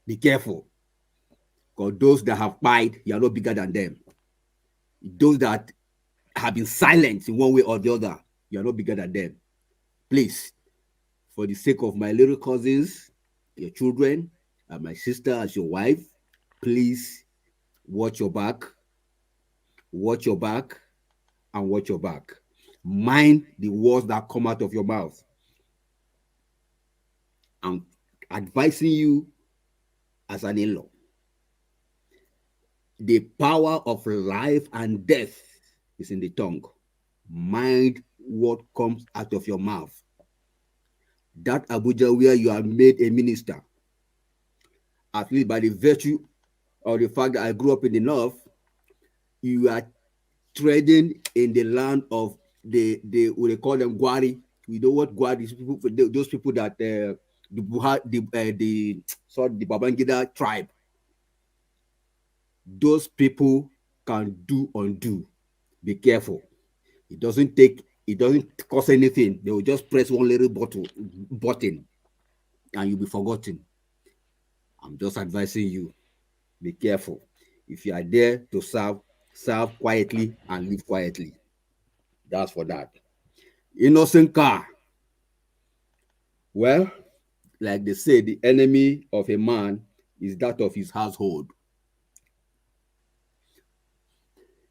Be careful. Because those that have pied, you are not bigger than them. Those that have been silent in one way or the other, you are not bigger than them. Please, for the sake of my little cousins, your children, and my sister as your wife, please watch your back. Watch your back and watch your back. Mind the words that come out of your mouth. I'm advising you as an in-law. The power of life and death is in the tongue. Mind what comes out of your mouth. That Abuja where you are made a minister, at least by the virtue of the fact that I grew up in the north, you are trading in the land of the what they call them Gwari. We know what Gwari is. Those people that the Babangida tribe. Those people can do undo. Be careful. It doesn't cost anything. They will just press one little button and you'll be forgotten. I'm just advising you. Be careful. If you are there to serve quietly and live quietly. That's for that. Innocent car. Well, like they say, the enemy of a man is that of his household.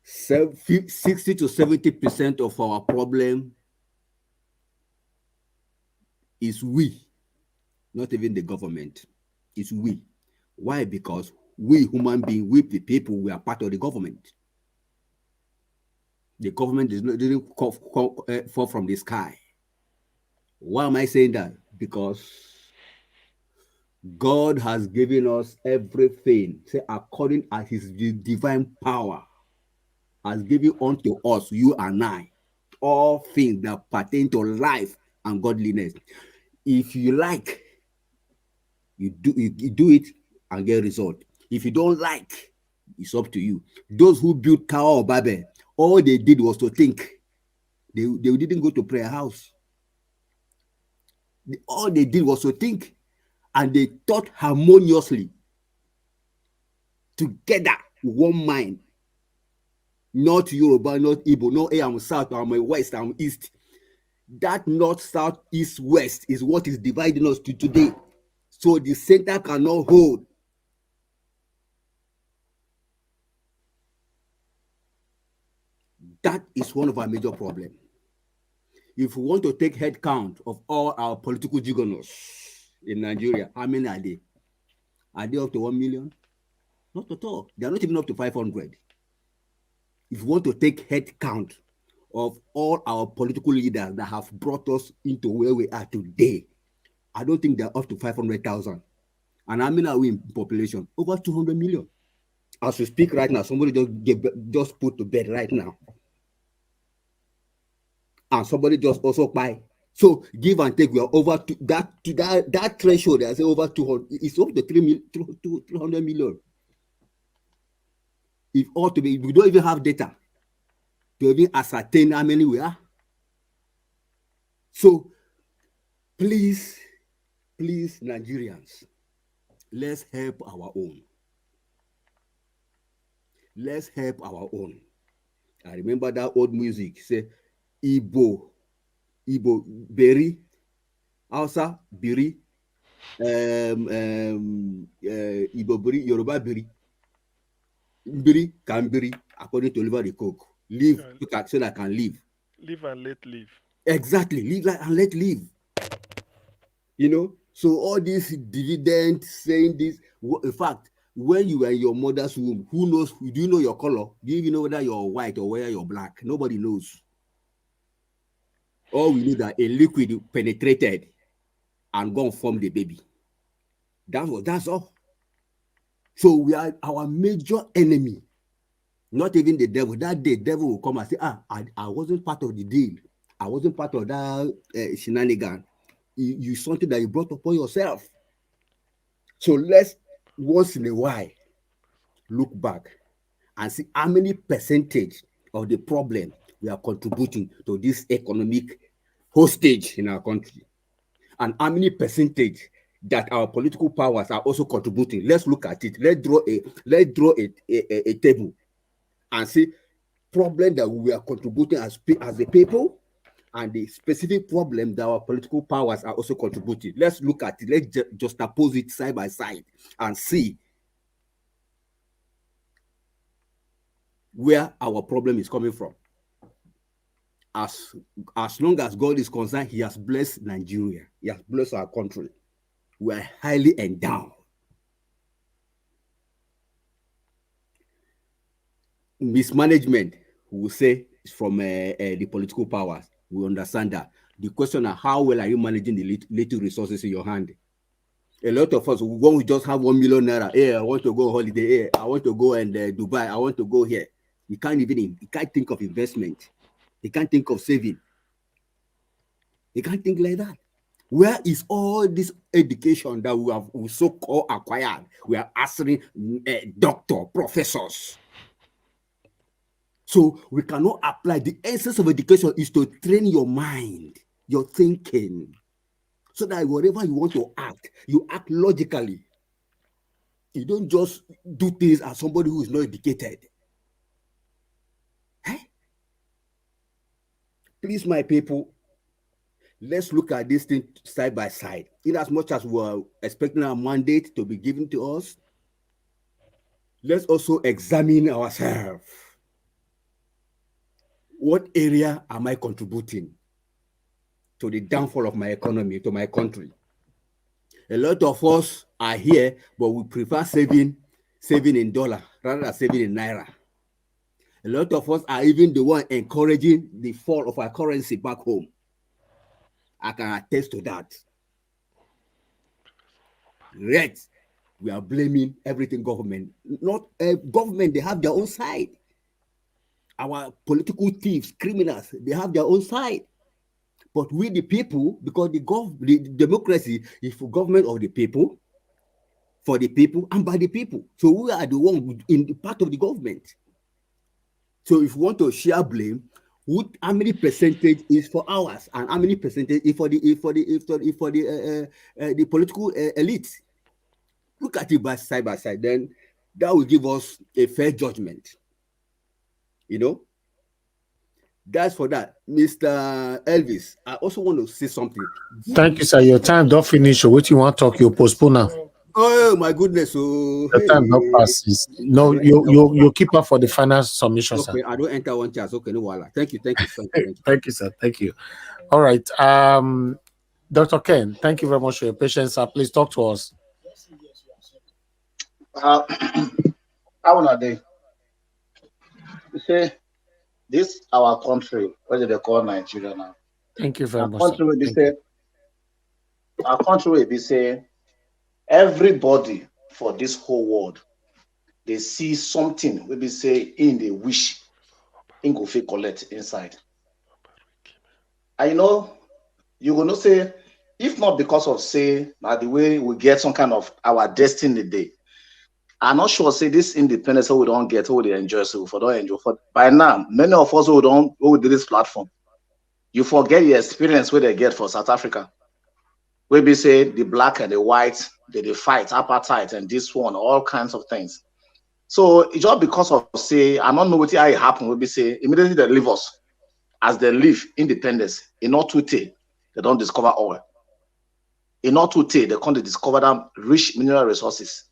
60 to 70% of our problem is we, not even the government. It's we. Why? Because we human beings, we the people, we are part of the government. The government didn't fall from the sky. Why am I saying that? Because God has given us everything, say according as his divine power has given unto us, you and I, all things that pertain to life and godliness. If you like, you do it and get result. If you don't like, it's up to you. Those who built Tower of Babel, all they did was to think. They didn't go to prayer house. All they did was to think, and they thought harmoniously together, one mind. not Yoruba, not Igbo, no, hey, I'm South, I'm West, I'm East. That North, South, East, West is what is dividing us to today. So the center cannot hold. That is one of our major problems. If we want to take head count of all our political juggernaut in Nigeria, how many are they? Are they up to 1 million? Not at all. They are not even up to 500. If you want to take head count of all our political leaders that have brought us into where we are today, I don't think they're up to 500,000. And how many are we in population? Over 200 million. As we speak right now, somebody just put to bed right now. And somebody just also buy. So give and take, we are over to that threshold. I say over 200. It's up to 300 million. If ought to be, we don't even have data to even ascertain how many we are. So please, Nigerians, let's help our own. Let's help our own. I remember that old music, say, Igbo, Beri, Hausa, Biri, Igbo Biri, Yoruba Biri, Biri, Kambiri, according to Oliver the Coke. Live, so that I can live. Live and let live. Exactly, live and let live. You know, so all these dividends saying this, in fact, when you were in your mother's womb, who knows? Do you know your color? Do you even know whether you're white or whether you're black? Nobody knows. All we know that a liquid penetrated and gone from the baby. That's all. So we are our major enemy. Not even the devil. That day, devil will come and say, I wasn't part of the deal. I wasn't part of that shenanigan. You something that you brought upon yourself. So let's once in a while look back and see how many percentage of the problem we are contributing to this economic hostage in our country, and how many percentage that our political powers are also contributing. Let's look at it. Let's draw a table and see problem that we are contributing as a people, and the specific problem that our political powers are also contributing. Let's look at it. Let's just oppose it side by side and see where our problem is coming from. As long as God is concerned, He has blessed Nigeria. He has blessed our country. We are highly endowed. Mismanagement, we will say, is from the political powers. We understand that. The question is, how well are you managing the little resources in your hand? A lot of us, when we just have 1 million naira, hey, I want to go on holiday, hey, I want to go and Dubai, I want to go here. You can't think of investment. You can't think of saving. You can't think like that. Where is all this education that we so-called acquired? We are asking doctor, professors. So we cannot apply. The essence of education is to train your mind, your thinking, so that whatever you want to act, you act logically. You don't just do things as somebody who is not educated. Hey? Please, my people, let's look at this thing side by side. In as much as we're expecting our mandate to be given to us, let's also examine ourselves. What area am I contributing to the downfall of my economy, to my country? A lot of us are here, but we prefer saving in dollar rather than saving in naira. A lot of us are even the one encouraging the fall of our currency back home. I can attest to that. Yet, we are blaming everything government. Not government, they have their own side. Our political thieves, criminals, they have their own side. But we the people, because the democracy is for government of the people, for the people, and by the people. So we are the one in the part of the government. So if you want to share blame, how many percentage is for ours, and how many percentage is for the political elite? Look at it side by side. Then that will give us a fair judgment. You know, that's for that. Mr. Elvis, I also want to say something. Thank you, sir. Your time don't finish. What you want to talk, you postpone now. Oh my goodness! So the time don't pass. No, you keep up for the final submission, okay, sir. I don't enter one chance. Okay, no wala. Thank you. Thank you, sir. Thank you. All right. Dr. Ken, thank you very much for your patience, sir. Please talk to us. How are they? You say this our country, what do they call Nigeria now? Thank you very Our much. country will be say, our country will be say everybody for this whole world, they see something will be say in the wish in go fit collect inside. I know you will not say, if not because of say by the way we get some kind of our destiny day. I'm not sure say this independence we don't get, we enjoy, so for don't enjoy. For by now, many of us who don't who do this platform, you forget the experience where they get for South Africa. We be say the black and the white, they fight apartheid and this one, all kinds of things. So it's just because of say, I don't know what it happened. We be say immediately they leave us as they leave independence. In not too they don't discover oil. In not too they can't discover them rich mineral resources.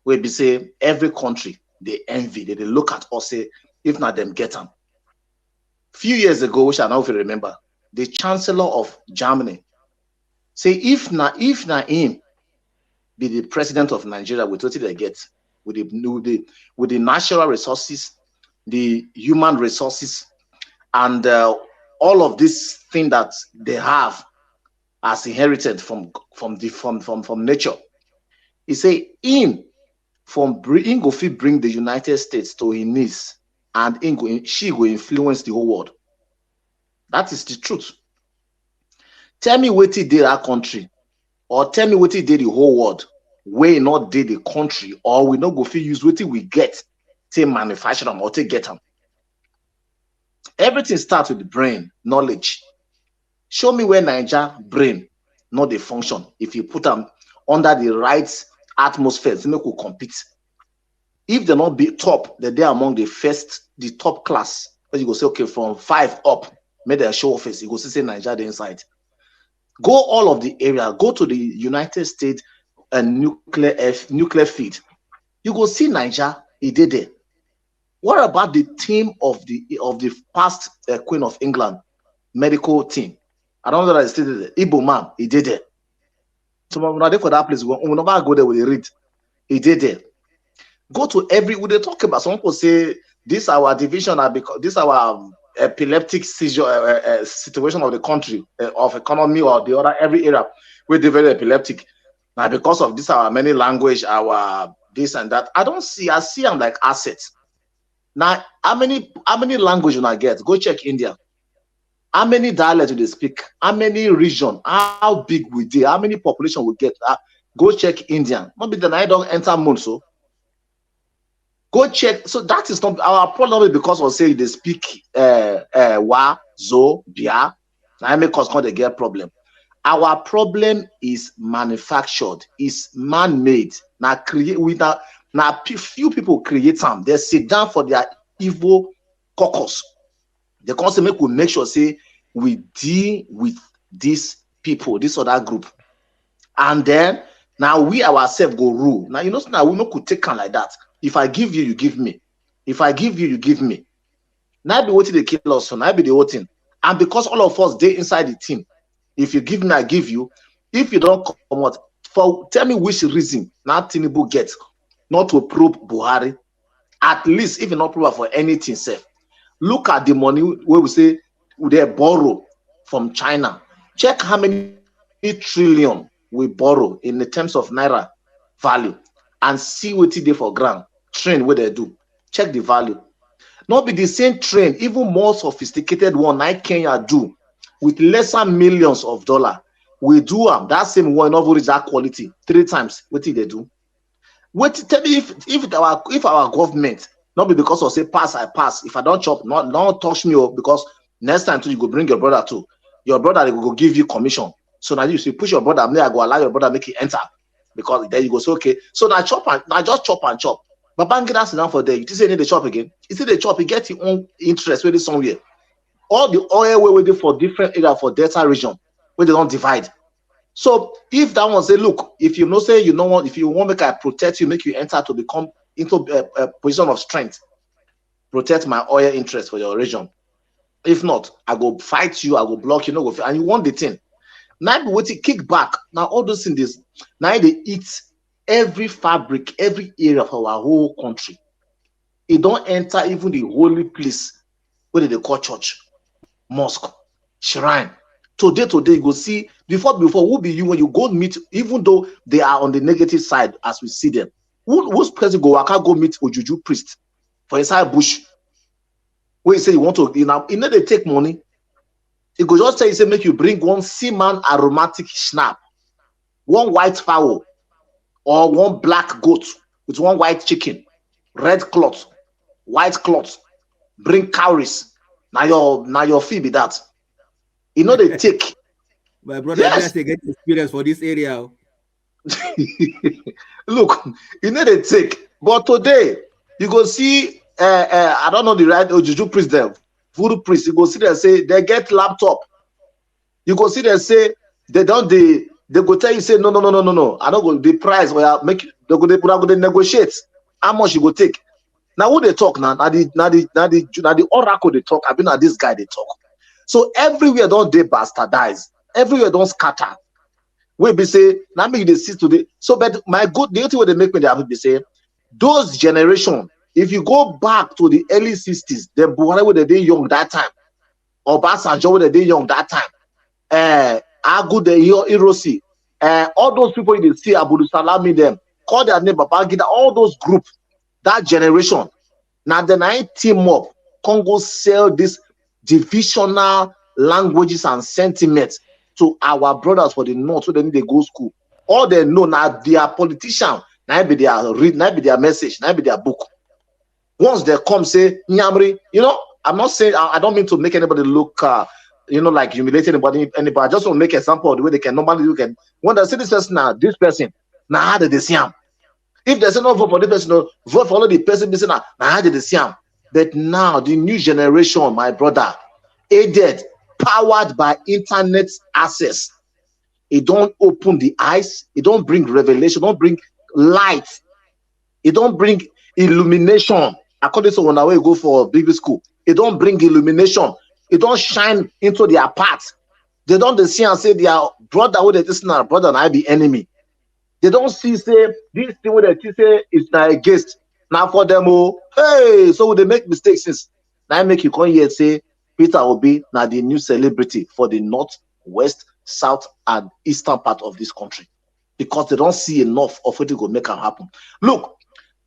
We be say every country they envy, they look at us say if not them get them. Few years ago, which I don't know if you remember, the Chancellor of Germany say if not him be the president of Nigeria with what they get with the natural resources, the human resources, and all of this thing that they have as inherited from nature. He say him go fit bring the United States to his knees, and she will influence the whole world. That is the truth. Tell me what he did that country, or tell me what he did the whole world, where not did the country, or we not go fit use what we get to manufacture them or to get them. Everything starts with the brain, knowledge. Show me where Niger brain not the function. If you put them under the right atmosphere, they could compete. If they're not be top, they're there among the top class. But you go say, okay, from 5 up, make them show office. You go say Niger the inside. Go all of the area. Go to the United States and nuclear field. You go see Niger. He did it. What about the team of the past Queen of England medical team? I don't know that I stated it. Igbo man, he did it. So when I for that place, we never go there with the read. He did it. Go to when they talk about, some people say this our division, because this our epileptic seizure situation of the country, of economy or the other, every area we're very epileptic. Now because of this our many language, our this and that. I see them like assets. Now, how many language you not get? Go check India. How many dialects do they speak? How many region? How big we did? How many population we get? Go check India. Maybe then I don't enter moon, so go check. So that is not our problem, because we say they speak wa, zo, bia. I make us they get problem. Our problem is manufactured, is man-made. Now create without. Now, few people create them. They sit down for their evil caucus. They constantly make sure say we deal with these people, this other group, and then now we ourselves go rule. Now you know now we could take on like that. If I give you, you give me. If I give you, you give me. Now be what they kill us, so now be the whole thing. And because all of us they inside the team, if you give me, I give you. If you don't come out, tell me which reason now Tinubu gets not to probe Buhari, at least if not probe for anything safe. Look at the money where we say they borrow from China. Check how many trillion we borrow in the terms of naira value, and see what they for ground. Train what they do. Check the value. Not be the same train, even more sophisticated one like Kenya do with lesser millions of dollars. We do that same one, not reach that quality 3 times. What did they do? Wait, tell me if our government, not be because of say pass, I pass. If I don't chop, don't touch me, because next time too, you go bring your brother too. Your brother they go give you commission. So now you say push your brother, I go allow your brother make it enter, because then you go say okay. So now just chop and chop. Babangida sit down for there. You say need the chop again. You see the chop, you get your own interest with somewhere. All the oil we're waiting for different area for Delta region where they don't divide. So if that one say, look, if you know say you don't want, if you want make I protect you, make you enter to become into a position of strength, protect my oil interest for your region. If not, I go fight you, I go block you, no go, and you want the thing. Now be waiting, kick back. Now all those things, now they eat every fabric, every area of our whole country. It don't enter even the holy place where they call church, mosque, shrine. Today, you go see, before who be you when you go meet, even though they are on the negative side as we see them. Who's person go, I can't go meet Ojuju priest for inside bush. Where you say you want to, you know they take money. It go just say, you say, make you bring one seaman aromatic schnapp, one white fowl, or one black goat with one white chicken, red cloth, white cloth, bring cowries. Now your fee be that. You know they take. My brother, yes. They get experience for this area. Look, you know they take. But today, you go see, I don't know the right Juju priest there, voodoo priest. You go see they say they get laptop. You go see they say they don't they go tell you say no. I don't go the price where make they go negotiate how much you go take. Now who they talk now? Now the oracle they talk. I've been at this guy they talk. So everywhere don't they bastardize. Everywhere don't scatter. We be say now make they see today. So but my good the only way they make me they have to be say those generation. If you go back to the early 60s, the Buhari were they young that time, or Obasanjo were they young that time. Agu the Irosi, all those people you see Abu Salami them call their name Babangida. All those groups that generation. Now then I team up. Congo sell this divisional languages and sentiments to our brothers for the north so they need to go school. All they know now their politician, now be their read, now be their message, now be their book. Once they come say Nyamri, you know, I'm not saying I don't mean to make anybody look like humiliate anybody. I just want to make an example of the way they can normally look at when they see this person now how did they see him? If they say no vote for this person, no, vote for the person missing now how did they see him? But now the new generation, my brother, aided, powered by internet access, it don't open the eyes, it don't bring revelation, don't bring light, it don't bring illumination. According to when I go for Bible school, it don't bring illumination, it don't shine into their path. They don't see and say their brother with this now brother and I be enemy. They don't see say this thing with the say is not a guest. Now for them, oh, hey, so they make mistakes since now make you come here and say Peter Obi now the new celebrity for the north, west, south, and eastern part of this country because they don't see enough of what it will make them happen. Look,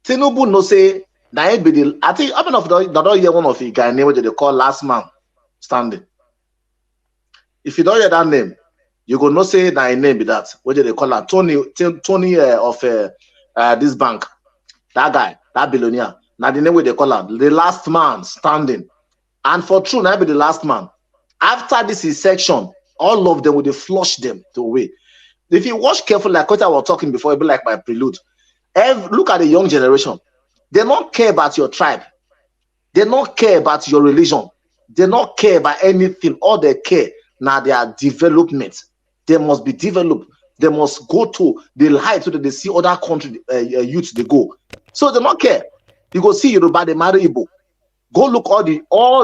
Tinubu no say now be the I think I'm not hear one of the guy name what they call last man standing. If you don't hear that name, you go no say that name be that. What they call that Tony of this bank, that guy, that billionaire. Now the name what they call him, the last man standing. And for true, now be the last man. After this section, all of them will they flush them to away. If you watch carefully, like what I was talking before, it'll be like my prelude. Look at the young generation. They don't care about your tribe. They don't care about your religion. They don't care about anything. All they care now their development. They must be developed. They must go to the height so that they see other country youths they go. So they don't care. You go see Yoruba, they marry Igbo. Go look all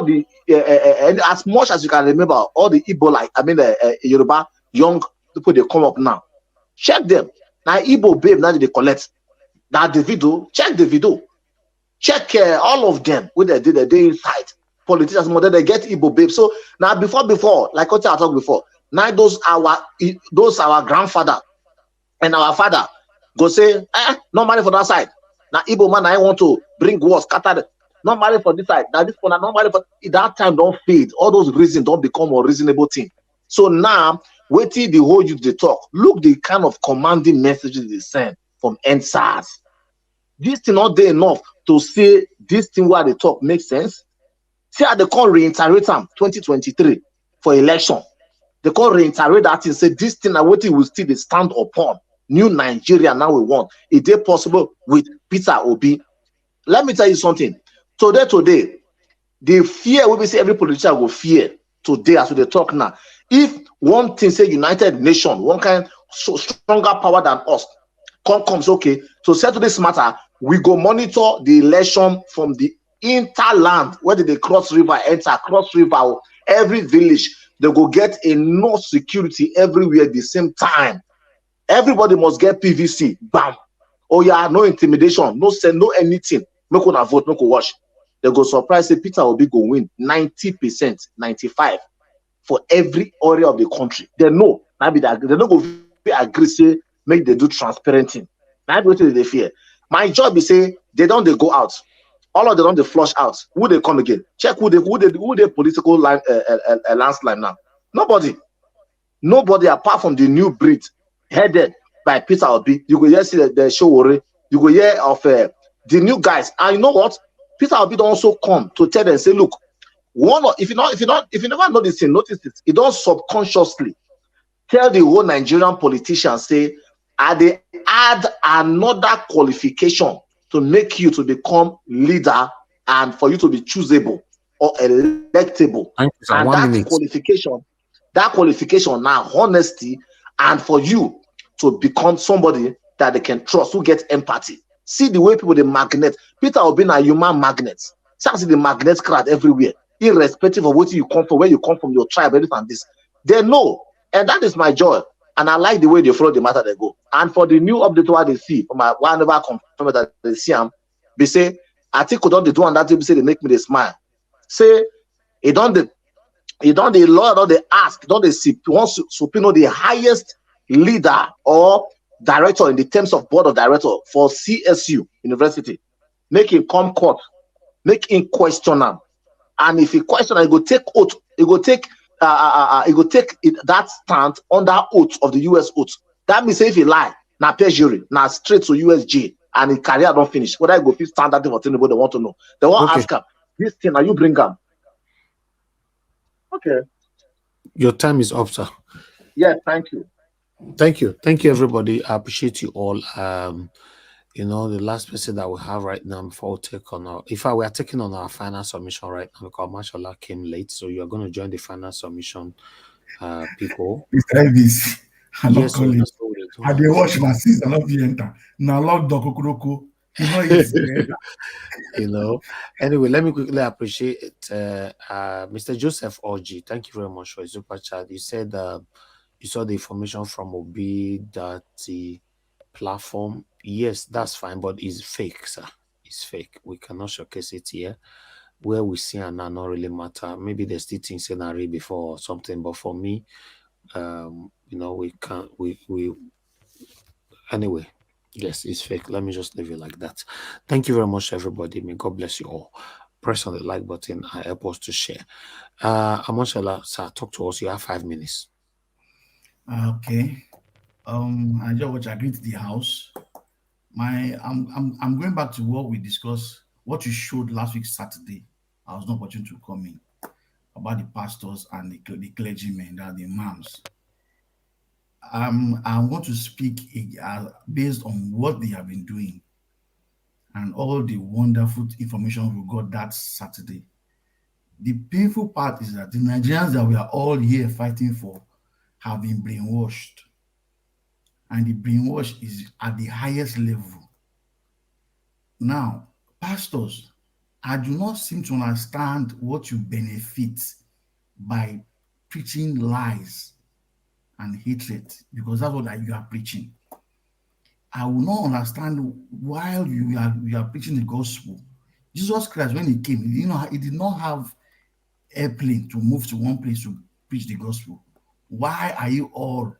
the and as much as you can remember all the Igbo Yoruba young people they come up now. Check them. Now Igbo babe now they collect. Now the video, check the video. Check all of them what they did the day inside. Politicians more than they get Igbo babe. So now before like what I talked before, now those our grandfather and our father go say no money for that side. Now Igbo man I want to bring wars, scatter the not marry for this side. Now this one, not marry for that time don't fade. All those reasons don't become a reasonable thing. So now, wait till the whole youth they talk. Look the kind of commanding messages they send from NSAS. This thing not there enough to say this thing where they talk makes sense. See how they can't reiterate them 2023 for election. They can't reiterate that and say this thing and what it will still stand upon. New Nigeria now we want. Is it possible with Peter Obi? let me tell you something. Today, the fear we say every politician will fear today as we talk now. If one thing say United Nations, one kind so stronger power than us, comes okay to settle this matter, we go monitor the election from the interland. Where did they cross river, every village, they go get enough security everywhere at the same time. Everybody must get PVC. Bam. Oh yeah, no intimidation, no send, no anything. Make una vote, make una watch. They go surprise say Peter Obi go win 90%, 95% for every area of the country. They know. Now be that they don't go agree say make they do transparent thing. Now be what they fear. My job is say they go out. All of them don't they flush out. Who they come again? Check who they political line landslide now. Nobody apart from the new breed headed by Peter Obi. You go hear see the show worry. You go hear of the new guys. And you know what? Peter Obi don't also come to tell them say, look, if you never notice it, he don't subconsciously tell the whole Nigerian politicians say, they add another qualification to make you to become leader and for you to be choosable or electable. And that qualification now, honesty, and for you to become somebody that they can trust, who gets empathy. See the way people, the magnet. Peter Obi a human magnet. See the magnet crowd everywhere, irrespective of what you come from, where you come from, your tribe, everything and this. They know. And that is my joy. And I like the way they follow the matter they go. And for the new update what they see, from my whenever confirm that they see them, they say, I think we don't do and that they say they make me they smile. Say, they law, don't they ask, don't they see, wants to the highest leader or director in the terms of board of director for CSU University. Make him come court, make him question him. And if he question, he go take oath, he go take that stand under oath of the US oath. That means if he lie, now perjury, now straight to USG, and his career don't finish. Whether he go fit stand that thing for anybody they want to know. They want ask him, this thing, are you bring him? Okay. Your time is up, sir. Yeah, thank you. Thank you, everybody. I appreciate you all. You know, the last person that we have right now before we take on our, we are taking on our final submission right now because Mashallah came late, so you are going to join the final submission, people. Mr. Elvis, I'm not calling. I did watch my sister, love you enter. Now love Dokukuroko. You know it's you know. Anyway, let me quickly appreciate Mr. Joseph Orji. Thank you very much for your super chat. You said you saw the information from Obi that the platform. Yes, that's fine, but it's fake, sir. It's fake. We cannot showcase it here. Where we see and not really matter. Maybe there's still things in a read before or something, but for me, you know, we can't. Anyway. Yes, it's fake. Let me just leave it like that. Thank you very much, everybody. May God bless you all. Press on the like button and help us to share. Amashallah, sir, talk to us. You have 5 minutes. Okay. I just want to agree to the house. I'm going back to what we discussed, what you showed last week Saturday. I was not watching to come in about the pastors and the clergymen, that the imams. I want to speak based on what they have been doing and all the wonderful information we got that Saturday. The painful part is that the Nigerians that we are all here fighting for have been brainwashed. And the brainwash is at the highest level. Now, pastors, I do not seem to understand what you benefit by preaching lies and hatred, because that's what you are preaching. I will not understand while you are preaching the gospel. Jesus Christ, when he came, he did not have airplane to move to one place to preach the gospel. Why are you all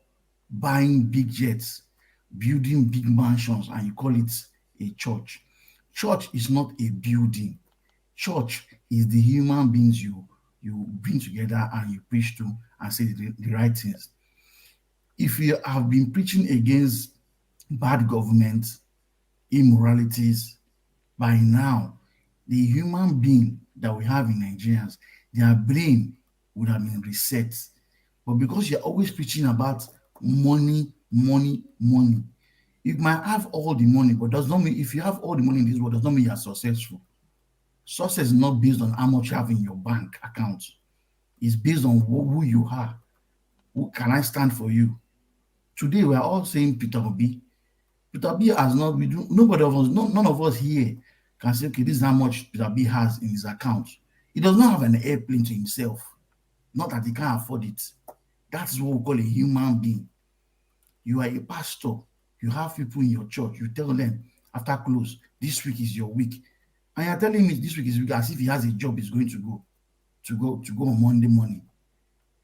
buying big jets, building big mansions, and you call it a church? Church is not a building. Church is the human beings you bring together and you preach to and say the right things. If you have been preaching against bad government, immoralities, by now, the human being that we have in Nigerians, their brain would have been reset. But because you're always preaching about money, money, money, You might have all the money, but does not mean if you have all the money in this world, does not mean you are successful. Success is not based on how much you have in your bank account. It's based on who you are. Who can I stand for you? Today we are all saying Peter Obi. Peter Obi has not. Nobody of us, none of us here can say, okay, this is how much Peter Obi has in his account. He does not have an airplane to himself. Not that he can't afford it. That's what we call a human being. You are a pastor. You have people in your church. You tell them after close, this week is your week. And you're telling me this week is week as if he has a job he's going to go on Monday morning.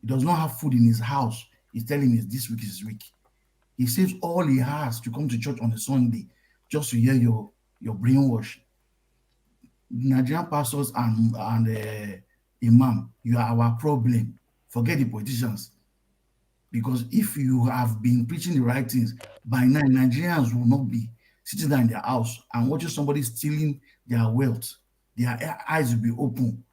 He does not have food in his house. He's telling me this week is his week. He saves all he has to come to church on a Sunday just to hear your brainwash. Nigerian pastors and imam, you are our problem. Forget the politicians. Because if you have been preaching the right things, by now Nigerians will not be sitting down in their house and watching somebody stealing their wealth. Their eyes will be open.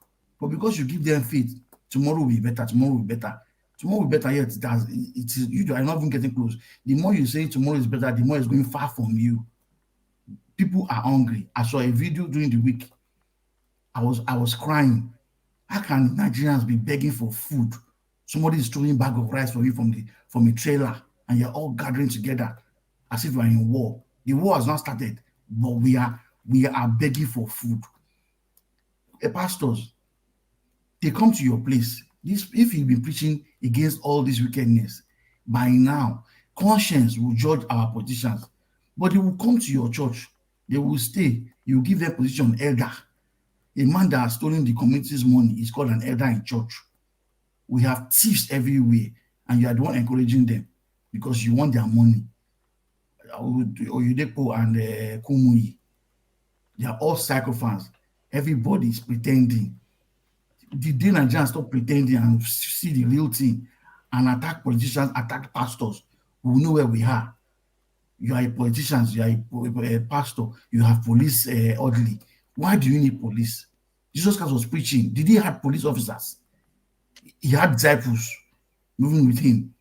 But because you give them faith, tomorrow will be better, tomorrow will be better. Tomorrow will be better, yet it is you are not even getting close. The more you say tomorrow is better, the more it's going far from you. People are hungry. I saw a video during the week. I was crying. How can Nigerians be begging for food? Somebody is throwing a bag of rice for you from a trailer, and you're all gathering together as if you are in war. The war has not started, but we are begging for food. Pastors, they come to your place. If you've been preaching against all this wickedness, by now, conscience will judge our politicians. But they will come to your church. They will stay. You give them position elder. A man that has stolen the community's money is called an elder in church. We have thieves everywhere, and you are the one encouraging them because you want their money. Oyedepo and Kumuyi, they are all psychophants. Everybody is pretending. The day Nigerians stop pretending and see the real thing and attack politicians, attack pastors, we will know where we are. You are a politician, you are a pastor, you have police orderly. Why do you need police? Jesus Christ was preaching. Did he have police officers? He had disciples moving with him.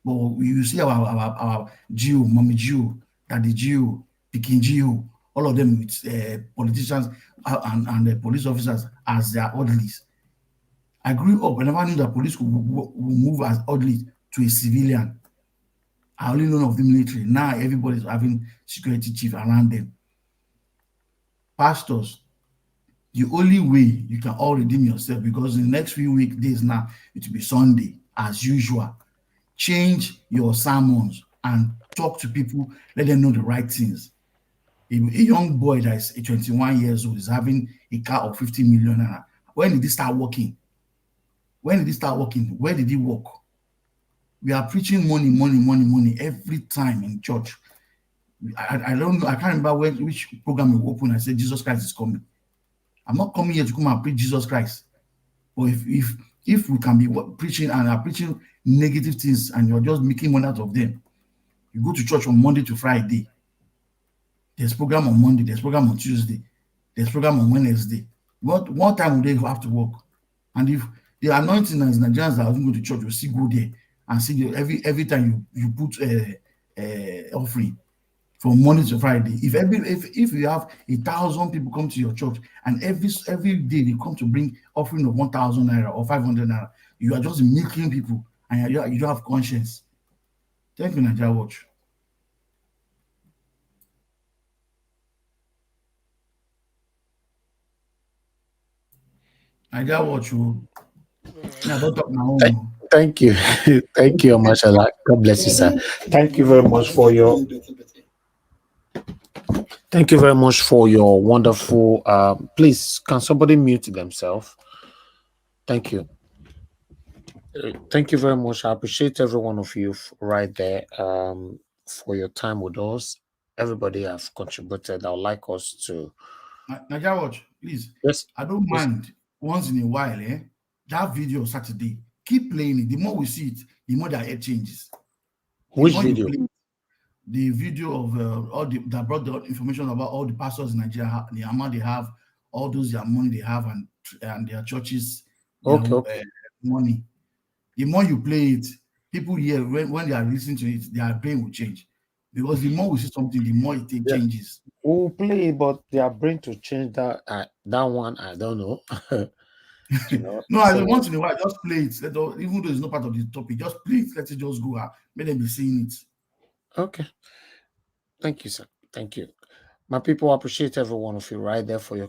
But you see our Geo, Mommy Geo, Daddy Geo, Pikin Geo, all of them with politicians and police officers as their orderlies. I grew up, I never knew that police would move as orderly to a civilian. I only know of the military. Now everybody's having security chief around them. Pastors, the only way you can all redeem yourself, because in the next few days now, it will be Sunday as usual. Change your sermons and talk to people, let them know the right things. A young boy that is 21 years old is having a car of 50 million. When did he start working? When did he start working? Where did he work? We are preaching money every time in church. I don't know, I can't remember which program we opened. I said Jesus Christ is coming. I'm not coming here to come and preach Jesus Christ. But if we can be preaching and are preaching negative things and you're just making money out of them, you go to church from Monday to Friday. There's program on Monday, there's program on Tuesday, there's program on Wednesday. What time will they have to work? And if the anointing as Nigerians that don't go to church will still go there and see every time you put offering from Monday to Friday. If you have 1,000 people come to your church and every day they come to bring offering of 1,000 naira or 500 naira, you are just milking people and you don't have conscience. Thank you, Nigeria Watch. Nigeria Watch. I don't talk now. Thank you. Thank you, Mashallah. God bless you, sir. Thank you very much for your wonderful please, can somebody mute themselves? Thank you. Thank you very much. I appreciate every one of you right there for your time with us. Everybody have contributed. I would like us to Nigeria Watch, please. Yes. I don't mind once in a while, that video Saturday. Keep playing it. The more we see it, the more the head changes. Which video? The video of that brought the information about all the pastors in Nigeria, the amount they have, all those their money they have, and their churches, Okay. Money. The more you play it, people here when they are listening to it, their brain will change. Because the more we see something, the more it Yeah. changes. We'll play, but they are bring to change that that one. I don't know. You know, No, I so once in a while just play it. Even though it's not part of the topic, just play it. Let it just go out. Let them be seeing it. okay. Thank you, sir. Thank you. My people, appreciate every one of you right there for your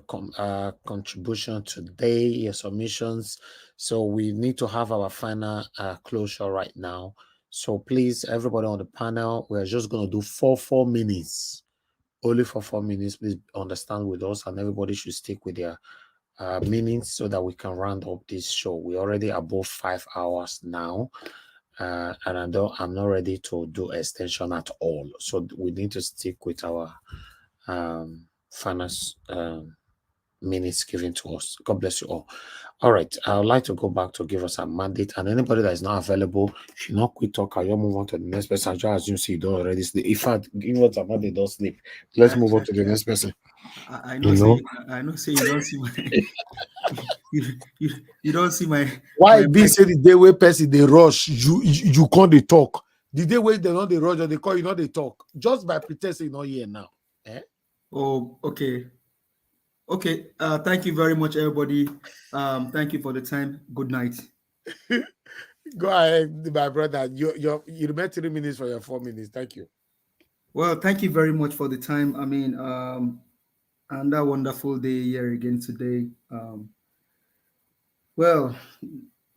contribution today, your submissions. So we need to have our final closure right now. So please, everybody on the panel, we're just going to do 4 minutes. Only for 4 minutes. Please understand with us, and everybody should stick with their minutes so that we can round up this show. We're already above 5 hours now. And I'm not ready to do extension at all. So we need to stick with our final minutes given to us. God bless you all. All right, I would like to go back to give us a mandate, and anybody that is not available, if you not quit talk, I'll move on to the next person. I just assume you don't already sleep. In fact, give us a mandate, don't sleep. Let's move on to the next person. I know. I know. Say you don't see my. you don't see my. Why my be say the day where person they rush, you can't they talk. The day where they not they rush or they call you not they talk. Just by pretending not here now. Eh? Oh, okay. Okay. Thank you very much, everybody. Thank you for the time. Good night. Go ahead, my brother. You remember 3 minutes for your 4 minutes. Thank you. Well, thank you very much for the time. I mean, another wonderful day here again today. Well,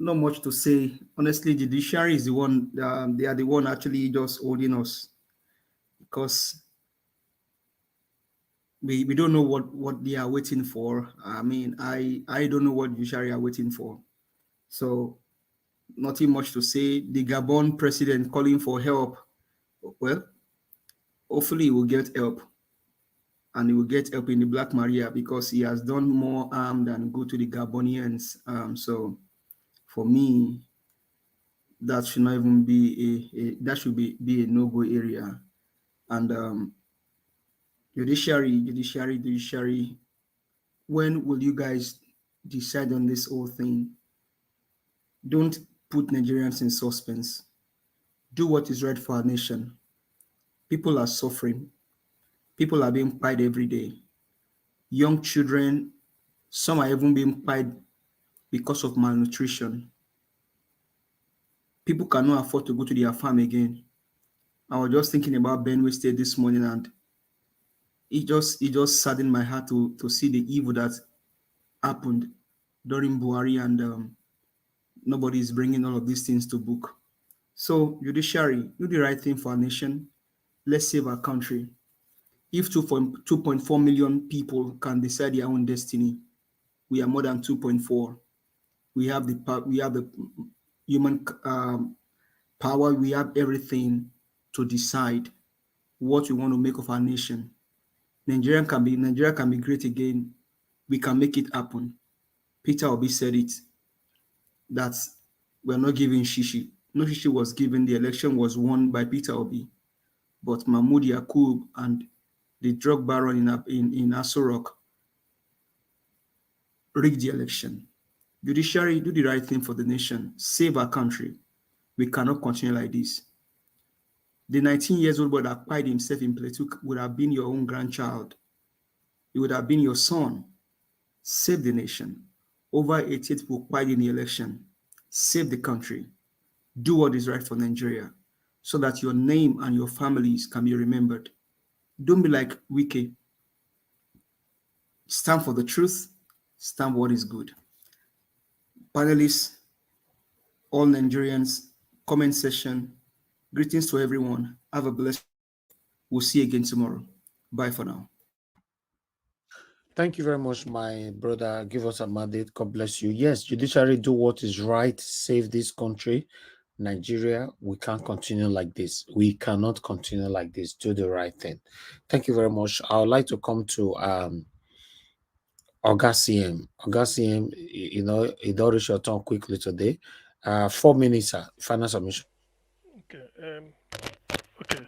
not much to say. Honestly, the judiciary is the one. They are the one actually just holding us because we don't know what they are waiting for. I mean, I don't know what judiciary are waiting for. So nothing much to say. The Gabon president calling for help. Well, hopefully he will get help, and he will get help in the Black Maria because he has done more harm than good to the Gabonians. So for me, that should not even be that should be a no-go area. And judiciary. When will you guys decide on this whole thing? Don't put Nigerians in suspense. Do what is right for our nation. People are suffering. People are being pied every day. Young children, some are even being pied because of malnutrition. People cannot afford to go to their farm again. I was just thinking about Benue State this morning, and it just saddened my heart to see the evil that happened during Buhari, and nobody is bringing all of these things to book. So, judiciary, do the right thing for our nation. Let's save our country. If 2.4 million people can decide their own destiny, we are more than 2.4. We have the human power. We have everything to decide what we want to make of our nation. Nigeria can be great again. We can make it happen. Peter Obi said it, that we're not giving shishi. No shishi was given. The election was won by Peter Obi, but Mahmoud Yakub and the drug baron in Aso Rock rigged the election. Judiciary, do the right thing for the nation. Save our country. We cannot continue like this. The 19-year-old boy that pied himself in Plateau would have been your own grandchild. It would have been your son. Save the nation. Over 88 people pied in the election. Save the country. Do what is right for Nigeria so that your name and your families can be remembered. Don't be like Wike. Stand for the truth. Stand for what is good. Panelists, all Nigerians, comment section. Greetings to everyone. Have a blessed. We'll see you again tomorrow. Bye for now. Thank you very much, my brother. Give us a mandate. God bless you. Yes, judiciary, do what is right. Save this country. Nigeria, we can't continue like this. We cannot continue like this. Do the right thing. Thank you very much. I would like to come to Oga CM. Oga CM, you know, it don't reach your turn quickly today. 4 minutes, sir. Final submission. Okay. Okay.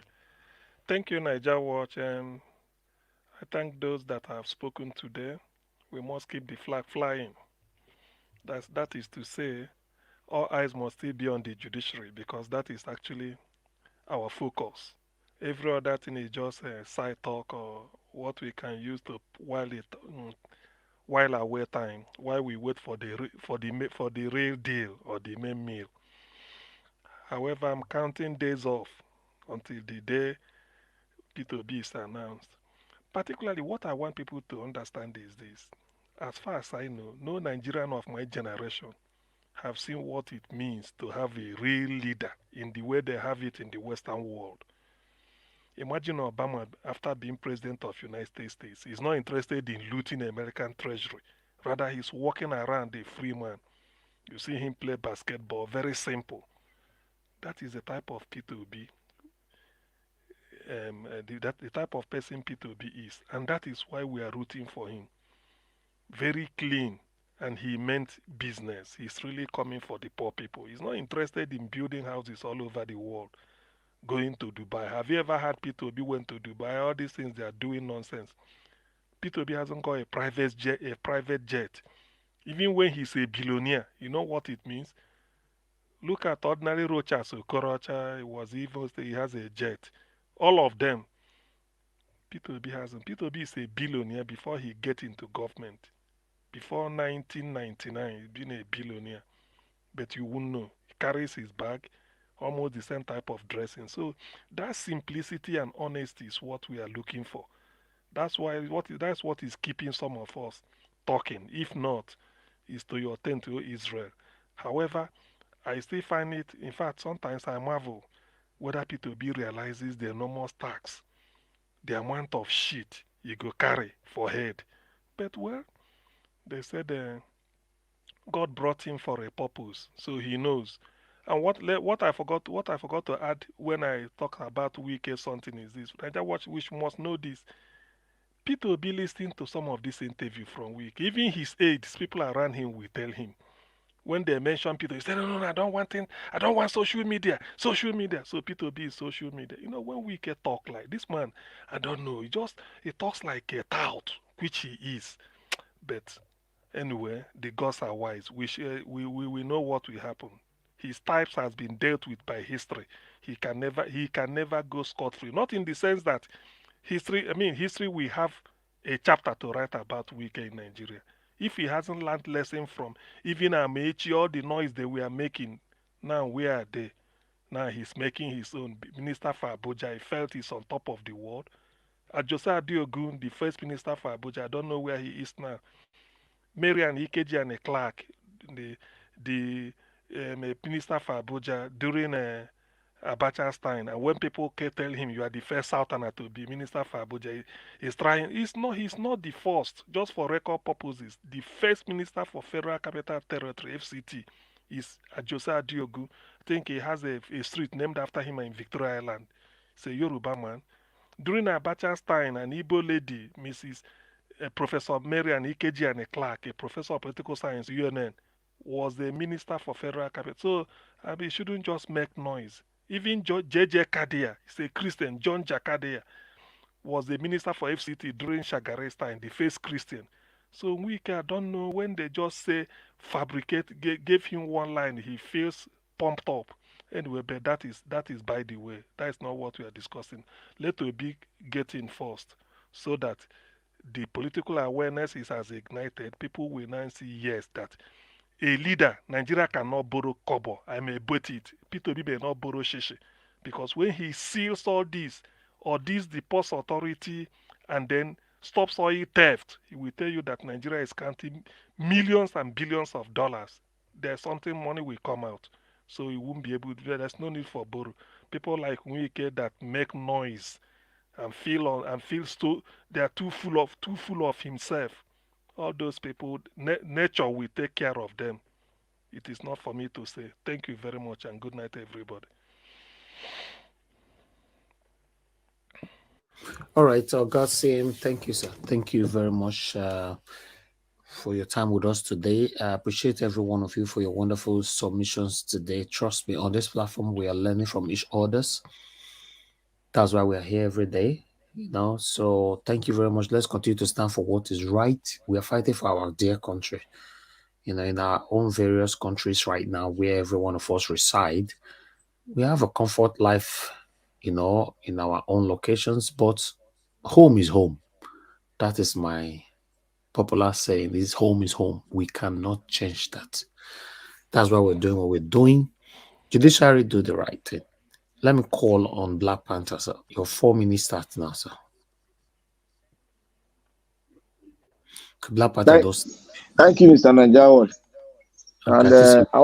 Thank you, Niger Watch. I thank those that have spoken today. We must keep the flag flying. That is to say, all eyes must still be on the judiciary because that is actually our focus. Every other thing is just a side talk or what we can use to while away time, while we wait for for the real deal or the main meal. However, I'm counting days off until the day P2B is announced. Particularly, what I want people to understand is this. As far as I know, no Nigerian of my generation have seen what it means to have a real leader in the way they have it in the Western world. Imagine Obama, after being president of United States, is not interested in looting the American treasury. Rather, he's walking around a free man. You see him play basketball, very simple. That is the type of P2B, the type of person P2B is. And that is why we are rooting for him. Very clean, and he meant business. He's really coming for the poor people. He's not interested in building houses all over the world, going to Dubai. Have you ever had P2B went to Dubai? All these things, they are doing nonsense. P2B hasn't got a private jet. Even when he's a billionaire, you know what it means? Look at ordinary Rocha, so Korocha, he has a jet. All of them, P2B hasn't. P2B is a billionaire before he get into government. Before 1999, he's been a billionaire. But you won't know. He carries his bag, almost the same type of dressing. So that simplicity and honesty is what we are looking for. That's what is keeping some of us talking. If not, is to your turn to Israel. However, I still find it, in fact, sometimes I marvel whether P2B realizes the enormous tax, the amount of shit you go carry for head. But well, they said God brought him for a purpose, so he knows. And what I forgot to add when I talk about wicked something is this. Nigeria Watch, which must know this. P2B listening to some of this interview from Week. Even his aides, people around him will tell him. When they mention P2B, he said, no, I don't want it. I don't want social media. Social media. So P2B is social media. You know, when we can talk like this man, I don't know. He talks like a tout, which he is. But anyway, the gods are wise. We know what will happen. His types has been dealt with by history. He can never go scot-free. Not in the sense that history we have a chapter to write about Wike in Nigeria. If he hasn't learned lesson from even Amechi, all the noise they were making, now where are they? Now he's making his own minister for Abuja. He felt he's on top of the world. Ajosa Adiogun, the first minister for Abuja, I don't know where he is now. Marian Ikeji and a clerk, the minister for Abuja during Abacha's time, and when people tell him you are the first Southerner to be minister for Abuja, he's trying. He's not the first. Just for record purposes, the first minister for Federal Capital Territory (FCT) is Ajosa Adiogu. I think he has a street named after him in Victoria Island. It's a Yoruba man. During Abacha's time, an Igbo lady, Mrs. Professor Marian Ikeji and a clerk, a professor of political science, UNN, was the minister for Federal Capital. So he shouldn't just make noise. Even J.J. Kadia, he's a Christian, John Jakadia, was the minister for FCT during Shagare's time, the first Christian. So I don't know when they just say gave him one line, he feels pumped up. Anyway, but that is by the way. That is not what we are discussing. Let Obi get in first so that the political awareness is as ignited. People will now see, yes, that a leader, Nigeria cannot borrow kobo. I may bet it. P2B may not borrow shishi. Because when he seals all this, or this deports authority, and then stops oil theft, he will tell you that Nigeria is counting millions and billions of dollars. There's something, money will come out. So he won't be able to, there's no need for borrow. People like Nwike that make noise and feel they are too full of himself. All those people, nature will take care of them. It is not for me to say. Thank you very much and good night, everybody. All right, Godsame, thank you, sir. Thank you very much for your time with us today. I appreciate every one of you for your wonderful submissions today. Trust me, on this platform, we are learning from each other's. That's why we are here every day. So thank you very much. Let's continue to stand for what is right. We are fighting for our dear country. In our own various countries right now, where every one of us reside, we have a comfort life in our own locations, but home is home. That is my popular saying, is home is home. We cannot change that. That's why we're doing what we're doing. Judiciary, do the right thing. Let me call on Black Panther, sir. Your 4 minutes starts now, sir. Black Panther does. Thank you, Mr. Najawan. Okay, And I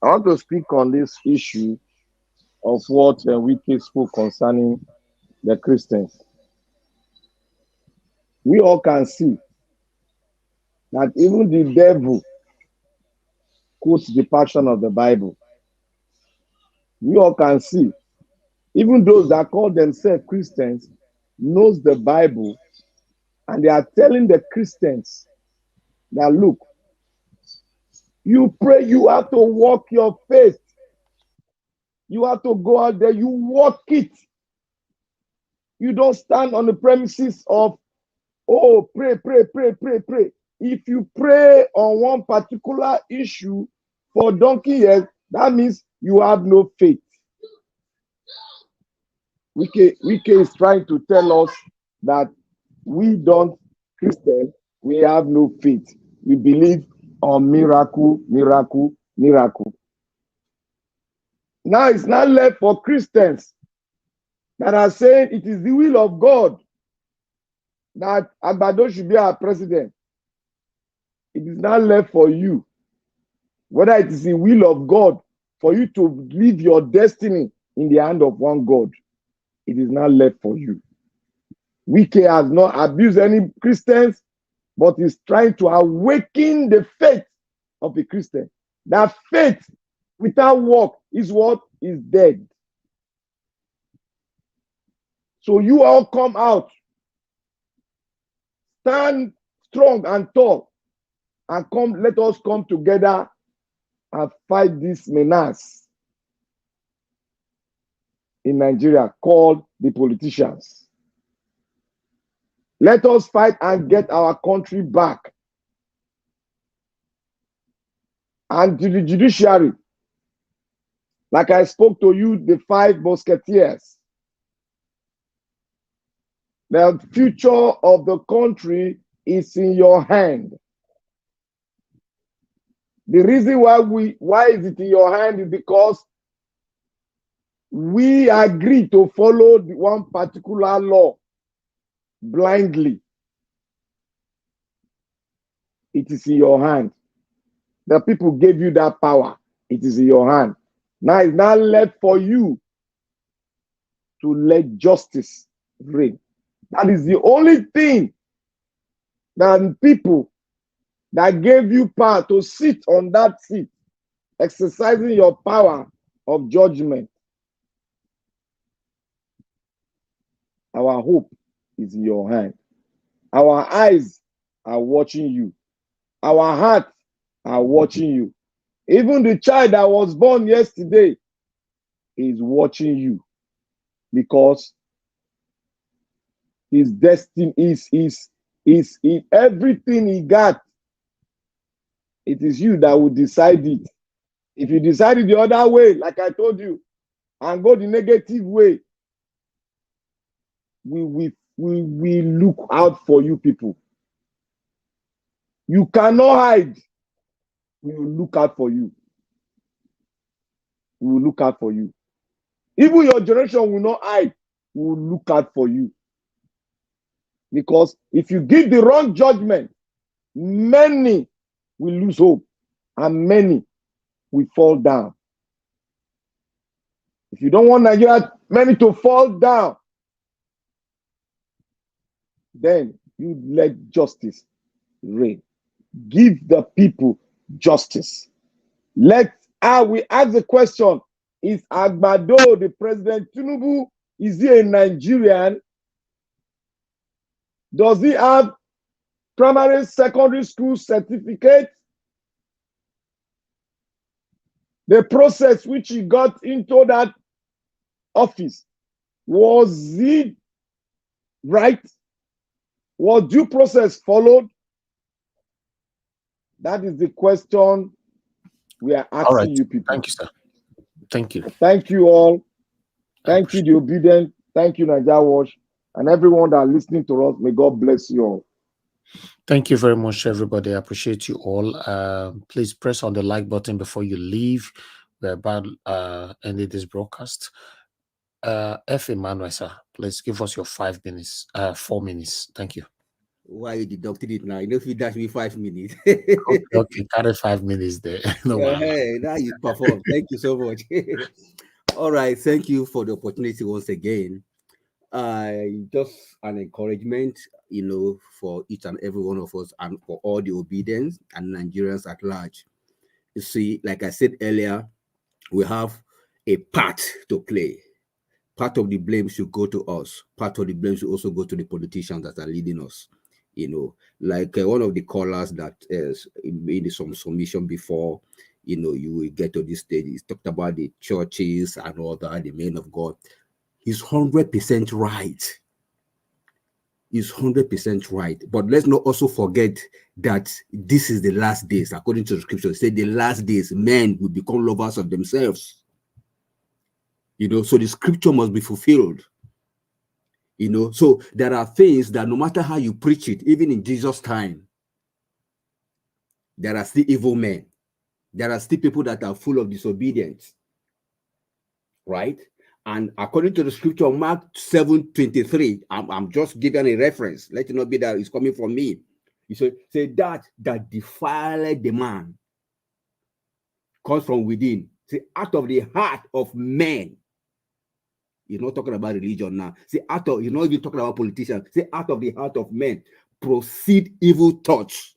want to speak on this issue of what Wiki spoke concerning the Christians. We all can see that even the devil quotes the passion of the Bible. We all can see, even those that call themselves Christians knows the Bible, and they are telling the Christians that, look, you pray, you have to walk your faith. You have to go out there, you walk it. You don't stand on the premises of, oh, pray, pray, pray, pray, pray. If you pray on one particular issue for donkey years, that means you have no faith. Wike is trying to tell us that we don't, Christians, we have no faith. We believe on miracle, miracle, miracle. Now it's not left for Christians that are saying it is the will of God that Agbado should be our president. It is not left for you, whether it is the will of God for you to leave your destiny in the hand of one God. It is not left for you. Wike has not abused any Christians, but is trying to awaken the faith of the Christian. That faith without work is what is dead. So you all come out, stand strong and tall, and come. Let us come together and fight this menace in Nigeria called the politicians. Let us fight and get our country back. And to the judiciary, like I spoke to you, the 5 musketeers, the future of the country is in your hand. The reason why is it in your hand is because we agree to follow the one particular law blindly. It is in your hand. The people gave you that power. It is in your hand. Now it's not left for you to let justice reign. That is the only thing that people that gave you power to sit on that seat, exercising your power of judgment. Our hope is in your hand. Our eyes are watching you. Our hearts are watching you. Even the child that was born yesterday is watching you, because his destiny is everything he got. It is you that will decide it. If you decide it the other way, like I told you, and go the negative way, we look out for you people. You cannot hide. We will look out for you. We will look out for you. Even your generation will not hide. We will look out for you. Because if you give the wrong judgment, many will lose hope and many will fall down. If you don't want Nigeria, many to fall down, then you let justice reign. Give the people justice. We ask the question, is Agbado, the President Tinubu, is he a Nigerian? Does he have primary, secondary school certificate? The process which he got into that office, was it right? Was due process followed? That is the question we are asking you people. Thank you, sir. Thank you. Thank you all. Thank you, the obedient. Thank you, Nigeria Watch, and everyone that are listening to us. May God bless you all. Thank you very much, everybody. I appreciate you all. Please press on the like button before you leave. We're about ending this broadcast. F. Emmanuel, sir, please give us your 5 minutes, 4 minutes. Thank you. Why you deducted it now? You know, if you dash me 5 minutes. Okay, carry 5 minutes there. No, Hey, now you perform. Thank you so much. All right, thank you for the opportunity once again. Just an encouragement, for each and every one of us and for all the obedience and Nigerians at large. You see, like I said earlier, we have a part to play. Part of the blame should go to us. Part of the blame should also go to the politicians that are leading us. Like one of the callers that made some submission before, you will get to this stage. He's talked about the churches and all that, the men of God. He's 100% right. He's 100% right. But let's not also forget that this is the last days. According to the scripture, it said the last days, men will become lovers of themselves. So the scripture must be fulfilled. So there are things that no matter how you preach it, even in Jesus' time, there are still evil men. There are still people that are full of disobedience. Right? And according to the scripture, Mark 7:23, I'm just giving a reference. Let it not be that it's coming from me. You say that defiled the man comes from within. Say, out of the heart of men. You're not talking about religion now. Say, you're not even talking about politicians. Say, out of the heart of men proceed evil thoughts,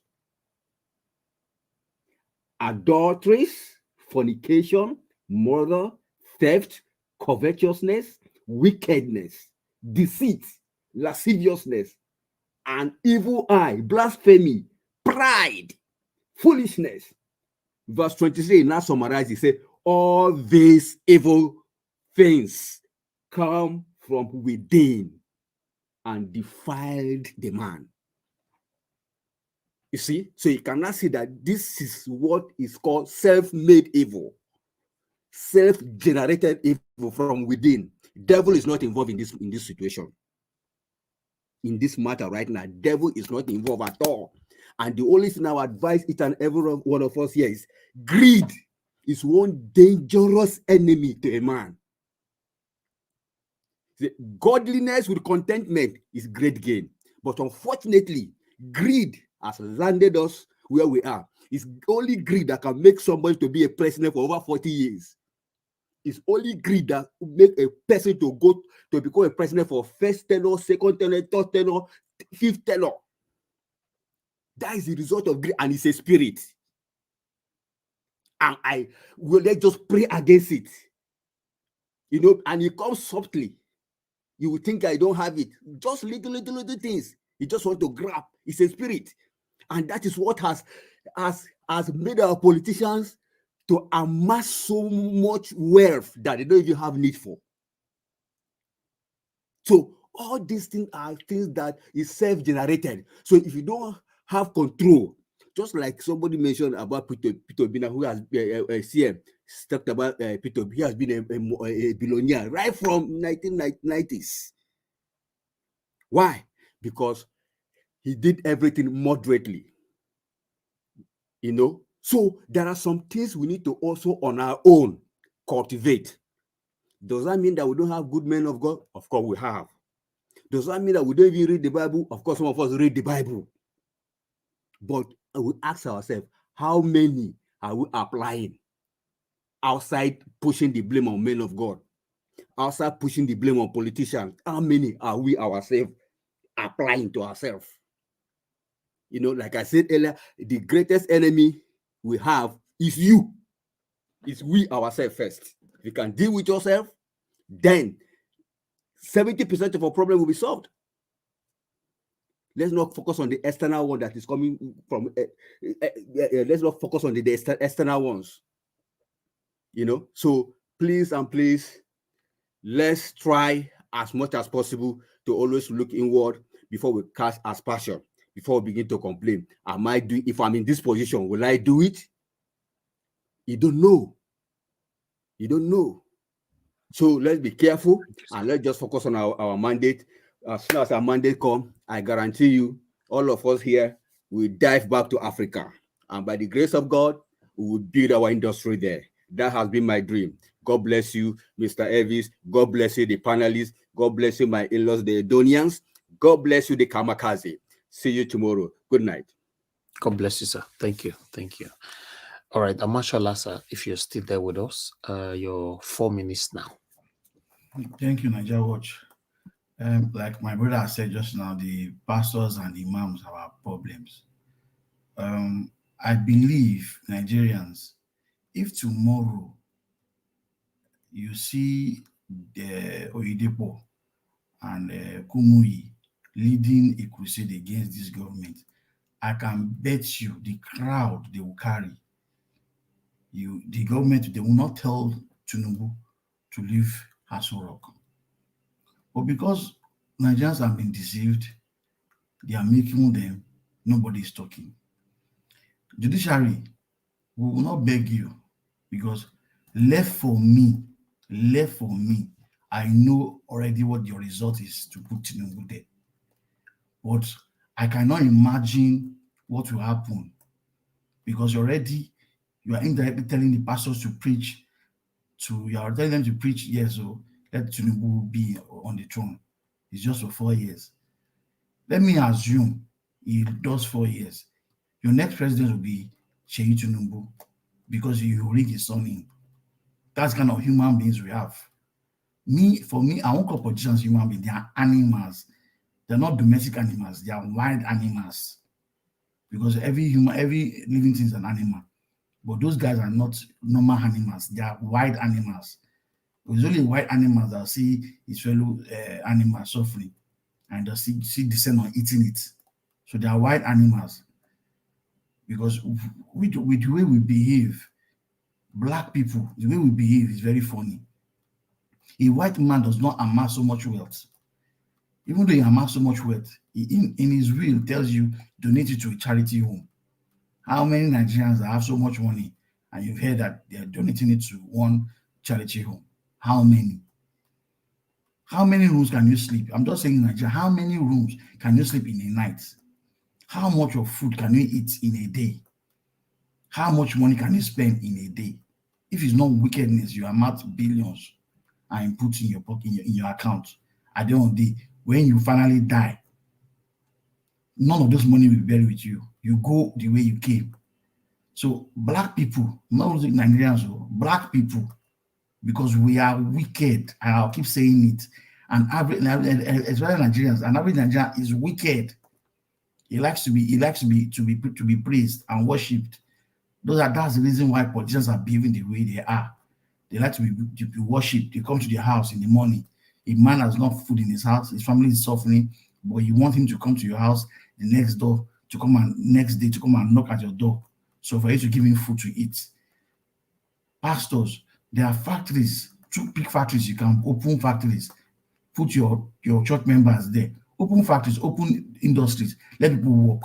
adulteries, fornication, murder, theft, covetousness, wickedness, deceit, lasciviousness, an evil eye, blasphemy, pride, foolishness. Verse 23 now summarizes, he said, all these evil things come from within and defiled the man. You see, so you cannot see that this is what is called self-made evil, self-generated evil from within. Devil is not involved in this situation. In this matter right now, devil is not involved at all. And the only thing I would advise each and every one of us here is greed is one dangerous enemy to a man. The godliness with contentment is great gain. But unfortunately, greed has landed us where we are. It's only greed that can make somebody to be a president for over 40 years. It's only greed that make a person to go to become a president for first tenure, second tenure, third tenure, fifth tenure. That is the result of greed, and it's a spirit. And let's just pray against it. And it comes softly. You will think I don't have it. Just little things. You just want to grab. It's a spirit. And that is what has made our politicians to amass so much wealth that they don't even have need for. So all these things are things that is self-generated. So if you don't have control, just like somebody mentioned about Peter Bina, who has CM, talked about Peter, he has been a billionaire right from 1990s. Why? Because he did everything moderately. So there are some things we need to also on our own cultivate. Does that mean that we don't have good men of God? Of course we have. Does that mean that we don't even read the Bible? Of course some of us read the Bible. But we ask ourselves, how many are we applying outside pushing the blame on men of God? Outside pushing the blame on politicians, how many are we ourselves applying to ourselves? Like I said earlier, the greatest enemy we have is you. It's we ourselves first. If you can deal with yourself, then 70% of our problem will be solved. Let's not focus on the external one that is coming from. Let's not focus on the external ones. So please, let's try as much as possible to always look inward before we cast aspersion, before we begin to complain. If I'm in this position, will I do it? You don't know. So let's be careful and let's just focus on our mandate. As soon as our mandate comes, I guarantee you, all of us here will dive back to Africa. And by the grace of God, we will build our industry there. That has been my dream. God bless you, Mr. Elvis. God bless you, the panelists. God bless you, my in-laws, the Edonians. God bless you, the Kamikaze. See you tomorrow. Good night. God bless you, sir. Thank you. Thank you. All right, Amashallah, sir, if you're still there with us, your 4 minutes now. Thank you, Nigeria Watch. Like my brother said just now, the pastors and the imams have our problems. I believe Nigerians, if tomorrow you see the Oyedepo and Kumuyi leading a crusade against this government, I can bet you the crowd they will carry. The government, they will not tell Tinubu to leave Aso Rock. But because Nigerians have been deceived, they are making them, nobody is talking. Judiciary, we will not beg you, because left for me, I know already what your result is to put Tinubu there. But I cannot imagine what will happen, because already you are indirectly telling the pastors to preach, you are telling them to preach, yes, so let Tinubu be on the throne. It's just for 4 years. Let me assume he does 4 years. Your next president will be Seyi Tinubu, because you rig his son in. That's kind of human beings we have. For me, I won't call politicians human beings. They are animals. They're not domestic animals. They are wild animals. Because every living thing is an animal. But those guys are not normal animals. They are wild animals. It's only wild animals that see his fellow animals suffering and they see descend on eating it. So they are wild animals. Because with the way we behave, black people, the way we behave is very funny. A white man does not amass so much wealth. Even though he amass so much wealth, in his will tells you donate it to a charity home. How many Nigerians have so much money and you've heard that they're donating it to one charity home? How many? How many rooms can you sleep? I'm just saying in Nigeria, how many rooms can you sleep in a night? How much of food can you eat in a day? How much money can you spend in a day? If it's not wickedness, you amass billions and put in your pocket, in your account. At the end of the day, when you finally die, none of this money will be buried with you. You go the way you came. So black people, not only Nigerians, black people, because we are wicked, and I'll keep saying it. And as well as Nigerians, an average Nigerian is wicked. He likes to be praised and worshipped. That's the reason why politicians are behaving the way they are. They like to be worshipped. They come to their house in the morning. A man has not food in his house, his family is suffering, but you want him to come to your house the next day to come and knock at your door. So for you to give him food to eat. Pastors, there are factories, 2 big factories. You can open factories, put your church members there. Open factories, open industries, let people work.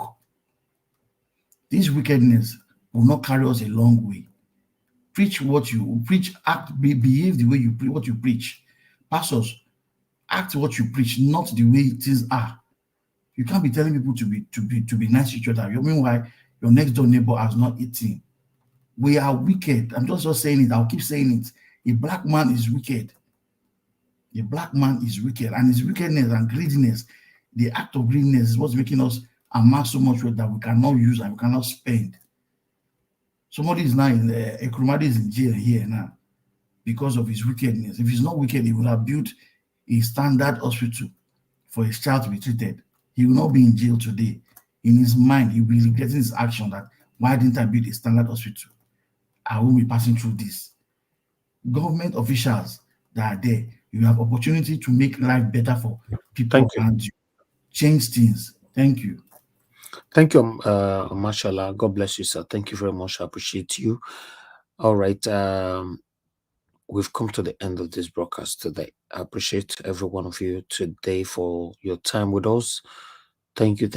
This wickedness will not carry us a long way. Preach what you preach, act, behave the way you preach what you preach. Pastors, act what you preach, not the way things are. You can't be telling people to be nice to each other. Meanwhile, your next door neighbor has not eaten. We are wicked. I'm just saying it. I'll keep saying it. A black man is wicked. A black man is wicked, and his wickedness and greediness, the act of greediness is what's making us amass so much wealth that we cannot use and we cannot spend. Somebody is now in Ekrumadi is in jail here now because of his wickedness. If he's not wicked, he would have built a standard hospital for his child to be treated. He will not be in jail today. In his mind, he will be regretting his action that why didn't I build a standard hospital? I won't be passing through this. Government officials that are there, you have opportunity to make life better for people around you. Change things. Thank you. Thank you, Mashallah. God bless you, sir. Thank you very much. I appreciate you. All right. We've come to the end of this broadcast today. I appreciate every one of you today for your time with us. Thank you.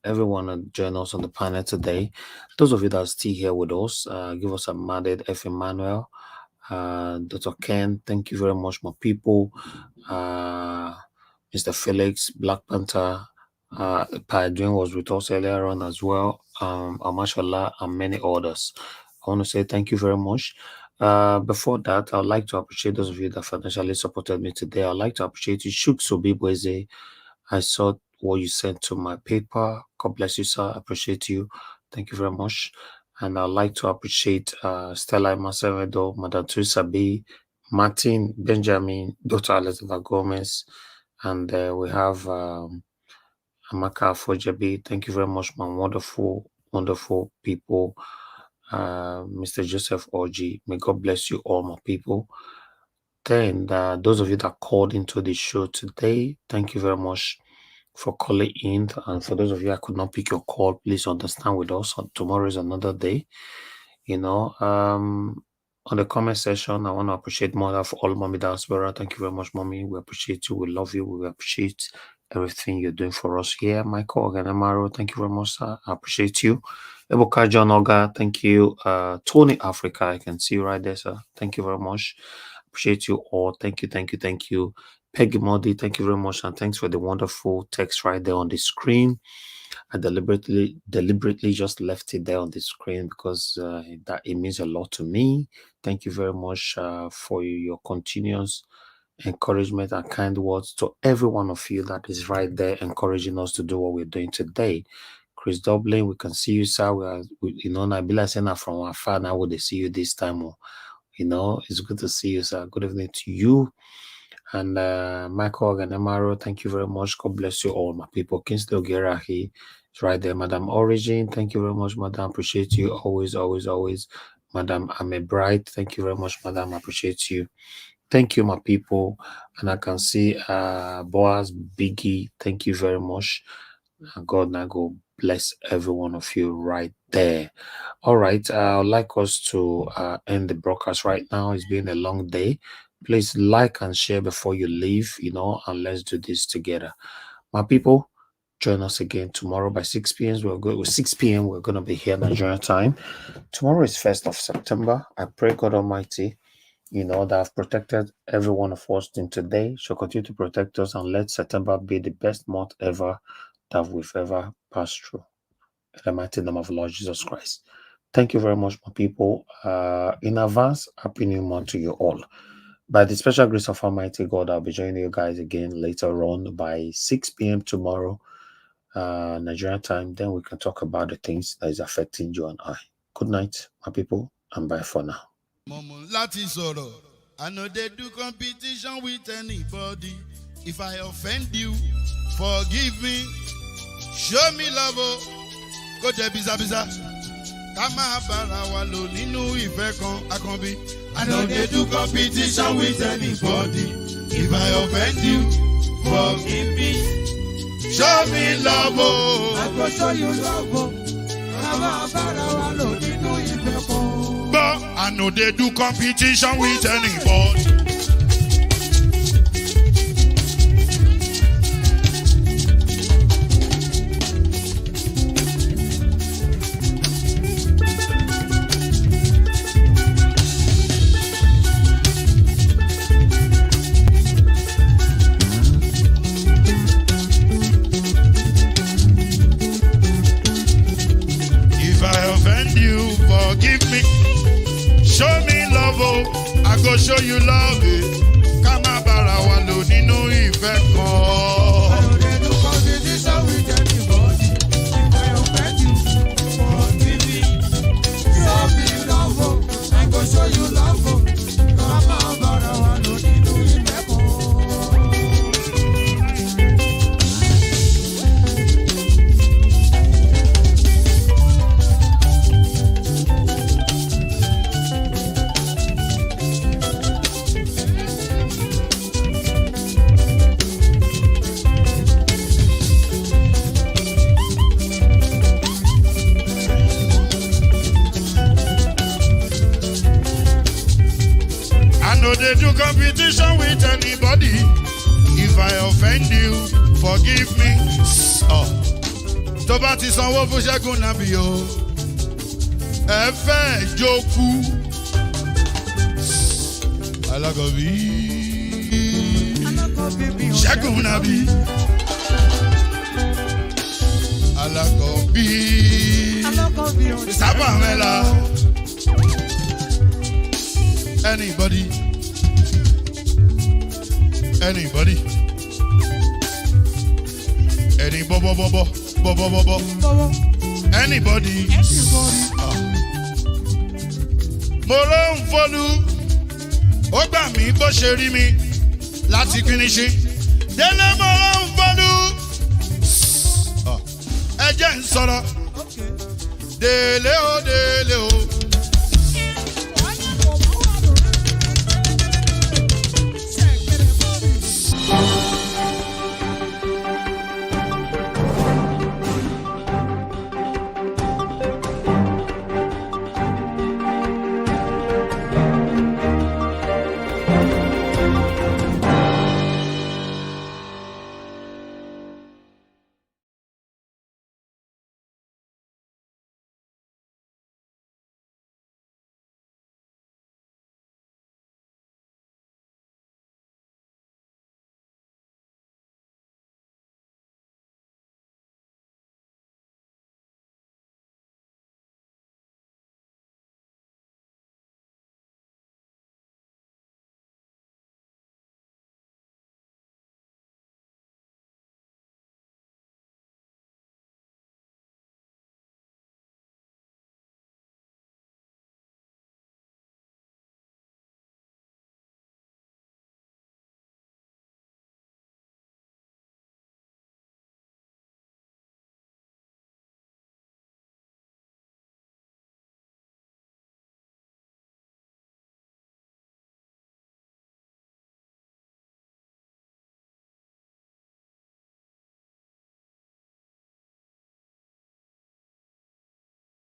Everyone that joined us on the panel today. Those of you that are still here with us, give us a mandate, F. Emmanuel, Dr. Ken, thank you very much, my people. Mr. Felix, Black Panther, Padrin was with us earlier on as well. Amashallah, and many others. I want to say thank you very much. Before that, I'd like to appreciate those of you that financially supported me today. I'd like to appreciate you, Shuk Sobibweze. I saw what you sent to my paper. God bless you, sir. I appreciate you. Thank you very much. And I'd like to appreciate Stella Masevedo, Madam Teresa B, Martin Benjamin, Dr. Elizabeth Gomez, and we have Amaka Fojabi. Thank you very much, my wonderful, wonderful people. Mr. Joseph Orji, may God bless you all, my people. Then those of you that called into the show today, thank you very much for calling in. And for those of you I could not pick your call, please understand with us. Tomorrow is another day. You know, on the comment section, I want to appreciate Mother for all Mommy Diaspora. Thank you very much, Mommy. We appreciate you. We love you. We appreciate everything you're doing for us here. Michael Oganamaro, thank you very much, sir. I appreciate you. Ebuka John Oga, thank you. Tony Africa, I can see you right there, sir. Thank you very much. Appreciate you all. Thank you, thank you, thank you. Peggy Modi, thank you very much, and thanks for the wonderful text right there on the screen. I deliberately just left it there on the screen because that it means a lot to me. Thank you very much for your continuous encouragement and kind words to every one of you that is right there encouraging us to do what we're doing today. Chris Dublin, we can see you, sir. You know, Nabila Sena from afar now. Would they see you this time? You know, it's good to see you, sir. Good evening to you. And Michael Ganemaro, thank you very much. God bless you all, my people. Kingsley Ogerahi is right there. Madam Origin, thank you very much, Madam. Appreciate you always, always, always. Madam Ame Bright, thank you very much, Madam. Appreciate you. Thank you, my people. And I can see Boaz Biggie, thank you very much. God now go bless every one of you right there. All right, I'd like us to end the broadcast right now. It's been a long day. Please like and share before you leave, you know, and let's do this together. My people, join us again tomorrow by 6 p.m. We're going with 6 p.m. We're going to be here Nigerian time. Tomorrow is 1st of September. I pray God Almighty, you know, that I've protected every one of us in today. Shall continue to protect us and let September be the best month ever that we've ever passed through. In the mighty name of Lord Jesus Christ. Thank you very much, my people. In advance, Happy New Month to you all. By the special grace of Almighty God, I'll be joining you guys again later on by 6 p.m. tomorrow, Nigerian time. Then we can talk about the things that is affecting you and I. Good night, my people, and bye for now. I know they do competition with anybody. If I offend you, forgive me. Show me love, go to biza. Kama bara walo ninu ife kan akanbi. I know they do competition with anybody. If I offend you, forgive me. Show me love, I go show you love. Kama bara walo ninu ife kan. But I know they do competition with anybody. Forgive me, show me love, I go show you love. Kama bara walo ninu ife kan. I know they do competition with anybody. If I offend you, forgive me. Show me love, I go show you love. Kama bara walo ninu ife kan. No, they do competition with anybody. If I offend you, forgive me. Tó bá ti sanwó fún Ṣẹ́gun nàbí o. Ẹ fẹ́ jókòó. Alagobi. Ṣẹ́gun Nabi. Alagobi. Sábàmẹ́là. Anybody? Anybody? Any bobo. Anybody? Mo ló ń folú, ó gbà mí bó ṣe rí mi láti kíníṣí. Délé mo ló ń folú, ẹ jẹ́ ń sọ̀rọ̀. Délé o,